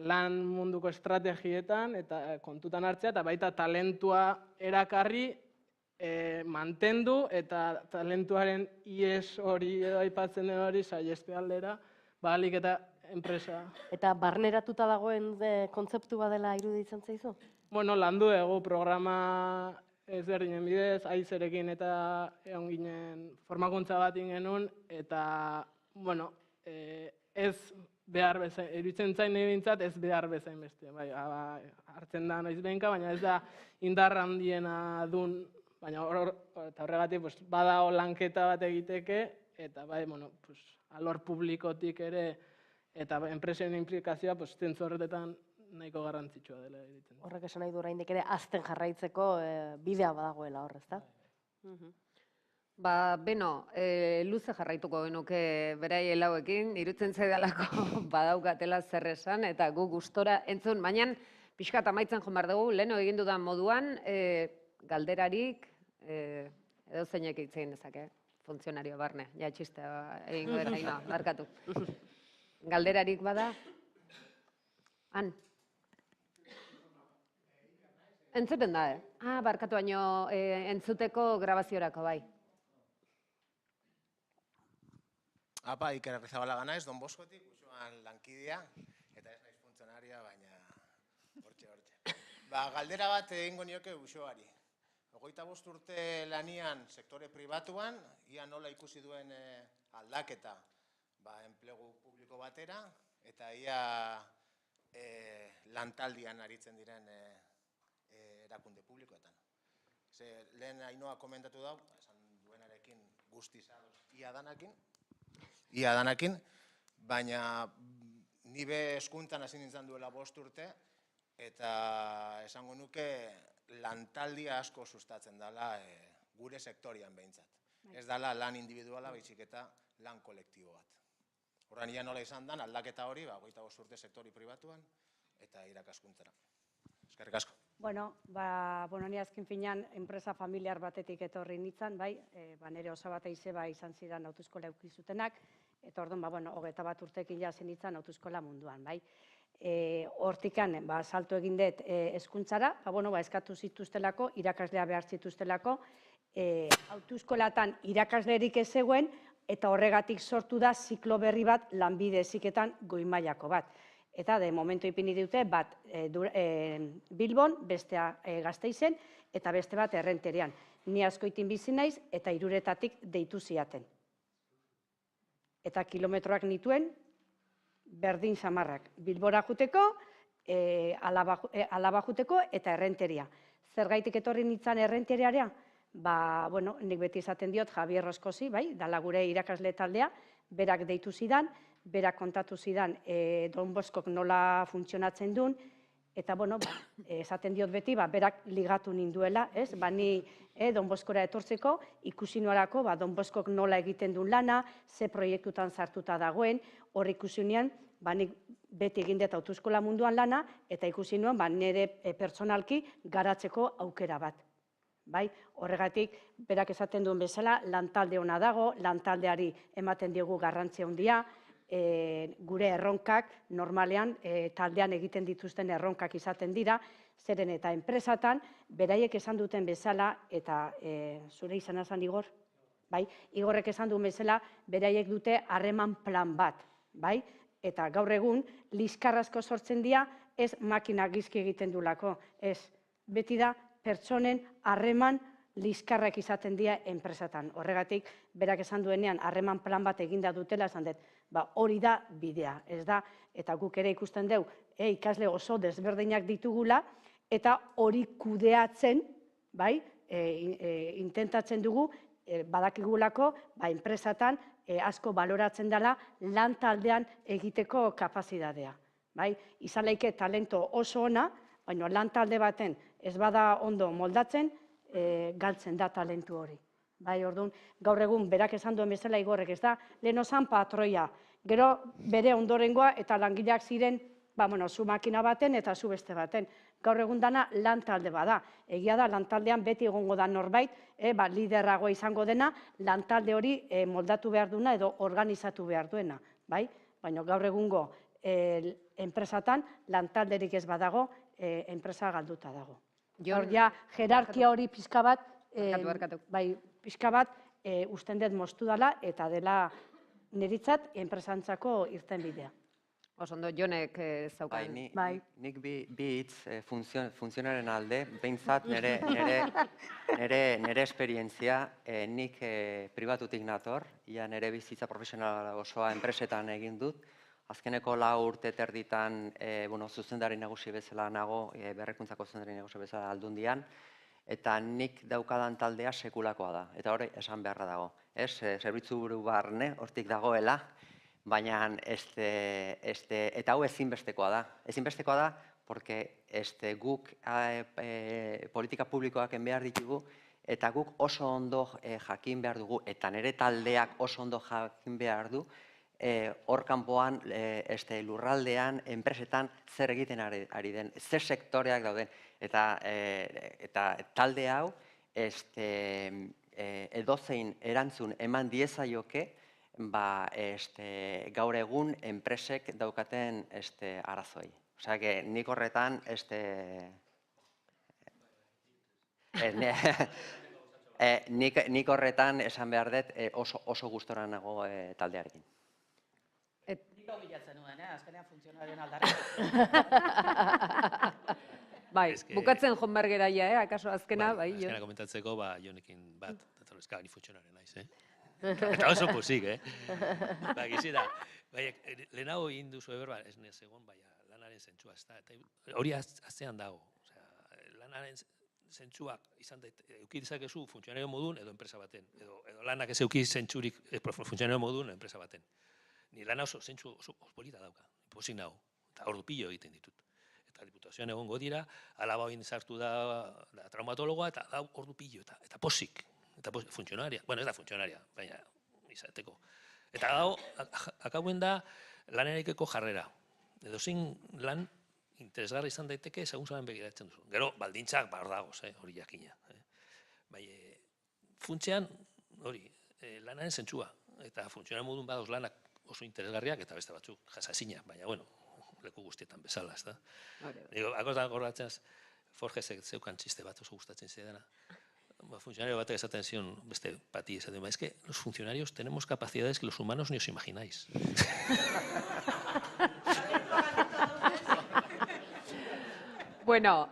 lan munduko estrategietan eta kontutan hartzea, eta baita talentua erakarri, mantendu, eta talentuaren ies hori edo aipatzen den hori saiheste aldera, alik eta enpresa. Eta barneratuta dagoen kontzeptu badela iruditzen zaizu? Bueno, landu dugu programa ezberdinen bidez, aizerekin eta egon ginen formakuntza bat genuen, eta, bueno, ez behar bezain, iruditzen zain nebintzat ez behar bezain beste. Hartzen da noiz behinka, baina ez da indar handiena dun, baina horregatik badao lanketa bat egiteke, eta alor publikotik ere, eta enpresen implikazioa zentzu horretetan nahiko garrantzitsua dela egiten. Horrek esan nahi du oraindik ere azten jarraitzeko bidea badagoela hor, ezta? Beno, luze jarraituko genuke beraien lauekin, irutzen zaidalako badaukatela zer esan, eta gu gustora entzun, baina pixkat amaitzen joan behar dugu, leheno egin dudan moduan, galderarik, edo zeinek hitz egin dezake, funtzionario barne, ja txistea egingo dira, ino, barkatu. Galderarik bada? Han? Entzuten da, barkatu baino entzuteko grabaziorako, bai. Apa, Iker Arrizabalaga naiz, Don Boskotik, usuan lankidea, eta ez naiz funtzionaria, baina hortxe. Galdera bat egingo nioke usuari. 25 urte lanian sektore pribatuan, ia nola ikusi duen aldaketa enplegu publiko batera, eta ia lantaldian aritzen diren erakunde publikoetan. Lehen Ainoa komentatu dau, esan duenarekin guztiz ados ia danakin, baina nibe eskuntzan hasi nintzen duela 5 urte, eta esango nuke lantaldia asko sustatzen dela gure sektorian behintzat. Ez dela lan individuala, baizik eta lan kolektibo bat. Horren ia nola izan dan, aldaketa hori, 25 urte sektori pribatuan, eta irakaskuntzara. Eskerrik asko. Ni azken finean enpresa familiar batetik etorri nintzen, nire oso bat eize izan zidan autoeskola eukizutenak, eta orduan, 21 urtekin jazen nintzen autoeskola munduan, Hortikan, salto egin dut hezkuntzara, eskatu zituztelako, irakaslea behar zituztelako, autoeskolatan irakaslerik ez zegoen, eta horregatik sortu da ziklo berri bat lanbide heziketan goi mailako bat. Eta de momentu ipini dute bat Bilbon, bestea Gasteizen, eta beste bat Errenterian. Ni Azkoitin bizi naiz eta Hiruretatik deitu ziaten. Eta kilometroak nituen berdin samarrak. Bilbora juteko, Alaba juteko eta Errenteria. Zergaitik etorri nintzen Errenteriara? Nik beti izaten diot Javier Roskosi, dala gure irakasle taldea, berak deitu zidan, berak kontatu zidan Don Boskok nola funtzionatzen duen, eta esaten diot beti, berak ligatu ninduela, ni Don Boskora etortzeko, ikusi nuelako Don Boskok nola egiten duen lana, ze proiektutan sartuta dagoen, hor ikusi nuen, nik beti egin dut autoeskola munduan lana, eta ikusi nuen nire pertsonalki garatzeko aukera bat. Horregatik, berak esaten duen bezala, lantalde ona dago, lantaldeari ematen diogu garrantzia handia, gure erronkak, normalean, taldean egiten dituzten erronkak izaten dira, zeren eta enpresatan, beraiek esan duten bezala, eta zure izan esan Igor? Igorrek esan duen bezala, beraiek dute harreman plan bat, eta gaur egun, liskarrazko sortzen dira, ez makina gizki egiten dulako, ez, beti da, pertsonen harreman liskarrak izaten dira enpresatan. Horregatik, berak esan duenean, harreman plan bat eginda dutela, esan dut, hori da bidea, ez da, eta guk ere ikusten dugu, ikasle oso desberdinak ditugula, eta hori kudeatzen, intentatzen dugu, badakigulako, enpresatan asko baloratzen dela lan taldean egiteko kapazitatea. Izan laike talento oso ona, baina lan talde baten ez bada ondo moldatzen, galtzen da talentu hori. Orduan, gaur egun, berak esan duen bezala Igorrek, ez da, lehen osan patroia, gero bere ondorengoa eta langileak ziren, zu makina baten eta zu beste baten. Gaur egun dana lan talde bada. Egia da, lan taldean beti egongo da norbait, liderragoa izango dena, lan talde hori moldatu behar duena edo organizatu behar duena. Baina gaur egungo enpresatan, lan talderik ez badago, enpresa galduta dago. Hor ja, jerarkia hori pixka bat, usten dut moztu dela, eta dela niritzat enpresantzako irten bidea. Osondo, Jonek zaukan. Nik bi hitz funtzionaren alde, behintzat nire esperientzia, nik pribatutik nator, nire bizitza profesionala osoa enpresetan egin dut, azkeneko 4 urte terditan zuzendari nagusi bezala nago, berrekuntzako zuzendari nagusi bezala Aldundian, eta nik daukadan taldea sekulakoa da, eta hori esan beharra dago. Zerbitzu buru barne, hortik dagoela, baina eta hau ezinbestekoa da. Ezinbestekoa da, porque guk politika publikoak behar ditugu, eta guk oso ondo jakin behar dugu, eta nire taldeak oso ondo jakin behar du, hor kanpoan, lurraldean, enpresetan zer egiten ari den, zer sektoreak dauden. Eta talde hau, edozein erantzun eman diezaioke, gaur egun enpresek daukaten arazoei. Osea, nik horretan, nik horretan esan behar dut oso gustora nago taldearekin. Nik hau bilatzen nuen, azkenean funtzionaren aldarri. Bukatzen joan behar geraia, akaso azkena, Azkena komentatzeko, Jonekin bat, ni funtzionaren naiz, Eta oso pozik, Gizira, Lehenago egin duzu eberba, ez nez egon, baina lanaren zentzua ez da. Hori atzean dago. Lanaren zentzuak izan euki dezakezu funtzionario modun edo enpresa baten. Edo lanak ez euki zentzurik funtzionario modun enpresa baten. Ni lana oso zentzu oso polita dauka. Pozik nago. Eta ordu pilo egiten ditut. Eta diputazioan egongo dira, alaba hoin sartu da traumatologoa, eta da ordu pilo, eta pozik. Eta funtzionaria. Bueno, ez da funtzionaria, baina izateko. Eta gau, akauen da lanerekeko jarrera. Edo zein lan interesgarra izan daiteke segun zaren begiratzen duzu. Gero, baldintzak bar dagoz, hori jakina. Bai, funtzean, hori, lanaren zentzua. Eta funtzionan modun badoz lanak oso interesgarriak, eta beste batzuk jasazina, baina, bueno, leku guztietan bezala, ez da. Akotan gorratzen, Forgesek zeukan txiste bat oso gustatzen zidana. Funcionario batek esaten zion, beste pati esaten, es que los funcionarios tenemos capacidades que los humanos ni os imagináis. Bueno,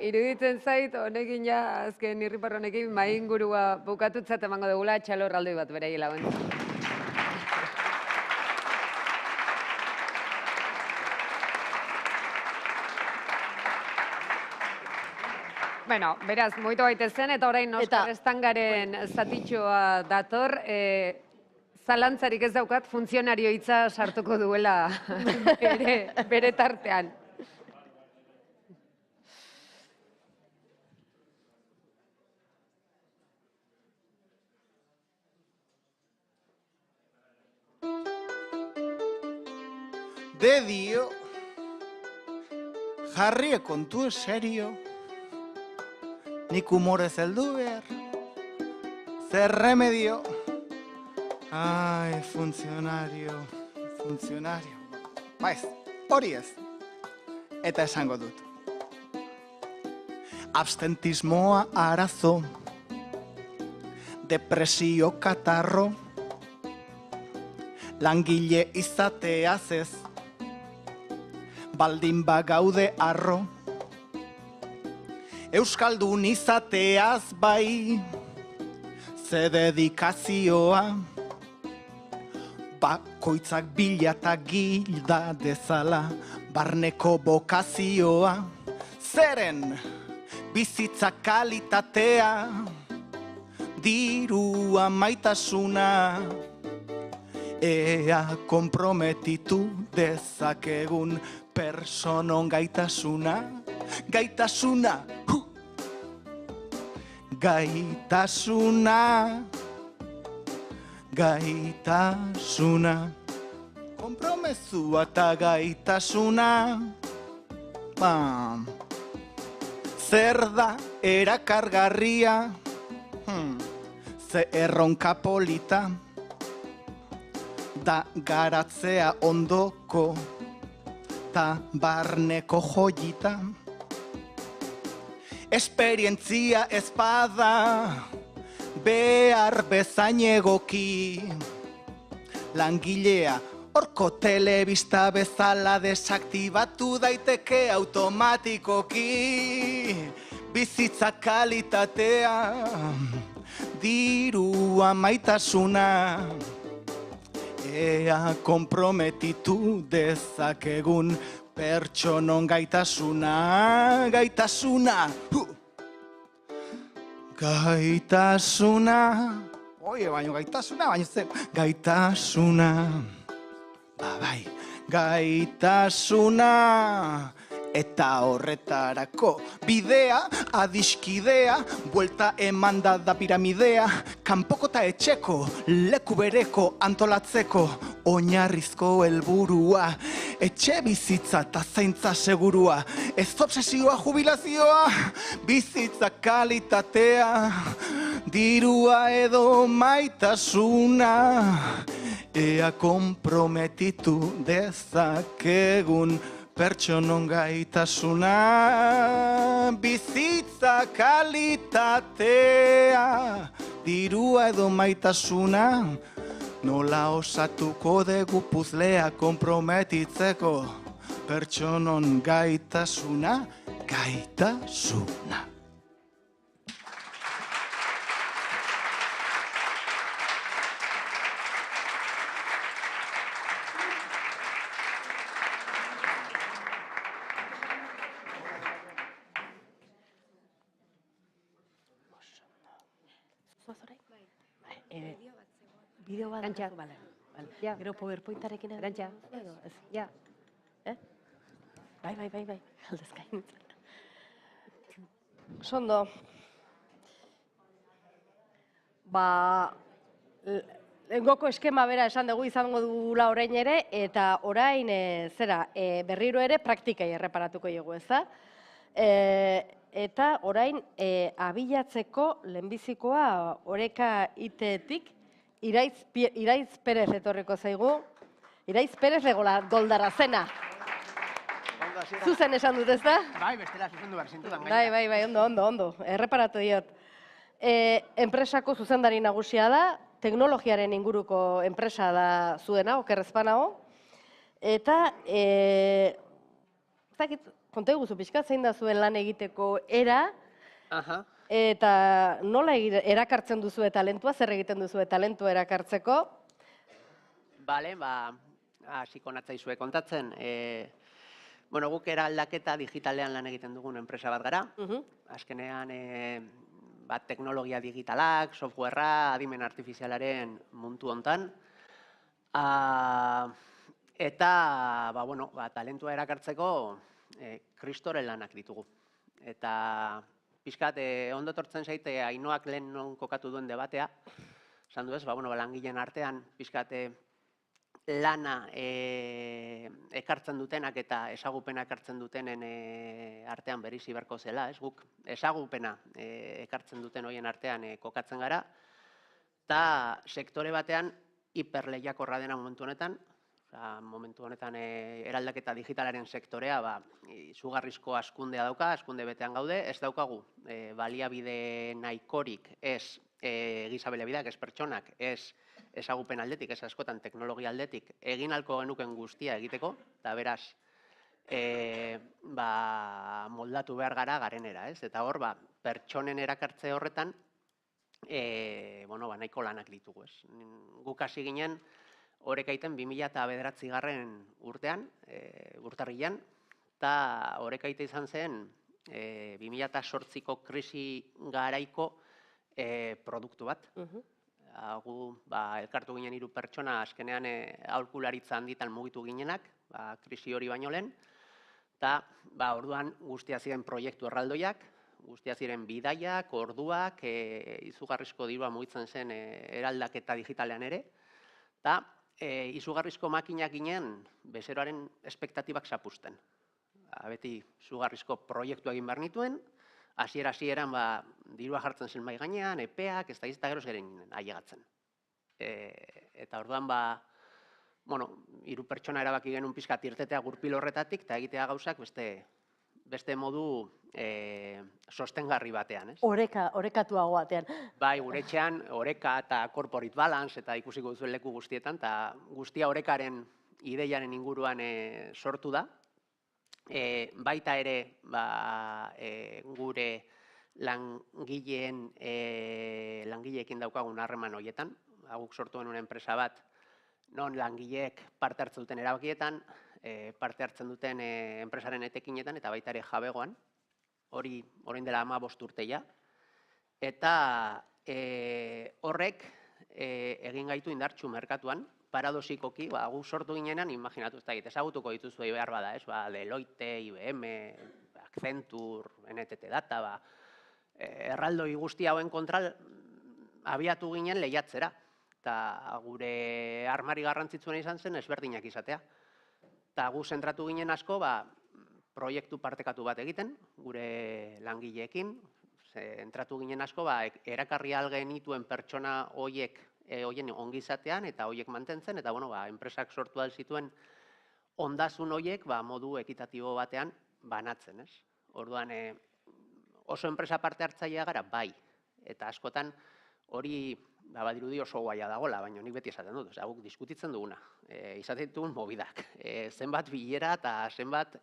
iruditzen zait, honekin ja, azken irripar honekin, maingurua bukatutzat emango dugula, txalo erraldoi bat beraiela ben. Bueno, beraz, moito gaitezen, eta orain Oskar Estangaren zatitxoa dator, zalantzarik ez daukat, funtzionario hitza sartuko duela bere tartean. Dedio, jarrie kontu serio, nik humorez heldu behar, zer remedio. Ai, funtzionario. Ba ez, hori ez. Eta esango dut. Abstentismoa arazo, depresio katarro, langile izateaz ez, baldin bagaude arro, euskaldun izateaz bai, ze dedikazioa, bakoitzak bila eta gilda dezala, barneko bokazioa, zeren bizitza kalitatea, dirua maitasuna, ea komprometitu dezakegun personon gaitasuna, gaitasuna, kompromezua eta gaitasuna, zer da erakargarria, ze erronka polita, da garatzea ondoko, ta barneko joyita. Esperientzia espada, behar bezain egoki. Langilea, horko telebista bezala desaktibatu daiteke automatikoki. Bizitza kalitatea, dirua maitasuna, ea komprometitu dezakegun pertsonon gaitasuna, oie, baino gaitasuna, bai, gaitasuna, eta horretarako bidea, adiskidea, buelta emanda da piramidea, kanpoko eta etxeko, leku bereko antolatzeko, oinarrizko helburua, etxe bizitza eta zaintza segurua, ez obsesioa jubilazioa, bizitza kalitatea, dirua edo maitasuna, ea komprometitu dezakegun pertsonon gaitasuna, bizitza kalitatea, dirua edo maitasuna, nola osatuko dugu puzlea komprometitzeko pertsonon gaitasuna. zoaz orain? Bideo bat Arantxa. bale. Ja. Gero PowerPointarekin Arantxa. edo ez? Ja. Bai, aldezkain. Sondo. Lehengoko eskema bera esan dugu izango dugula orain ere, eta orain berriro ere praktikai erreparatuko dugu, ezta? Eta orain abilatzeko lehenbizikoa Oreka IT-tik Iraiz Perez etorriko zaigu. Iraiz Perez Goldara zena. Zuzen esan dut, ezta? Bai, bestela zuzendu behar zintudan. Bai, ondo. Erreparatu diot. Enpresako zuzendari nagusia da, teknologiaren inguruko enpresa da zuena, okerrezpanago. Eta, konta eguzu pixka, zein da zuen lan egiteko era, eta nola erakartzen duzue talentua, zer egiten duzue talentua erakartzeko? Bale, hasiko natzaizue kontatzen. Bueno, guk eraldaketa digitalean lan egiten dugun enpresa bat gara. Azkenean, teknologia digitalak, softwarea, adimen artifizialaren mundu hontan. Eta, talentua erakartzeko kristoren lanak ditugu. Eta, pixkat, ondo tortzen zaite, Ainoak lehen non kokatu duen debatea. Esan du ez, langileen artean, pixkat, lana ekartzen dutenak eta ezagupena ekartzen dutenen artean berizi beharko zela, ez guk ezagupena ekartzen duten horien artean kokatzen gara, eta sektore batean hiperlehiakorra dena momentu honetan eraldaketa digitalaren sektorea izugarrizko hazkundea dauka, hazkunde betean gaude, ez daukagu baliabide nahikorik ez giza baliabideak, ez pertsonak, ez ezagupen aldetik, ez askotan teknologia aldetik, egin ahalko genuken guztia egiteko, eta beraz, moldatu behar gara garenera, ez? Eta hor, pertsonen erakartze horretan, nahiko lanak ditugu, ez? Guk hasi ginen, Oreka iten 2009 urtean, urtarrilean, eta Oreka ite izan zen 2008ko krisi garaiko produktu bat. Gu elkartu ginen 3 pertsona azkenean aholkularitza handitan mugitu ginenak, krisi hori baino lehen, eta orduan guztia ziren proiektu erraldoiak, guztia ziren bidaiak, orduak, izugarrizko dirua mugitzen zen eraldaketa digitalean ere, eta izugarrizko makinak ginen bezeroaren espektatibak zapuzten. Beti izugarrizko proiektu egin behar nituen, hasieran dirua jartzen zen mai gainean, epeak, ez da geroz geren ailegatzen. Eta orduan 3 pertsona erabaki genuen pixkat irtetea gurpil horretatik eta egitea gauzak beste modu sostengarri batean. Orekatuago batean. Bai, gure etxean Oreka eta corporate balance eta ikusiko duzuen leku guztietan, eta guztia Orekaren ideiaren inguruan sortu da. Baita ere gure langileekin daukagun harreman horietan. Guk sortu genuen enpresa bat, non langileek parte hartzen duten erabakietan, parte hartzen duten enpresaren etekinetan, eta baita ere jabegoan, hori orain dela 15 urte ja. Eta horrek egin gaitu indartsu merkatuan, paradosikoki, guk sortu ginenan, imaginatu ez da, ezagutuko dituzu behar bada, ez, Deloitte, IBM, Accenture, NTT Data, erraldoi guzti hauen kontra abiatu ginen lehiatzera. Eta gure armari garrantzitsuena izan zen ezberdinak izatea. Eta gu zentratu ginen asko, proiektu partekatu bat egiten, gure langileekin, zentratu ginen asko, erakarri algenituen pertsona hoien ongizatean eta hoiek mantentzen, eta enpresak sortu zituen ondasun hoiek modu ekitatibo batean banatzen. Orduan, oso enpresa parte hartzailea gara, bai, eta askotan hori badirudi oso guaia dagoela, baina nik beti esaten dut, guk diskutitzen duguna, izaten ditugun mobidak, zenbat bilera eta zenbat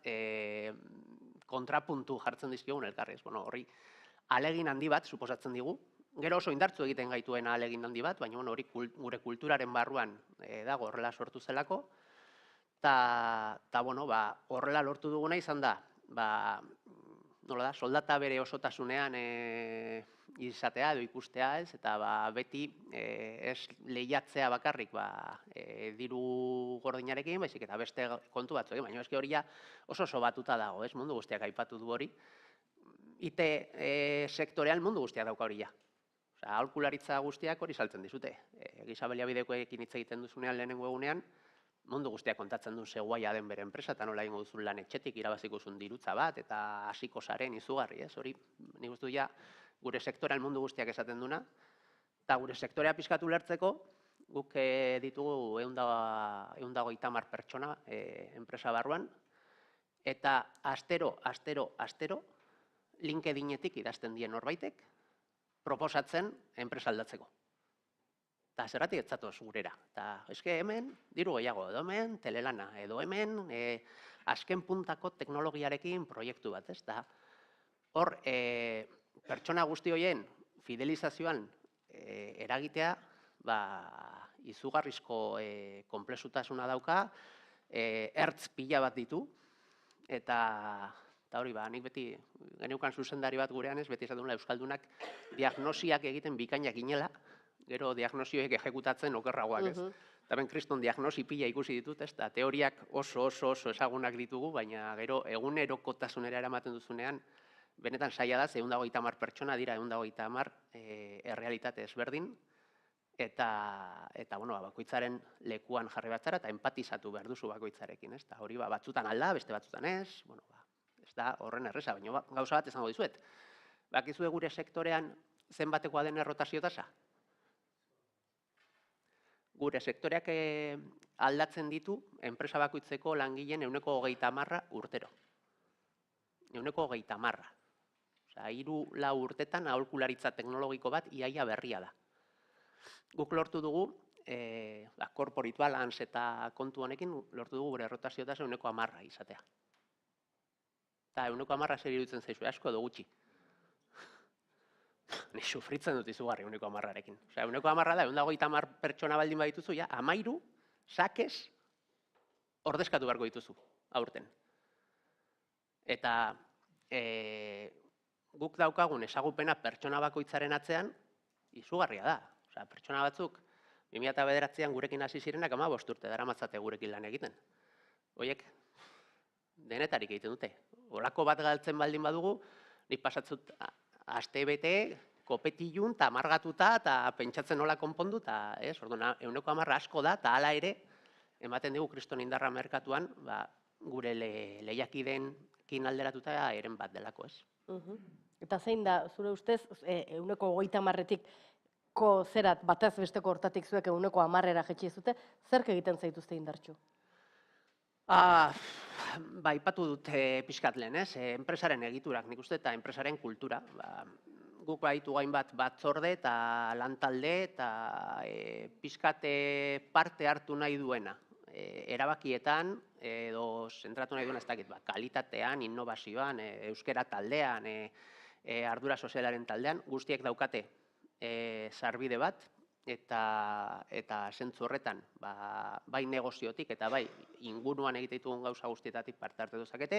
kontrapuntu jartzen dizkigun elkarrez. Horri ahalegin handi bat suposatzen digu, gero oso indartzu egiten gaituen ahalegin handi bat, baina hori gure kulturaren barruan dago horrela sortu zelako, eta horrela lortu duguna izan da, nola da, soldata bere osotasunean izatea edo ikustea ez, eta beti ez lehiatzea bakarrik diru gordinarekin, baizik eta beste kontu batzuekin, baina eski hori oso batuta dago, ez, mundu guztiak aipatu du hori. IT sektorean mundu guztiak dauka hori ja. Aholkularitza guztiak hori saltzen dizute. Giza baliabidekoekin hitz egiten duzunean lehenengo egunean, mundu guztiak kontatzen duen zegoaia den bere enpresa, eta nola egingo duzun lan etxetik, irabaziko zuen dirutza bat, eta hasiko zaren izugarri, ez? Hori, nik uste ja, gure sektorean mundu guztiak esaten duna, eta gure sektorea pixkatu lertzeko, guk ditugu 150 pertsona enpresa barruan, eta astero, LinkedInetik idazten dien norbaitek, proposatzen enpresa aldatzeko. Eta zergatik ez zatoz gurera. Eta eske hemen diru gehiago, edo hemen telelana, edo hemen azken puntako teknologiarekin proiektu bat, ez? Eta hor, pertsona guzti horien fidelizazioan eragitea, izugarrizko konplexutasuna dauka, ertz pila bat ditu, eta hori, nik beti geneukan zuzendari bat gurean ez, beti esaten Euskaldunak diagnosiak egiten bikainak ginela, gero diagnosioek ejekutatzen okerragoak ez. Eta ben kriston diagnosi pila ikusi ditut, ez, eta teoriak oso ezagunak ditugu, baina gero egunerokotasunera eramaten duzunean, benetan saia da, 150 pertsona dira 150 errealitate ezberdin, eta bakoitzaren lekuan jarri batzara, eta empatizatu behar duzu bakoitzarekin, ez, eta hori batzutan alda, beste batzutan ez, ez da horren erreza, baina gauza bat esango dizuet. Bakizue gure sektorean zenbatekoa den errotazio tasa? Gure sektoreak aldatzen ditu enpresa bakoitzeko langileen 130 urtero. 130. Osea, 3-4 urtetan aholkularitza teknologiko bat iaia berria da. Guk lortu dugu, corporate balance eta kontu honekin, lortu dugu gure errotazio tasa 110 izatea. Eta 110 zer iruditzen zaizu, asko edo gutxi. Ni sufritzen dut izugarri 110rekin. Osea, 110 da, 150 pertsona baldin badituzu, ja, 13 sakez ordezkatu beharko dituzu, aurten. Eta guk daukagun ezagupena pertsona bakoitzaren atzean, izugarria da. Osea, pertsona batzuk, 2009an gurekin hasi zirenak 15 urte daramatzate gurekin lan egiten. Horiek, denetarik egiten dute. Olako bat galtzen baldin badugu, nik pasatzut aste bete, kopetilun, eta amargatuta, eta pentsatzen nola konpondu, eta ez, orduan, 110 asko da, eta hala ere, ematen dugu kriston indarra merkatuan, gure lehiakideekin alderatuta eren bat delako, ez. Eta zein da, zure ustez, 130-etik zerat batez besteko hortatik zuek 110-era jetxi zute, zerk egiten zaituzte indartxu? Ipatu dut pixkat lehen, ez? Enpresaren egiturak, nik uste, eta enpresaren kultura. Guk baitu gain bat batzorde eta lantalde eta pixkat parte hartu nahi duena. Erabakietan, edo zentratu nahi duena ez dakit, kalitatean, innovazioan, euskera taldean, ardura sozialaren taldean, guztiek daukate sarbide bat, eta zentzu horretan, bai negoziotik eta bai inguruan egite ditugun gauza guztietatik parte hartu dezakete.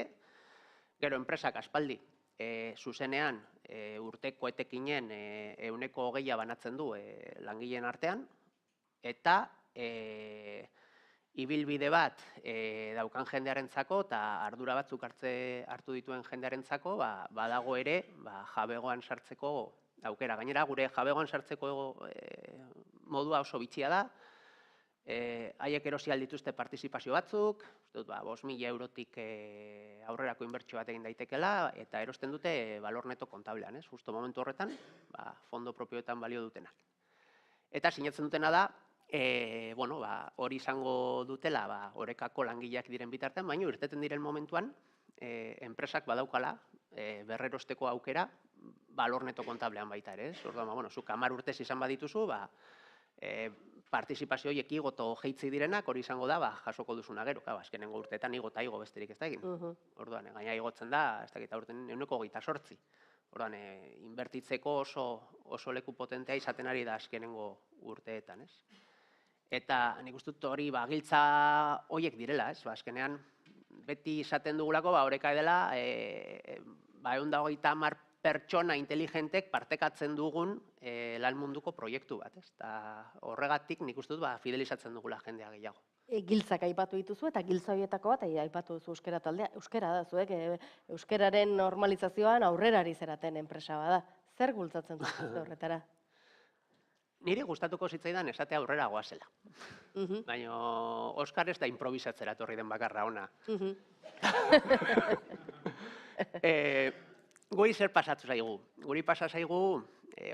Gero enpresak aspaldi, zuzenean urteko etekinen 120 banatzen du langileen artean, eta ibilbide bat daukan jendearentzako eta ardura batzuk hartu dituen jendearentzako, badago ere jabegoan sartzeko aukera. Gainera, gure jabegoan sartzeko modua oso bitxia da, haiek erosi aldituzte partizipazio batzuk, 5.000 eurotik aurrerako inbertsio bat egin daitekela, eta erosten dute valor neto kontablean, justo momentu horretan, fondo propioetan balio dutenak. Eta sinatzen dutena da, hori izango dutela orekako langileak diren bitartean, baina irteten diren momentuan, enpresak badaukala berrerosteko aukera valor neto kontablean baita ere, orduan, zuk 10 urtez izan badituzu, partizipazio horiek igo eta jeitzi direnak, hori izango da, jasoko duzuna gero, azkenengo urteetan igo eta igo besterik ez da egin. Orduan, gaina igotzen da, ez dakit aurten 128. Orduan, inbertitzeko oso leku potentea izaten ari da azkenengo urteetan, ez? Eta nik uste dut hori giltza horiek direla, ez? Azkenean, beti izaten dugulako, oreka edela, 130 pertsona inteligentek partekatzen dugun lan munduko proiektu bat, ez? Eta horregatik nik uste dut fidelizatzen dugula jendea gehiago. Giltzak aipatu dituzu eta giltza horietako bat aipatu duzu euskara taldea. Euskara da, zuek euskararen normalizazioan aurrerari zeraten enpresa bada. Zer bultzatzen duzu horretara? Niri gustatuko zitzaidan esate aurrera goazela. Baina Oskar ez da improvisatzera etorri den bakarra ona. Guri zer pasatu zaigu? Guri pasa zaigu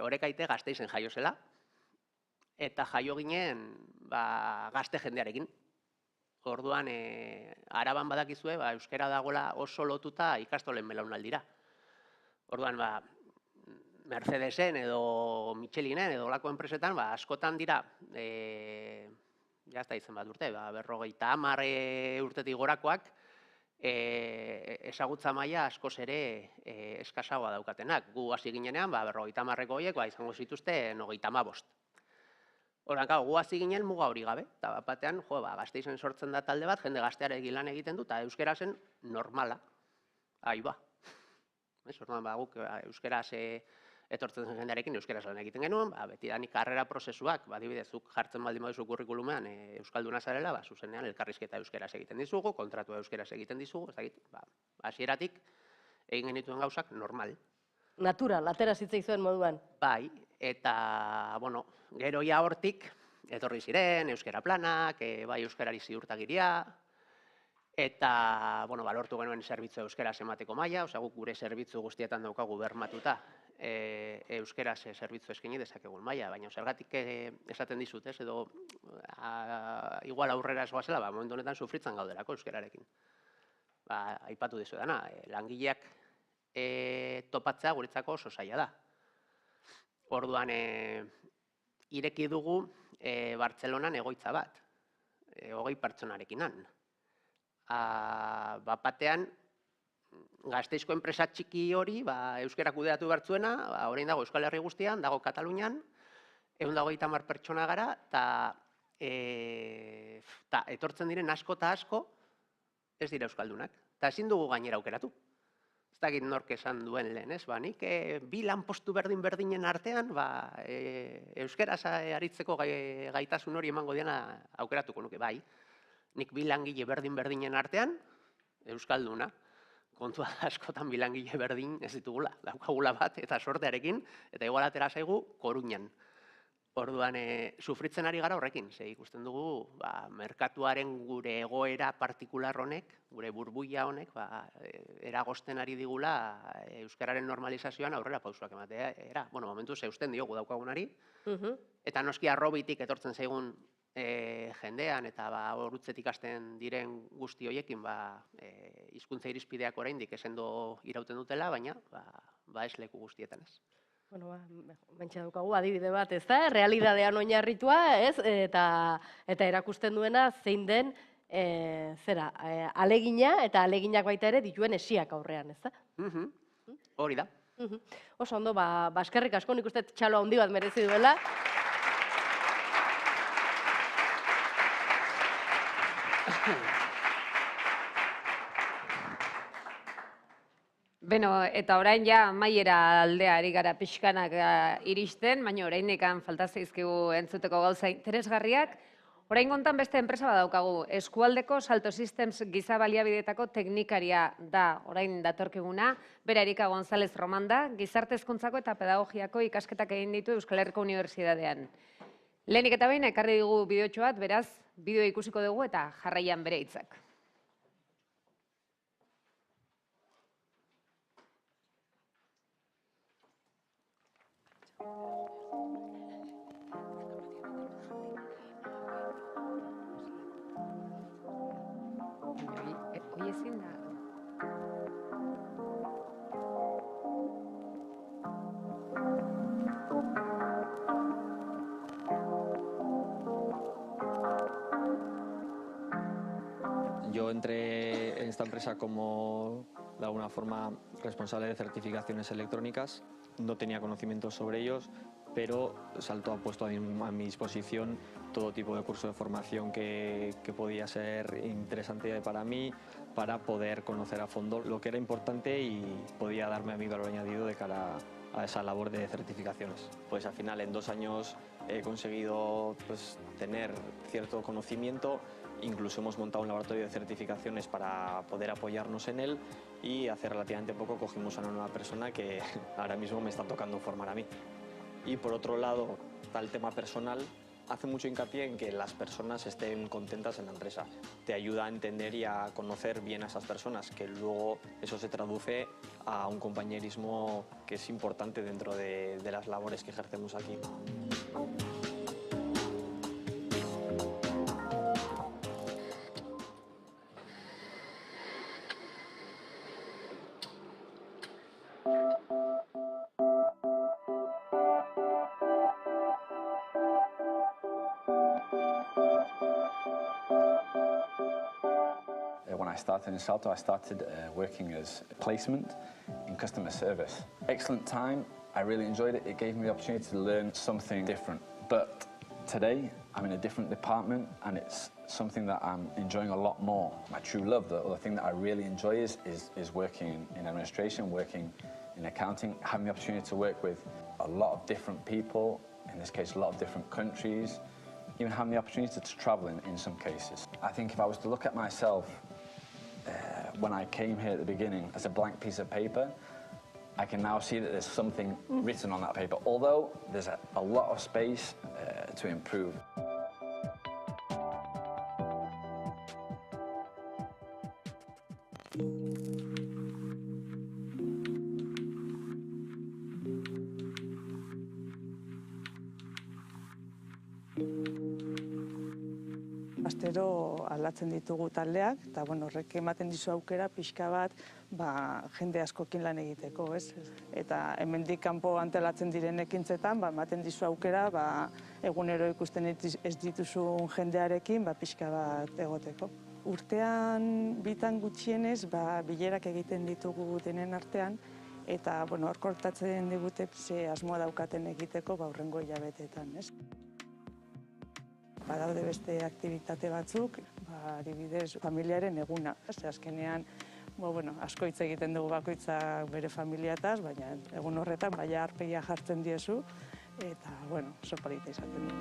Orekaite Gasteizen jaio zela, eta jaio ginen gazte jendearekin. Orduan, Araban badakizue, euskara dagoela oso lotuta ikastolen belaunaldira. Orduan, Mercedesen edo Michelinen edo olako enpresetan, askotan dira, jazta izen bat urte, 50 urtetik gorakoak, ezagutza maila askoz ere eskasagoa daukatenak. Gu hasi ginenean, 50ko horiek izango zituzten 35. Horren, gu hasi ginen muga hori gabe, eta batean, Gasteizen sortzen da talde bat, jende gaztearekin lan egiten du, eta euskera zen normala. Aiba. Orduan, guk euskeraz etortzen zen jendearekin euskeraz lan egiten genuen, betidanik karrera prozesuak, adibidezuk jartzen baldin baduzu kurrikulumean euskalduna zarela, zuzenean elkarrizketa euskeraz egiten dizugu, kontratua euskeraz egiten dizugu, ez dakit, hasieratik egin genituen gauzak normal. Natural, atera zitzaizuen moduan. Bai, eta, gero ja hortik, etorri ziren, euskera planak, bai euskerari ziurtagiria, eta, lortu genuen zerbitzu euskeraz emateko maila, guk gure zerbitzu guztietan daukagu bermatuta, euskeraz zerbitzu eskaini dezakegun maila, baina zergatik esaten dizut, ez, edo igual aurrera ez goazela, momentu honetan sufritzen gaudelako euskerarekin. Aipatu dizu dana, langileak topatzea guretzako oso zaila da. Orduan, ireki dugu Bartzelonan egoitza bat, 20 pertsonarekinan. Batean, Gasteizko enpresa txiki hori, euskara kudeatu bertzuena, orain dago Euskal Herri guztian, dago Katalunian, 130 pertsona gara, eta etortzen diren asko eta asko, ez dira euskaldunak. Eta ezin dugu gainera aukeratu. Ez dakit nork esan duen lehen, ez? Nik bi lanpostu berdinen artean, euskaraz aritzeko gaitasun hori emango diana aukeratuko nuke, bai. Nik bi langile berdinen artean, euskalduna. Kontua askotan bi langile berdin ez ditugula, daukagula bat, eta sortearekin, eta igual atera zaigu Koruñan. Orduan, sufritzen ari gara horrekin, ze ikusten dugu, merkatuaren gure egoera partikular honek, gure burbuila honek, eragozten ari digula euskararen normalizazioan aurrera pausuak ematea. Momentu zeusten diogu daukagunari, eta noski arrobitik etortzen zaigun jendean eta horutzetik hasten diren guzti horiekin hizkuntza irizpideak oraindik esendo irauten dutela, baina ez leku guztietan ez. Bentsa daukagu adibide bat, ez da, realidadean oinarritua, ez, eta erakusten duena zein den alegina eta aleginak baita ere dituen esiak aurrean, ez da? Hori da. Oso ondo, eskerrik asko, nik uste txalo handi bat merezi duela. Beno, eta orain ja maiera aldea ari gara pixkanak iristen, baina oraindik falta zaizkigu entzuteko gauza interesgarriak. Orain kontan beste enpresa badaukagu, Eskualdeko Salto Systems giza baliabideetako teknikaria da orain datorkiguna, bera Erika González Romanda, gizarte hezkuntzako eta pedagogiako ikasketak egin ditu Euskal Herriko Unibertsitatean. Lehenik eta behin ekarri digu bideotxo bat, beraz, bideo ikusiko dugu eta jarraian bere hitzak. Hoi ezin da. Yo entré en esta empresa como, de alguna forma, responsable de certificaciones electrónicas. No tenía conocimientos sobre ellos pero Salto ha puesto a mi disposición todo tipo de curso de formación que podía ser interesante para mí, para poder conocer a fondo lo que era importante y podía darme a mi valor añadido de cara a esa labor de certificaciones. Pues al final en 2 años he conseguido tener cierto conocimiento, incluso hemos montado un laboratorio de certificaciones para poder apoyarnos en él y hace relativamente poco cogimos a una nueva persona que ahora mismo me está tocando formar a mí. Y por otro lado, está el tema personal. Hace mucho hincapié en que las personas estén contentas en la empresa. Te ayuda a entender y a conocer bien a esas personas, que luego eso se traduce a un compañerismo que es importante dentro de las labores que ejercemos aquí. When I started in Salto, I started working as placement in customer service. Excellent time, I really enjoyed it. It gave me the opportunity to learn something different. But today, I'm in a different department and it's something that I'm enjoying a lot more. My true love, the thing that I really enjoy is working in administration, working in accounting, having the opportunity to work with a lot of different people, in this case, a lot of different countries, even having the opportunity to travel in some cases. I think if I was to look at myself when I came here at the beginning as a blank piece of paper, I can now see that there's something written on that paper, although there's a lot of space to improve. Astero aldatzen ditugu taldeak, eta horrek ematen dizu aukera pixka bat jende askokin lan egiteko, ez? Eta hemendik kanpo antolatzen diren ekintzetan ematen dizu aukera egunero ikusten ez dituzun jendearekin pixka bat egoteko. Urtean bitan gutxienez bilerak egiten ditugu denen artean, eta hor kortatzen digute ze asmoa daukaten egiteko hurrengo hilabeteetan, ez? Badaude beste aktibitate batzuk, adibidez, familiaren eguna. Azkenean, asko hitz egiten dugu bakoitzak bere familiataz, baina egun horretan aurpegia jartzen diezu, eta, oso polita izaten du.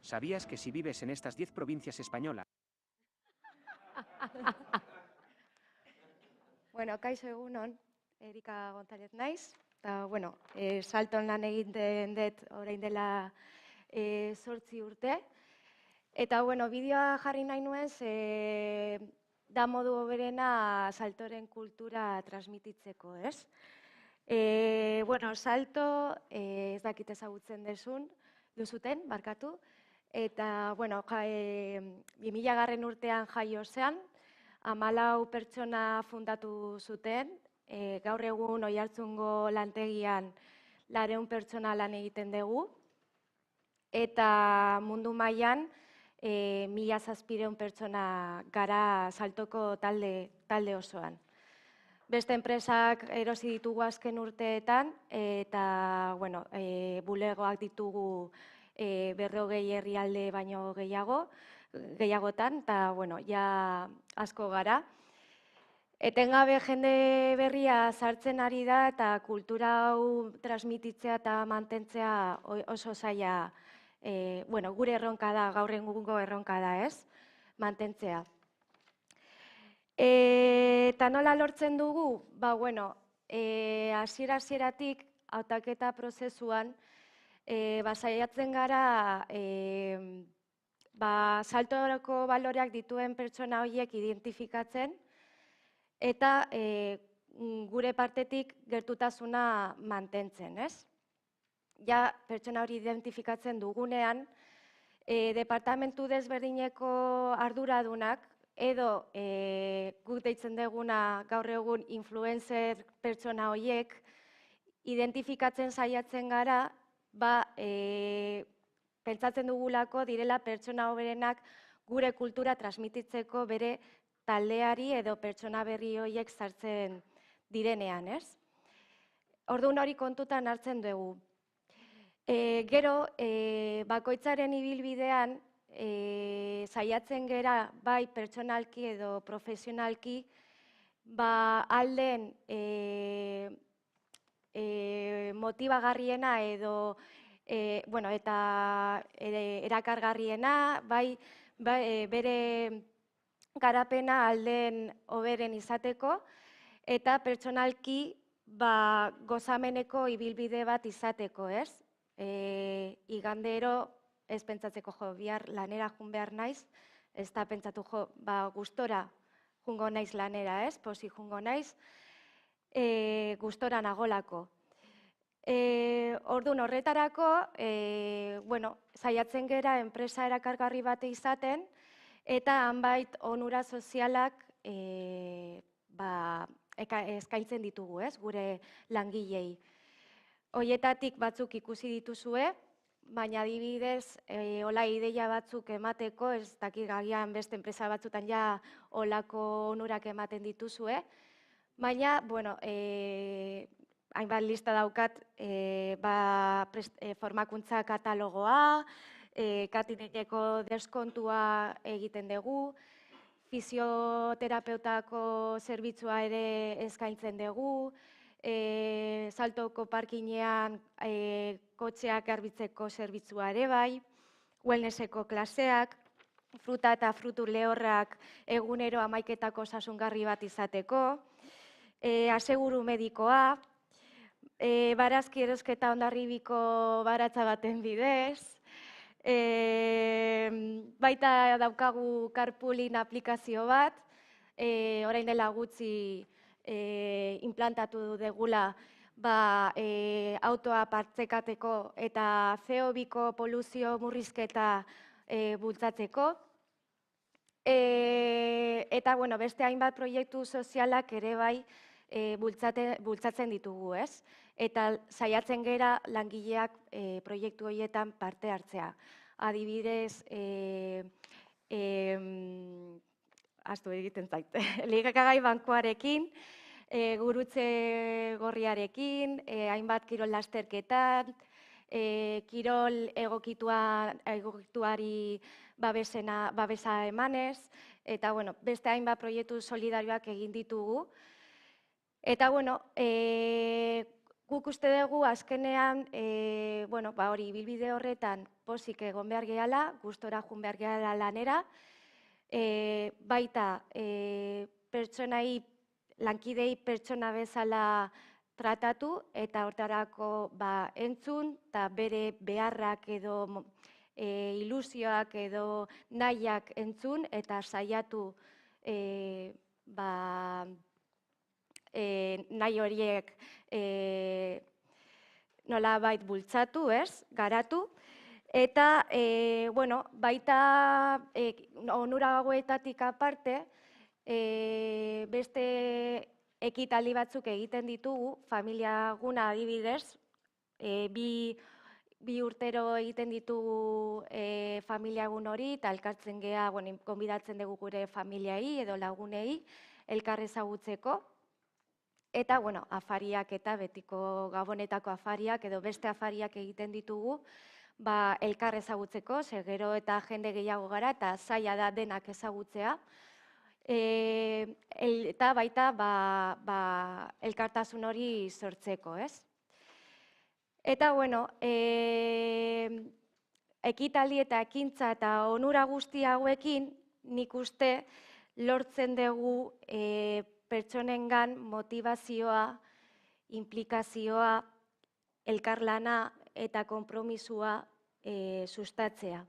¿Sabías que si vives en estas 10 provincias españolas? Kaixo egunon, Erika González naiz. Salton lan egiten dut orain dela 8 urte. Eta, bideoa jarri nahi nuen, da modu hoberena Saltoren kultura transmititzeko, ez? Salto, ez dakit ezagutzen duzuten, barkatu. Eta, 2000 urtean jaio zean, 14 pertsona fundatu zuten, gaur egun Oiartzungo lantegian 200 pertsona lan egiten dugu. eta mundu mailan 1.700 pertsona gara saltoko talde osoan. Beste enpresak erosi ditugu azken urteetan, eta bulegoak ditugu 40 herrialde baino gehiagotan, eta ja asko gara. Etengabe jende berria sartzen ari da, eta kultura hau transmititzea eta mantentzea oso zaila, gure erronka da, gaur egungo erronka da, ez? Mantentzea. Eta nola lortzen dugu? Hasieratik hautaketa prozesuan saiatzen gara saltorako baloreak dituen pertsona horiek identifikatzen eta gure partetik gertutasuna mantentzen, ez? Ja, pertsona hori identifikatzen dugunean, departamentu desberdineko arduradunak edo guk deitzen deguna gaur egun influencer pertsona horiek identifikatzen saiatzen gara, pentsatzen dugulako direla pertsona hoberenak gure kultura transmititzeko bere taldeari edo pertsona berri horiek sartzen direnean, ez? Orduan hori kontutan hartzen dugu. Gero, bakoitzaren ibilbidean, saiatzen gera bai pertsonalki edo profesionalki, alden motibagarriena edo eta erakargarriena, bere garapena alden hoberen izateko, eta pertsonalki gozameneko ibilbide bat izateko, ez? Igandero ez pentsatzeko bihar lanera jun behar naiz, ez da pentsatu gustora jungo naiz lanera, ez? Posi jungo naiz, gustora nagolako. Orduan horretarako, saiatzen gera enpresa erakargarri bate izaten, eta hanbait onura sozialak eskaintzen ditugu, ez? Gure langilei. Hoietatik batzuk ikusi dituzue, baina adibidez, hola ideia batzuk emateko, ez dakik agian beste enpresa batzutan ja holako onurak ematen dituzue, baina, hainbat lista daukat formakuntza katalogoa, katineteko deskontua egiten dugu, fisioterapeutatako zerbitzua ere eskaintzen dugu, saltoko parkinean kotxeak garbitzeko zerbitzua ere bai, wellnesseko klaseak, fruta eta frutu lehorrak egunero 11 osasungarri bat izateko, aseguru medikoa, barazki erosketa hondarribiko baratza baten bidez, baita daukagu Carpoolin aplikazio bat, orain dela gutxi implantatu degula autoa partekateko eta CO2ko poluzio murrizketa bultzatzeko. Eta beste hainbat proiektu sozialak ere bai bultzatzen ditugu, ez? Eta saiatzen gera langileak proiektu horietan parte hartzea. Adibidez, astu egiten zait, Elikagai bankuarekin, gurutze gorriarekin, hainbat kirol lasterketan, kirol egokituari babesa emanez, eta beste hainbat proiektu solidarioak egin ditugu. Eta guk uste dugu azkenean, hori ibilbide horretan pozik egon behar gehala, gustora jun behar gehala lanera, baita pertsonai, lankidei pertsona bezala tratatu eta hortarako entzun eta bere beharrak edo ilusioak edo nahiak entzun eta saiatu nahi horiek nolabait bultzatu, ez, garatu. Eta, baita onura hauetatik aparte, beste ekitaldi batzuk egiten ditugu, familia guna adibidez, bi bi urtero egiten ditugu familia egun hori, eta elkartzen geha, konbidatzen dugu gure familiai edo lagunei, elkar ezagutzeko. Eta, afariak eta betiko gabonetako afariak edo beste afariak egiten ditugu, elkar ezagutzeko, ze gero eta jende gehiago gara, eta zaila da denak ezagutzea. Eta baita elkartasun hori sortzeko, ez? Eta, ekitaldi eta ekintza eta onura guzti hauekin, nik uste lortzen dugu pertsonengan motivazioa, implikazioa, elkarlana eta konpromisua sustatzea.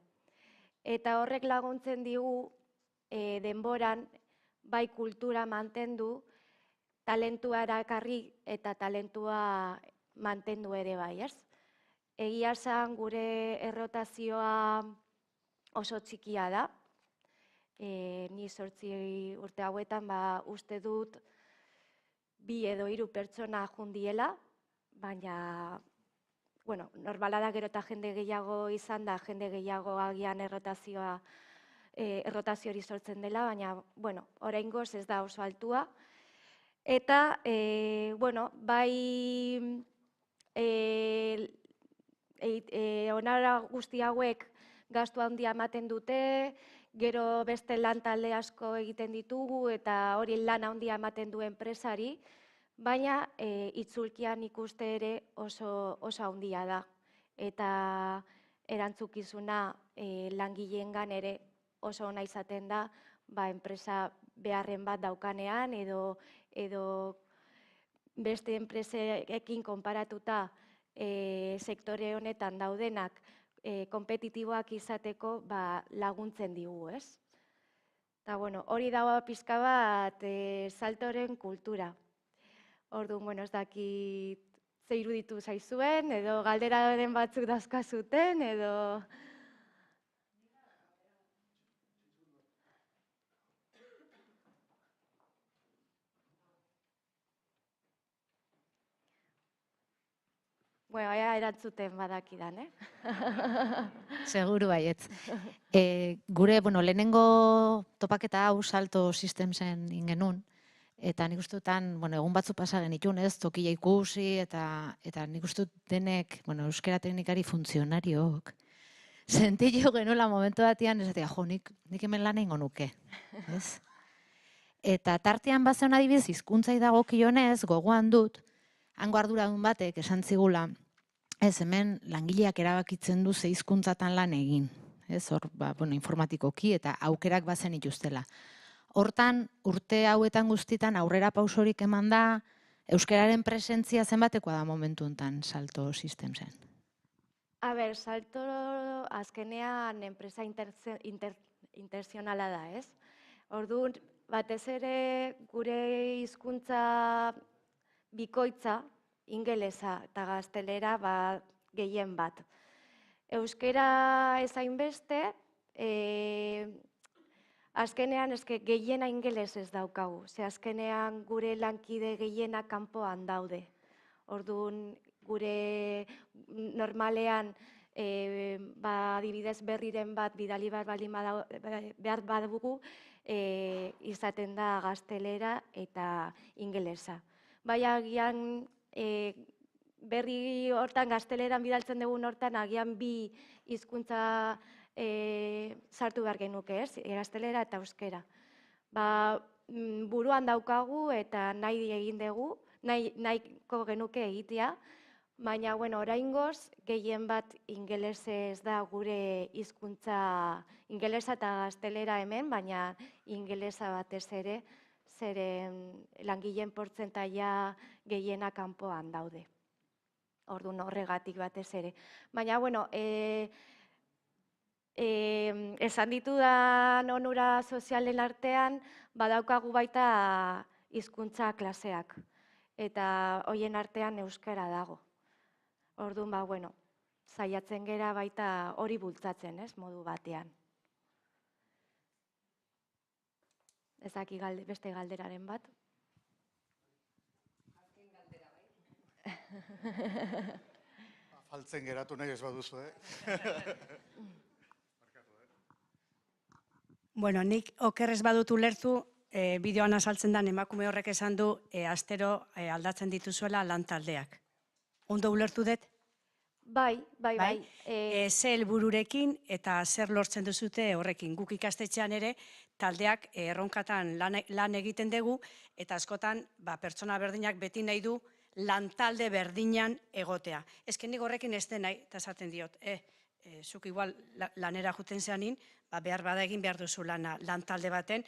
Eta horrek laguntzen digu denboran, bai kultura mantendu, talentua erakarri eta talentua mantendu ere bai, ez? Egia esan gure errotazioa oso txikia da. Ni 8 urte hauetan uste dut 2 edo 3 pertsona jundiela, baina normala da gero eta jende gehiago izan da, jende gehiago agian errotazio hori sortzen dela, baina oraingoz ez da oso altua. Eta, bai onara guzti hauek gastu handia ematen dute, gero beste lan talde asko egiten ditugu eta hori lan handia ematen du enpresari, baina itzulkian ikuste ere oso handia da. Eta erantzukizuna langileengan ere oso ona izaten da, enpresa beharren bat daukanean edo beste enpresekin konparatuta sektore honetan daudenak konpetitiboak izateko laguntzen digu, ez? Eta, hori dagoa pixka bat saltoren kultura. Orduan, ez dakit ze iruditu zaizuen, edo galderaren batzuk dauzkazuten, edo... erantzuten badakidan, Seguru baietz. Gure, lehenengo topaketa hau Salto Systemsen ingenun, eta nik ustutan, egun batzu pasa genitun, ez, tokia ikusi, eta nik ustut denek, euskera teknikari funtzionariok, sentillo genuela momentu batean, esatea, nik hemen lan egingo nuke, ez? Eta tartean bazen adibidez, hizkuntzai dagokionez, gogoan dut, hango arduradun batek esan zigula, ez, hemen langileak erabakitzen du ze hizkuntzatan lan egin, ez, hor, informatikoki eta aukerak bazen ituztela. Hortan, urte hauetan guztitan aurrera pausorik eman da, euskararen presentzia zenbatekoa da momentu honetan Salto Systemsen? Salto azkenean enpresa interzionala da, ez? Orduan, batez ere gure hizkuntza bikoitza, ingelesa eta gaztelera gehien bat. Euskera ezain beste, azkenean gehiena ingeles ez daukagu, ze azkenean gure lankide gehiena kanpoan daude. Orduan, gure normalean, adibidez berriren bat bidali behar badugu, izaten da gaztelera eta ingelesa. Baina agian berri hortan, gazteleran bidaltzen dugun hortan, agian 2 hizkuntza sartu behar genuke, ez? Gaztelera eta euskera. Buruan daukagu eta nahi egin dugu, nahiko genuke egitea, baina, oraingoz, gehien bat ingelesez da gure hizkuntza, ingelesa eta gaztelera hemen, baina ingelesa batez ere, zeren langileen portzentaia gehiena kanpoan daude. Orduan horregatik batez ere. Baina, esan ditudan onura sozialen artean, badaukagu baita hizkuntza klaseak. Eta horien artean euskara dago. Orduan, saiatzen gera baita hori bultzatzen, ez, modu batean. Ezaki beste galderaren bat. Azaltzen geratu nahi ez baduzu, Bueno, nik okerrez badut ulertu, bideoan azaltzen den emakume horrek esan du astero aldatzen dituzuela lan taldeak. Ondo ulertu dut? Bai. Ze helbururekin eta zer lortzen duzute horrekin. Guk ikastetxean ere taldeak erronkatan lan egiten dugu eta askotan pertsona berdinak beti nahi du lan talde berdinan egotea. Ezken nik horrekin ez den nahi, eta esaten diot, zuk igual lanera juten zeanin, behar bada egin behar duzu lan talde baten,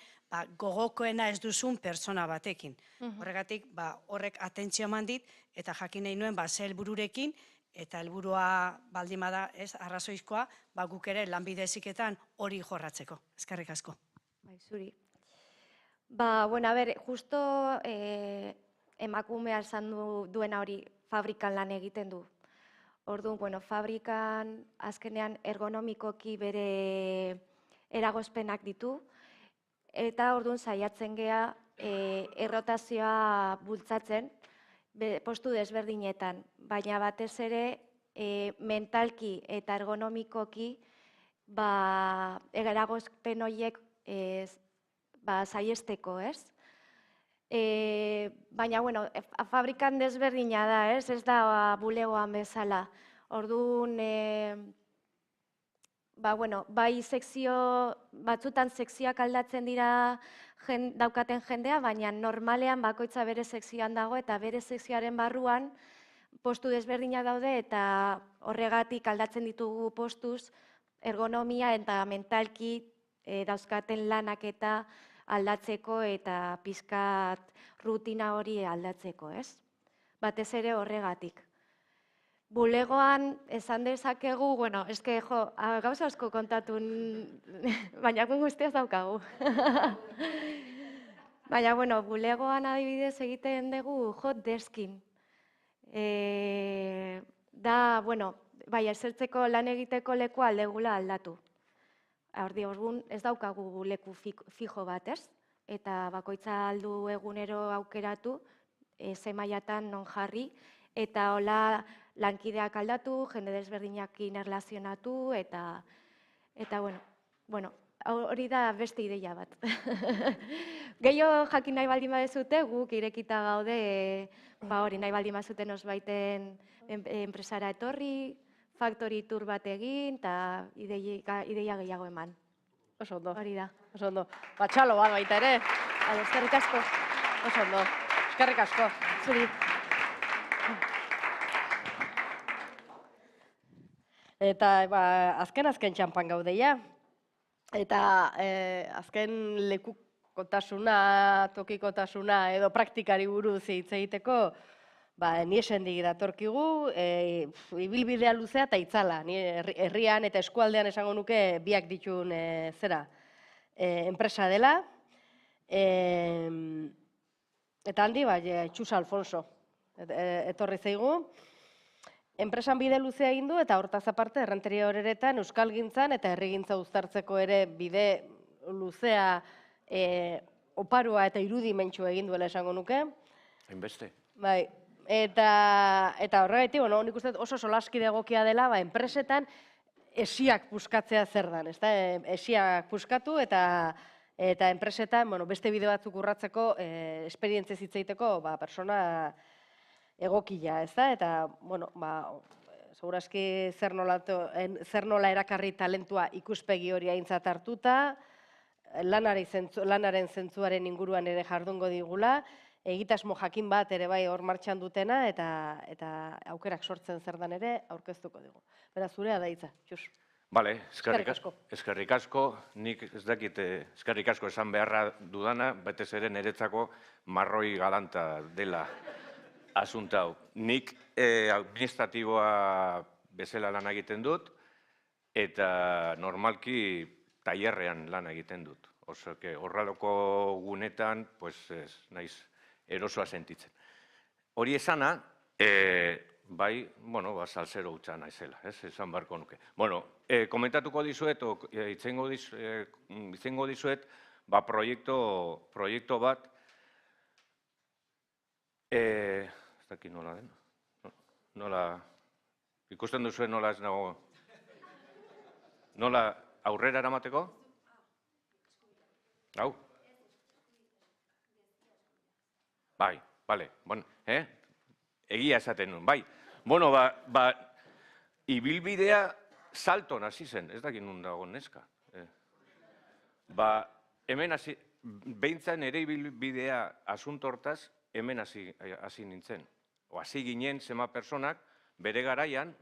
gogokoena ez duzun pertsona batekin. Horregatik, horrek atentzio eman dit, eta jakin nahi nuen, ze helbururekin, eta helburua baldin bada, arrazoizkoa, guk ere lanbide heziketan hori jorratzeko. Eskerrik asko. Bai, zuri. Bueno, justo emakumea esan duena hori fabrikan lan egiten du. Orduan, bueno, fabrikan azkenean ergonomikoki bere eragozpenak ditu, eta orduan saiatzen gea errotazioa bultzatzen postu desberdinetan, baina batez ere mentalki eta ergonomikoki eragozpen horiek saiesteko, ez? Baina, bueno, fabrikan desberdina da, ez da bulegoan bezala. Orduan, bai batzutan sekzioak aldatzen dira daukaten jendea, baina normalean bakoitza bere sekzioan dago eta bere sekzioaren barruan postu desberdinak daude eta horregatik aldatzen ditugu postuz ergonomia eta mentalki dauzkaten lanak eta aldatzeko eta pizkat rutina hori aldatzeko, ez? Batez ere horregatik. Bulegoan esan dezakegu, bueno, eske gauza asko kontatu, baina guztiaz daukagu. Baina, bueno, bulegoan adibidez egiten dugu hot deskin. Da, bueno, bai, esertzeko lan egiteko lekua aldegula aldatu. Orduan, ez daukagu leku fijo bat, ez? Eta bakoitza aldu egunero aukeratu, ze mailatan non jarri, eta hola lankideak aldatu, jende desberdinekin erlazionatu, eta bueno, hori da beste ideia bat. Gehiago jakin nahi baldin badezute, guk irekita gaude, hori nahi baldin bazuten osbaiten enpresara etorri, factory tour bat egin, eta ideia gehiago eman. Oso ondo. Hori da. Oso ondo. Txalo bat baita ere. Eskerrik asko. Oso ondo. Eskerrik asko. Zuri. Eta azken txampan gaudeia. Eta azken lekukotasuna, tokikotasuna edo praktikari buruz hitz egiteko, ni esendik datorkigu, ibilbidea luzea eta itzala. Ni herrian eta eskualdean esango nuke biak ditun enpresa dela. Eta handi, Txus Alfonso etorri zaigu. Enpresan bide luzea egin du eta hortaz aparte errenteria horeretan euskalgintzan eta herrigintza uztartzeko ere bide luzea oparua eta irudimentsu egin duela esango nuke. Hainbeste. Bai. Eta horregatik, nik uste oso solaskide egokia dela, enpresetan esiak puskatzea zer dan, ezta? Esiak puskatu eta enpresetan beste bide batzuk urratzeko, esperientzia zitzaiteko persona egokia, ezta? Eta, segurazki zer nola erakarri talentua ikuspegi hori aintzat hartuta, lanaren zentzuaren inguruan ere jardungo digula, egitasmo jakin bat ere bai hor martxan dutena eta aukerak sortzen zer dan ere aurkeztuko dugu. Beraz, zurea da hitza, Txus. Bale, eskerrik asko. Nik ez dakit eskerrik asko esan beharra dudana, betez ere niretzako marroi galanta dela asunta hau. Nik administratiboa bezala lan egiten dut eta normalki tailerrean lan egiten dut. Osake, horrelako gunetan, naiz erosoa sentitzen. Hori esana, bai, salsero hutsa naizela, esan barko nuke. Komentatuko dizuet, itzengo dizuet, proiektu bat, ez dakit nola den, nola Ikusten duzuen nola ez nago. Nola aurrera eramateko? Hau? Bai, bale, bueno, egia esaten nuen, bai. Bueno, ibilbidea salton hasi zen, ez dakit nun dago neska. Hemen hasi, behintzen ere ibilbidea asunto hortaz, hemen hasi nintzen. O hasi ginen zema personak, bere garaian,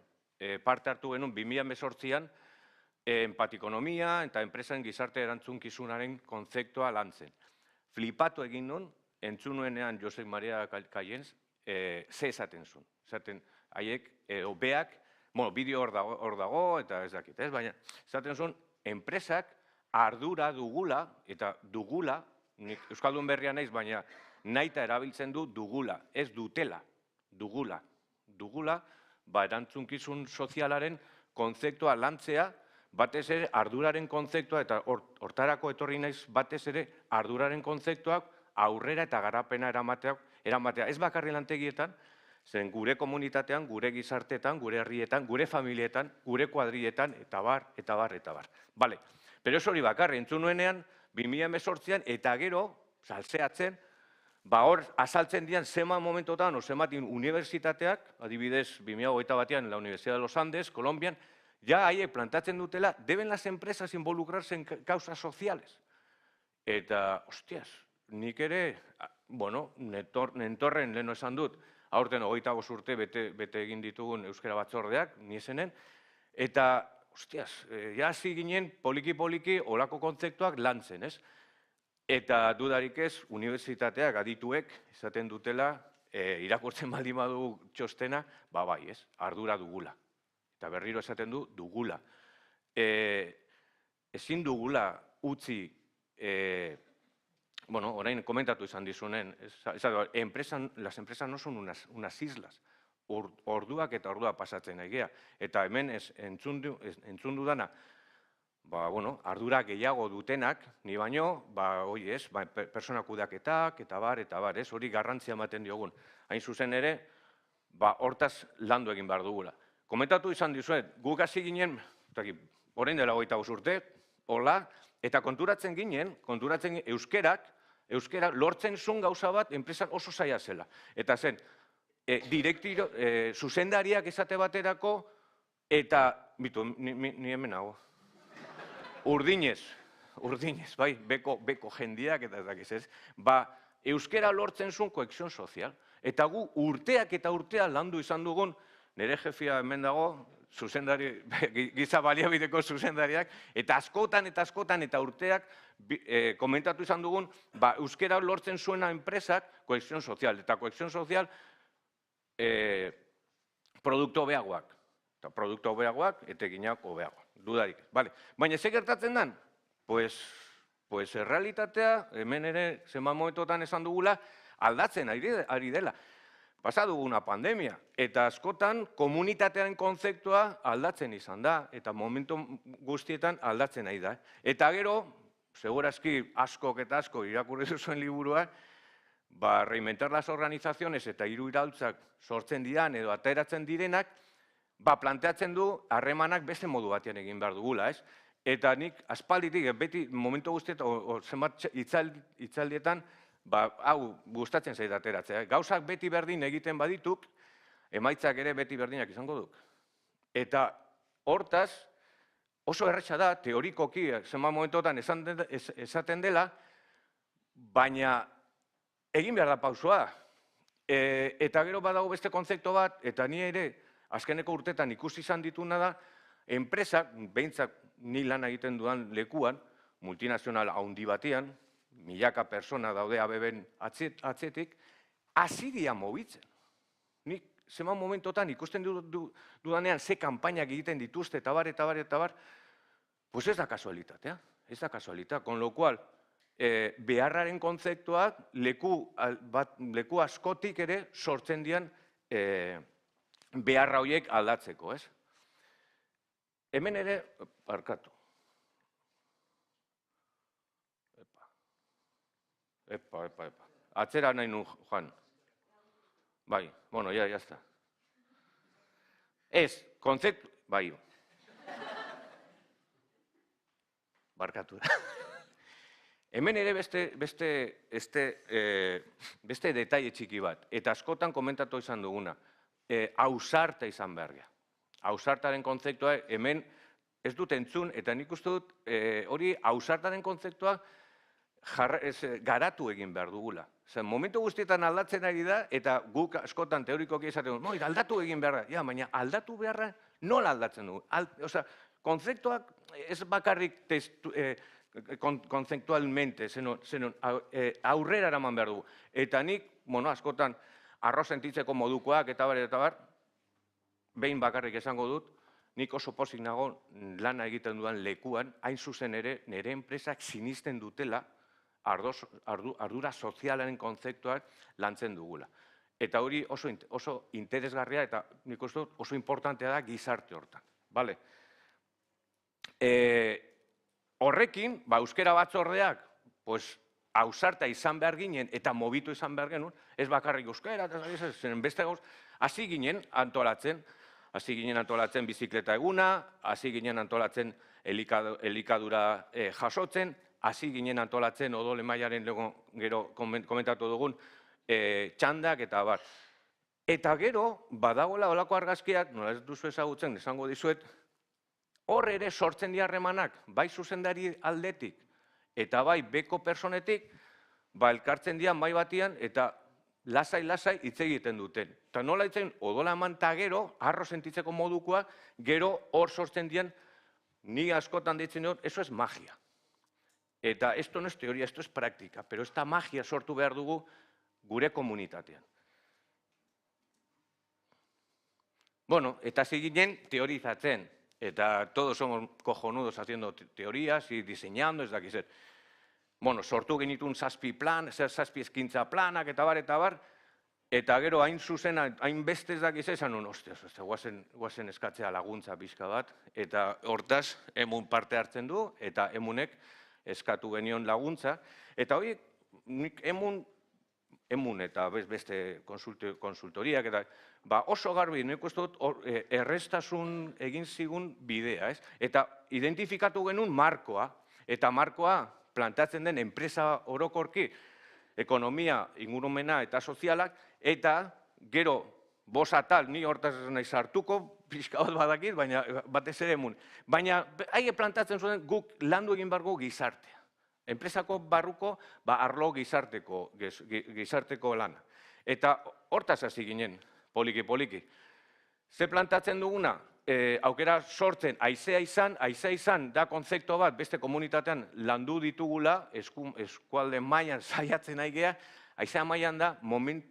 parte hartu genuen 2018an, empatikonomia eta enpresen gizarte erantzunkizunaren kontzeptua lantzen. Flipatu egin nun, entzun nuenean Josep Maria Cayens, ze esaten zuen. Esaten, haiek, beak, bueno, bideo hor dago, eta ez dakit, ez? Baina, esaten zuen, enpresak ardura dugula, eta dugula, nik Euskaldun berria naiz, baina nahita erabiltzen du dugula, ez dutela, dugula. Dugula, erantzunkizun sozialaren kontzeptua lantzea, batez ere arduraren kontzeptua, eta hortarako etorri naiz batez ere arduraren kontzeptuak aurrera eta garapena eramatea. Ez bakarri lantegietan, zen gure komunitatean, gure gizartetan, gure herrietan, gure familietan, gure kuadrietan, eta bar, eta bar, eta bar. Bale, pero ez hori bakarri, entzun nuenean, 2018an, eta gero, saltzeatzen, hor azaltzen dian zema momentotan, o zematin unibertsitateak, adibidez, 2021an, la Universidad de los Andes, Kolombian, ja haiek plantatzen dutela, deben las empresas involucrarse en causas sociales. Eta, hostias, nik ere, bueno, nentorren leheno esan dut, aurten 25 urte bete egin ditugun euskara batzordeak, ni esenen, eta, hostias, ja hasi ginen poliki-poliki olako kontzeptuak lantzen, ez? Eta dudarik ez, unibertsitateak adituek esaten dutela, irakurtzen baldin badu txostena, bai, ez, ardura dugula. Eta berriro esaten du, dugula. Ezin dugula utzi, bueno, orain komentatu izan dizunen, las empresas no son unas islas, orduak eta orduak pasatzen egea. Eta hemen entzun dudana, bueno, ardura gehiago dutenak, ni baino, hori ez, persona kudeaketak, eta bar, ez, hori garrantzia ematen diogun. Hain zuzen ere, hortaz landu egin behar dugula. Komentatu izan dizuet, guk hasi ginen, orain dela 25 urte, hola, eta konturatzen ginen, euskera lortzen zuen gauza bat enpresan oso zaila zela. Eta zen, zuzendariak esate baterako, eta, ni hemen hago, urdinez, bai, beko jendiak eta ez dakiz ez, euskera lortzen zuen kohesion sozial. Eta gu urteak eta urteak landu izan dugun, nire jefia hemen dago, zuzendari, giza baliabideko zuzendariak, eta askotan eta urteak komentatu izan dugun, euskera lortzen zuena enpresak kohesion sozial. Eta kohesion sozial, produktu hobeagoak. Eta produktu hobeagoak, etekinak hobeagoak. Dudarik. Baina ze gertatzen den? Pues errealitatea, hemen ere zenbat momentotan esan dugula, aldatzen ari dela. Pasa dugu una pandemia, eta askotan komunitatearen kontzeptua aldatzen izan da, eta momentu guztietan aldatzen ari da. Eta gero, segurazki askok eta asko irakurri zuen liburua, reinventar las organizaciones eta hiru iraultzak sortzen diran edo ateratzen direnak, planteatzen du harremanak beste modu batean egin behar dugula, ez? Eta nik aspalditik, beti momentu guztietan, zenbat hitzaldietan, hau gustatzen zait ateratzea. Gauzak beti berdin egiten badituk, emaitzak ere beti berdinak izango duk. Eta hortaz, oso erretxa da, teorikoki, zenbat momentotan esaten dela, baina egin behar da pausoa. Eta gero badago beste kontzeptu bat, eta ni ere, azkeneko urtetan ikusi izan dituna da, enpresak, behintzak ni lan egiten dudan lekuan, multinazional handi batean, milaka persona daude ABB-en atzetik, hasi dira mobitzen. Nik zenbat momentotan ikusten dudanean ze kanpainak egiten dituzte, eta bar, pues ez da kasualitatea, ez da kasualitatea, con lo cual, beharraren kontzeptuak leku askotik ere sortzen dian beharra horiek aldatzeko, ez? Hemen ere, barkatu. Epa. Atzera nahi nu, Juan. Bai, bueno, ya está. Ez, kontzeptu, bai, barkatu da. Hemen ere beste detaile txiki bat, eta askotan komentatu izan duguna, ausarta izan behar gea. Ausartaren kontzeptua hemen ez dut entzun, eta nik uste dut hori ausartaren kontzeptua garatu egin behar dugula. Momentu guztietan aldatzen ari da, eta guk askotan teorikoki esaten dugu, aldatu egin behar da, baina aldatu beharra nola aldatzen dugu? Kontzeptuak ez bakarrik kontzeptualmente, aurrera eraman behar dugu. Eta nik, askotan, arroz sentitzeko modukoak eta bar, behin bakarrik esango dut, nik oso pozik nago lana egiten dudan lekuan, hain zuzen ere, nire enpresak sinisten dutela ardura sozialaren kontzeptuak lantzen dugula. Eta hori oso interesgarria eta nik uste dut oso importantea da gizarte hortan. Horrekin, euskara batzordeak, ausarta izan behar ginen eta mobitu izan behar genuen, ez bakarrik euskara, beste gauz, hasi ginen antolatzen bizikleta eguna, hasi ginen antolatzen elikadura jasotzen, hasi ginen antolatzen odol emaiaren gero komentatu dugun txandak eta bar. Eta gero, badagoela olako argazkiak, nola ez duzu ezagutzen, esango dizuet, hor ere sortzen diarremanak, bai zuzendari aldetik, eta bai beko personetik, elkartzen dian bai batian, eta lasai hitz egiten duten. Eta nola hitzen, odola eman eta gero, arro sentitzeko modukoa, gero hor sortzen dian, ni askotan ditzen dut, eso es magia. Eta esto no es teoría, esto es práctica, pero esta magia sortu behar dugu gure komunitatean. Bueno, eta ziginen teorizatzen, eta todos somos cojonudos haciendo teorías y diseñando, ez dakizet. Bueno, sortu genitun zazpi eskintza planak, eta bar, eta gero hain zuzen, hain beste ez dakiz esan nun, guazen eskatzea laguntza pixka bat, eta hortaz, emun parte hartzen du, eta emunek eskatu genion laguntza, eta hori, emun eta beste konsultoriak, eta oso garbi, nik uste dut, errestasun egin zigun bidea, eta identifikatu genuen markoa, eta markoa plantatzen den enpresa orokorki, ekonomia, ingurumena eta sozialak, eta gero, bos atal, ni hortaz nahi sartuko, pixka bat badakit, baina batez ere emun. Baina, haie plantatzen zuen guk landu egin bargo gizartea. Enpresako barruko, arlo gizarteko lana. Eta hortaz hasi ginen, poliki. Ze plantatzen duguna, aukera sortzen, aizea izan da kontzeptu bat beste komunitatean landu ditugula, eskualde mailan saiatzen nahi geha, aizea mailan da, moment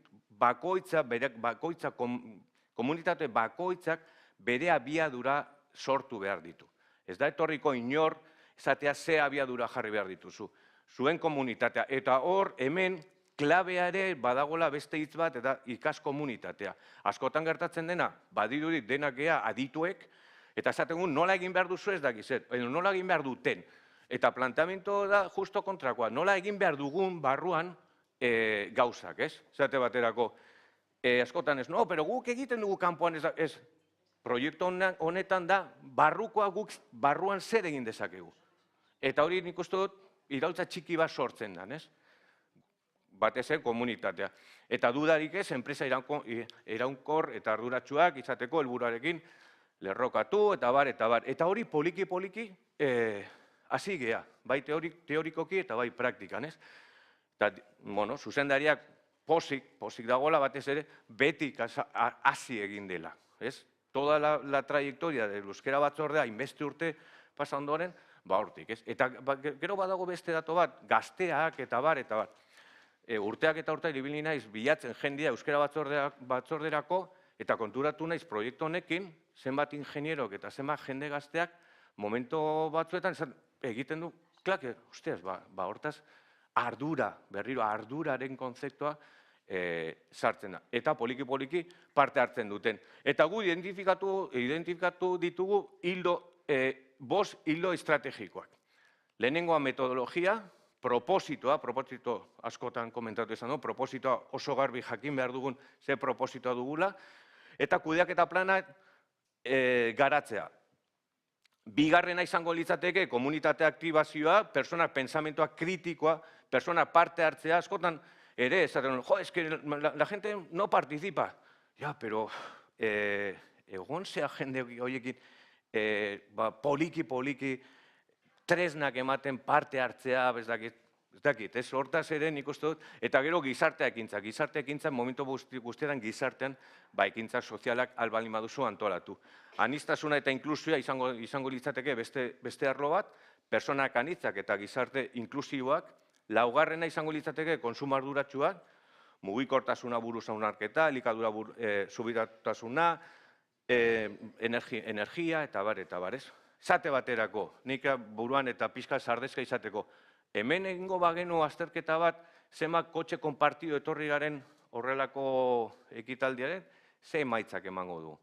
komunitate bakoitzak bere abiadura sortu behar ditu. Ez da etorriko inor, esatea ze abiadura jarri behar dituzu. Zuen komunitatea, eta hor hemen, klabea ere badagola beste hitz bat eta ikas komunitatea. Askotan gertatzen dena, badirudik denak gea adituek, eta esaten gu nola egin behar duzu ez dakizet, nola egin behar duten. Eta planteamendu da justo kontrakoa, nola egin behar dugun barruan gauzak, ez? Zate baterako, askotan ez, pero guk egiten dugu kanpoan ez. Proiektu honetan da, barrukoa guk barruan zer egin dezakegu. Eta hori nik uste dut, iraultza txiki bat sortzen da, ez? Batez komunitatea. Eta dudarik ez, enpresa iraunkor eta arduratsuak izateko helburuarekin lerrokatu eta bar. Eta hori poliki hasi gea, bai teorikoki eta bai praktikan, ez? Eta, zuzendariak pozik dagoela batez ere, betik hasi egin dela, ez? Toda la trayectoria de euskera batzordea inbeste urte pasa ondoren, hortik, ez? Eta gero badago beste dato bat, gazteak eta bar. Urteak eta urteak ibili naiz bilatzen jendea euskera batzorderako eta konturatu naiz proiektu honekin, zenbat ingenierok eta zenbat jende gazteak momentu batzuetan egiten du, usteaz, hortaz berriro arduraren kontzeptua sartzen da. Eta poliki parte hartzen duten. Eta gu identifikatu ditugu bost hilo estrategikoak. Lehenengoa metodologia, proposito askotan komentatu izan du, propositoa oso garbi jakin behar dugun ze propositoa dugula, eta kudeaketa plana garatzea. Bigarrena izango litzateke komunitate aktibazioa, personak pensamentoa kritikoa, personak parte hartzea, askotan ere, esaten, jo, es que la gente no participa. Ja, pero egon zea jende horiekin poliki, tresnak ematen parte hartzea, ez dakit, ez hortaz ere nik uste dut, eta gero gizarte ekintza momentu guztietan gizartean ekintzak sozialak albalin baduzu antolatu. Anistasuna eta inklusioa izango litzateke beste arlo bat, personak anitzak eta gizarte inklusiboak, laugarrena izango litzateke konsumo arduratsuak, mugikortasuna buruz hausnarketa, elikadura subiratasuna, energia eta bar, ez? Zate baterako, nik buruan eta pixka sardezka izateko, hemen egingo bagenu azterketa bat, zenbat kotxe konpartido etorri garen horrelako ekitaldiaren, ze emaitzak emango du.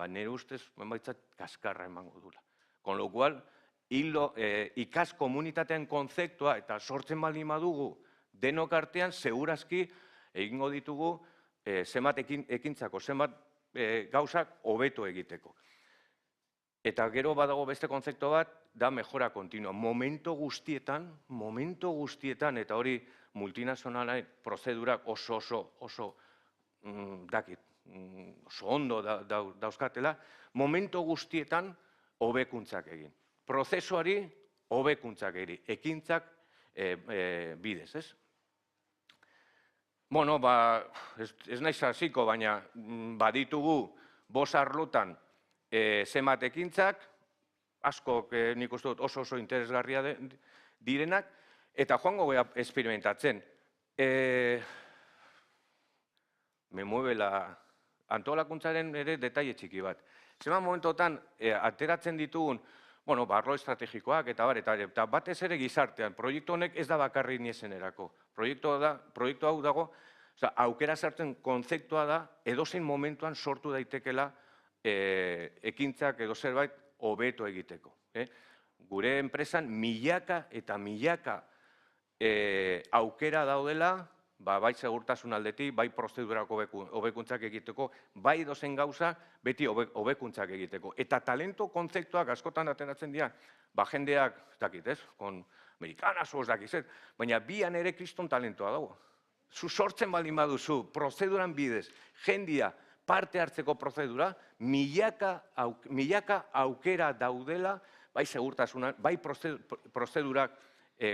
Nire ustez, emaitzak kaskarra emango dula. Con lo cual, ikas komunitatean konzeptua eta sortzen baldin badugu denok artean, segurazki egingo ditugu zenbat ekintzako, zenbat gauzak hobeto egiteko. Eta gero badago beste konzeptu bat, da mejora kontinua. Momento guztietan, eta hori multinazionalen prozedurak oso dakit, oso ondo dauzkatela, momento guztietan hobekuntzak egin. Prozesuari hobekuntzak egin, ekintzak bidez, ez? Bueno, ez naiz hasiko, baina baditugu 5 arlotan zenbat ekintzak, asko nik uste dut oso interesgarria direnak, eta joango gara experimentatzen. Me mueve la antolakuntzaren ere detaile txiki bat. Zenbat momentotan ateratzen ditugun, arlo estrategikoak eta batez ere gizartean, proiektu honek ez da bakarri niesenerako. Proiektu hau dago, aukera sartzen konzeptua da, edozein momentuan sortu daitekela ekintzak edo zerbait hobeto egiteko. Gure enpresan milaka eta milaka aukera daudela, bai segurtasun aldetik, bai prozedurako hobekuntzak egiteko, bai edozein gauza beti hobekuntzak egiteko. Eta talento kontzeptuak askotan ateratzen dira, jendeak, ez dakit ez, amerikanazo ez dakit ez, baina bian ere kriston talentoa dago. Zu sortzen baldin baduzu, prozeduran bidez, jendia parte hartzeko prozedura, milaka aukera daudela, bai segurtasunan, bai prozedurak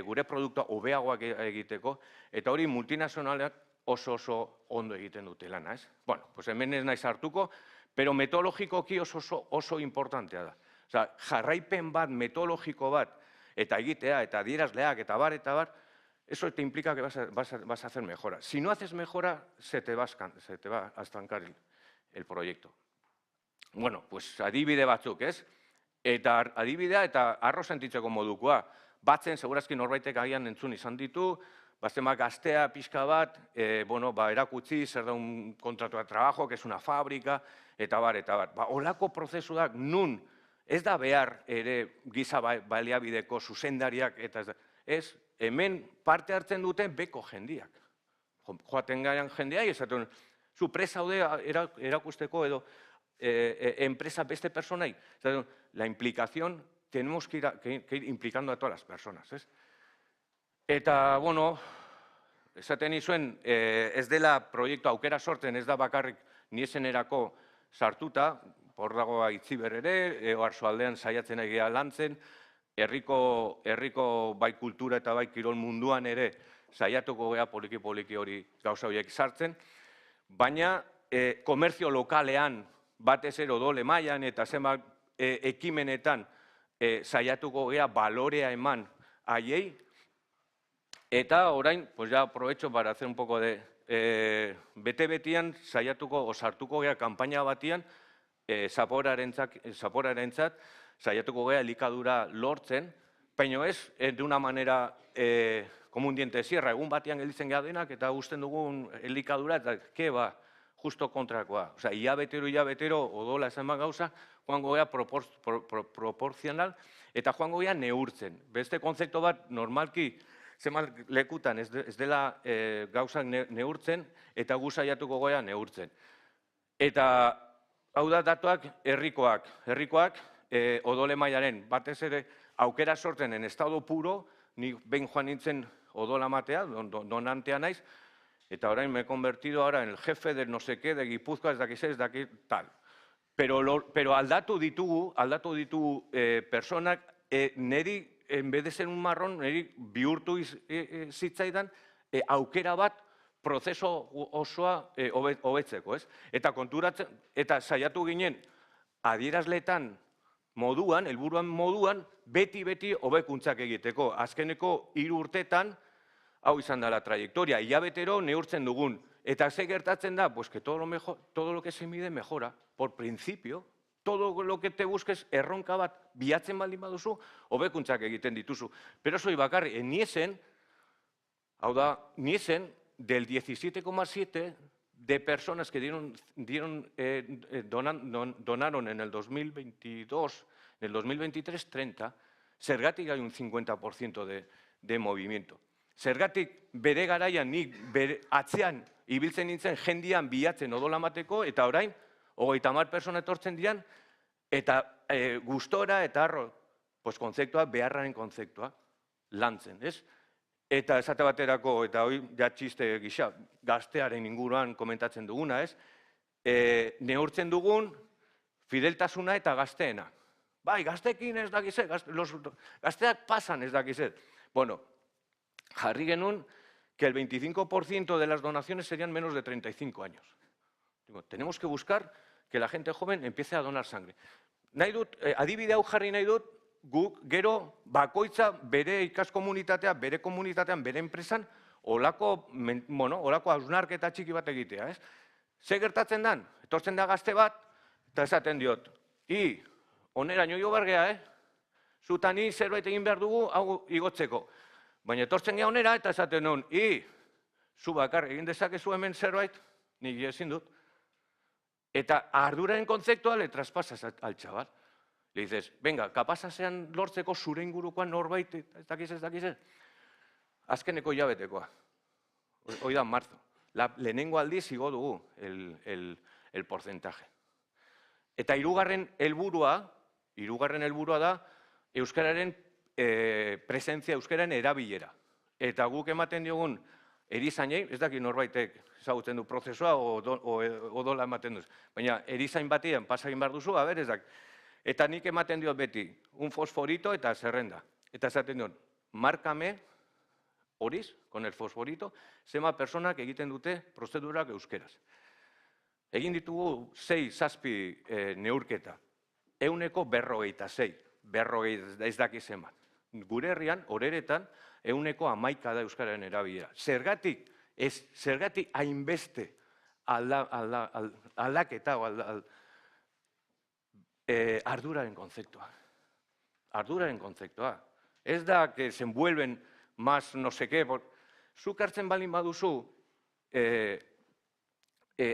gure produktua hobeagoak egiteko, eta hori multinazionalak oso ondo egiten dute lana, ez? Bueno, hemen ez naiz hartuko, pero metodologikoki oso importantea da. Jarraipen bat, metodologiko bat, eta egitea, eta adierazleak, eta bar, eso te implica que vas a hacer mejora. Si no haces mejora, se te va a estancar el proyecto. Bueno, pues adibide batzuk, ez? Eta adibidea eta arro sentitzeko modukoa. Batzen, segurazki norbaitek agian entzun izan ditu, zenbat gaztea pixka bat, erakutsi, zer da un contrato de trabajo, que es una fábrica, eta bar. Olako prozesuak nun, ez da behar ere giza baliabideko zuzendariak, eta ez, hemen parte hartzen duten beko jendiak. Joaten garen jendeai, esaten, zu presa haude erakusteko edo enpresa beste personai. La implicación, tenemos que ir implicando a todas las personas. Eta, bueno, esaten izuen, ez dela proiektu aukera sortzen, ez da bakarrik niesenerako sartuta, hor dago Aitziber ere, Oarsoaldean saiatzen egia lantzen, herriko bai kultura eta bai kirol munduan ere saiatuko gea poliki hori gauza horiek sartzen, baina komerzio lokalean batez ere odole mailan eta zenbat ekimenetan saiatuko gea balorea eman haiei, eta orain, pues ya aprovecho para hacer un poco de bete-betian saiatuko, sartuko gea kanpaina batian, zaporarentzat, saiatuko gea elikadura lortzen, baina ez, de una manera como un diente de sierra, egun batean gelditzen gea denak, eta usten dugun elikadura, eta ke ba, justo kontrakoa. Osea, hilabetero, odola esan bat gauza, joango gea proporzional, eta joango gea neurtzen. Beste konzeptu bat, normalki, zemal lekutan ez dela gauzak neurtzen, eta gu saiatuko gea neurtzen. Eta hau da datuak herrikoak. Herrikoak odole mailaren batez ere aukera sortzen en estado puro, ni behin joan nintzen odola matea, donantea naiz, eta orain me he convertido ahora en el jefe de no sé qué, de Gipuzkoa, ez dakit tal. Pero aldatu ditugu personak, neri, en vez de ser un marrón, neri bihurtu zitzaidan aukera bat prozeso osoa hobetzeko, ez? Eta konturatzen, eta saiatu ginen adierazletan moduan, helburuan moduan, beti hobekuntzak egiteko. Azkeneko 3 urtetan, hau izan da la trayectoria, hilabetero neurtzen dugun. Eta ze gertatzen da, pues que todo lo que se mide mejora, por principio, todo lo que te busques erronka bat bilatzen baldin baduzu, hobekuntzak egiten dituzu. Pero soy bakarri, niesen, hau da, niesen, del 17,7 de personas que donaron en el 2022, en el 2023, 30, zergatik hay un 50% de movimiento. Zergatik bere garaian nik atzean ibiltzen nintzen jendian bilatzen odolamateko, eta orain, 30 persona etortzen dian, eta gustora eta arro, pues kontzeptua, beharraren kontzeptua, lantzen, ez? Eta esate baterako, eta hoi ja txiste gisa, gaztearen inguruan komentatzen duguna, ez? Neurtzen dugun fideltasuna eta gazteena. Bai, gazteekin ez dakizet, gazteak pasan ez dakizet. Bueno, jarri genuen que el 25% de las donaciones serían menos de 35 años. Digo, tenemos que buscar que la gente joven empiece a donar sangre. Nahi dut, adibide hau jarri nahi dut, guk gero bakoitza bere ikaskomunitatea, bere komunitatean, bere enpresan, olako hausnarketa txiki bat egitea, ez? Ze gertatzen dan? Etortzen da gazte bat, eta esaten diot, oneraino jo bargea, zutani zerbait egin behar dugu, hau igotzeko. Baina etortzen gea onera, eta esaten duen, zu bakar egin dezakezu hemen zerbait, nik ezin dut. Eta arduraren kontzeptua le traspasas al chaval. Le dices, venga, kapazasean lortzeko zure ingurukoan norbait, ez dakiz. Azkeneko hilabetekoa. Hoi da, marzo. Lehenengo aldiz igo dugu el porcentaje. Eta hirugarren helburua da euskararen presentzia, euskararen erabilera. Eta guk ematen diogun erizainei, ez dakit norbaitek ezagutzen du prozesua odola ematen duz. Baina erizain batian pasagin behar duzu, ez dakit. Eta nik ematen diot beti, un fosforito eta zerrenda. Eta esaten diot, markame horiz, con el fosforito, zema personak egiten dute prozedurak euskeraz. Egin ditugu 6-7 neurketa. 146, 40 ez dakiz eman. Gure herrian, horeretan, 11 da euskararen erabilera. Zergatik hainbeste aldaketa arduraren kontzeptua. Arduraren kontzeptua. Ez da que se envuelven más no sé qué. Zuk hartzen balin baduzu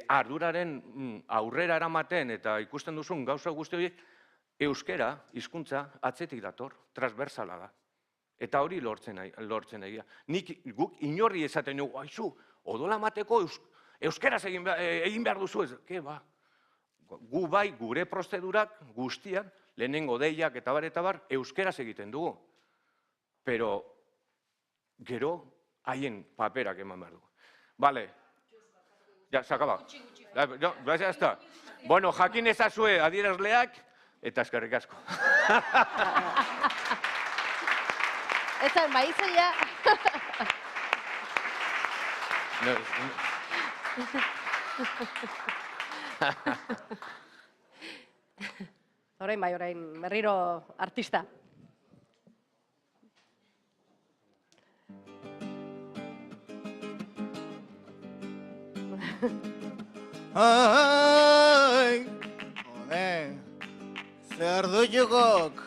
arduraren aurrera eramaten eta ikusten duzun gauza guzti horiek, euskera, hizkuntza, atzetik dator, transversala da. Eta hori lortzen egia. Guk inorri esaten dugu, aizu, odola mateko euskeraz egin behar duzu ez. Ke ba? Gu bai, gure prozedurak guztiak, lehenengo deiak eta bar, euskeraz egiten dugu. Pero, gero, haien paperak eman behar dugu. Vale. Ya, se acaba. Ya está. Bueno, jakin ezazue adierazleak, eta eskerrik asko. Eta maizaia. Orain berriro artista. Ai, zer du jugok,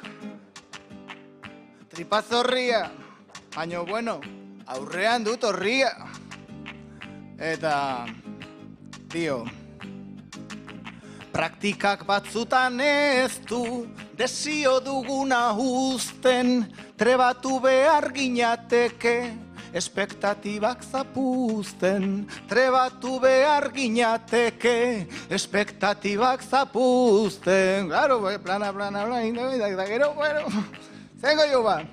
tripazorria, baina, bueno, aurrean dut horria. Eta, tio, praktikak batzutan ez du, desio duguna uzten, trebatu behar ginateke, espektatibak zapuzten, trebatu behar ginateke, espektatibak zapuzten. Claro, plana, da gero, bueno, zengo jo ba.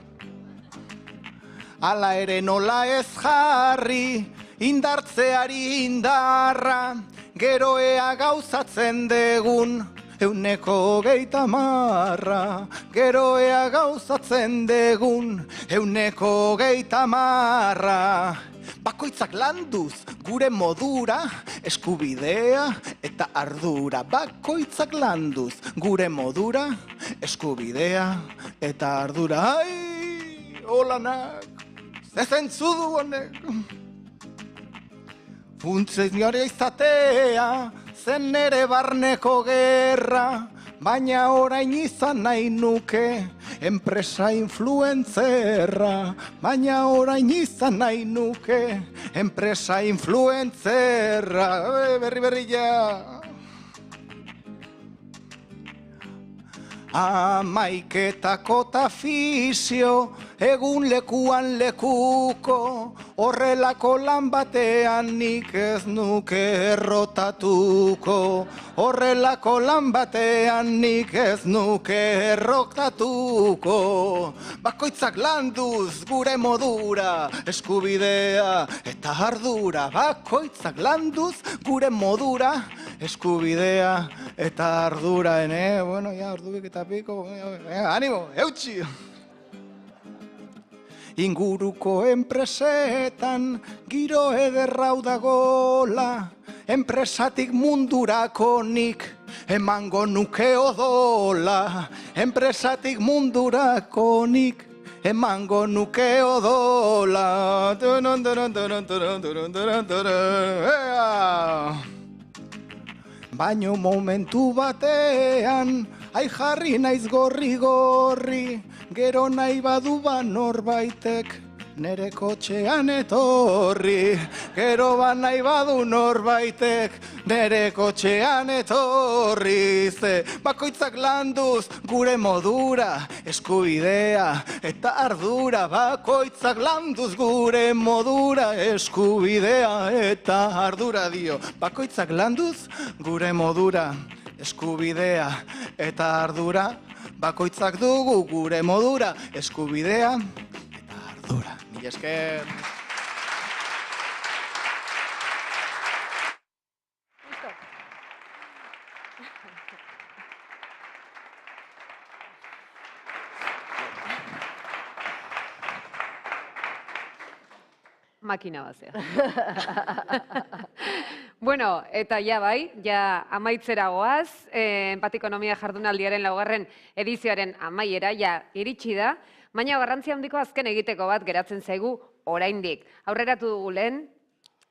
Ala ere nola ez jarri, indartzeari indarra, gero ea gauzatzen degun, 130, gero ea gauzatzen degun, 130. Bakoitzak landuz gure modura, eskubidea eta ardura. Bakoitzak landuz gure modura, eskubidea eta ardura. Ai, holanak, zezentzu du honek. Funtzionaria izatea, zen ere barneko gerra, baina orain izan nahi nuke enpresa influentzerra. Baina orain izan nahi nuke enpresa influentzerra. Berri ja. Amaiketako ta fisio, egun lekuan lekuko, horrelako lan batean nik ez nuke errotatuko. Horrelako lan batean nik ez nuke errotatuko. Bakoitzak landuz gure modura, eskubidea eta ardura. Bakoitzak landuz gure modura, eskubidea eta ardura. Bueno, ya, ordubik eta piko, animo, eutxi! Inguruko enpresetan giro ederrau dagola, enpresatik mundurako nik emango nuke odola. Enpresatik mundurako nik emango nuke odola. Baino momentu batean, ai jarri naiz gorri, gero nahi badu norbaitek nere kotxean etorri. Gero nahi badu norbaitek nere kotxean etorri. Ze bakoitzak landuz gure modura, eskubidea eta ardura. Bakoitzak landuz gure modura, eskubidea eta ardura dio. Bakoitzak landuz gure modura, eskubidea eta ardura. Bakoitzak dugu gure modura, eskubidea eta ardura. Mila esker. Makina bazea. Bueno, eta ja bai, ja amaitzera goaz, Empatikonomia jardunaldiaren 4. edizioaren amaiera, ja iritsi da, baina garrantzia handiko azken egiteko bat geratzen zaigu oraindik. Aurreratu dugu lehen,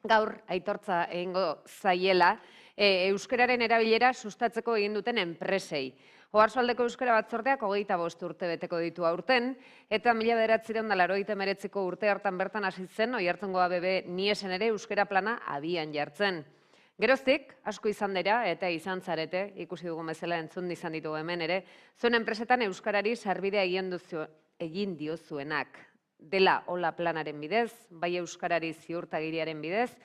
gaur aitortza egingo zaiela, euskararen erabilera sustatzeko egin duten enpresei. Oarsoaldeko euskara batzordeak 25 urte beteko ditu aurten, eta 1989ko urte hartan bertan hasi zen, Oiartzungo ABB Niesen ere euskara plana abian jartzen. Geroztik, asko izan dira eta izan zarete, ikusi dugu bezala entzun izan ditugu hemen ere, zuen enpresetan euskarari sarbidea egin diozuenak. Dela hola planaren bidez, bai euskarari ziurtagiriaren bidez,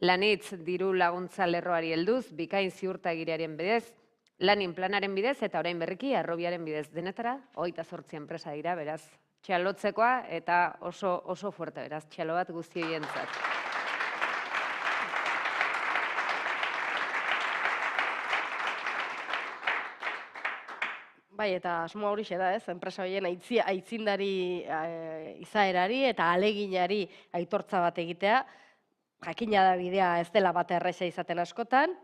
lanitz diru laguntza lerroari helduz, bikain ziurtagiriaren bidez, lanin planaren bidez eta orain berriki arrobiaren bidez. Denetara, 28 enpresa dira, beraz, txalotzekoa eta oso fuerte, beraz, txalo bat guztioi entzat. Bai, eta asmoa horixe da, ez? Enpresa horien aitzindari izaerari eta aleginari aitortza bat egitea. Jakina da bidea ez dela bat erresa izaten askotan,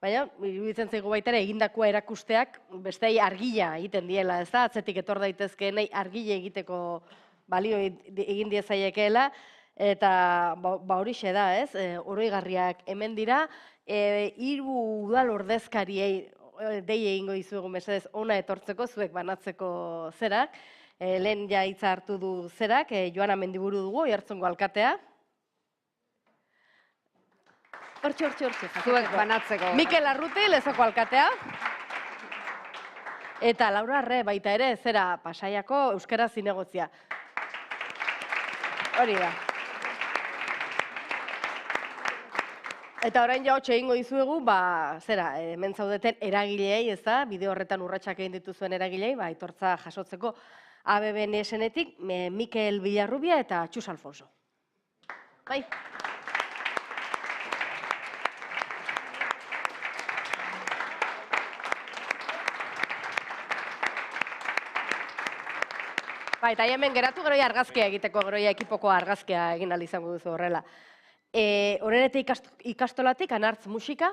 baina, iruditzen zaigu baita ere, egindakoa erakusteak bestei argila egiten diela, ez da? Atzetik etor daitezkeenei argile egiteko balio egin diezaiekeela, eta horixe da, ez? Oroigarriak hemen dira, 3 udal ordezkariei dei egingo dizuegu mesedez ona etortzeko, zuek banatzeko zerak. Lehen ja hitza hartu du zerak, Joana Mendiburu dugu, Oiartzungo alkatea. Hortxe. Zuek banatzeko. Mikel Arruti, Lezoko alkatea. Eta Laura Arre baita ere, zera Pasaiako euskara zinegozia. Hori da. Eta orain ja hotxe egingo dizuegu, zera, hemen zaudeten eragileei, ez da, bideo horretan urratsak egin dituzuen eragileei, aitortza jasotzeko ABB NSN-etik, Mikel Villarrubia eta Txus Alfonso. Bai. Eta hemen geratu geroia argazkia egiteko, geroia ekipoko argazkia egin ahal izango duzu horrela. Horrenetik ikastolatik, Anartz musika.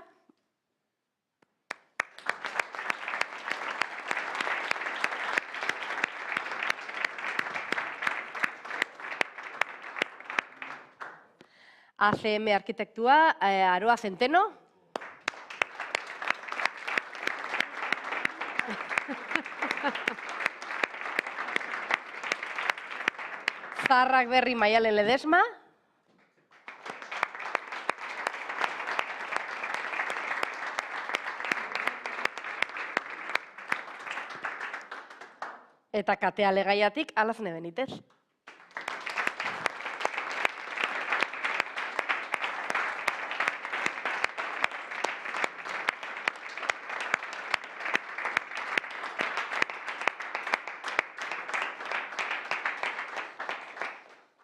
ACM arkitektua, Aroa Zenteno. Zaharrak Berri Maialen Ledesma. Eta Katea Legaiatik, Alazne Benitez.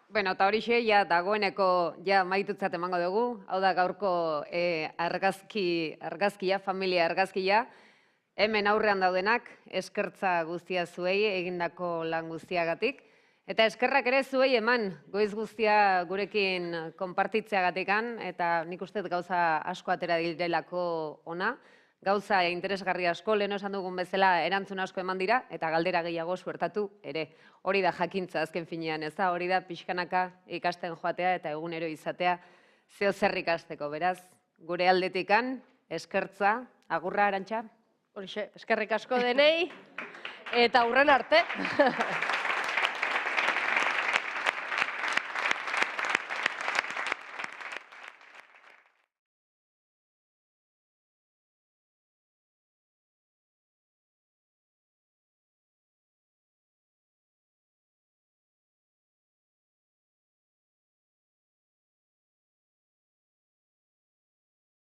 Bueno, eta horixe, dagoeneko maitutzat emango dugu. Hau da gaurko argazkia, familia argazkia. Hemen aurrean daudenak, eskertza guztia zuei egindako lan guztiagatik. Eta eskerrak ere zuei eman, goiz guztia gurekin konpartitzeagatikan, eta nik uste gauza asko atera direlako ona. Gauza interesgarri asko, lehen esan dugun bezala erantzun asko eman dira, eta galdera gehiago suertatu ere. Hori da jakintza azken finean, ez da? Hori da pixkanaka ikasten joatea eta egunero izatea zeo zer ikasteko. Beraz, gure aldetikan, eskertza, agurra, Arantxa? Horixe, eskerrik asko denei, eta hurren arte.